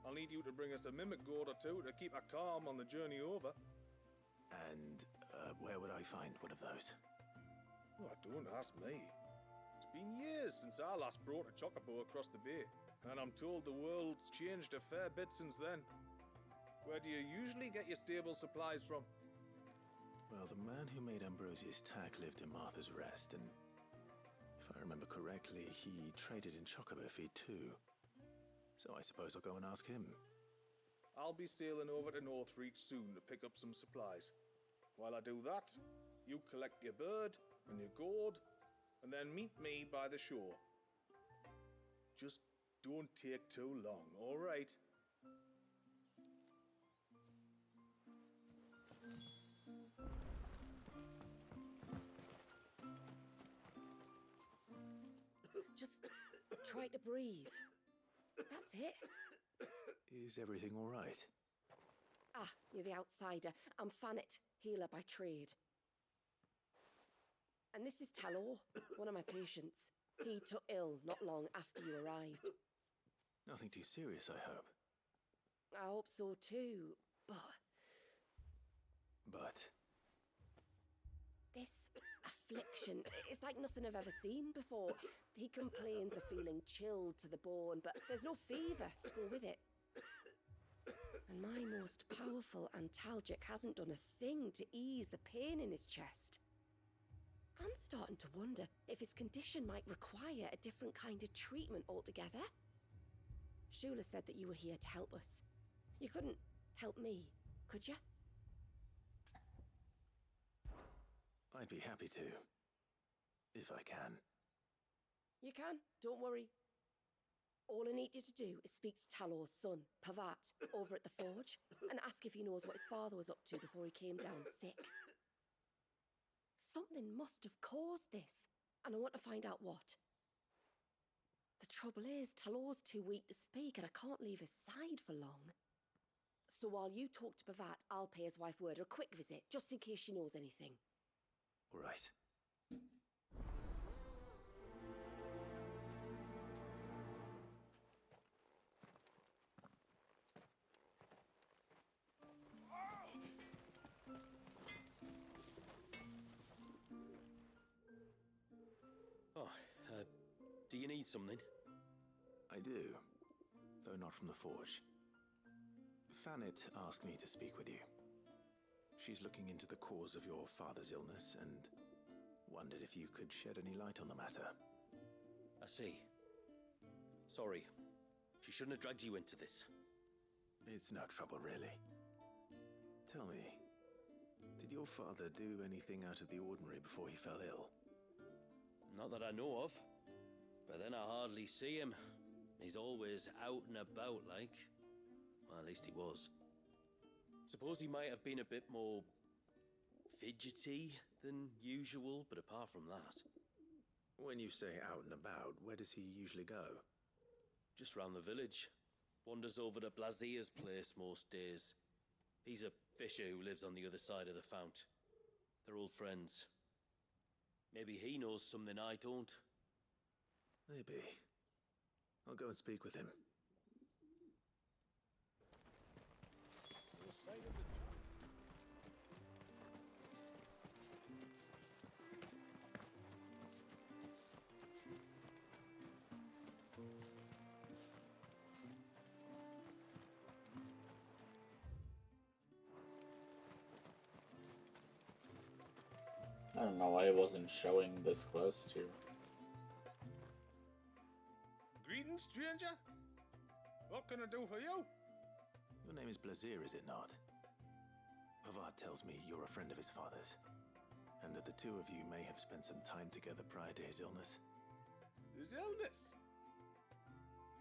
I'll need you to bring us a mimic gourd or 2 to keep her calm on the journey over. And where would I find one of those? Oh, don't ask me. It's been years since I last brought a chocobo across the bay, and I'm told the world's changed a fair bit since then. Where do you usually get your stable supplies from? Well, the man who made Ambrosia's tack lived in Martha's Rest, and if I remember correctly, he traded in chocobo feed too. So I suppose I'll go and ask him. I'll be sailing over to Northreach soon to pick up some supplies. While I do that, you collect your bird and your gourd, and then meet me by the shore. Just don't take too long, all right? Just try to breathe. That's it. Is everything all right? Ah, you're the outsider. I'm Fannet, healer by trade. And this is Talor, one of my patients. He took ill not long after you arrived. Nothing too serious, I hope. I hope so too, but this affliction, it's like nothing I've ever seen before. He complains of feeling chilled to the bone, but there's no fever to go with it. And my most powerful antalgic hasn't done a thing to ease the pain in his chest. I'm starting to wonder if his condition might require a different kind of treatment altogether. Shula said that you were here to help us. You couldn't help me, could you? I'd be happy to, if I can. You can, don't worry. All I need you to do is speak to Talor's son, Pavat, over at the forge, and ask if he knows what his father was up to before he came down sick. Something must have caused this, and I want to find out what. The trouble is, Talor's too weak to speak, and I can't leave his side for long. So while you talk to Pavat, I'll pay his wife word a quick visit, just in case she knows anything. All right. Oh, do you need something? I do, though not from the forge. Fanet asked me to speak with you. She's looking into the cause of your father's illness and wondered if you could shed any light on the matter. I see. Sorry. She shouldn't have dragged you into this. It's no trouble, really. Tell me, did your father do anything out of the ordinary before he fell ill? Not that I know of. But then I hardly see him. He's always out and about, like. Well, at least he was. Suppose he might have been a bit more fidgety than usual, but apart from that... When you say out and about, where does he usually go? Just round the village. Wanders over to Blazier's place most days. He's a fisher who lives on the other side of the fount. They're old friends. Maybe he knows something I don't. Maybe. I'll go and speak with him. I don't know why it wasn't showing this quest here. Greetings, stranger. What can I do for you? Your name is Blazier, is it not? Pavard tells me you're a friend of his father's, and that the two of you may have spent some time together prior to his illness. His illness?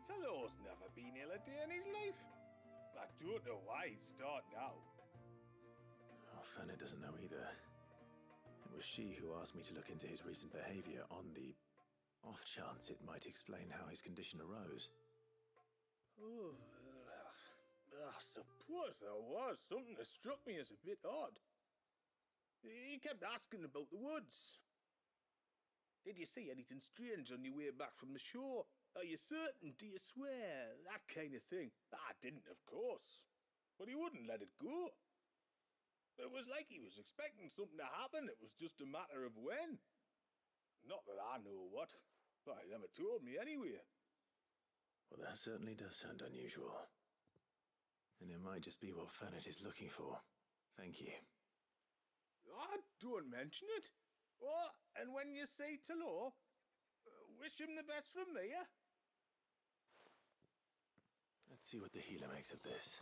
Talor's never been ill a day in his life. I don't know why he'd start now. Oh, Fanny doesn't know either. It was she who asked me to look into his recent behavior on the off chance it might explain how his condition arose. Oh, I suppose there was something that struck me as a bit odd. He kept asking about the woods. Did you see anything strange on your way back from the shore? Are you certain? Do you swear? That kind of thing. I didn't, of course. But he wouldn't let it go. It was like he was expecting something to happen. It was just a matter of when. Not that I know what, but he never told me anyway. Well, that certainly does sound unusual. And it might just be what Fanet is looking for. Thank you. Don't mention it. Oh, and when you say Talor, wish him the best from me, yeah? Let's see what the healer makes of this.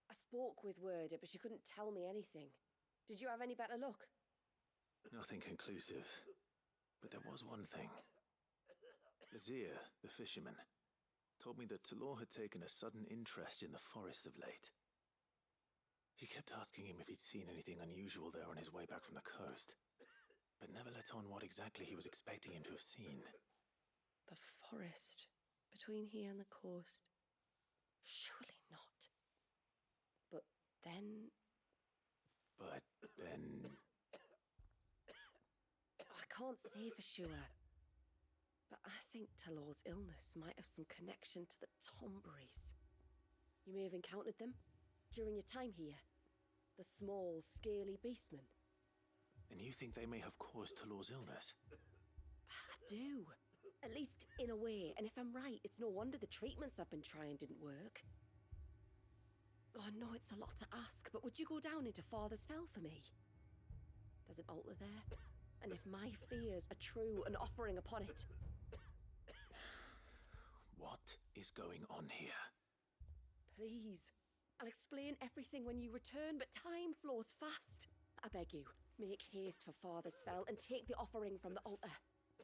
I spoke with Word, but she couldn't tell me anything. Did you have any better luck? Nothing conclusive. But there was one thing. Lazier, the fisherman, told me that Talor had taken a sudden interest in the forest of late. He kept asking him if he'd seen anything unusual there on his way back from the coast, but never let on what exactly he was expecting him to have seen. The forest between here and the coast? Surely not. But then... I can't say for sure. But I think Talor's illness might have some connection to the Tomberries. You may have encountered them during your time here. The small, scaly beastmen. And you think they may have caused Talor's illness? I do. At least in a way. And if I'm right, it's no wonder the treatments I've been trying didn't work. Oh, I know it's a lot to ask, but would you go down into Father's Fell for me? There's an altar there. And if my fears are true, an offering upon it. What is going on here? Please. I'll explain everything when you return, but time flows fast. I beg you, make haste for Father's Fell and take the offering from the altar.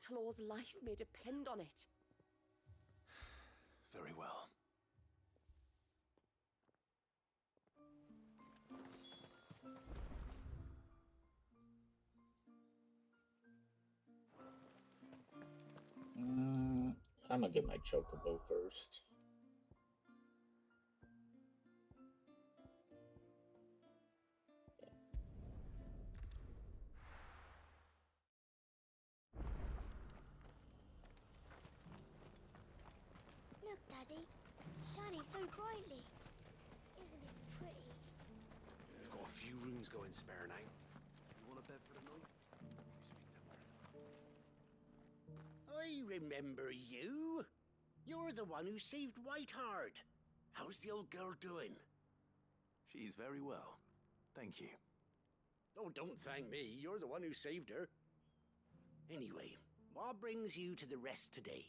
Talor's life may depend on it. Very well. I'm gonna get my chocobo first. Daddy. Shining so brightly. Isn't it pretty? We've got a few rooms going spare now. You want a bed for the night? I remember you. You're the one who saved Whiteheart. How's the old girl doing? She's very well. Thank you. Oh, don't thank me. You're the one who saved her. Anyway, what brings you to the rest today?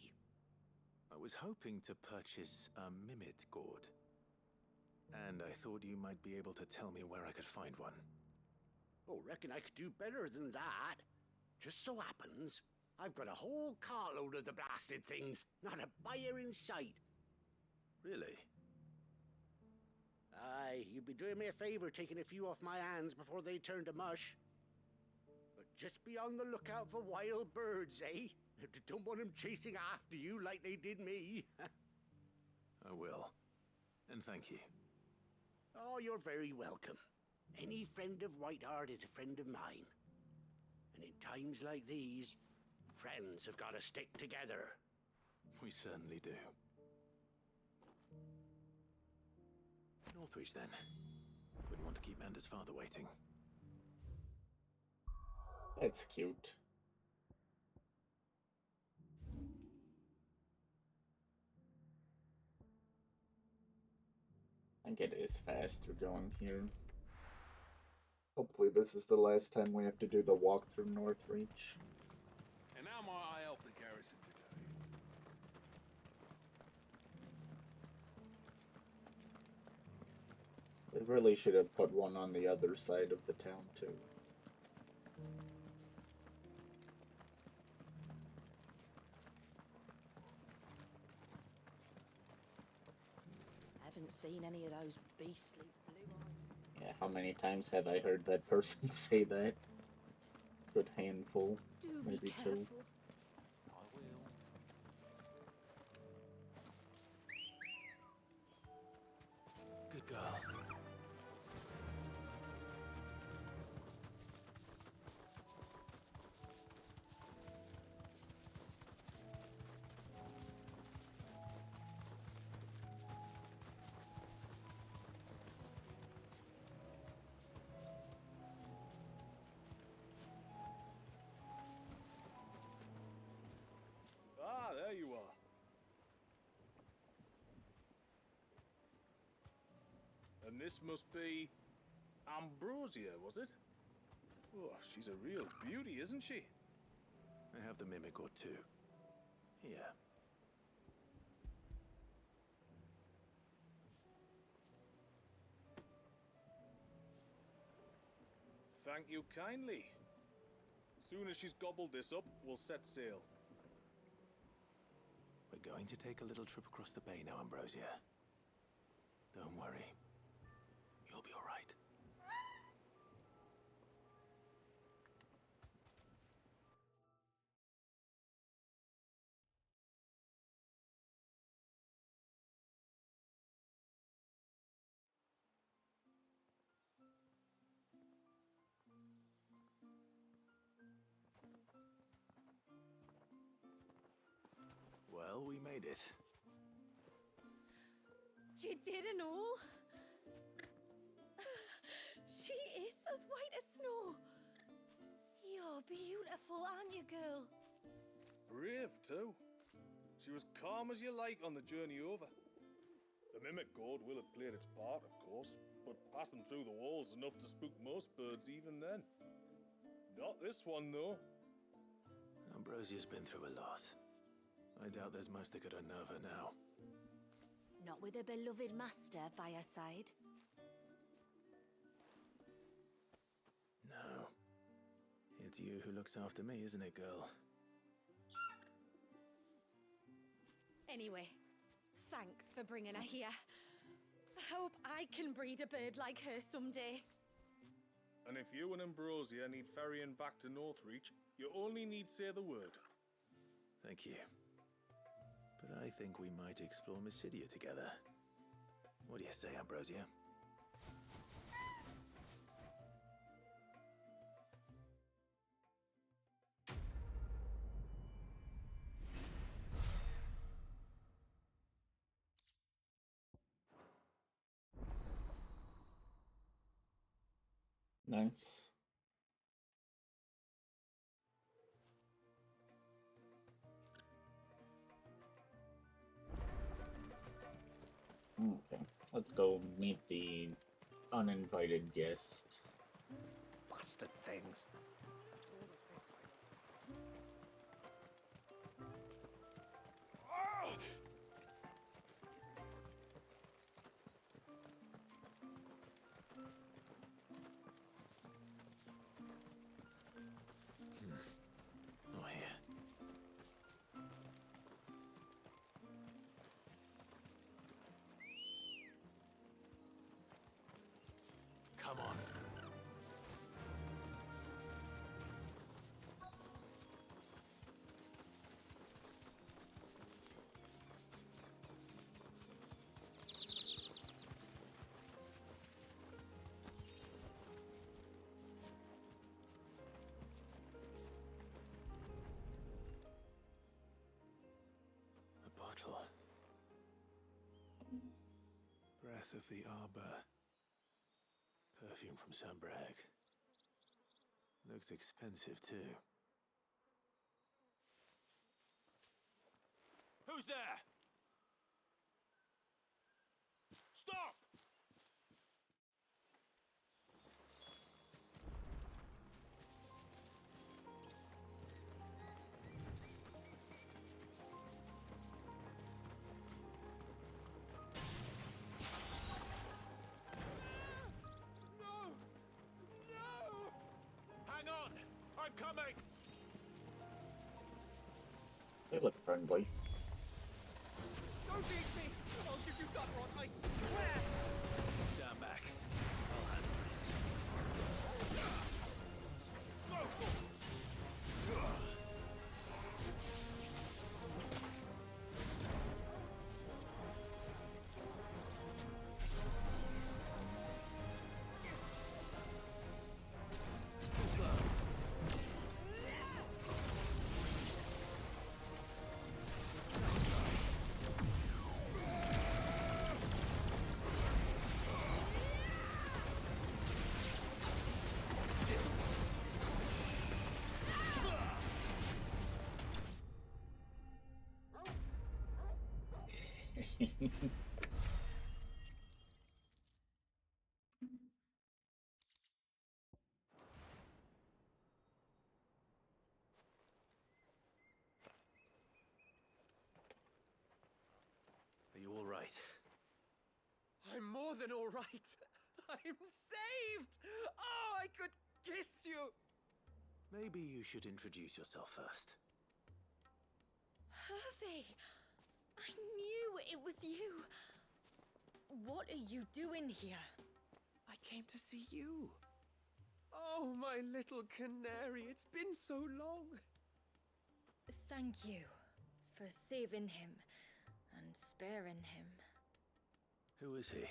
I was hoping to purchase a Mimit gourd. And I thought you might be able to tell me where I could find one. Oh, reckon I could do better than that. Just so happens, I've got a whole carload of the blasted things. Not a buyer in sight. Really? Aye, you'd be doing me a favor taking a few off my hands before they turn to mush. But just be on the lookout for wild birds, eh? Don't want them chasing after you like they did me. I will. And thank you. Oh, you're very welcome. Any friend of Whiteheart is a friend of mine. And in times like these, friends have got to stick together. We certainly do. Northridge, then. Wouldn't want to keep Mander's father waiting. That's cute. I think it is faster going here. Hopefully this is the last time we have to do the walk through Northreach. And now might I help the garrison today? They really should have put one on the other side of the town too. Haven't seen any of those beastly blue eyes. Yeah, how many times have I heard that person say that? Good handful, Do maybe be two. careful. I will. Good girl. Ah, there you are. And this must be Ambrosia, was it? Oh, she's a real beauty, isn't she? I have the Mimic gourd too. Here. Thank you kindly. Soon as she's gobbled this up, we'll set sail. We're going to take a little trip across the bay now, Ambrosia. Don't worry. You'll be all right. Well, we made it. You didn't all? She is as white as snow. You're beautiful, aren't you, girl? Brave, too. She was calm as you like on the journey over. The mimic gourd will have played its part, of course, but passing through the walls enough to spook most birds even then. Not this one, though. Ambrosia's been through a lot. I doubt there's much that could unnerve her now. Not with a beloved master by her side. No. It's you who looks after me, isn't it, girl? Anyway, thanks for bringing her here. I hope I can breed a bird like her someday. And if you and Ambrosia need ferrying back to Northreach, you only need say the word. Thank you. But I think we might explore Mysidia together. What do you say, Ambrosia? Nice. Okay, let's go meet the uninvited guest. Bastard things. Not here. Come on. A bottle. Breath of the Arbor. Perfume from Sunbrag. Looks expensive too. Who's there? Stop! Hang on! I'm coming! They look friendly. Don't leave me! I'll give you gut rot, I swear! Stand back. I'll handle this. Too slow. Are you all right? I'm more than all right. I'm saved! Oh, I could kiss you! Maybe you should introduce yourself first. Hervey! I knew it was you! What are you doing here? I came to see you. Oh, my little canary, it's been so long. Thank you for saving him and sparing him. Who is he?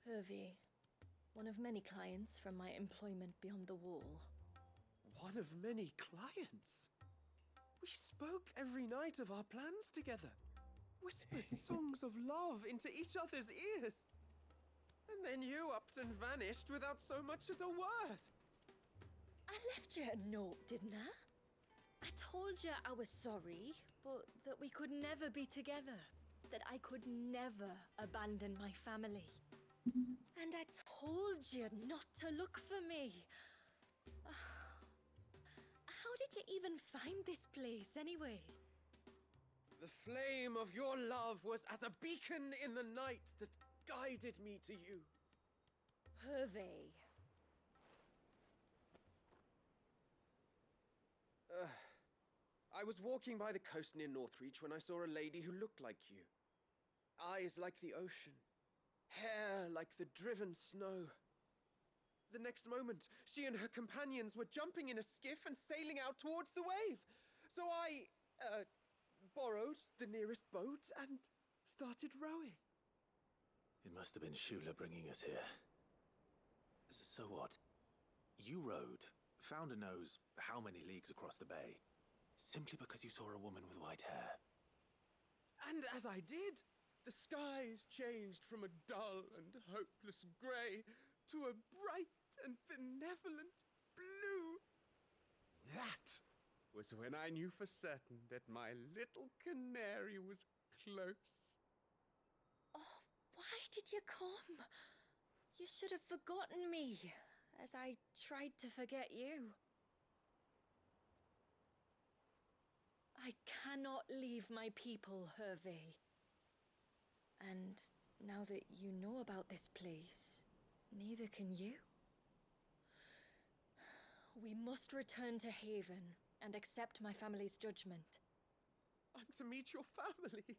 Hervey, one of many clients from my employment beyond the wall. One of many clients? We spoke every night of our plans together. Whispered songs of love into each other's ears. And then you upped and vanished without so much as a word. I left you a note, didn't I? I told you I was sorry, but that we could never be together. That I could never abandon my family. And I told you not to look for me. How did you even find this place, anyway? The flame of your love was as a beacon in the night that guided me to you. Hervey. I was walking by the coast near Northreach when I saw a lady who looked like you. Eyes like the ocean. Hair like the driven snow. The next moment, she and her companions were jumping in a skiff and sailing out towards the wave. So I, borrowed the nearest boat and started rowing. It must have been Shula bringing us here. So what? You rowed, found a knows how many leagues across the bay, simply because you saw a woman with white hair. And as I did, the skies changed from a dull and hopeless grey to a bright and benevolent blue. That was when I knew for certain that my little canary was close. Oh, why did you come? You should have forgotten me, as I tried to forget you. I cannot leave my people, Hervé. And now that you know about this place, neither can you. We must return to Haven and accept my family's judgment. I'm to meet your family.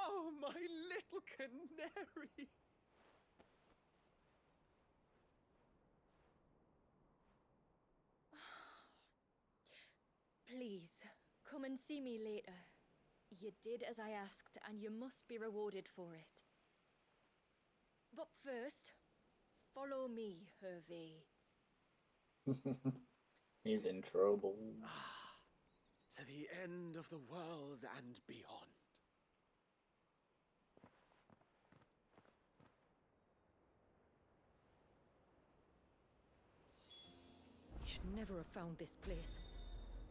Oh, my little canary. Please, come and see me later. You did as I asked, and you must be rewarded for it. But first, follow me, Hervé. He's in trouble. To the end of the world and beyond. You should never have found this place.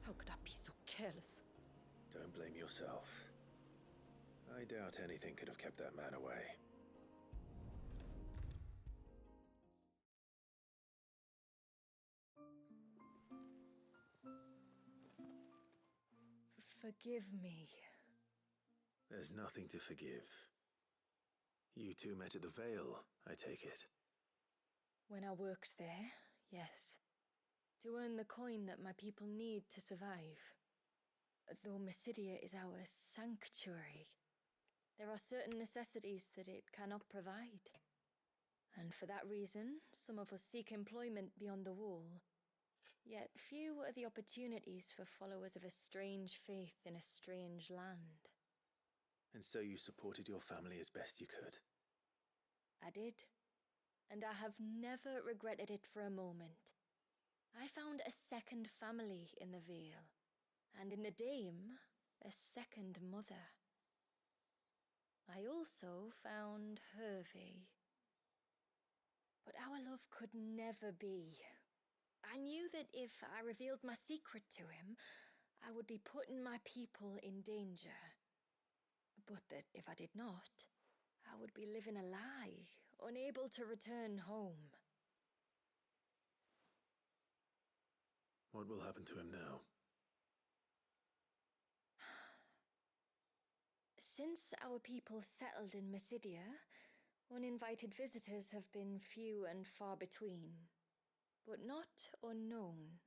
How could I be so careless? Don't blame yourself. I doubt anything could have kept that man away. Forgive me. There's nothing to forgive. You two met at the Vale, I take it. When I worked there, yes. To earn the coin that my people need to survive. Though Mysidia is our sanctuary, there are certain necessities that it cannot provide. And for that reason, some of us seek employment beyond the wall. Yet few are the opportunities for followers of a strange faith in a strange land. And so you supported your family as best you could? I did. And I have never regretted it for a moment. I found a second family in the Vale, and in the Dame, a second mother. I also found Hervé. But our love could never be. I knew that if I revealed my secret to him, I would be putting my people in danger. But that if I did not, I would be living a lie, unable to return home. What will happen to him now? Since our people settled in Mysidia, uninvited visitors have been few and far between, but not unknown.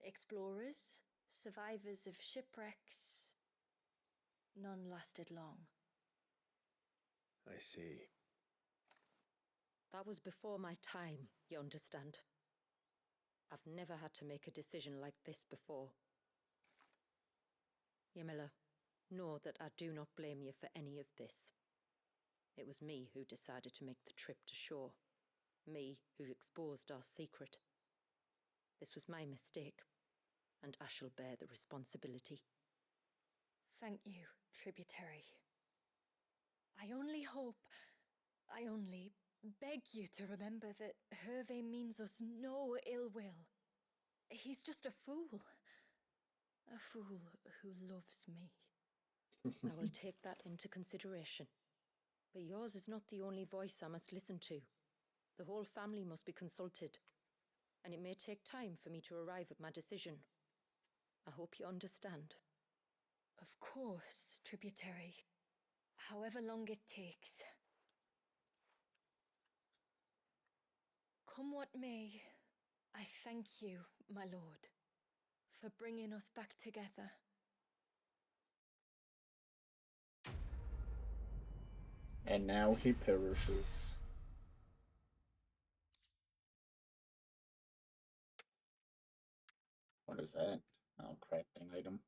Explorers, survivors of shipwrecks, none lasted long. I see. That was before my time, you understand? I've never had to make a decision like this before. Yamila, know that I do not blame you for any of this. It was me who decided to make the trip to shore. Me who exposed our secret. This was my mistake, and I shall bear the responsibility. Thank you, tributary. I only beg you to remember that Hervé means us no ill will. He's just a fool. A fool who loves me. I will take that into consideration. But yours is not the only voice I must listen to. The whole family must be consulted, and it may take time for me to arrive at my decision. I hope you understand. Of course, tributary. However long it takes. Come what may, I thank you, my lord, for bringing us back together. And now he perishes. What is that? Oh, crafting item.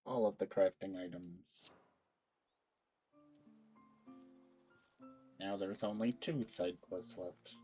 All of the crafting items. Now there's only 2 side quests left.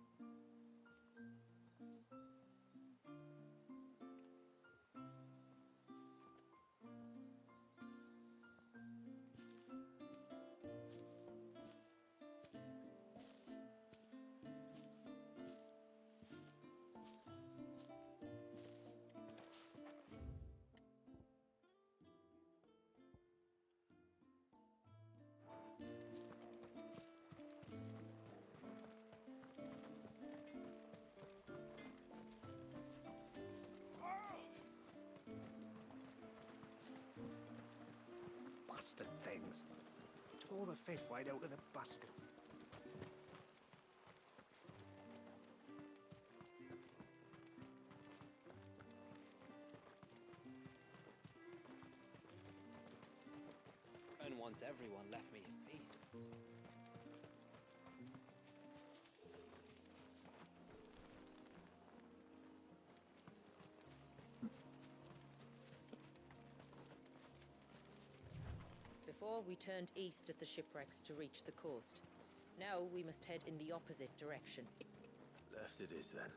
claw the fish right out of the basket. And once everyone left me in peace. Before, we turned east at the shipwrecks to reach the coast. Now we must head in the opposite direction. Left it is then.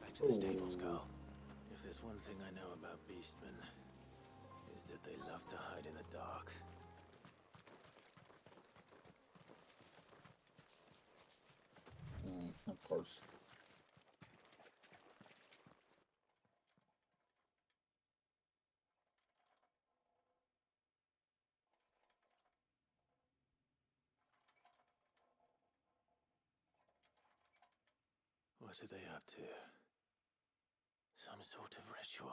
Back to the stables, Carl. If there's one thing I know about beastmen, is that they love to hide in the dark. Of course. What are they up to? Some sort of ritual.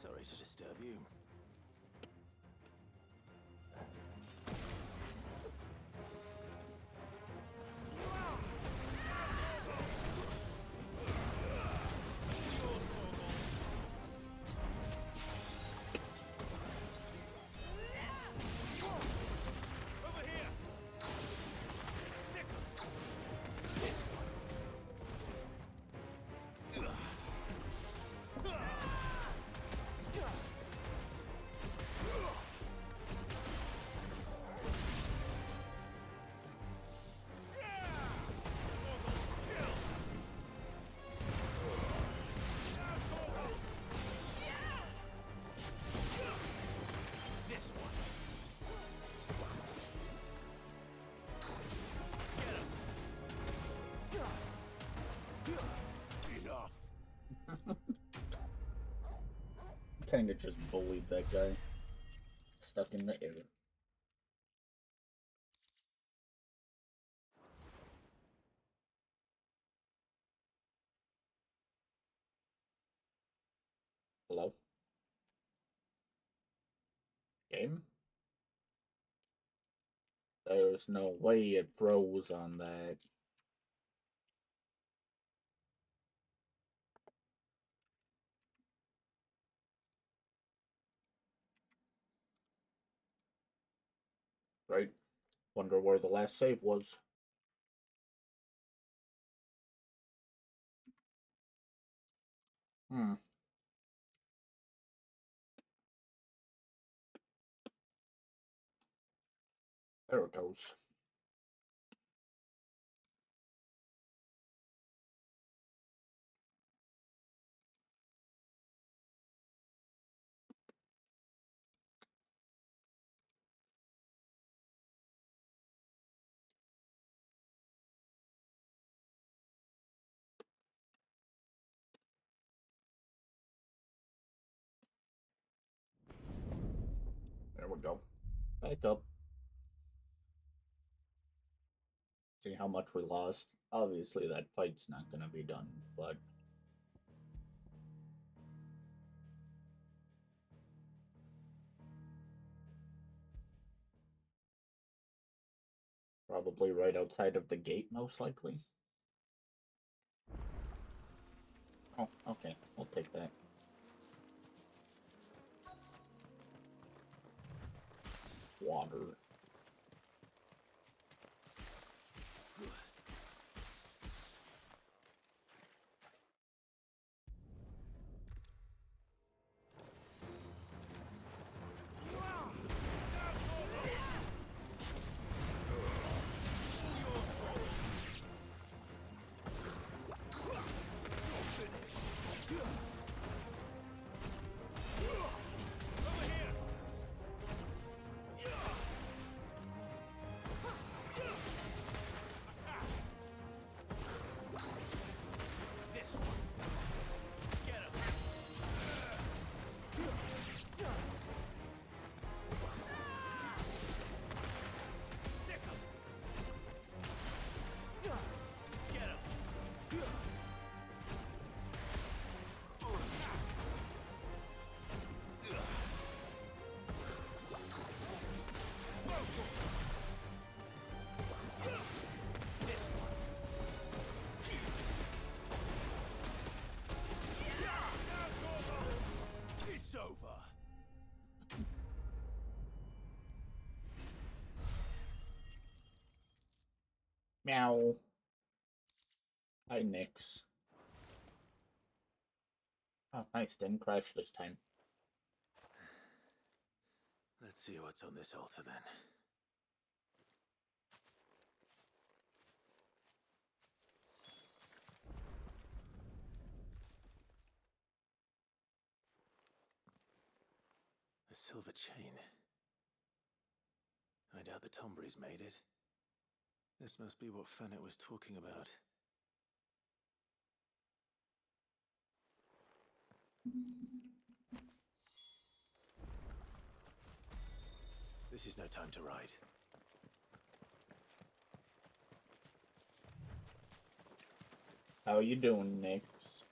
Sorry to disturb you. Kinda just bullied that guy. Stuck in the air. Hello? Game? There's no way it froze on that. Right? Wonder where the last save was. There it goes. There we go. Back up. See how much we lost. Obviously that fight's not gonna be done, but probably right outside of the gate, most likely. Oh, okay. We'll take that. Water. Meow. Hi, Nix. Oh, nice. Didn't crash this time. Let's see what's on this altar then. A silver chain. I doubt the Tombrys made it. This must be what Fennec was talking about. This is no time to ride. How you doing, Nix?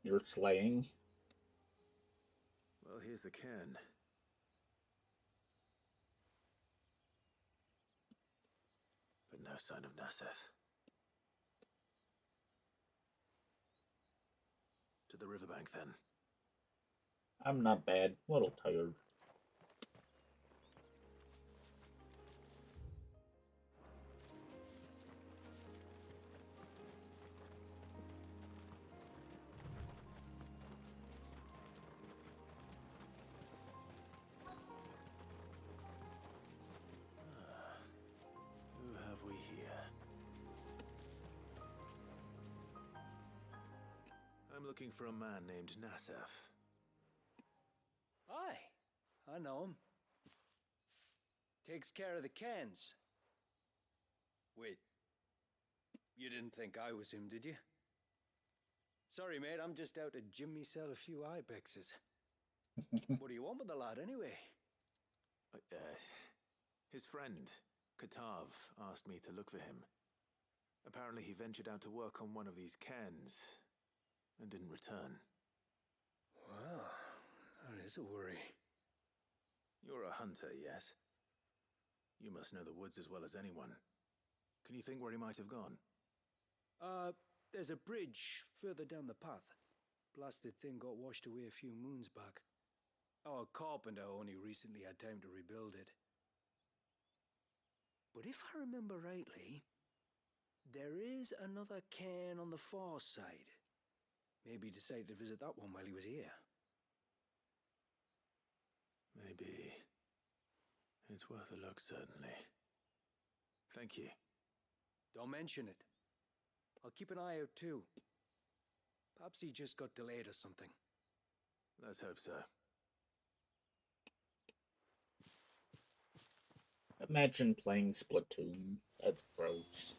You're slaying? Well, here's the cairn. But no sign of Nasef. To the riverbank, then. I'm not bad. A little tired. Who have we here? I'm looking for a man named Nasef. Aye, I know him. Takes care of the cans. Wait, you didn't think I was him, did you? Sorry, mate, I'm just out to gym myself a few ibexes. What do you want with the lad, anyway? His friend, Katav, asked me to look for him. Apparently he ventured out to work on one of these cairns and didn't return. Well, that is a worry. You're a hunter, yes? You must know the woods as well as anyone. Can you think where he might have gone? There's a bridge further down the path. Blasted thing got washed away a few moons back. Our carpenter only recently had time to rebuild it. But if I remember rightly, there is another cairn on the far side. Maybe he decided to visit that one while he was here. Maybe. It's worth a look, certainly. Thank you. Don't mention it. I'll keep an eye out too. Perhaps he just got delayed or something. Let's hope so. Imagine playing Splatoon. That's gross.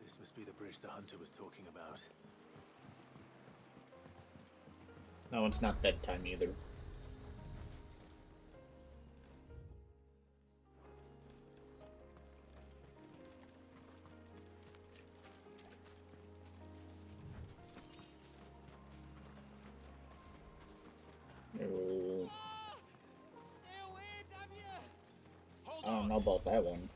This must be the bridge the hunter was talking about. No, it's not bedtime either. No. I don't know about that one.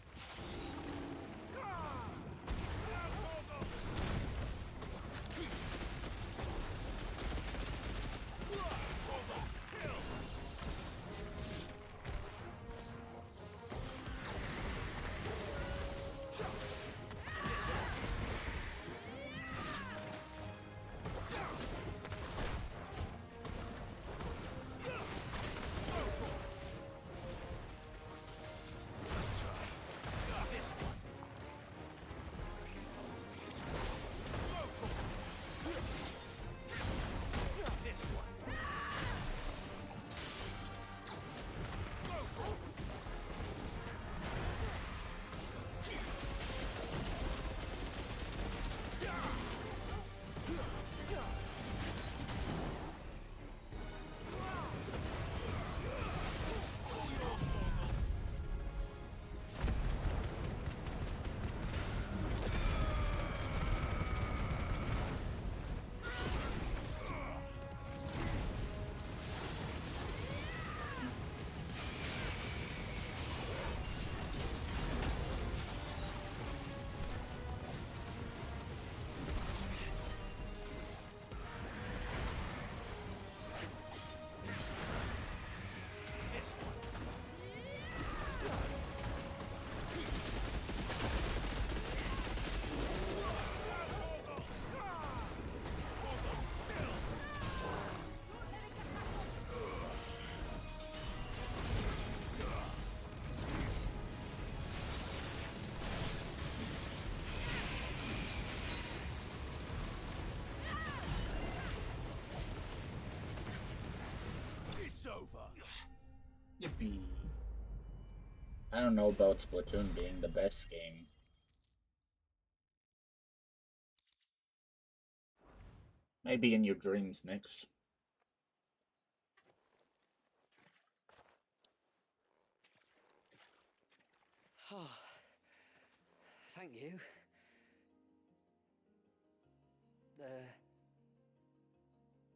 it's over. Yippee. I don't know about Splatoon being the best game. Maybe in your dreams, Nix. Oh, thank you.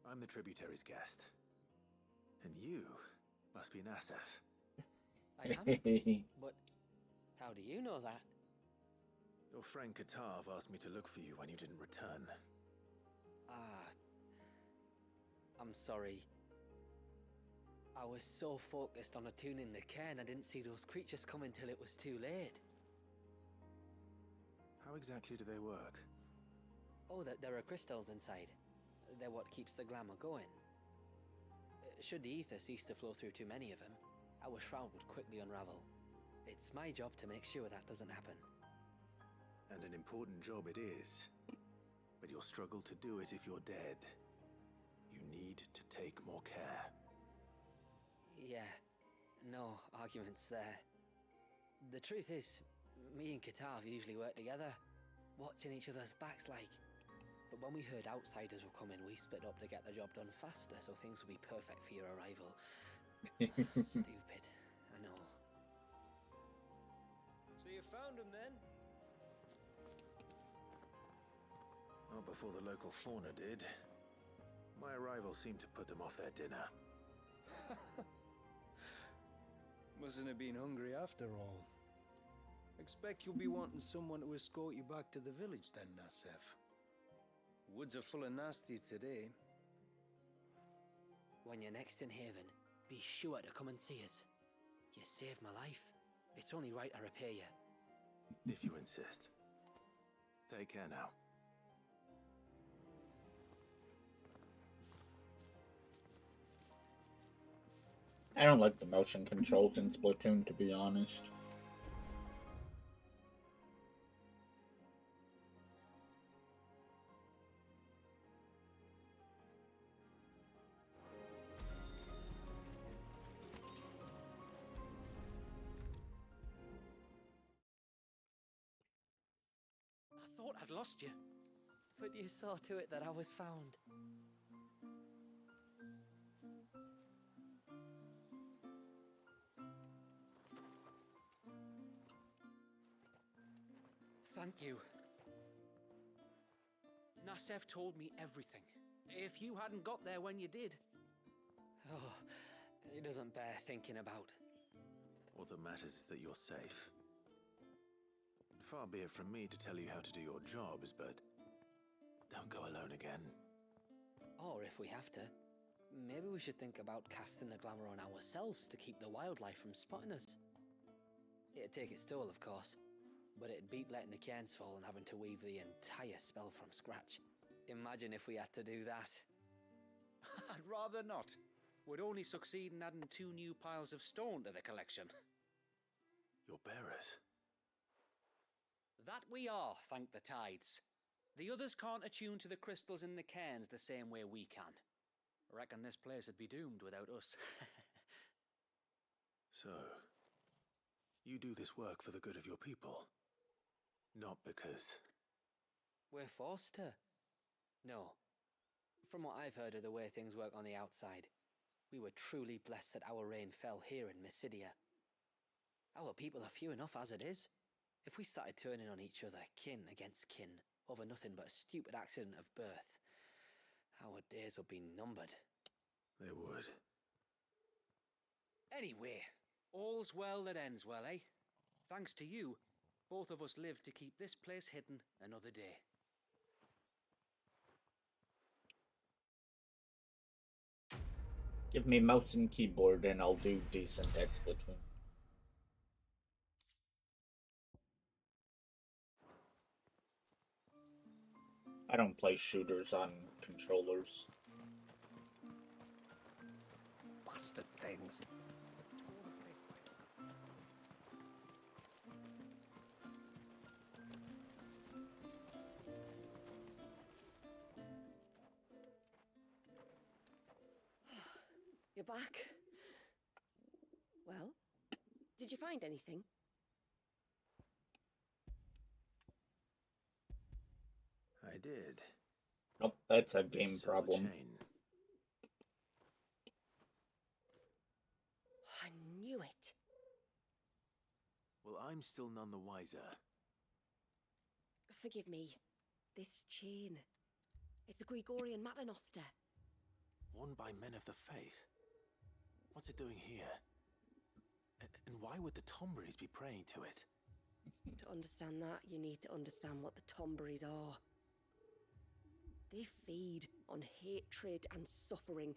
I'm the tributary's guest. And you must be Nasef. I am? But how do you know that? Your friend Katav asked me to look for you when you didn't return. I'm sorry. I was so focused on attuning the cairn, I didn't see those creatures come until it was too late. How exactly do they work? Oh, there are crystals inside. They're what keeps the glamour going. Should the ether cease to flow through too many of them, our shroud would quickly unravel. It's my job to make sure that doesn't happen. And an important job it is. But you'll struggle to do it if you're dead. You need to take more care. Yeah, no arguments there. The truth is, me and Katav usually work together, watching each other's backs like. But when we heard outsiders were coming, we split up to get the job done faster, so things would be perfect for your arrival. Stupid, I know. So you found him then? Not before the local fauna did. My arrival seemed to put them off their dinner. Mustn't have been hungry after all. Expect you'll be wanting someone to escort you back to the village then, Nasef. Woods are full of nasties today. When you're next in Haven, be sure to come and see us. You saved my life. It's only right I repay you. If you insist. Take care now. I don't like the motion controls in Splatoon, to be honest. I thought I'd lost you. But you saw to it that I was found. Thank you. Nasef told me everything. If you hadn't got there when you did... Oh, it doesn't bear thinking about. All that matters is that you're safe. Far be it from me to tell you how to do your jobs, but don't go alone again. Or if we have to, maybe we should think about casting the glamour on ourselves to keep the wildlife from spotting us. It'd take its toll, of course, but it'd beat letting the cairns fall and having to weave the entire spell from scratch. Imagine if we had to do that. I'd rather not. Would only succeed in adding 2 new piles of stone to the collection. Your bearers? That we are, thank the tides. The others can't attune to the crystals in the cairns the same way we can. Reckon this place would be doomed without us. So, you do this work for the good of your people? Not because... We're forced to. No. From what I've heard of the way things work on the outside, we were truly blessed that our reign fell here in Mysidia. Our people are few enough as it is. If we started turning on each other, kin against kin, over nothing but a stupid accident of birth, our days would be numbered. They would. Anyway, all's well that ends well, eh? Thanks to you, both of us lived to keep this place hidden another day. Give me mouse and keyboard and I'll do decent at Splatoon. I don't play shooters on controllers. Bastard things. You're back? Did you find anything? I did. Nope, that's a This game silver problem. chain. I knew it. Well, I'm still none the wiser. Forgive me. This chain. It's a Gregorian Maternoster. Worn by men of the faith. What's it doing here? And why would the Tomberries be praying to it? To understand that, you need to understand what the Tomberries are. They feed on hatred and suffering.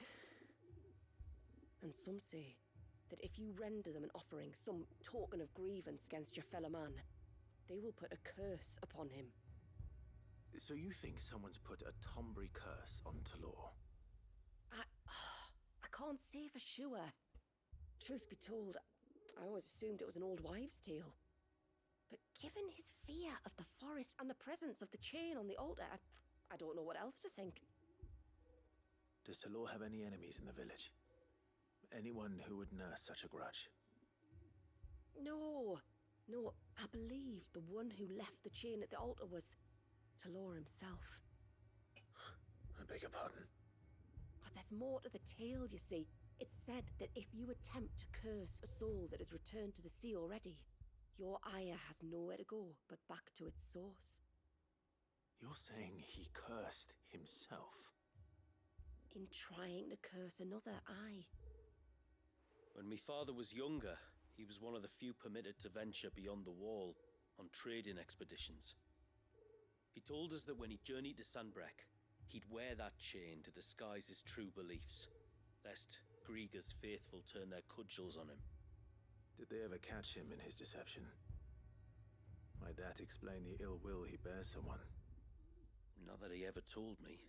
And some say that if you render them an offering, some token of grievance against your fellow man, they will put a curse upon him. So you think someone's put a Tombury curse on Talor? I can't say for sure. Truth be told, I always assumed it was an old wives' tale. But given his fear of the forest and the presence of the chain on the altar, I don't know what else to think. Does Talor have any enemies in the village? Anyone who would nurse such a grudge? No, I believe the one who left the chain at the altar was Talor himself. I beg your pardon. But there's more to the tale, you see. It's said that if you attempt to curse a soul that has returned to the sea already, your ire has nowhere to go but back to its source. You're saying he cursed himself? In trying to curse another, aye. When my father was younger, he was one of the few permitted to venture beyond the wall on trading expeditions. He told us that when he journeyed to Sanbreque, he'd wear that chain to disguise his true beliefs, lest Grieger's faithful turn their cudgels on him. Did they ever catch him in his deception? Might that explain the ill will he bears someone? Not that he ever told me.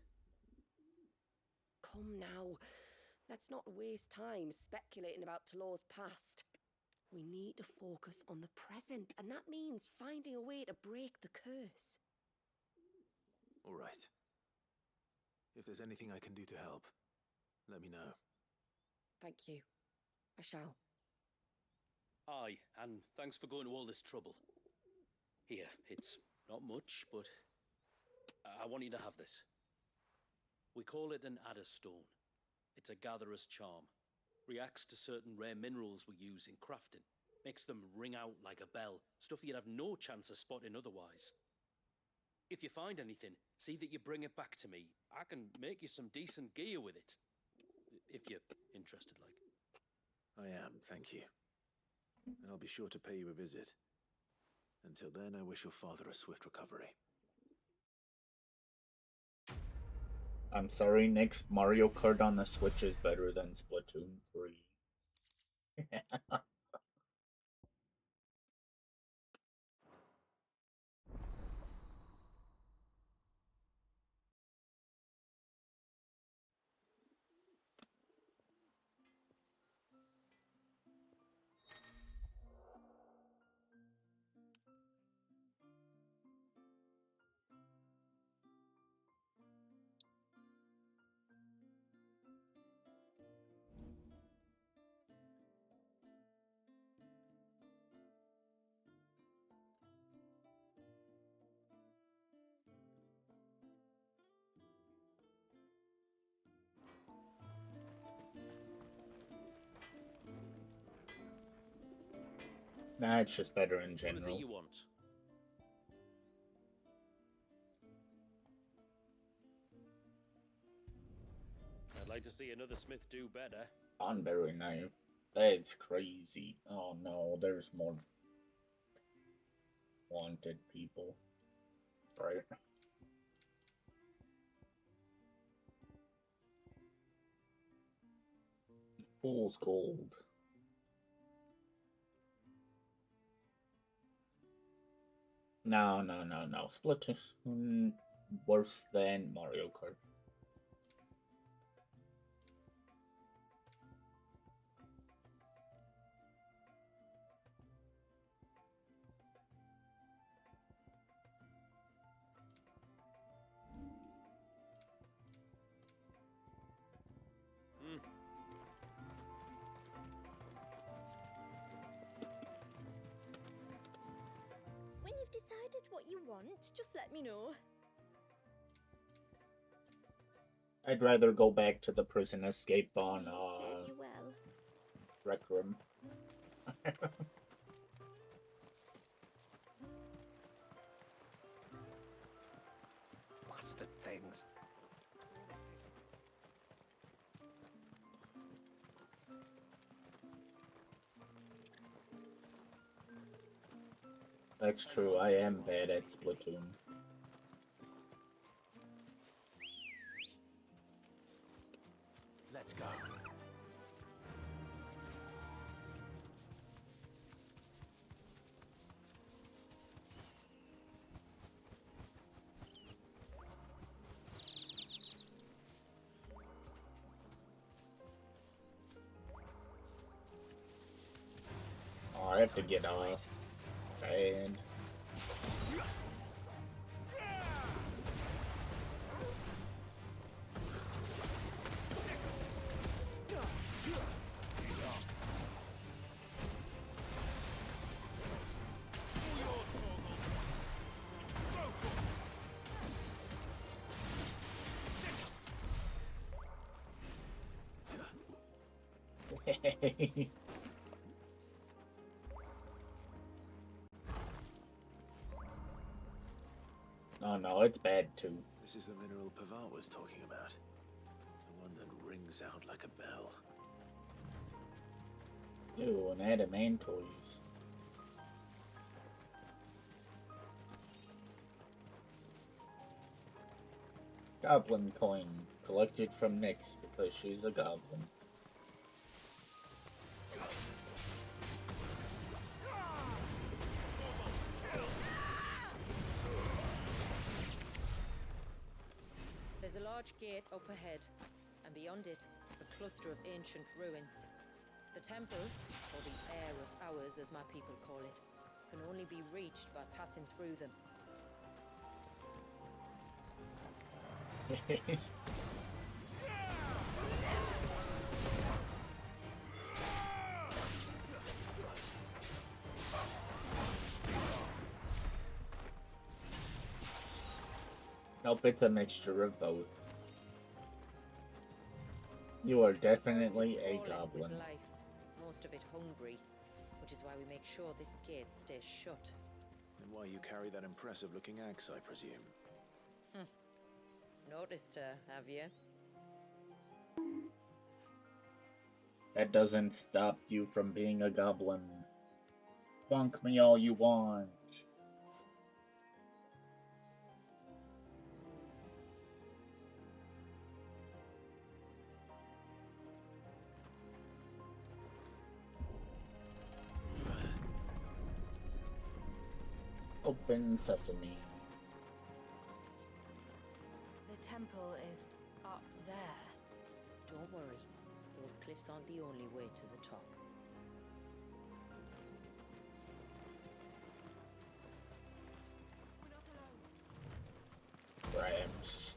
Come now, let's not waste time speculating about Talor's past. We need to focus on the present, and that means finding a way to break the curse. All right. If there's anything I can do to help, let me know. Thank you. I shall. Aye, and thanks for going to all this trouble. Here, it's not much, but I want you to have this. We call it an adder stone. It's a gatherer's charm. Reacts to certain rare minerals we use in crafting. Makes them ring out like a bell, stuff you'd have no chance of spotting otherwise. If you find anything, see that you bring it back to me. I can make you some decent gear with it. If you're interested, like. I am, thank you. And I'll be sure to pay you a visit. Until then, I wish your father a swift recovery. I'm sorry, next Mario Kart on the Switch is better than Splatoon 3. Nah, it's just better in What is general. it you want? I'd like to see another smith do better. Thornberry now. That's crazy. Oh no, there's more wanted people. Right. Fool's gold. No. Splatoon worse than Mario Kart. decided what you want, just let me know. I'd rather go back to the prison escape on Serve you well. Rec Room. Bastard things. That's true, I am bad at Splatoon. Let's go. Oh, I have to get off. Bad. Oh no, it's bad too. This is the mineral Pavat was talking about. The one that rings out like a bell. Ew, and adamantoids. Goblin coin, collected from Nyx because she's a goblin. There's a large gate up ahead, and beyond it, a cluster of ancient ruins. The temple, or the Heir of Hours as my people call it, can only be reached by passing through them. Nope, it's a mixture of both. You are definitely a goblin. With life, most of it hungry, which is why we make sure this gate stays shut. And why you carry that impressive-looking axe, I presume. Noticed her, have you? That doesn't stop you from being a goblin. Bonk me all you want. Open sesame. The temple is up there. Don't worry, those cliffs aren't the only way to the top. Rams.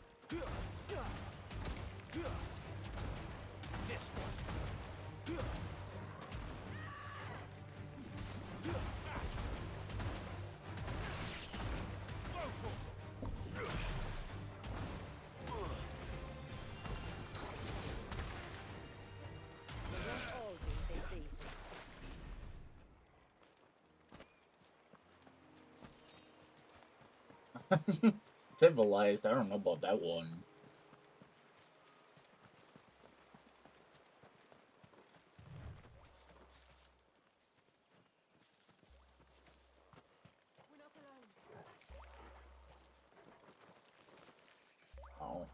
This one. Civilized, I don't know about that one. Oh.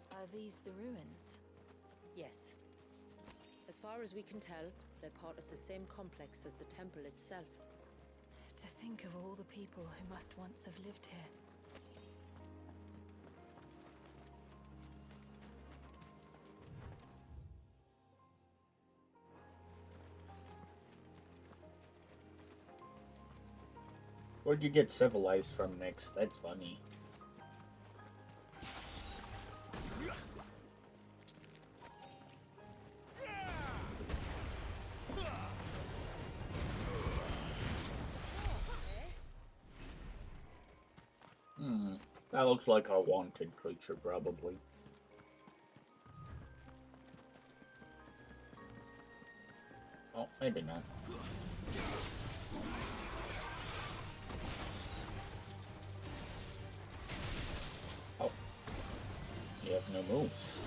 Are these the ruins? Yes. As far as we can tell, they're part of the same complex as the temple itself. To think of all the people who must once have lived here. Where'd you get civilized from next? That's funny. That looks like a wanted creature, probably. Oh, maybe not. Oh. You have no moves.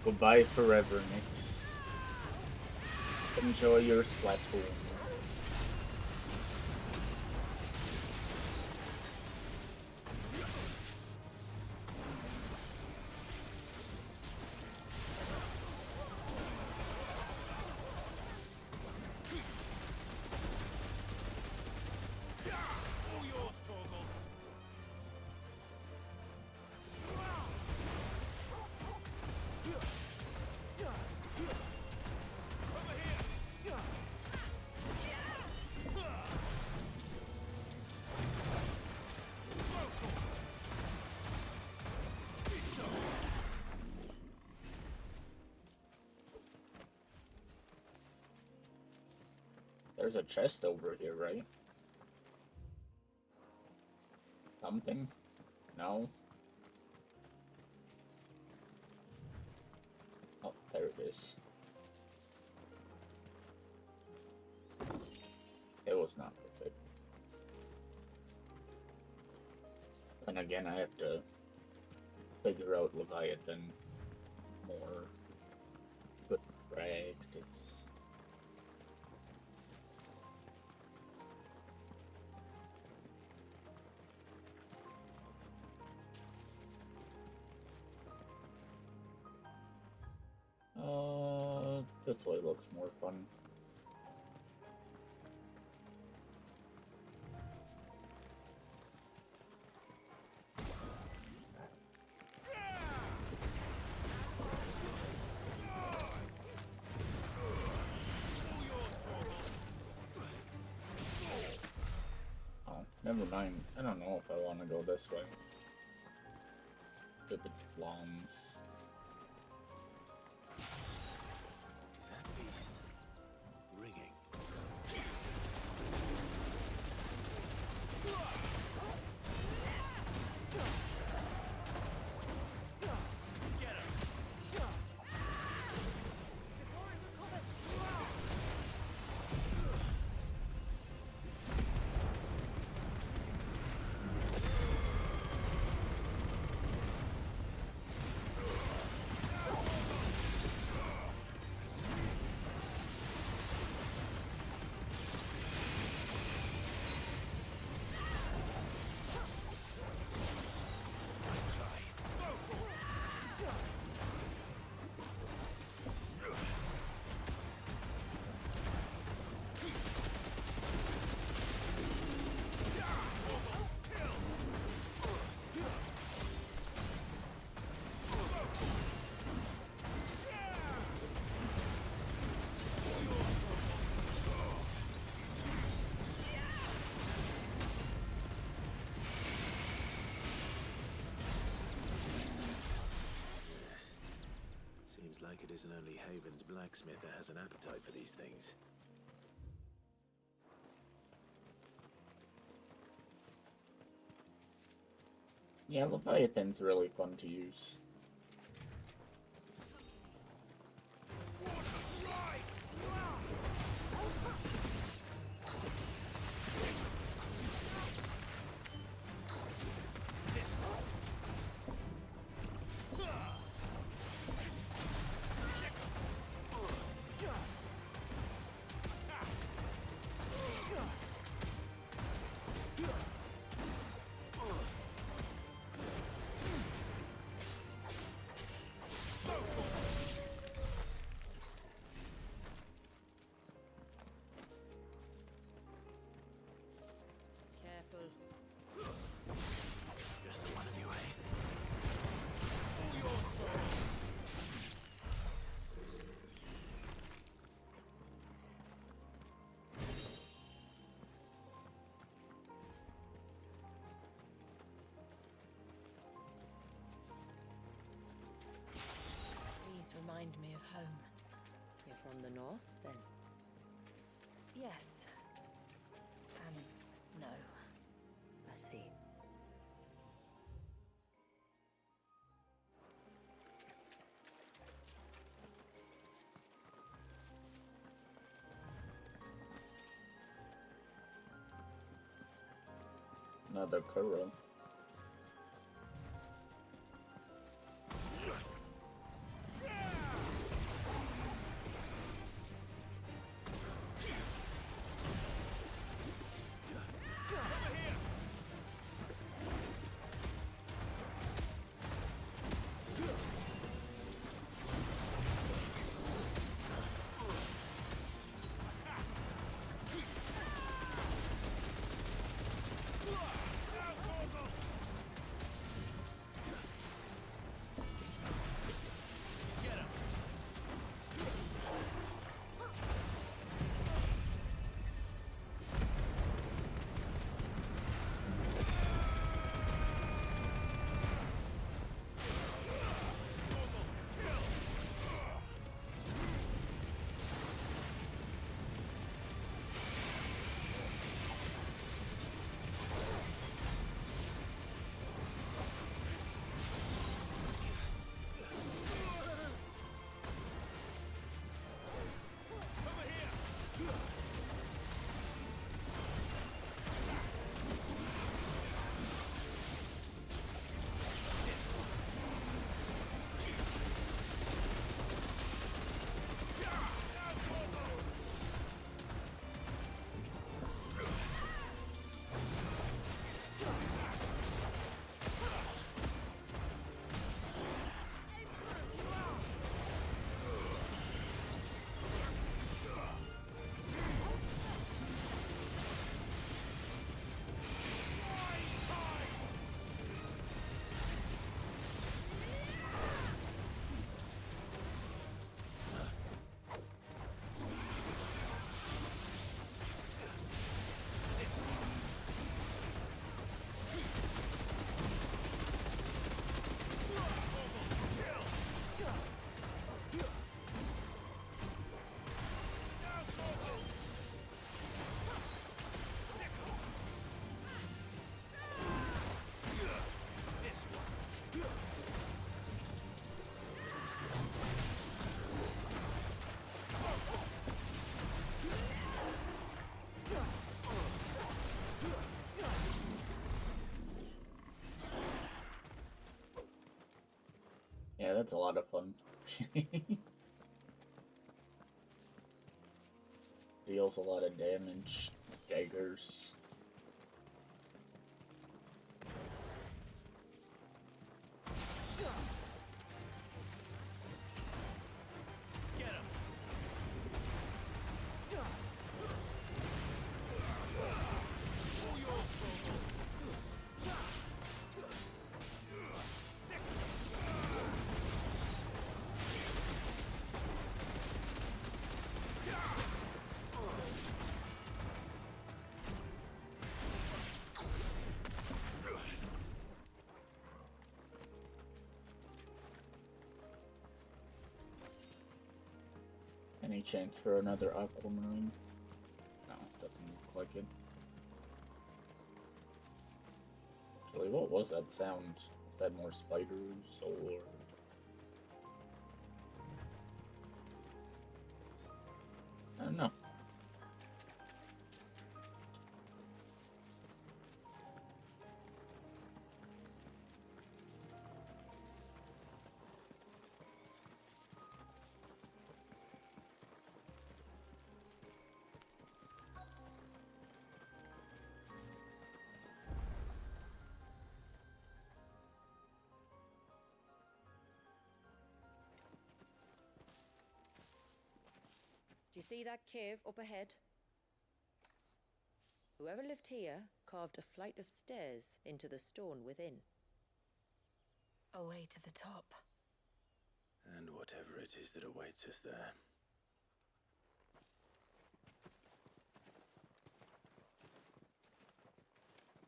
Goodbye forever, Nyx. Enjoy your Splatoon. There's a chest over here, right? Something? No? Oh, there it is. It was not worth it. And again, I have to figure out Leviathan more. Good practice. This way looks more fun. Oh, never mind. I don't know if I want to go this way. Stupid plums. Is that it isn't only Haven's blacksmith that has an appetite for these things. Yeah, Leviathan's really fun to use. Careful. Just the one of you, eh? These remind me of home. You're from the north, then? Yes. And no. I see. Another Kuro. Yeah, that's a lot of fun. Deals a lot of damage. Daggers. Any chance for another aquamarine? No, doesn't look like it. Actually, what was that sound? Was that more spiders or... I don't know. Do you see that cave up ahead? Whoever lived here carved a flight of stairs into the stone within. A way to the top. And whatever it is that awaits us there.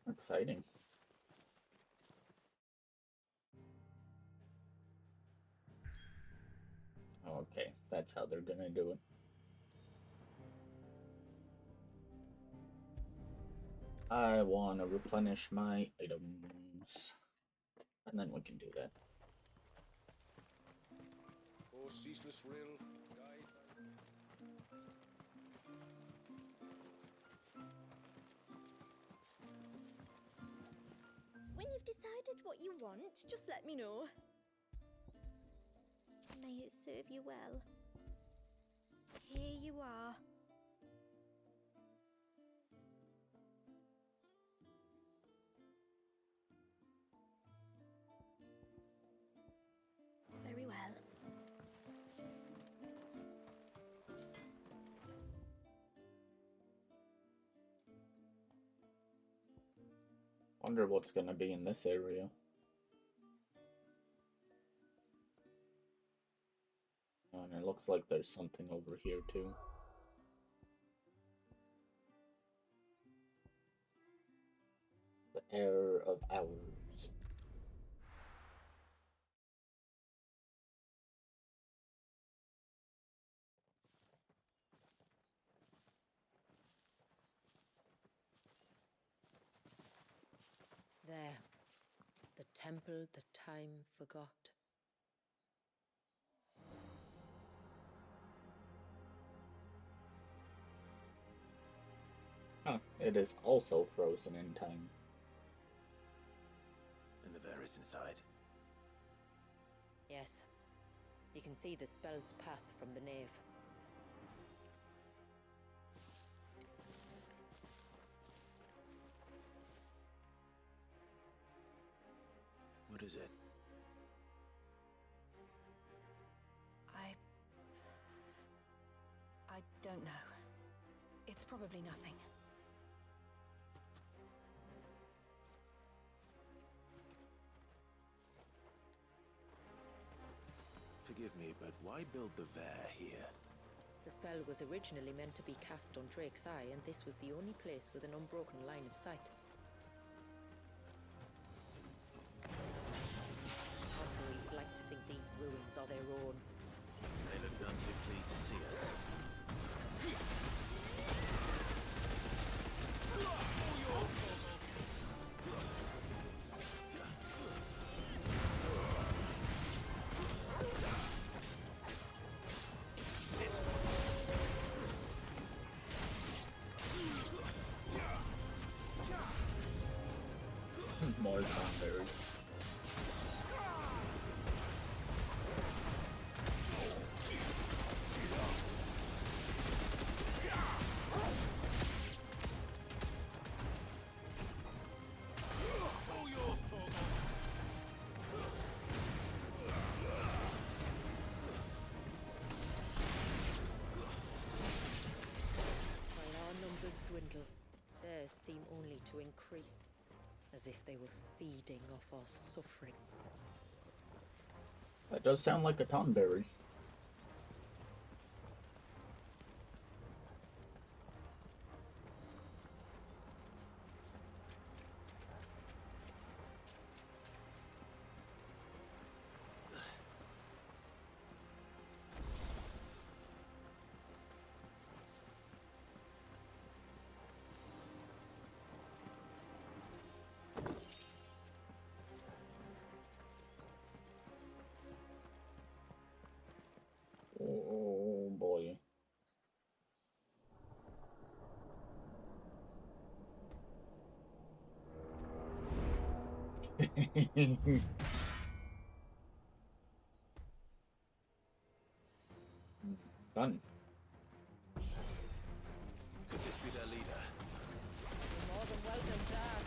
Exciting. Okay, that's how they're gonna do it. I want to replenish my items. And then we can do that. Oh, ceaseless rill, guide. When you've decided what you want, just let me know. May it serve you well. Here you are. Very well. Wonder what's gonna be in this area. And it looks like there's something over here too. The Heir of Hours. There. The temple the time forgot. Huh, it is also frozen in time. And the Varys inside. Yes. You can see the spell's path from the nave. What is it? I don't know. It's probably nothing. Forgive me, but why build the Vare here? The spell was originally meant to be cast on Drake's Eye, and this was the only place with an unbroken line of sight. Tonberries like to think these ruins are their own. They look none too pleased to see us. More thunders. While our numbers dwindle, theirs seem only to increase, as if they were feeding off our suffering. That does sound like a Tonberry. Done. Could this be their leader? You're more than welcome to ask.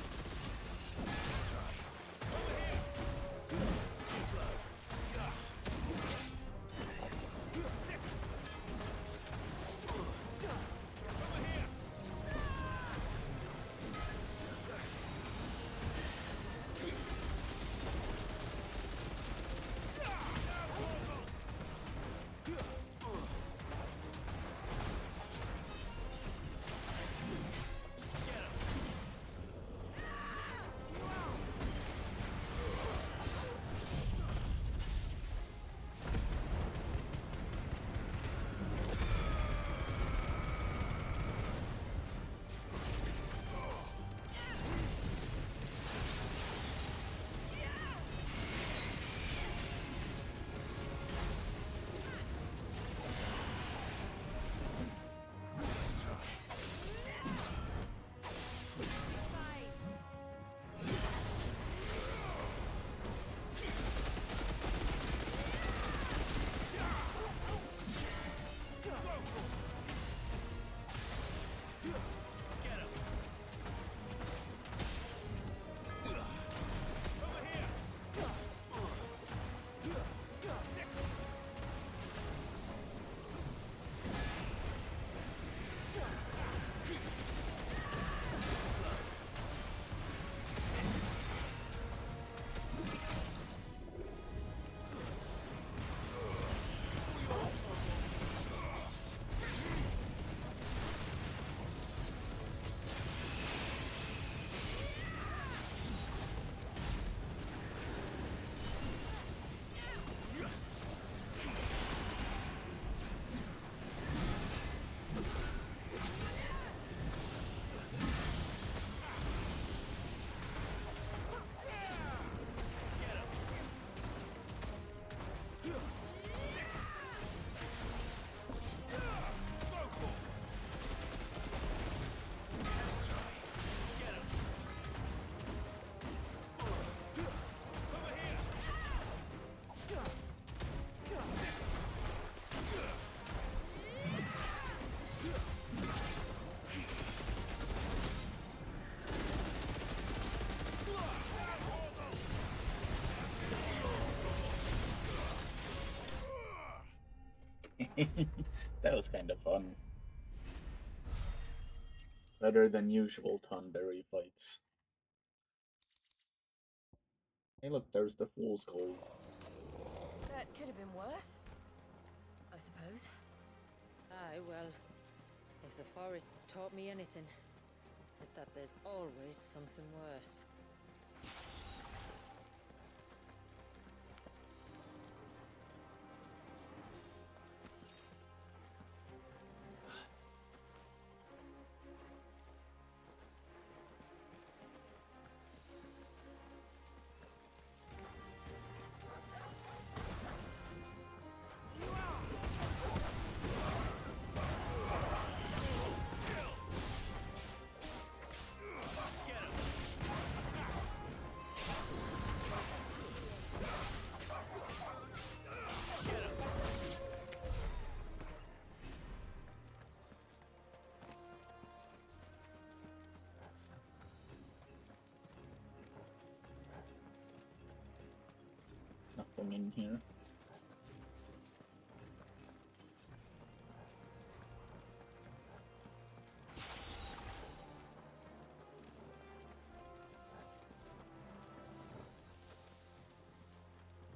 That was kind of fun. Better than usual Tonberry fights. Hey look, there's the Fool's Gold. That could have been worse, I suppose. Aye, well, if the forest's taught me anything, it's that there's always something worse. Nothing in here.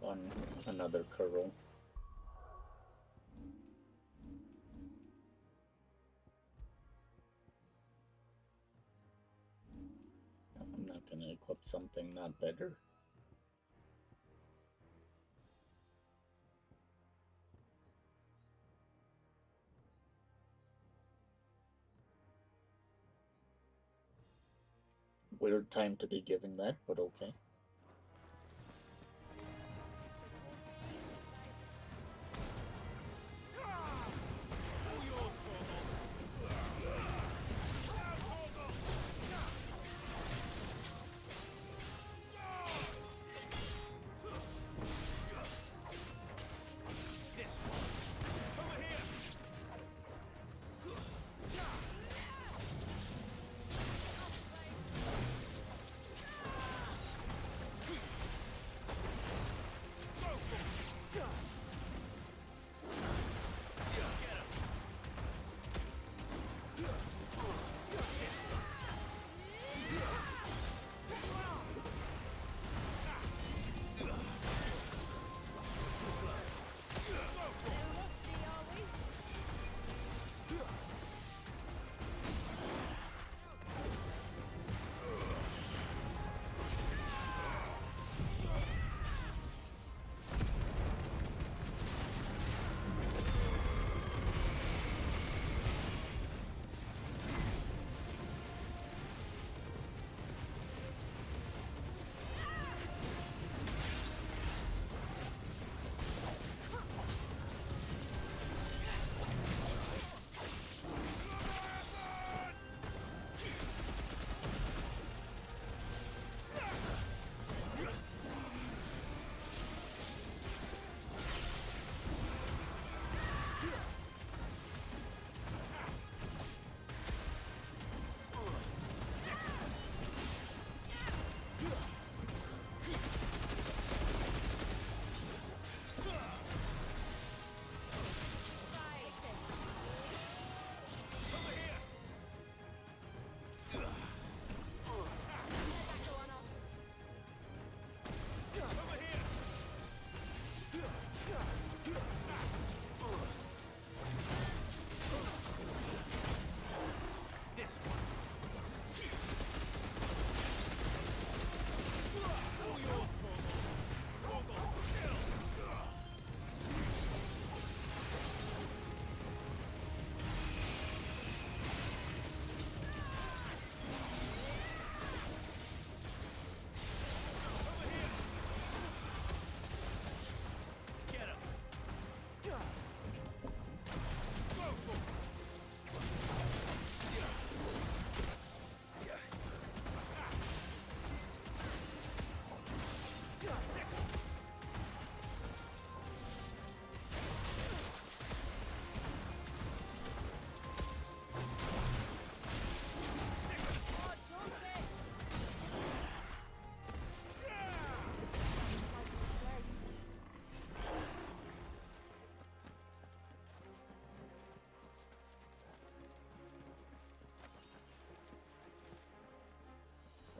On another curl. I'm not gonna equip something not better. Weird time to be giving that, but okay.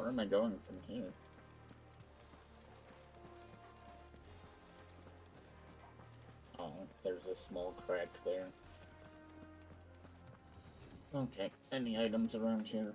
Where am I going from here? Oh, there's a small crack there. Okay, any items around here?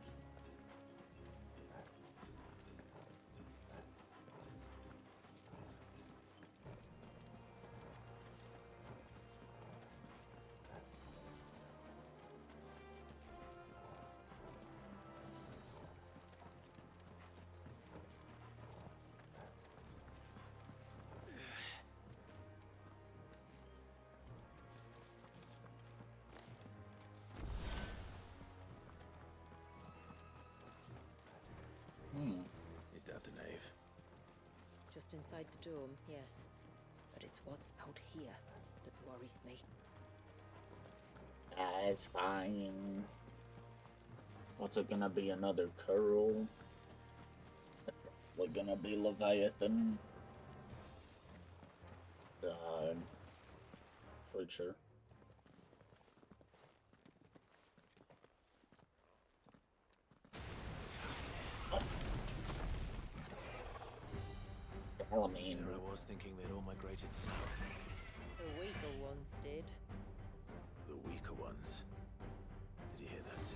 Is that the nave? Just inside the dome, yes. But it's what's out here that worries me. It's fine. What's it gonna be? Another curl? We're gonna be Leviathan. Creature. Hell, I mean. There I was thinking they'd all migrated south. The weaker ones did. The weaker ones. Did you hear that, Sid?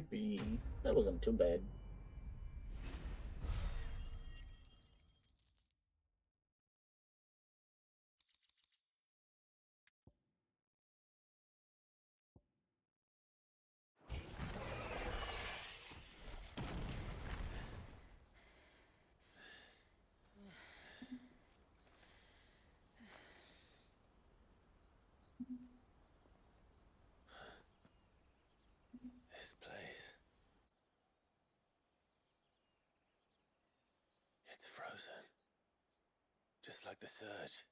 be. That wasn't too bad. This place. It's frozen. Just like the surge.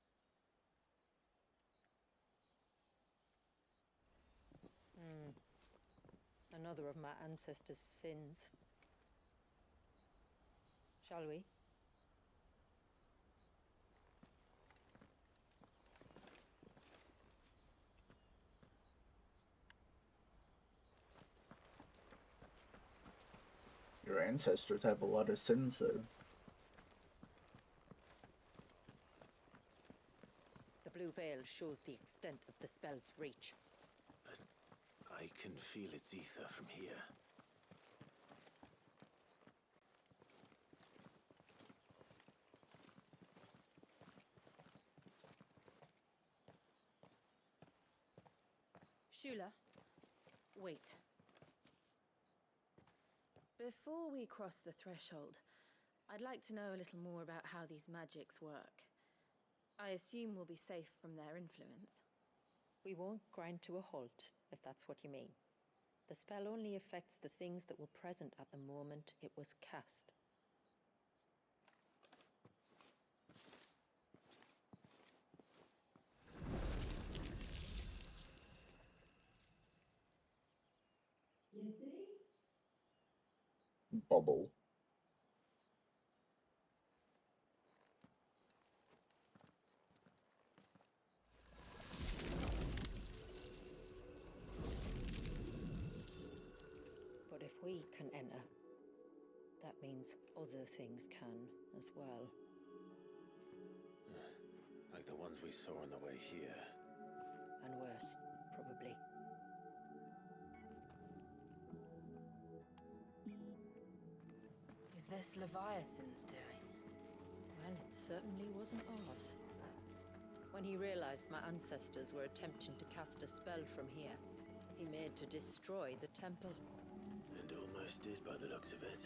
Another of my ancestors' sins. Shall we? Your ancestors have a lot of sins, though. The blue veil shows the extent of the spell's reach. But I can feel its ether from here. Shula, wait. Before we cross the threshold, I'd like to know a little more about how these magics work. I assume we'll be safe from their influence. We won't grind to a halt, if that's what you mean. The spell only affects the things that were present at the moment it was cast. You see? Bubble. But if we can enter, that means other things can as well. Like the ones we saw on the way here. And worse, probably. Is this Leviathan's doing? Well, it certainly wasn't ours. When he realized my ancestors were attempting to cast a spell from here, he made to destroy the temple. And almost did by the looks of it.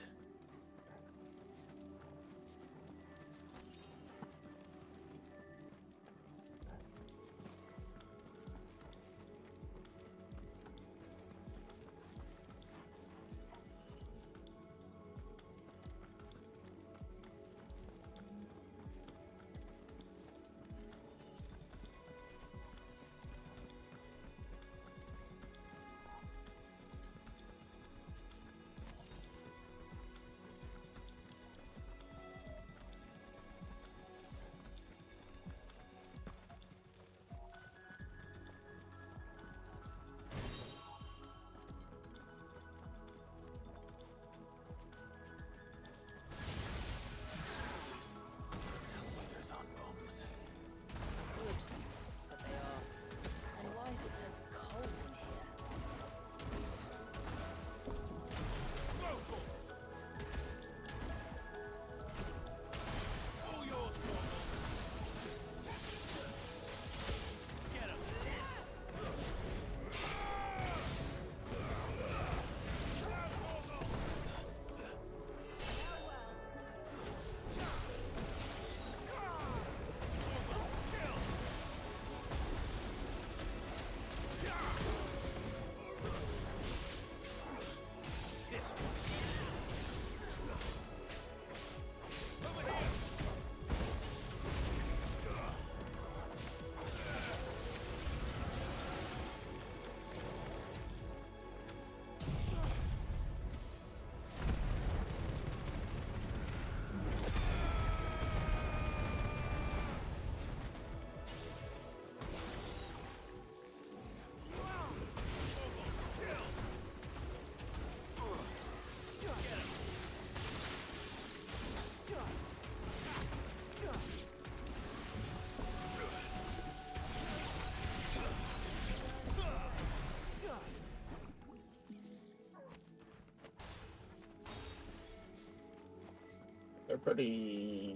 They're pretty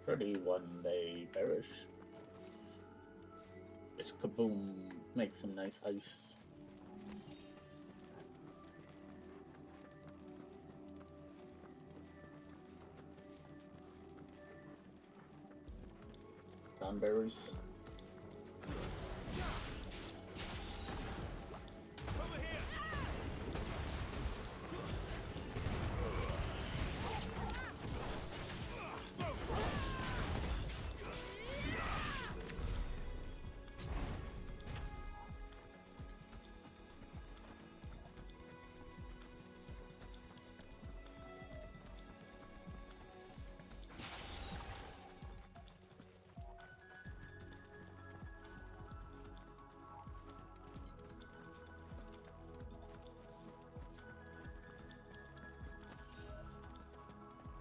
when they perish. This kaboom makes some nice ice. Cranberries.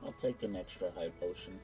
I'll take an extra high potion.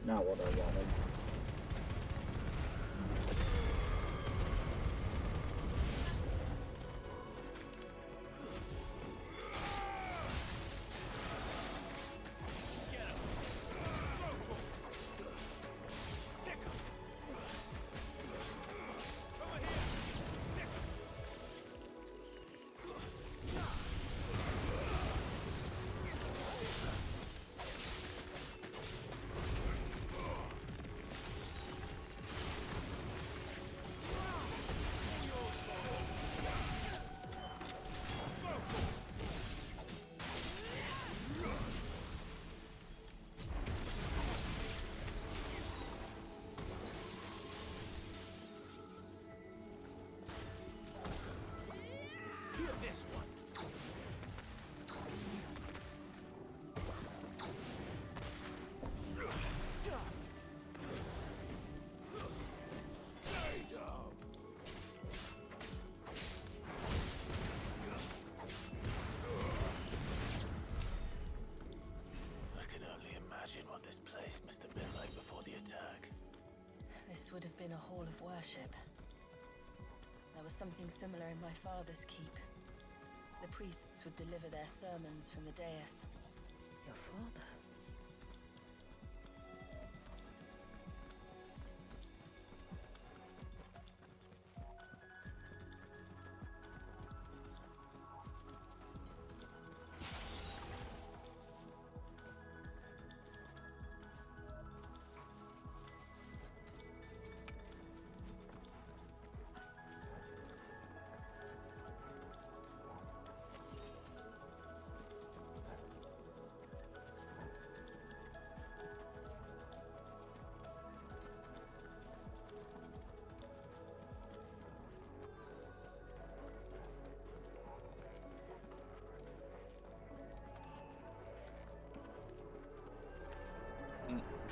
Not what I wanted. This one. Stay down. I can only imagine what this place must have been like before the attack. This would have been a hall of worship. There was something similar in my father's keep. The priests would deliver their sermons from the dais. Your father?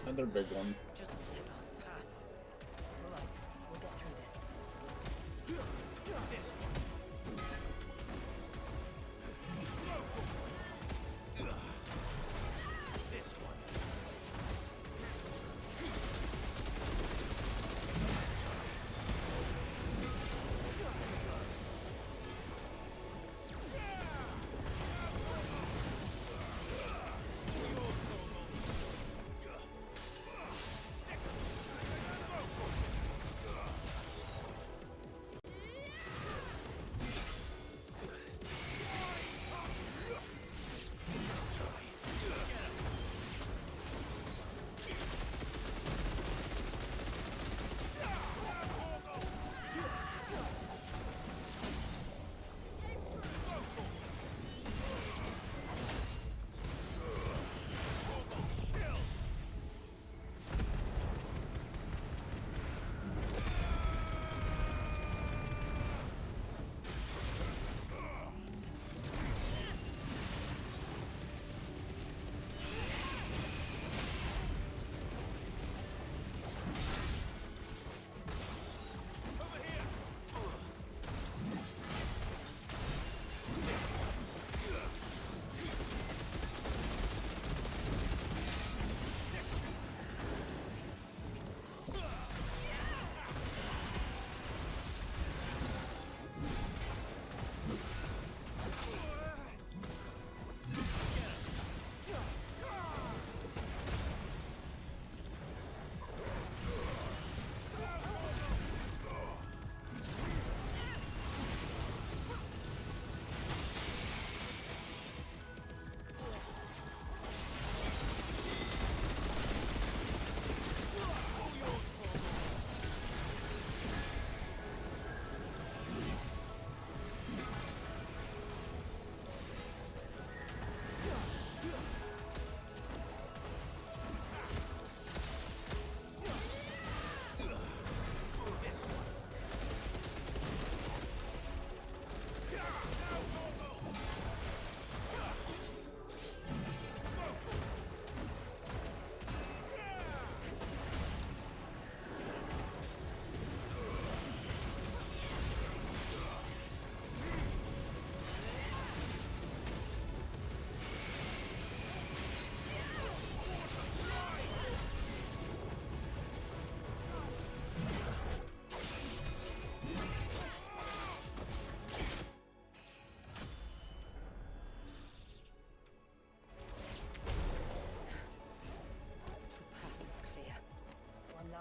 Another big one. Just let us pass. It's all right. We'll get through this. This one. This one.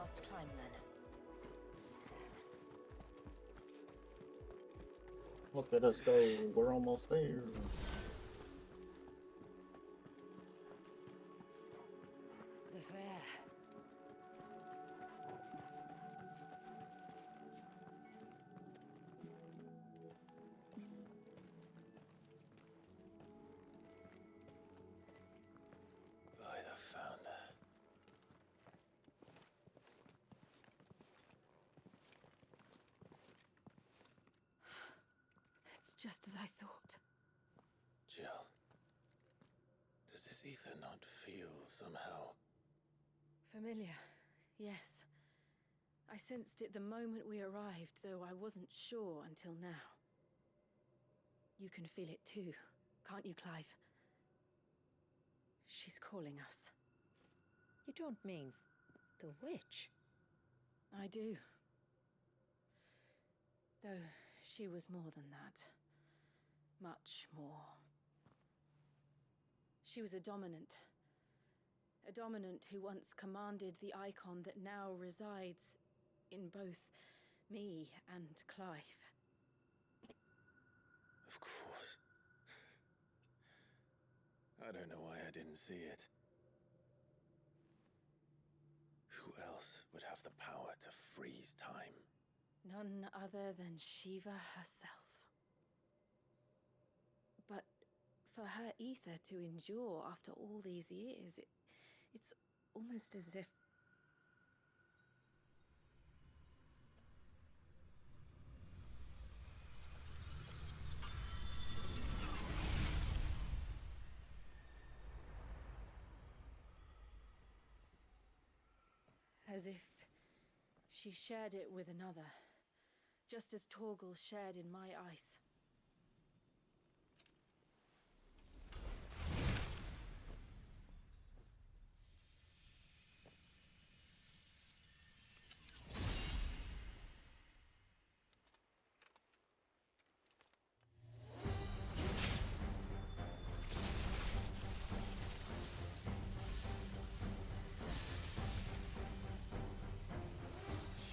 last climb then. Look at us go. We're almost there. The fair. By the founder. It's just as I thought. Jill, does this ether not feel somehow? Familiar, yes. I sensed it the moment we arrived, though I wasn't sure until now. You can feel it too, can't you, Clive? She's calling us. You don't mean the witch? I do. Though she was more than that. Much more. She was a dominant. A dominant who once commanded the icon that now resides in both me and Clive. Of course. I don't know why I didn't see it. Who else would have the power to freeze time? None other than Shiva herself. But for her ether to endure after all these years, it's almost as if... As if she shared it with another, just as Torgal shared in my ice.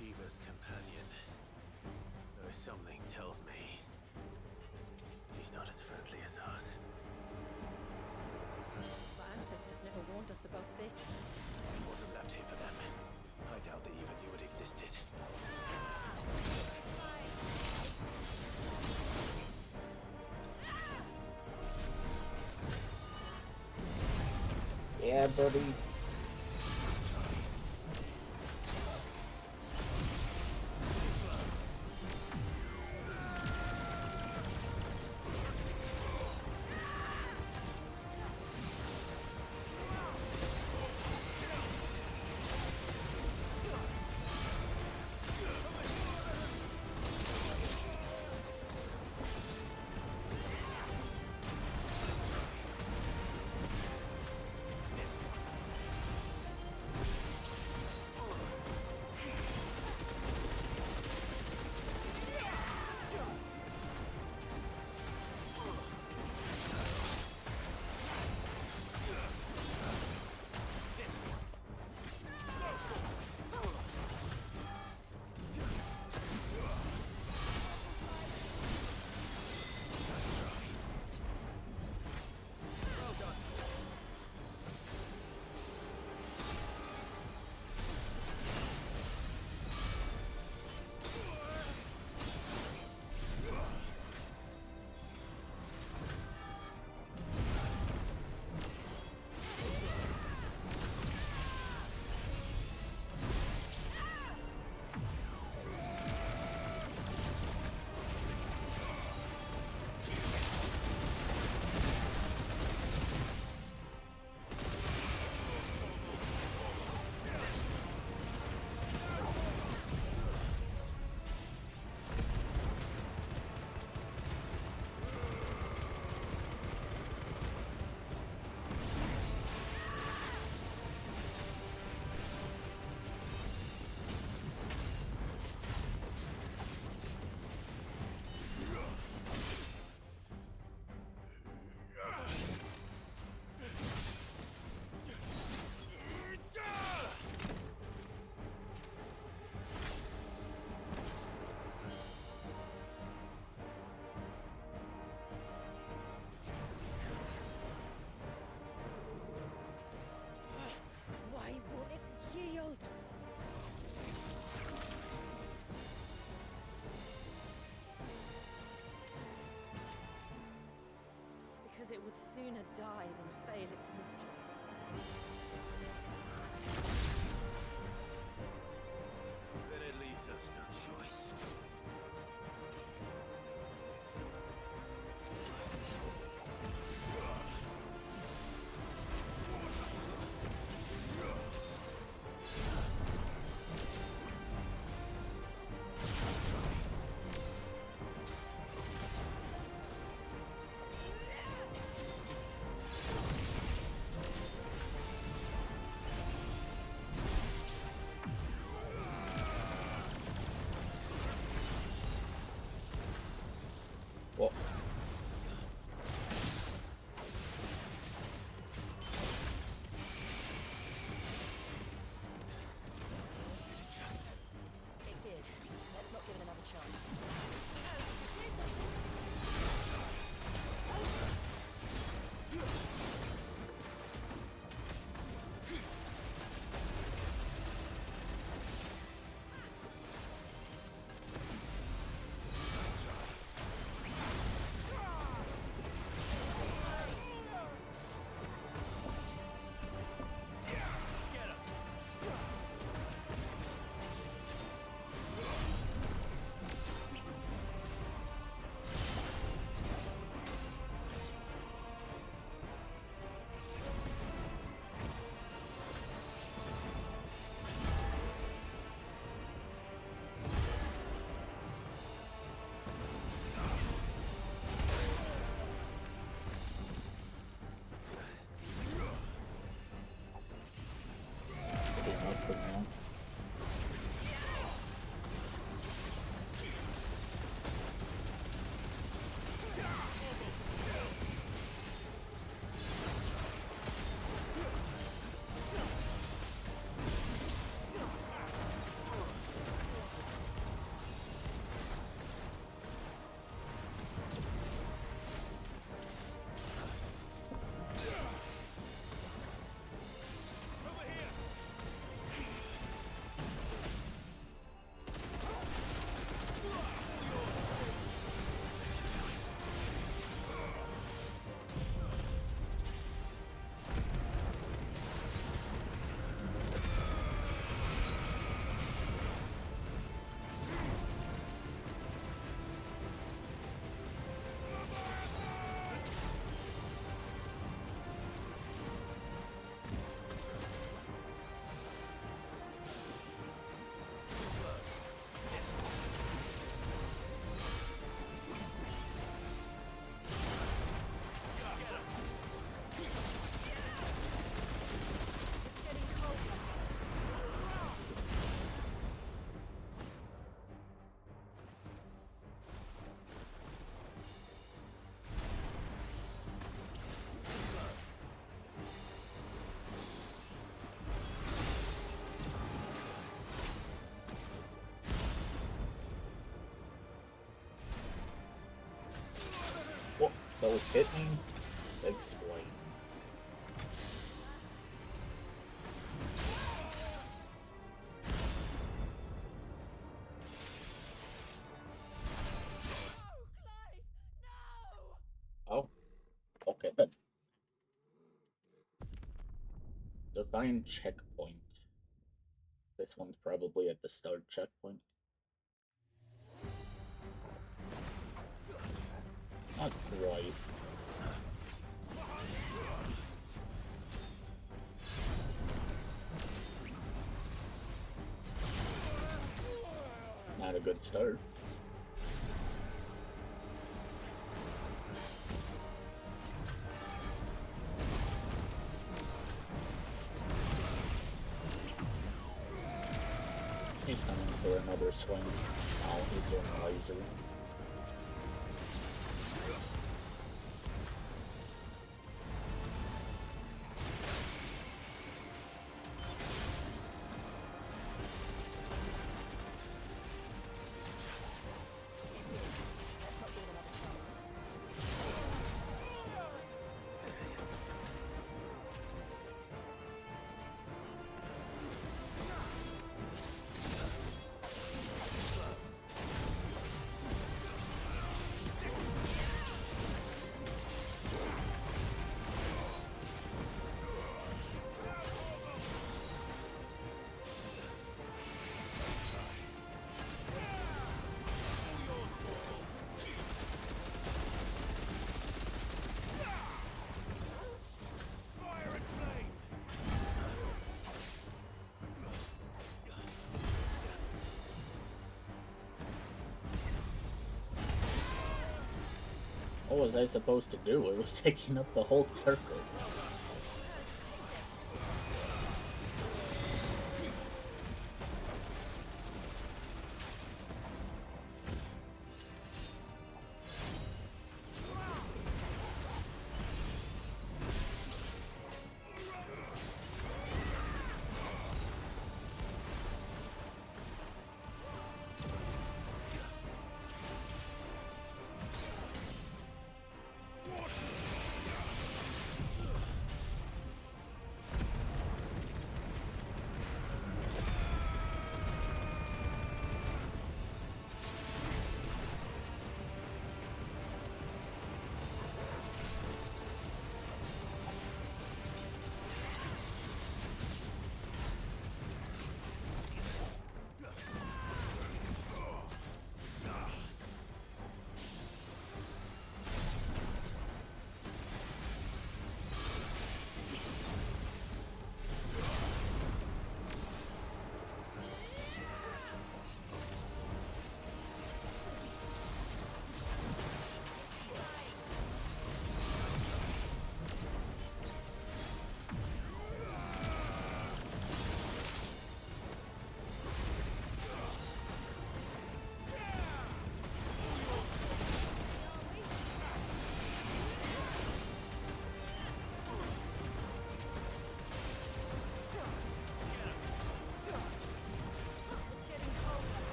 Shiva's companion. Though something tells me he's not as friendly as ours. My ancestors never warned us about this. It wasn't left here for them. I doubt they even knew it existed. Yeah, buddy. it would sooner die than fail its mistress. Then it leaves us no choice. Well, It did. Let's not give it another chance. getting up for now. What? That was hitting? Explain. Oh, okay then. Define checkpoint. This one's probably at the start checkpoint. Not quite. Not a good start. He's coming for another swing. Now he's doing laser. What was I supposed to do? It was taking up the whole circle.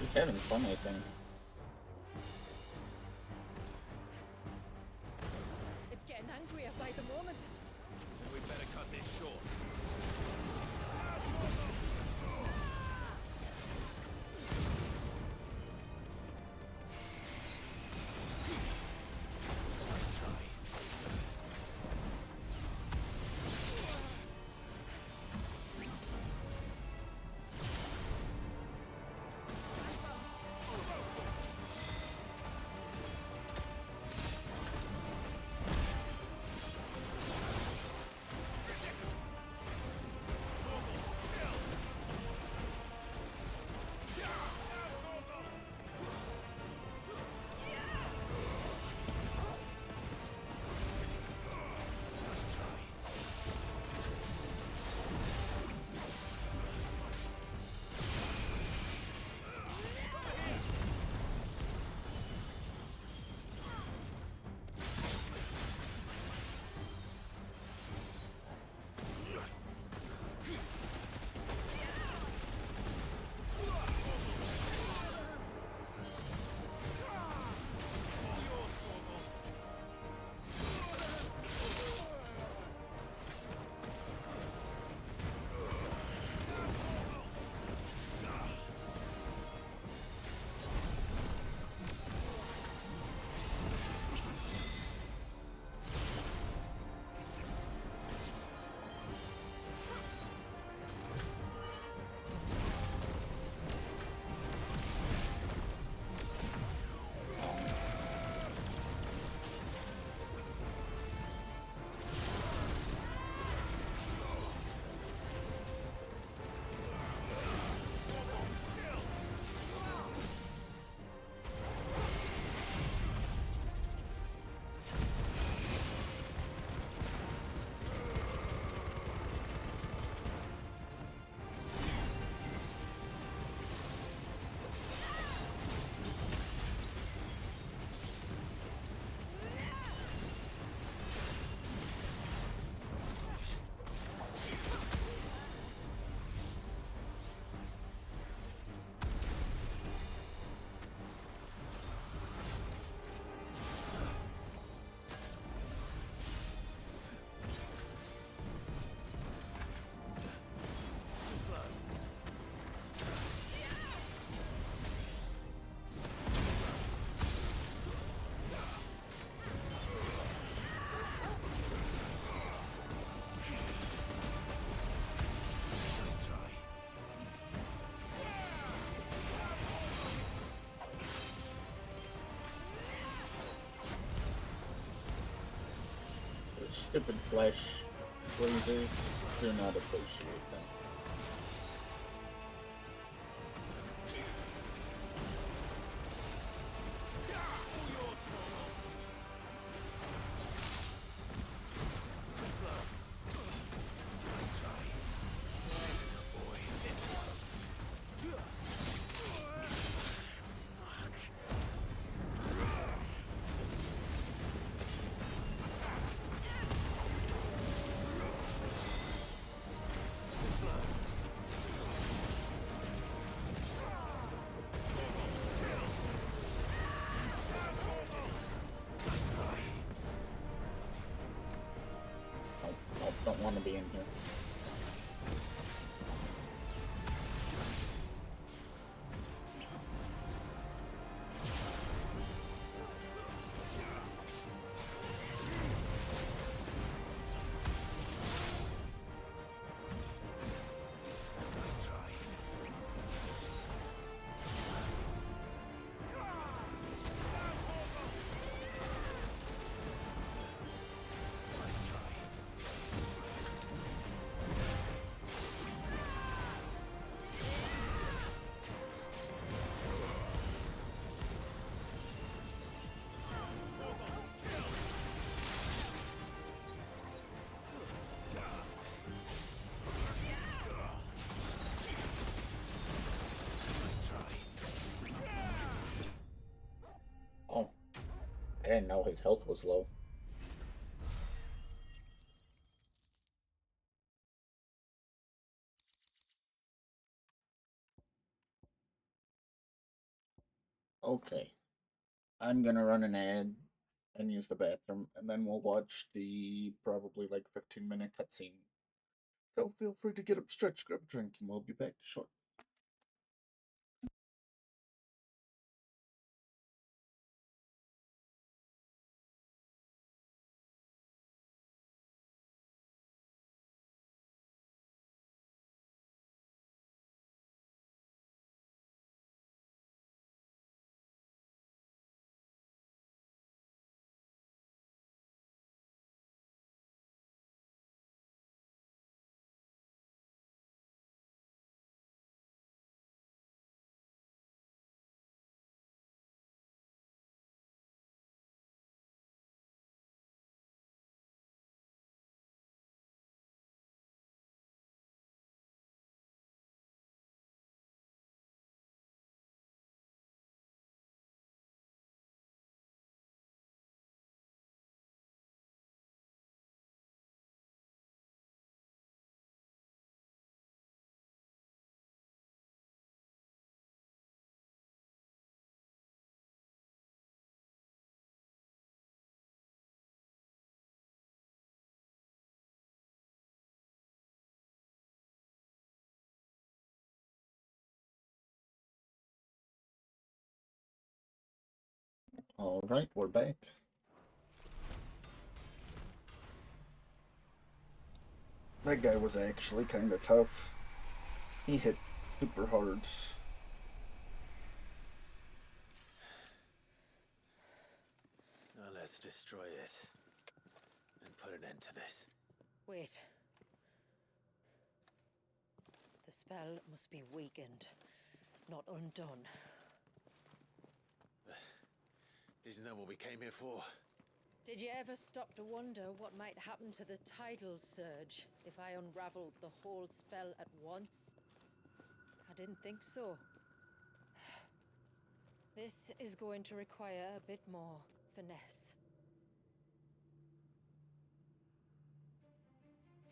He's having fun, I think. It's getting angrier by the moment. We better cut this short. stupid flesh freezes. Do not appreciate them. Don't want to be in here. Oh, I didn't know his health was low. Okay, I'm gonna run an ad and use the bathroom, and then we'll watch the probably like 15-minute cutscene. So feel free to get up, stretch, grab a drink, and we'll be back short. Alright, we're back. That guy was actually kind of tough. He hit super hard. Now let's destroy it and put an end to this. Wait. The spell must be weakened, not undone. Isn't that what we came here for? Did you ever stop to wonder what might happen to the tidal surge if I unraveled the whole spell at once? I didn't think so. This is going to require a bit more finesse.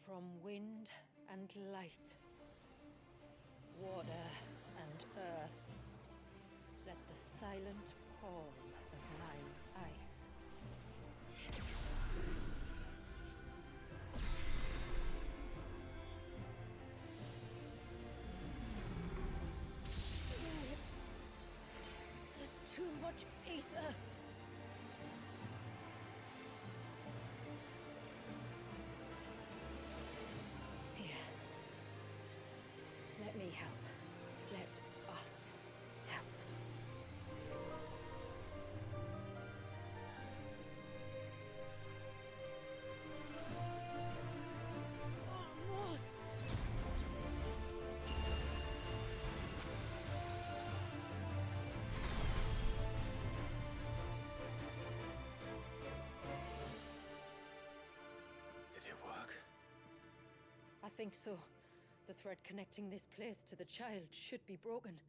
From wind and light, water and earth, let the silent palm of mine ice. There's too much ether. Here. Let me help. Let us help. I think so. The thread connecting this place to the child should be broken.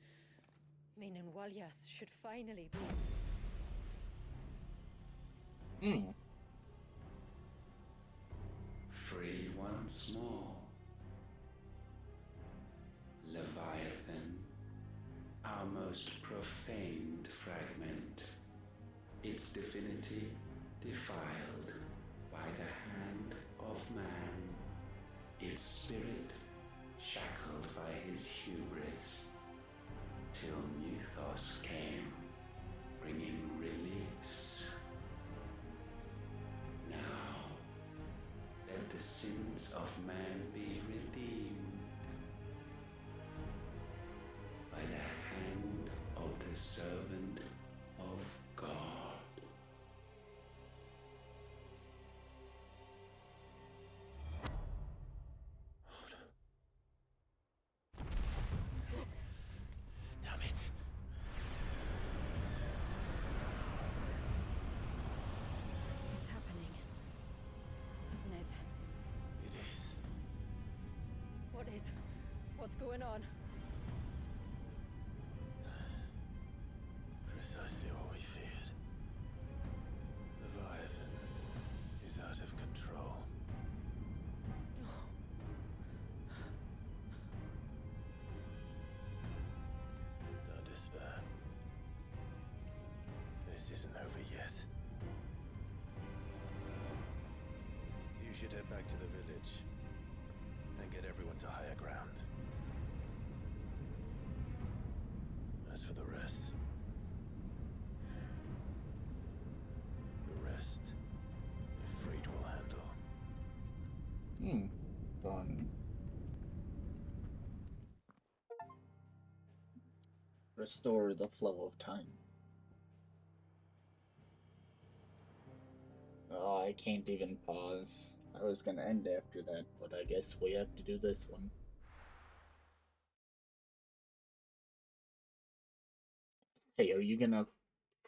Meaning Walyas should finally be... Free once more. Leviathan, our most profaned fragment, its divinity defiled by the hand of man, its spirit shackled by his hubris, till Mythos came, bringing release. Now, let the sins of man be redeemed by the hand of the servant of God. Damn it. It's happening. Isn't it? It is. What is? What's going on? Precisely what we feared. Leviathan is out of control. Don't despair. This isn't over yet. You should head back to the village and get everyone to higher ground. As for the rest, Ifrit will handle. Fun. Restore the flow of time. Oh, I can't even pause. I was gonna end after that, but I guess we have to do this one. Hey, are you gonna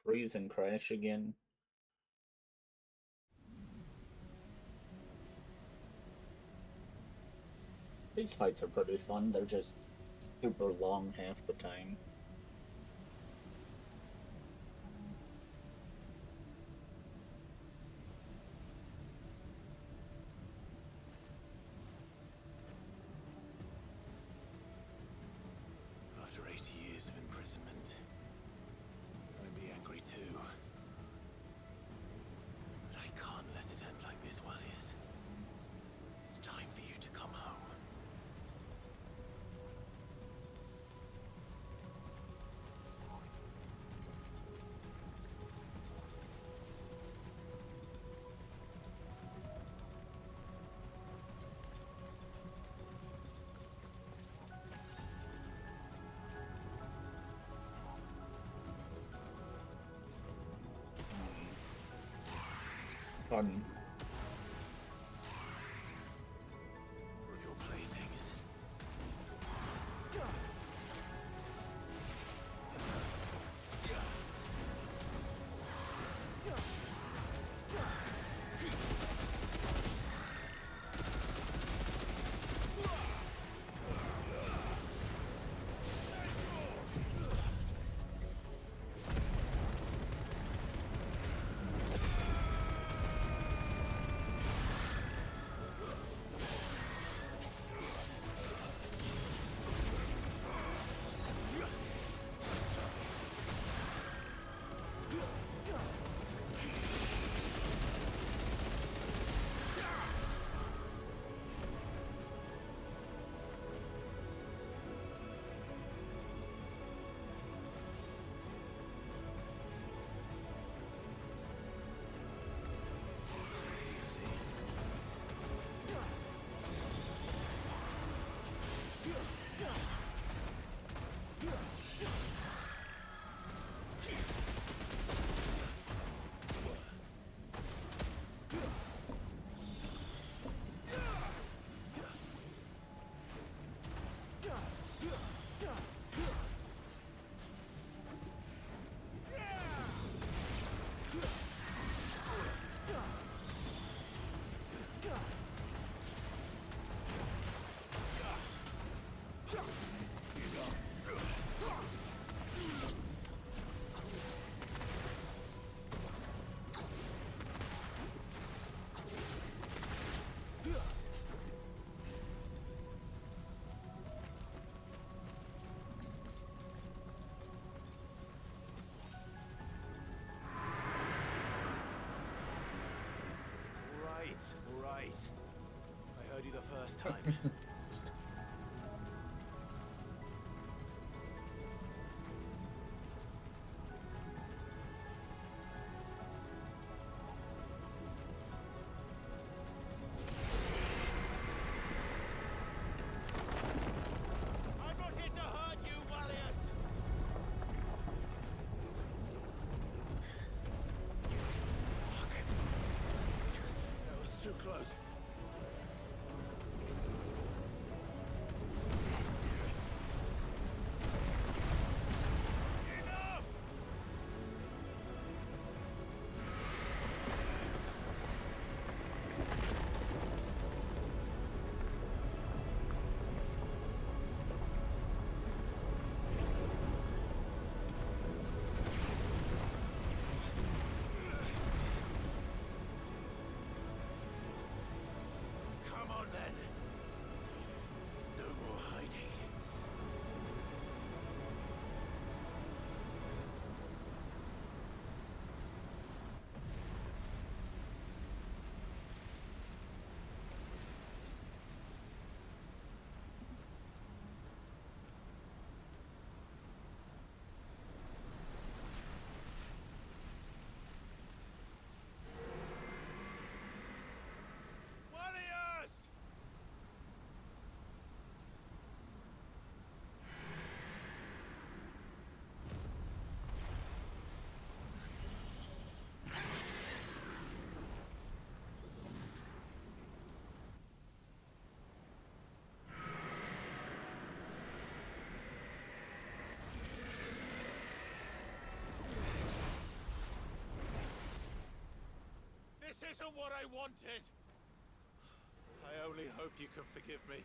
freeze and crash again? These fights are pretty fun, they're just super long half the time. After 80 years of imprisonment, I'd be angry too. But I can't let it end like this, Walyas. It's time for you to come home. Fun. More of your playthings. first time. I'm not here to hurt you, Wallius! Fuck. That was too close. Come on then. No more hiding. Wallius! This isn't what I wanted! I only hope you can forgive me.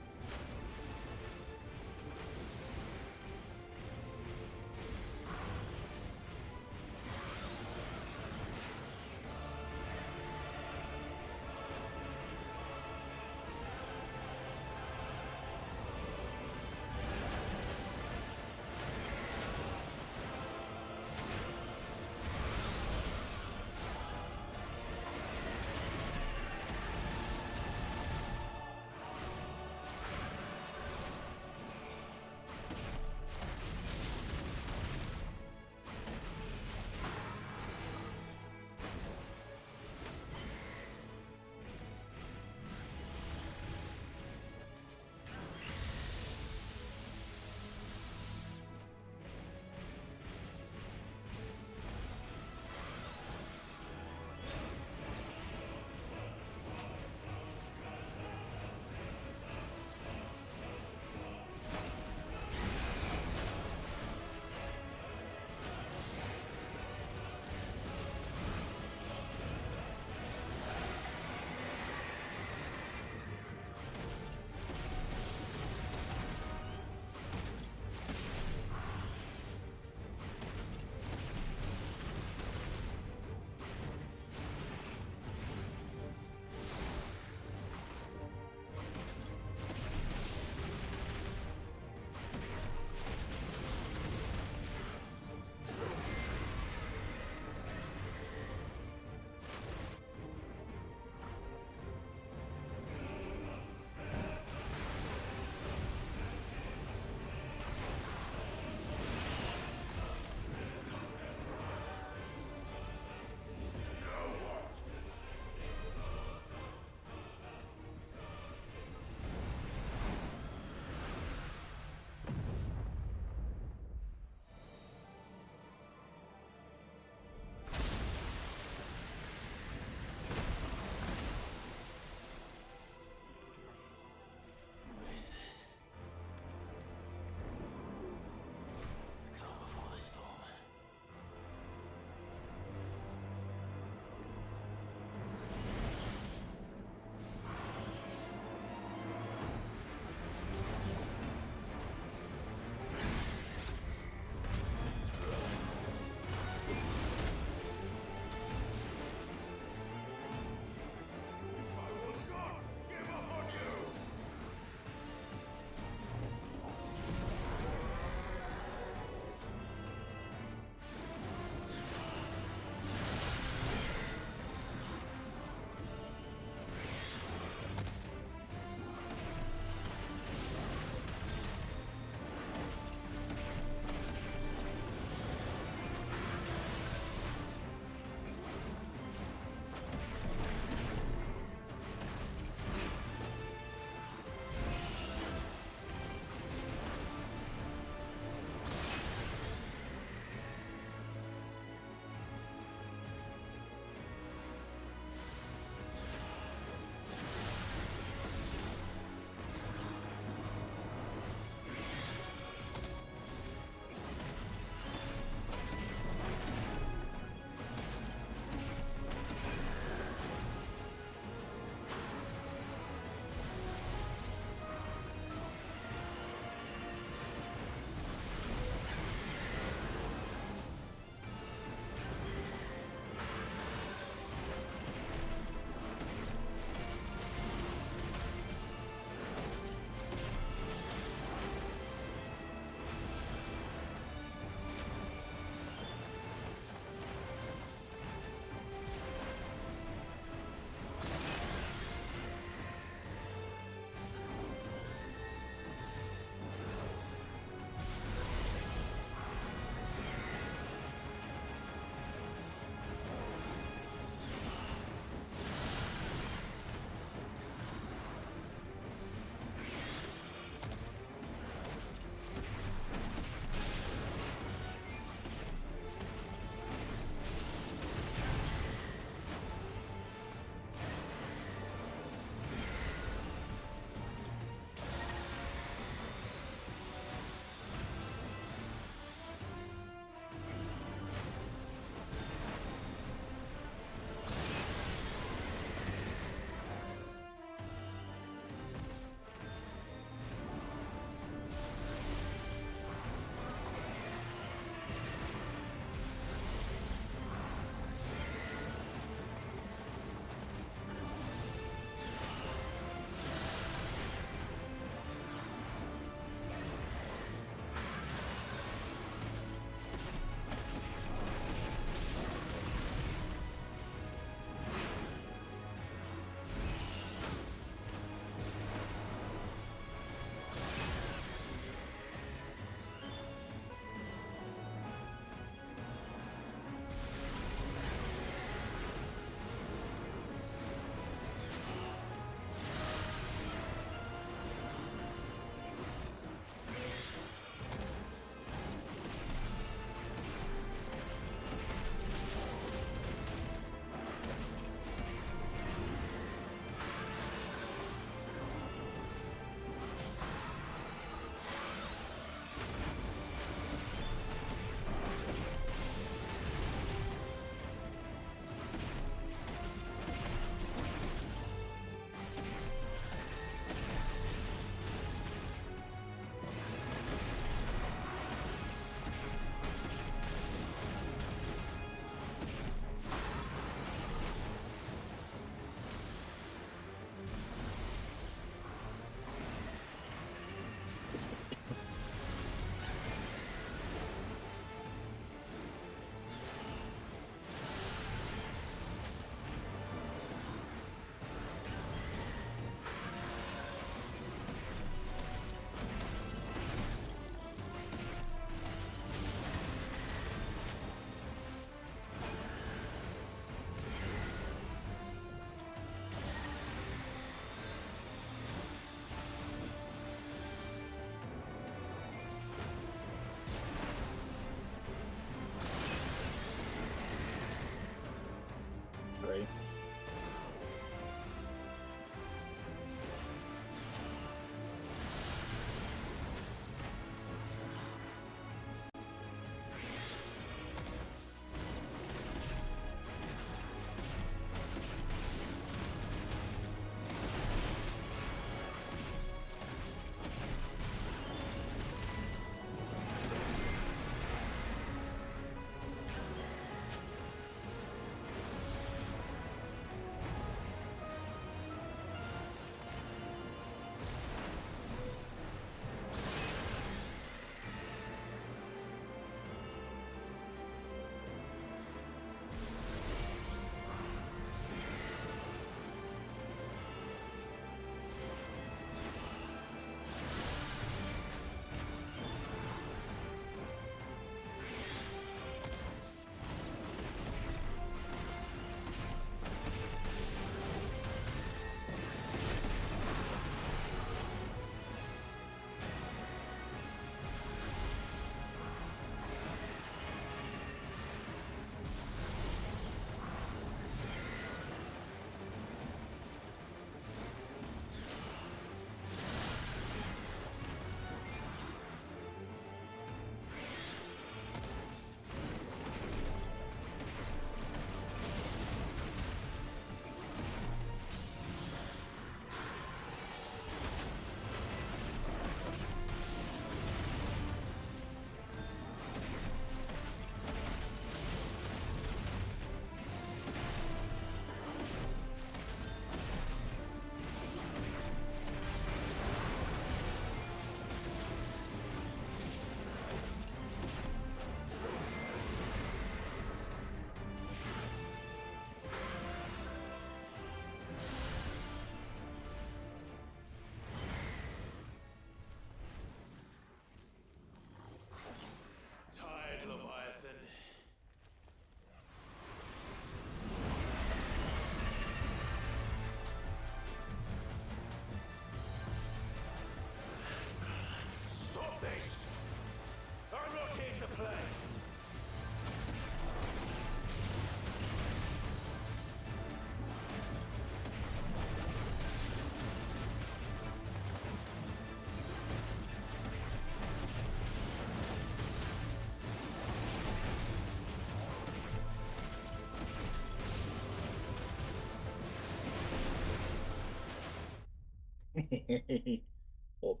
Well,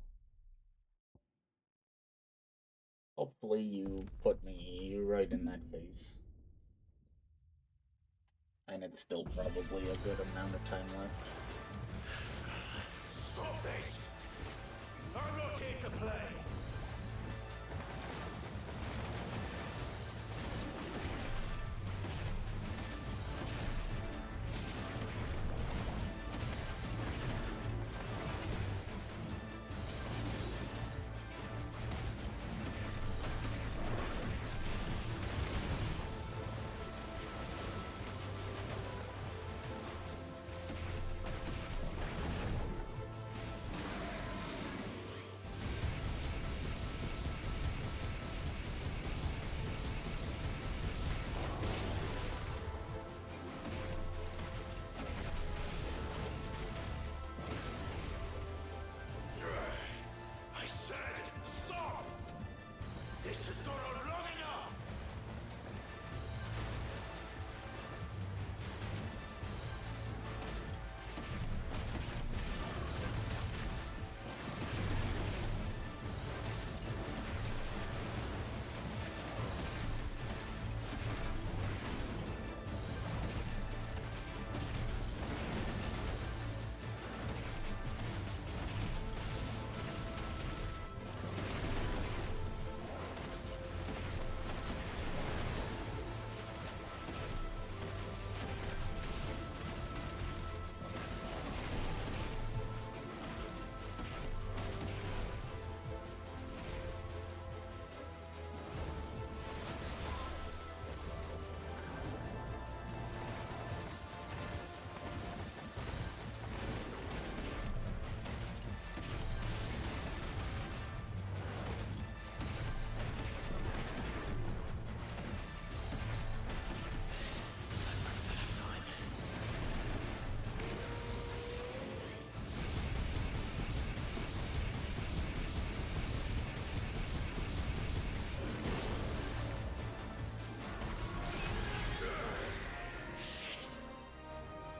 hopefully you put me right in that case. And it's still probably a good amount of time left. Stop this! I'm not here to play! I said, stop! This has gone on long enough!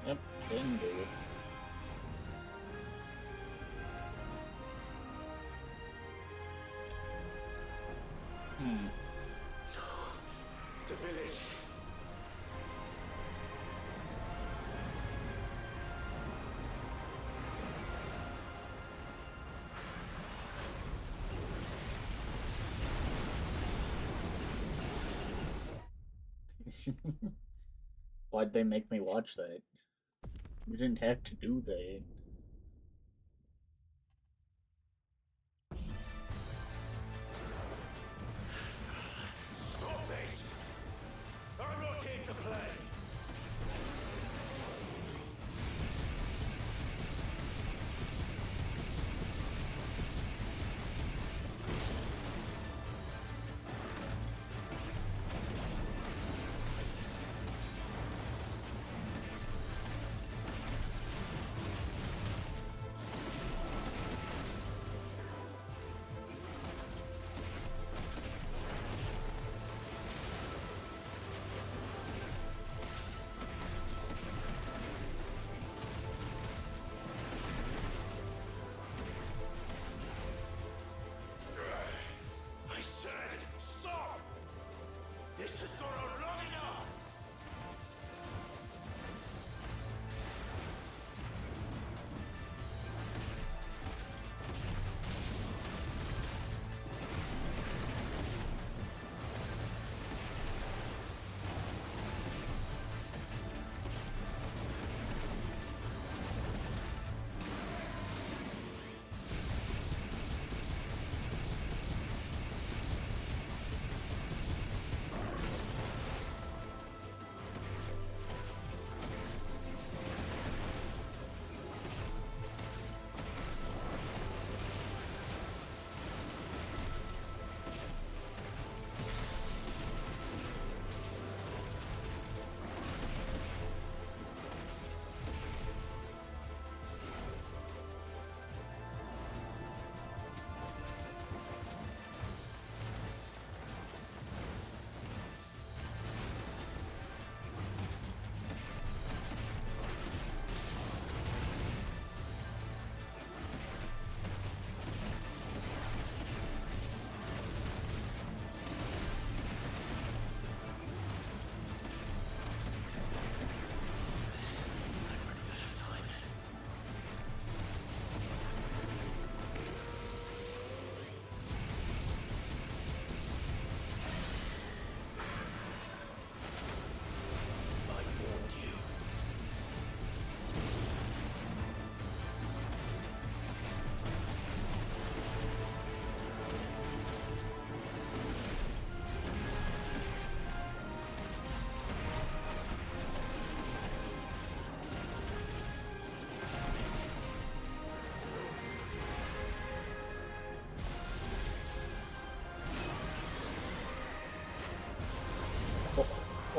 Yep, didn't do it. The village. Why'd they make me watch that? You didn't have to do that. Stop this! I'm not here to play!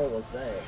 What was that?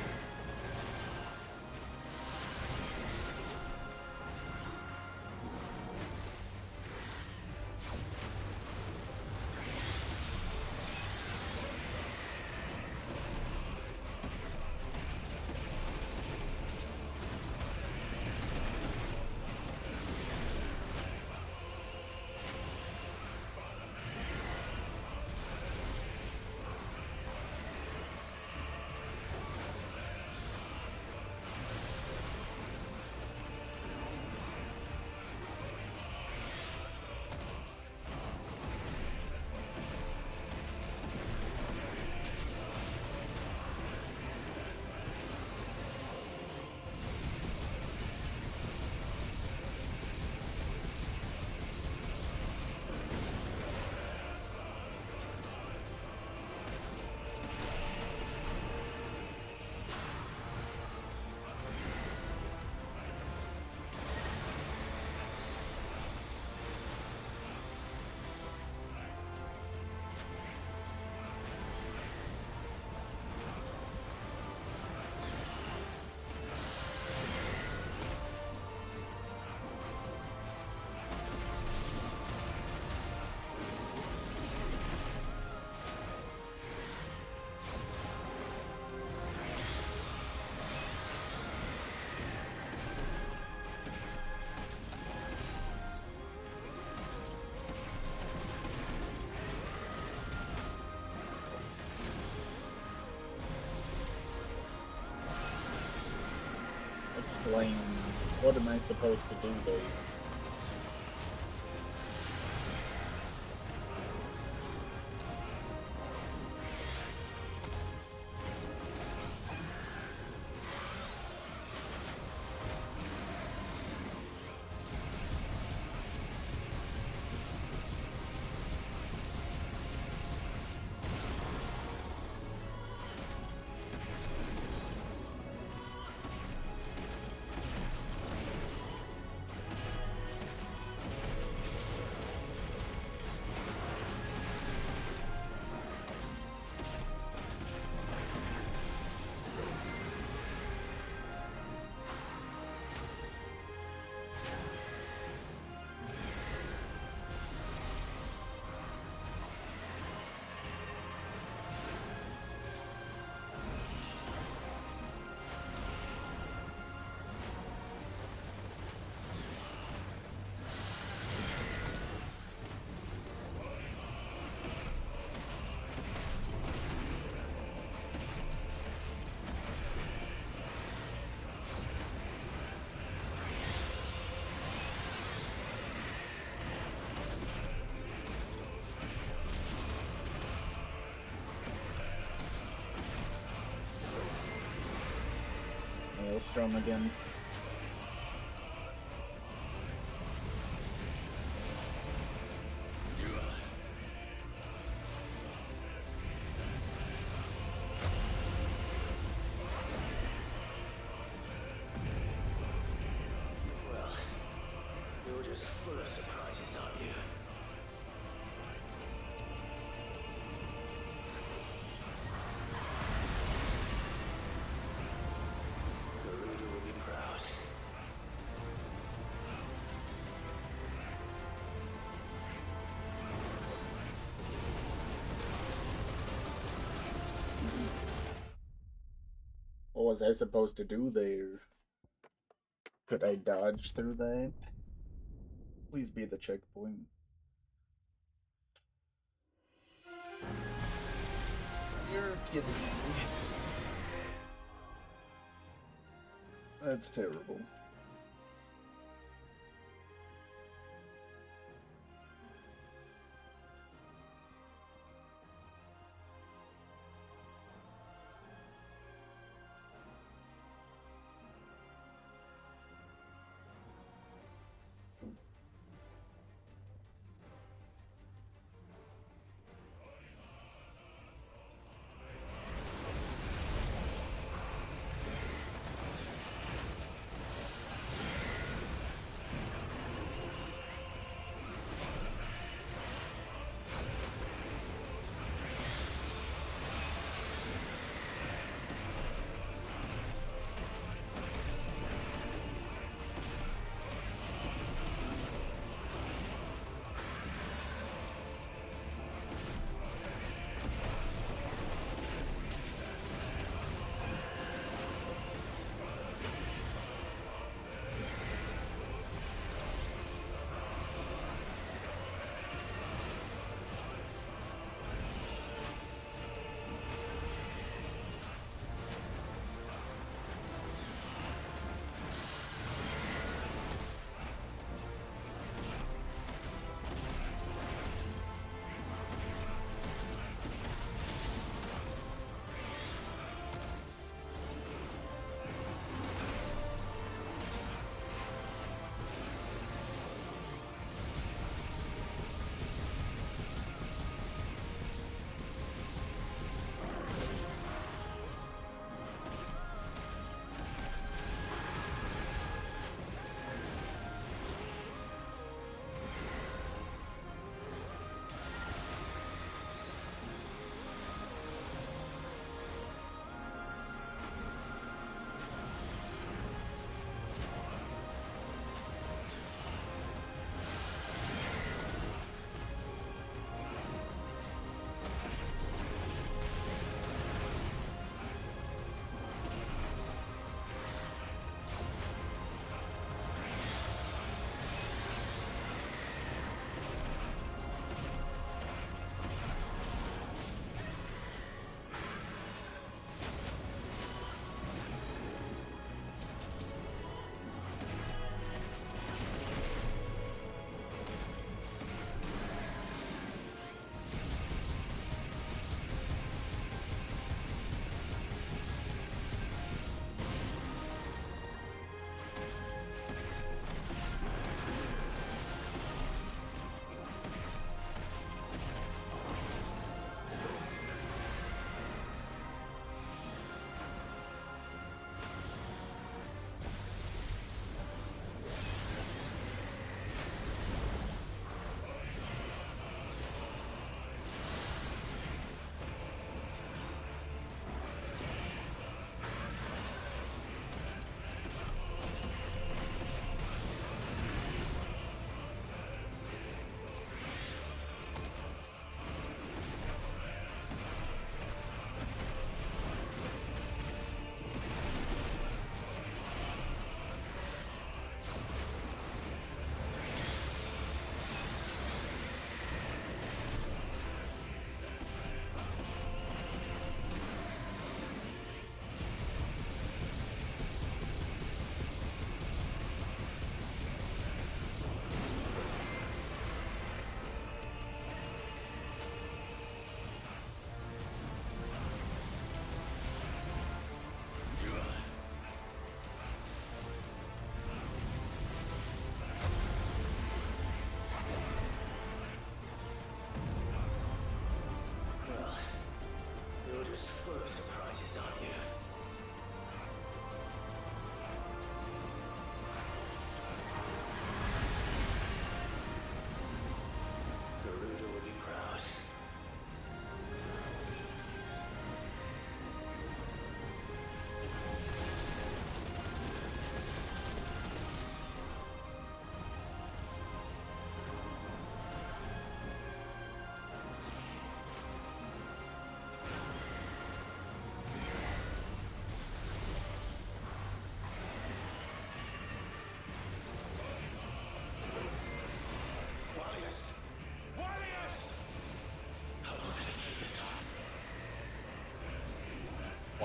Explain. What am I supposed to do there? Maelstrom again. Well, you're just full of surprises, aren't you? Garuda will be proud. What was I supposed to do there? Could I dodge through that? Please be the checkpoint. You're kidding me. That's terrible.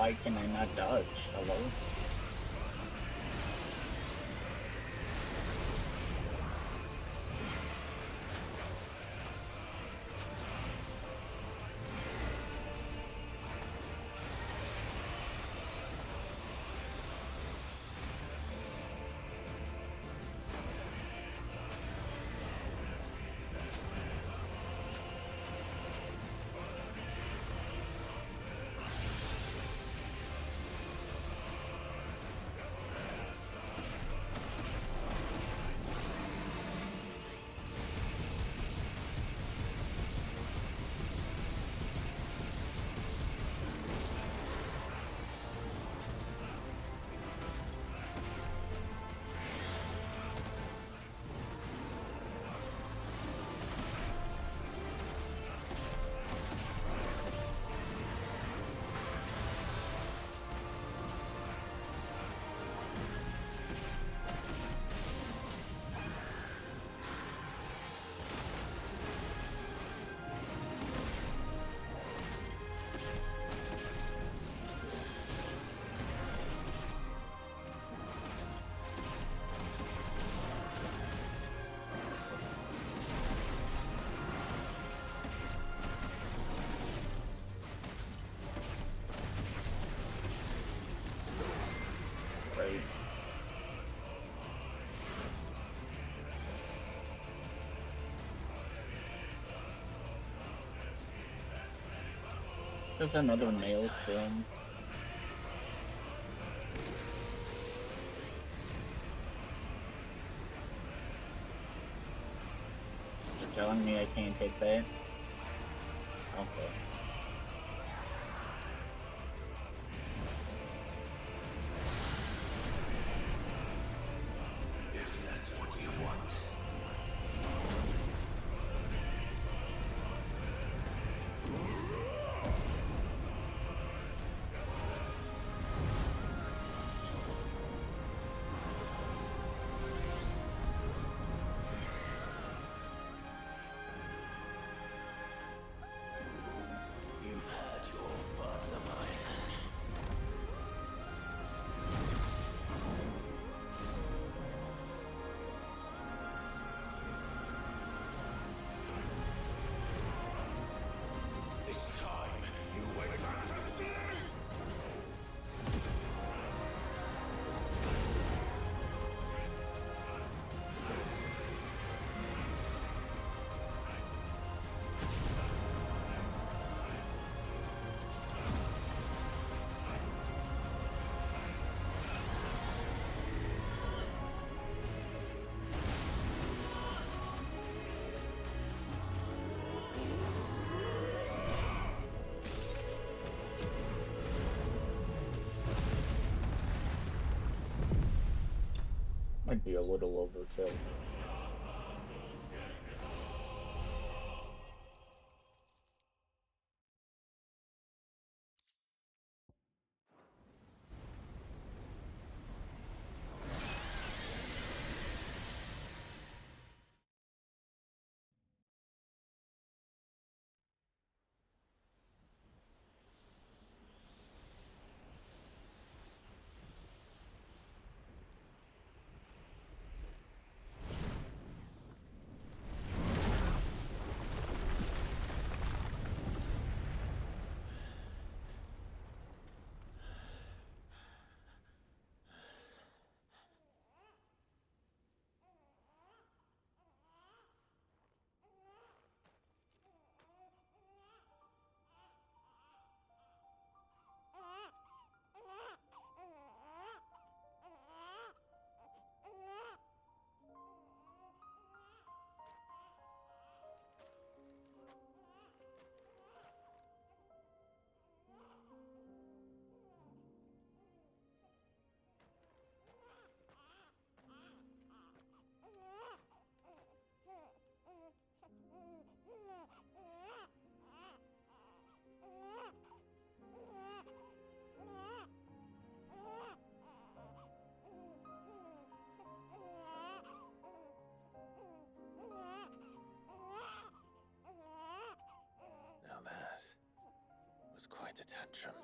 Why can I not dodge? Hello? There's another nail film. You're telling me I can't take that? Okay. If that's what you want. You've had your fun, Leviathan. It's time you went back to sleep! Might be a little overkill. Now that was quite a tantrum.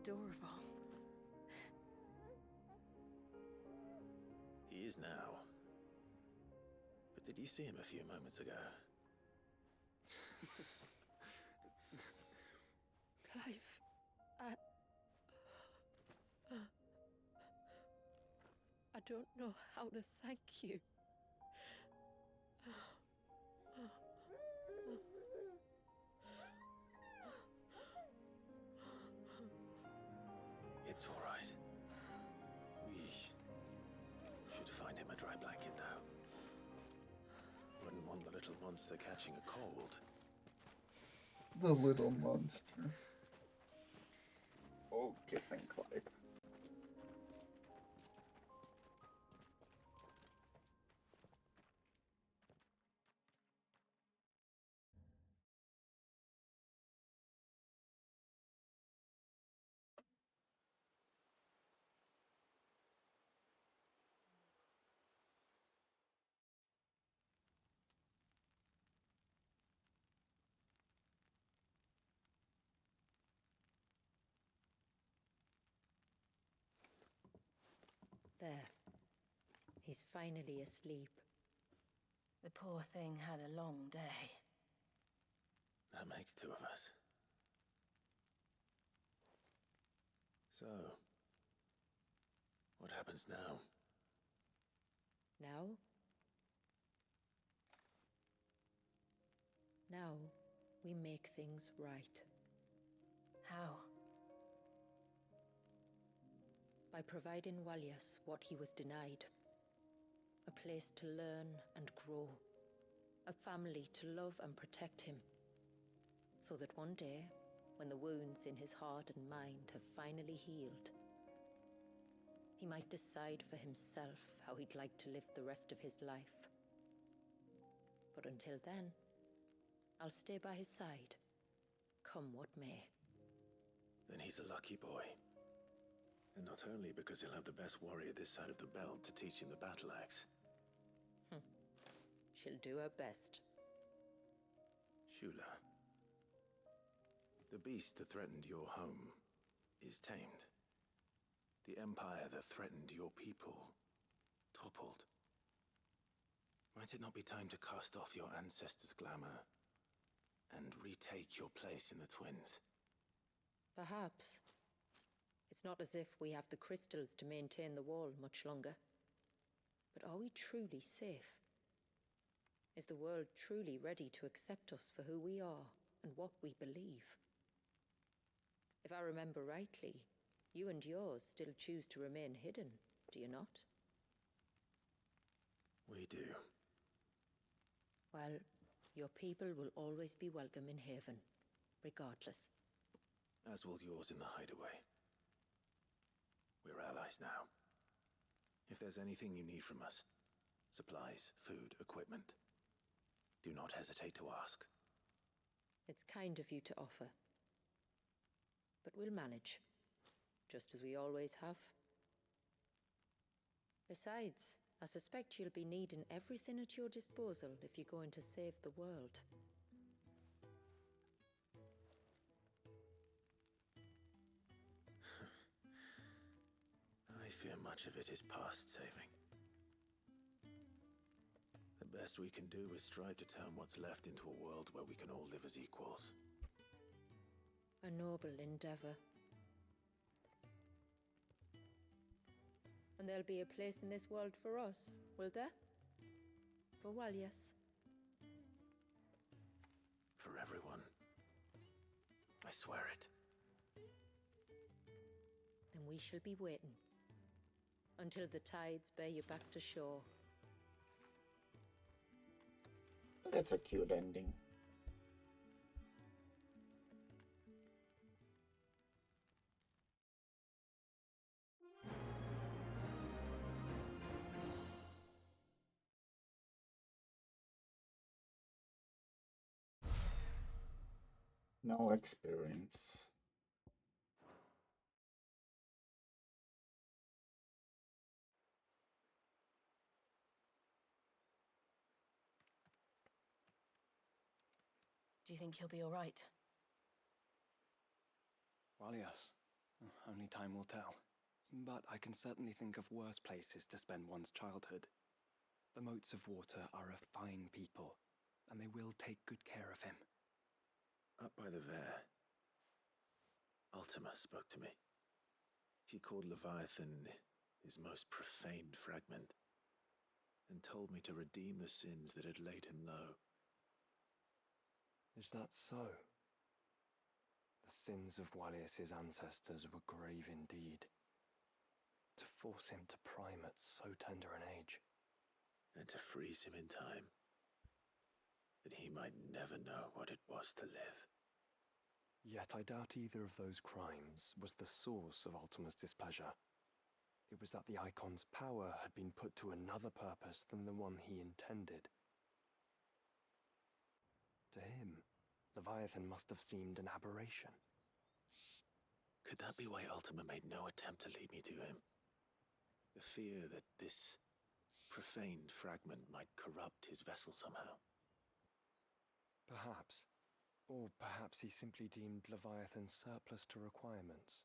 adorable. He is now. But did you see him a few moments ago? Clive, I don't know how to thank you. It's all right. We should find him a dry blanket, though. Wouldn't want the little monster catching a cold. The little monster. Okay, then, Clive. There. He's finally asleep. The poor thing had a long day. That makes two of us. So, what happens now? Now? Now, we make things right. How? By providing Walyas what he was denied. A place to learn and grow. A family to love and protect him. So that one day, when the wounds in his heart and mind have finally healed, he might decide for himself how he'd like to live the rest of his life. But until then, I'll stay by his side, come what may. Then he's a lucky boy. And not only because he'll have the best warrior this side of the belt to teach him the battle axe. She'll do her best. Shula. The beast that threatened your home is tamed. The empire that threatened your people toppled. Might it not be time to cast off your ancestors' glamour and retake your place in the twins? Perhaps. It's not as if we have the crystals to maintain the wall much longer. But are we truly safe? Is the world truly ready to accept us for who we are and what we believe? If I remember rightly, you and yours still choose to remain hidden, do you not? We do. Well, your people will always be welcome in Haven, regardless. As will yours in the hideaway. We're allies now. If there's anything you need from us, supplies, food, equipment, do not hesitate to ask. It's kind of you to offer. But we'll manage, just as we always have. Besides, I suspect you'll be needing everything at your disposal if you're going to save the world. I fear much of it is past saving. The best we can do is strive to turn what's left into a world where we can all live as equals. A noble endeavor. And there'll be a place in this world for us, will there? For Walyas. For everyone. I swear it. Then we shall be waiting. Until the tides bear you back to shore. That's a cute ending. No experience. Do you think he'll be all right? Well, yes. Only time will tell. But I can certainly think of worse places to spend one's childhood. The Moats of Water are a fine people, and they will take good care of him. Up by the Vare, Ultima spoke to me. She called Leviathan his most profaned fragment, and told me to redeem the sins that had laid him low. Is that so? The sins of Wallius's ancestors were grave indeed. To force him to prime at so tender an age. And to freeze him in time, that he might never know what it was to live. Yet I doubt either of those crimes was the source of Ultima's displeasure. It was that the Icon's power had been put to another purpose than the one he intended. To him, Leviathan must have seemed an aberration. Could that be why Ultima made no attempt to lead me to him? The fear that this profaned fragment might corrupt his vessel somehow. Perhaps. Or perhaps he simply deemed Leviathan surplus to requirements.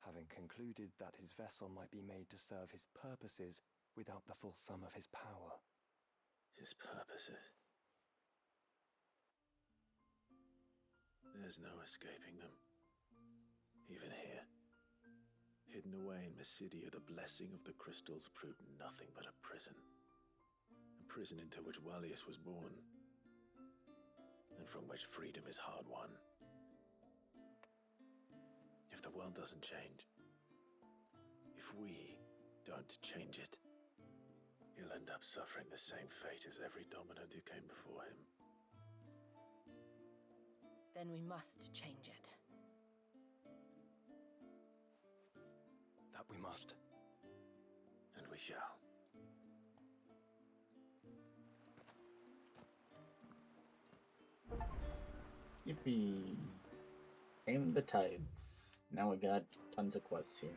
Having concluded that his vessel might be made to serve his purposes without the full sum of his power. His purposes? There's no escaping them. Even here. Hidden away in Mysidia, the blessing of the crystals proved nothing but a prison. A prison into which Wallius was born, and from which freedom is hard won. If the world doesn't change, if we don't change it, he'll end up suffering the same fate as every dominant who came before him. Then we must change it. That we must. And we shall. Yippee. Tame the tides. Now we got tons of quests here.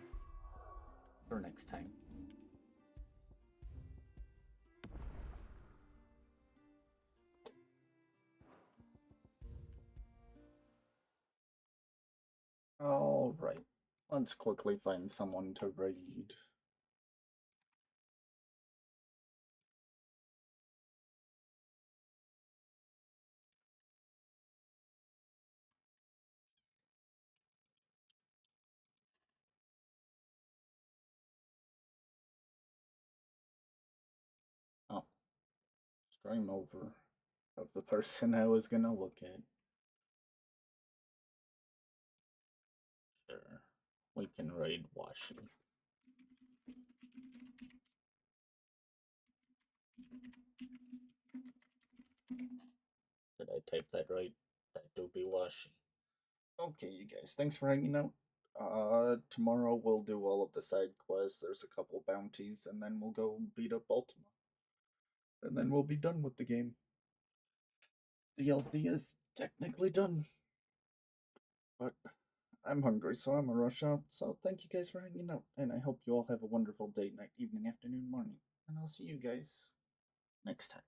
For next time. Alright. Let's quickly find someone to raid. Oh. Stream over of the person I was gonna look at. Sure. We can raid Washi. Did I type that right? That do be Washi. Okay, you guys, thanks for hanging out. Tomorrow we'll do all of the side quests. There's a couple bounties, and then we'll go beat up Ultima. And then we'll be done with the game. The DLC is technically done. But I'm hungry, so I'm gonna rush out. So thank you guys for hanging out, and I hope you all have a wonderful day, night, evening, afternoon, morning. And I'll see you guys next time.